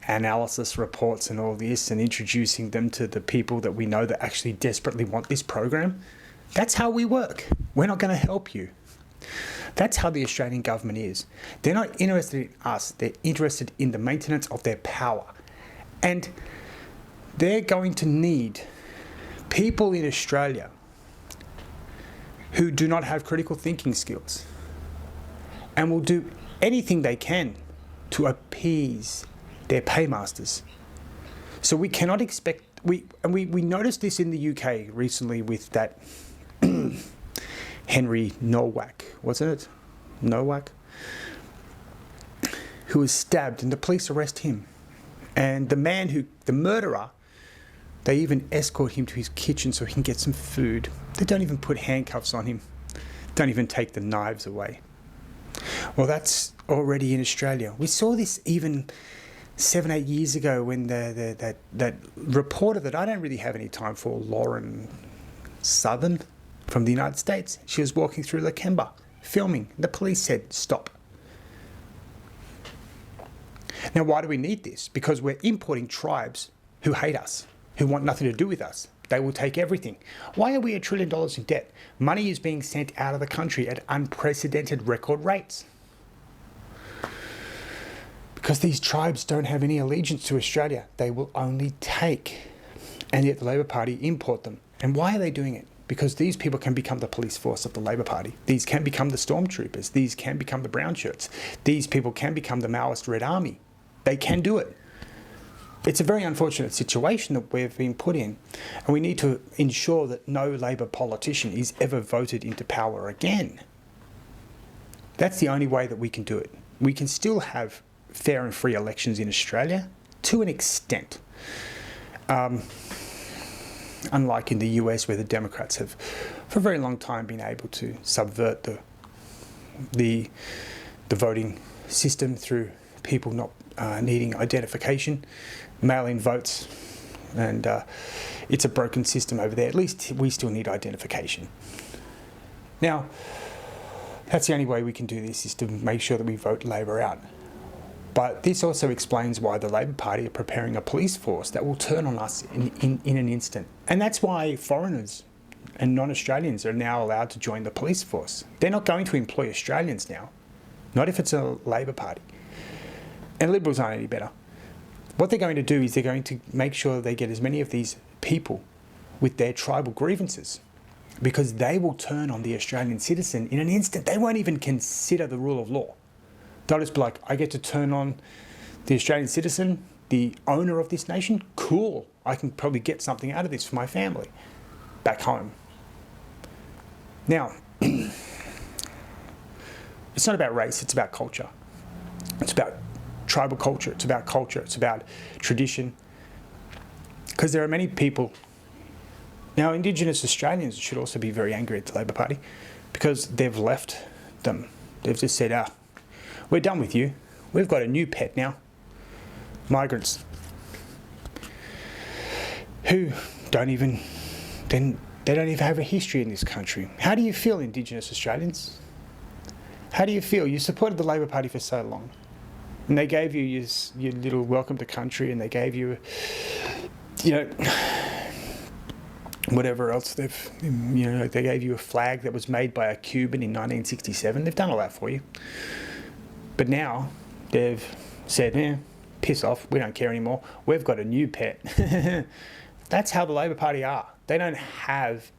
analysis reports and all this and introducing them to the people that we know that actually desperately want this program. That's how we work. We're not going to help you. That's how the Australian government is. They're not interested in us. They're interested in the maintenance of their power. And they're going to need people in Australia who do not have critical thinking skills and will do anything they can to appease their paymasters. So we cannot expect, we noticed this in the UK recently with that Henry Nowak, wasn't it? Nowak? Who was stabbed and the police arrest him. And the murderer, they even escort him to his kitchen so he can get some food. They don't even put handcuffs on him. Don't even take the knives away. Well, that's already in Australia. We saw this even 7-8 years ago when that reporter that I don't really have any time for, Lauren Southern from the United States, she was walking through Lakemba filming. The police said, stop. Now, why do we need this? Because we're importing tribes who hate us, who want nothing to do with us. They will take everything. Why are we $1 trillion in debt? Money is being sent out of the country at unprecedented record rates. Because these tribes don't have any allegiance to Australia. They will only take. And yet the Labor Party import them. And why are they doing it? Because these people can become the police force of the Labor Party. These can become the stormtroopers. These can become the brown shirts. These people can become the Maoist Red Army. They can do it. It's a very unfortunate situation that we've been put in, and we need to ensure that no Labor politician is ever voted into power again. That's the only way that we can do it. We can still have fair and free elections in Australia to an extent. Unlike in the US, where the Democrats have for a very long time been able to subvert the voting system through people not needing identification, mail-in votes, and it's a broken system over there. At least we still need identification. Now, that's the only way we can do this, is to make sure that we vote Labor out. But this also explains why the Labor Party are preparing a police force that will turn on us in an instant. And that's why foreigners and non-Australians are now allowed to join the police force. They're not going to employ Australians now, not if it's a Labor Party. And Liberals aren't any better. What they're going to do is they're going to make sure they get as many of these people with their tribal grievances, because they will turn on the Australian citizen in an instant. They won't even consider the rule of law. They'll just be like, I get to turn on the Australian citizen, the owner of this nation? Cool. I can probably get something out of this for my family back home. Now, it's not about race, it's about culture. It's about tribal culture, it's about culture, it's about tradition. Because there are many people. Now, Indigenous Australians should also be very angry at the Labor Party, because they've left them. They've just said, we're done with you. We've got a new pet now. Migrants. Who don't even have a history in this country. How do you feel, Indigenous Australians? How do you feel? You supported the Labor Party for so long. And they gave you your little welcome to country, and they gave you, whatever else they gave you a flag that was made by a Cuban in 1967. They've done all that for you. But now they've said, piss off, we don't care anymore. We've got a new pet. That's how the Labor Party are. They don't have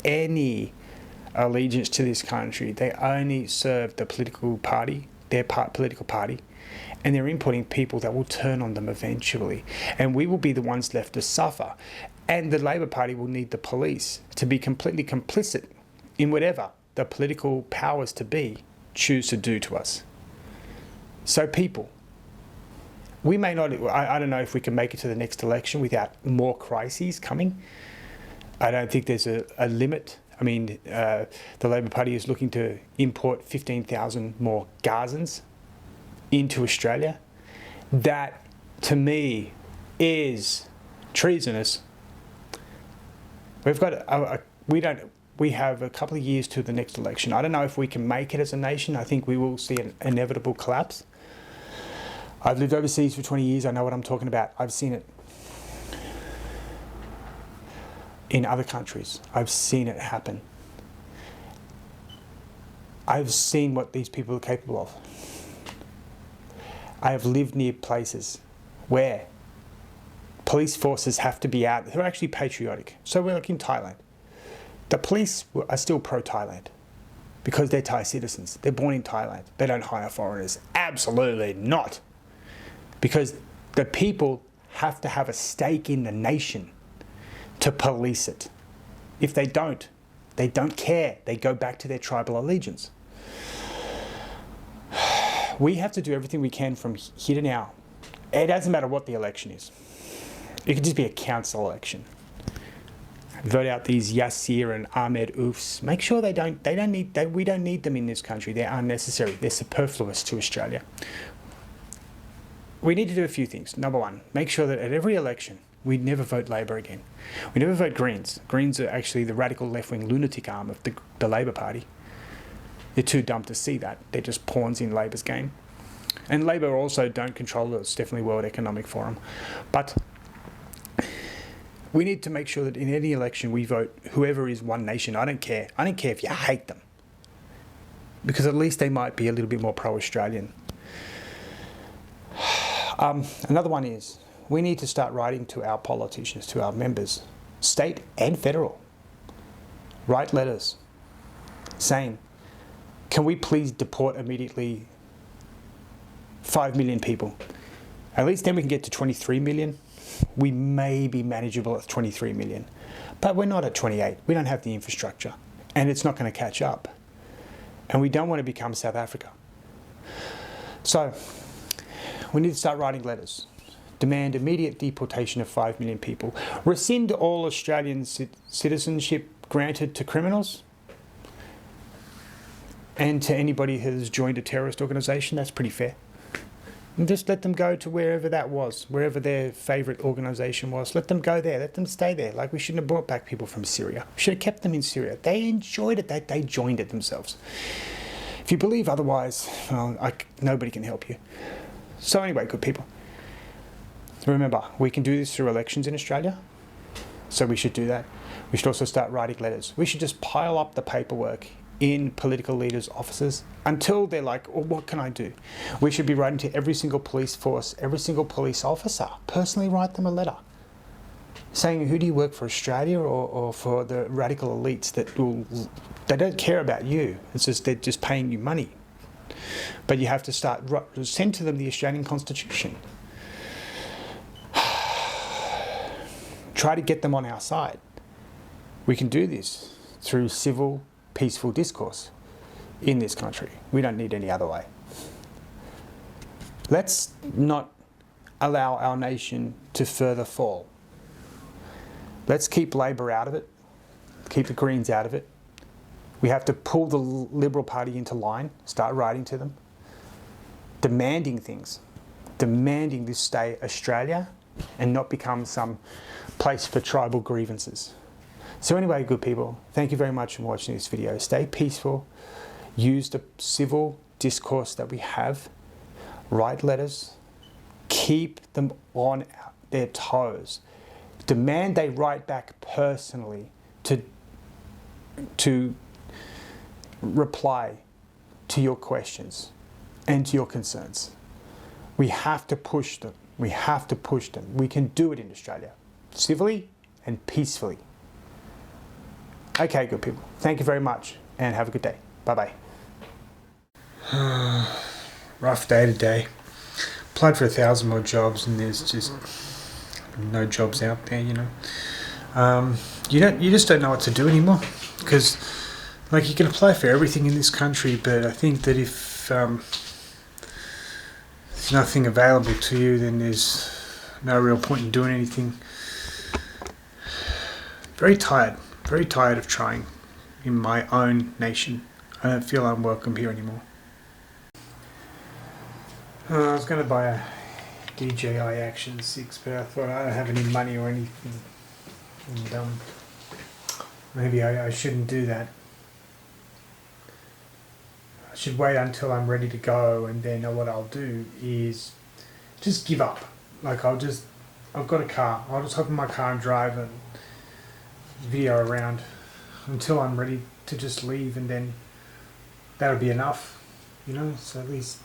any allegiance to this country. They only serve the political party, their political party, and they're importing people that will turn on them eventually. And we will be the ones left to suffer. And the Labor Party will need the police to be completely complicit in whatever the political powers to be choose to do to us. So people, we may not, I don't know if we can make it to the next election without more crises coming. I don't think there's a limit. I mean, the Labor Party is looking to import 15,000 more Gazans into Australia. That, to me, is treasonous. We've got we have a couple of years to the next election. I don't know if we can make it as a nation. I think we will see an inevitable collapse. I've lived overseas for 20 years. I know what I'm talking about. I've seen it in other countries. I've seen it happen. I've seen what these people are capable of. I have lived near places where police forces have to be out. They're actually patriotic. So we're like in Thailand. The police are still pro-Thailand because they're Thai citizens. They're born in Thailand. They don't hire foreigners. Absolutely not. Because the people have to have a stake in the nation to police it. If they don't care. They go back to their tribal allegiance. We have to do everything we can from here to now. It doesn't matter what the election is. It could just be a council election. Vote out these Yassir and Ahmed Oufs. Make sure we don't need them in this country. They're unnecessary. They're superfluous to Australia. We need to do a few things. Number one, make sure that at every election, we never vote Labor again. We never vote Greens. Greens are actually the radical left-wing lunatic arm of the Labor Party. They're too dumb to see that. They're just pawns in Labor's game. And Labor also don't control it. It's definitely World Economic Forum. But we need to make sure that in any election we vote whoever is One Nation. I don't care. I don't care if you hate them. Because at least they might be a little bit more pro-Australian. Another one is, we need to start writing to our politicians, to our members, state and federal. Write letters saying, can we please deport immediately 5 million people? At least then we can get to 23 million. We may be manageable at 23 million, but we're not at 28. We don't have the infrastructure and it's not going to catch up. And we don't want to become South Africa. So we need to start writing letters. Demand immediate deportation of 5 million people. Rescind all Australian citizenship granted to criminals and to anybody who has joined a terrorist organisation. That's pretty fair. And just let them go to wherever that was, wherever their favourite organisation was. Let them go there. Let them stay there. Like, we shouldn't have brought back people from Syria. We should have kept them in Syria. They enjoyed it. They joined it themselves. If you believe otherwise, well, nobody can help you. So anyway, good people, remember, we can do this through elections in Australia. So we should do that. We should also start writing letters. We should just pile up the paperwork in political leaders' offices until they're like, oh, what can I do? We should be writing to every single police force, every single police officer, personally write them a letter saying, who do you work for, Australia or for the radical elites they don't care about you. It's just, they're just paying you money. But you have to send to them the Australian Constitution. Try to get them on our side. We can do this through civil, peaceful discourse in this country. We don't need any other way. Let's not allow our nation to further fall. Let's keep Labor out of it, keep the Greens out of it. We have to pull the Liberal Party into line, start writing to them, demanding things, demanding this stay Australia and not become some place for tribal grievances. So anyway, good people, thank you very much for watching this video. Stay peaceful, use the civil discourse that we have, write letters, keep them on their toes. Demand they write back personally to reply to your questions and to your concerns. We have to push them. We have to push them. We can do it in Australia, civilly and peacefully. Okay, good people. Thank you very much and have a good day. Bye-bye. Rough day today. Applied for 1,000 more jobs and there's just no jobs out there, you know. You just don't know what to do anymore, because like, you can apply for everything in this country, but I think that if there's nothing available to you, then there's no real point in doing anything. Very tired of trying in my own nation. I don't feel I'm welcome here anymore. I was going to buy a DJI Action 6, but I thought I don't have any money or anything, and maybe I shouldn't do that. I should wait until I'm ready to go, and then what I'll do is just give up. Like I've got a car. I'll just hop in my car and drive and video around until I'm ready to just leave, and then that'll be enough, you know. So at least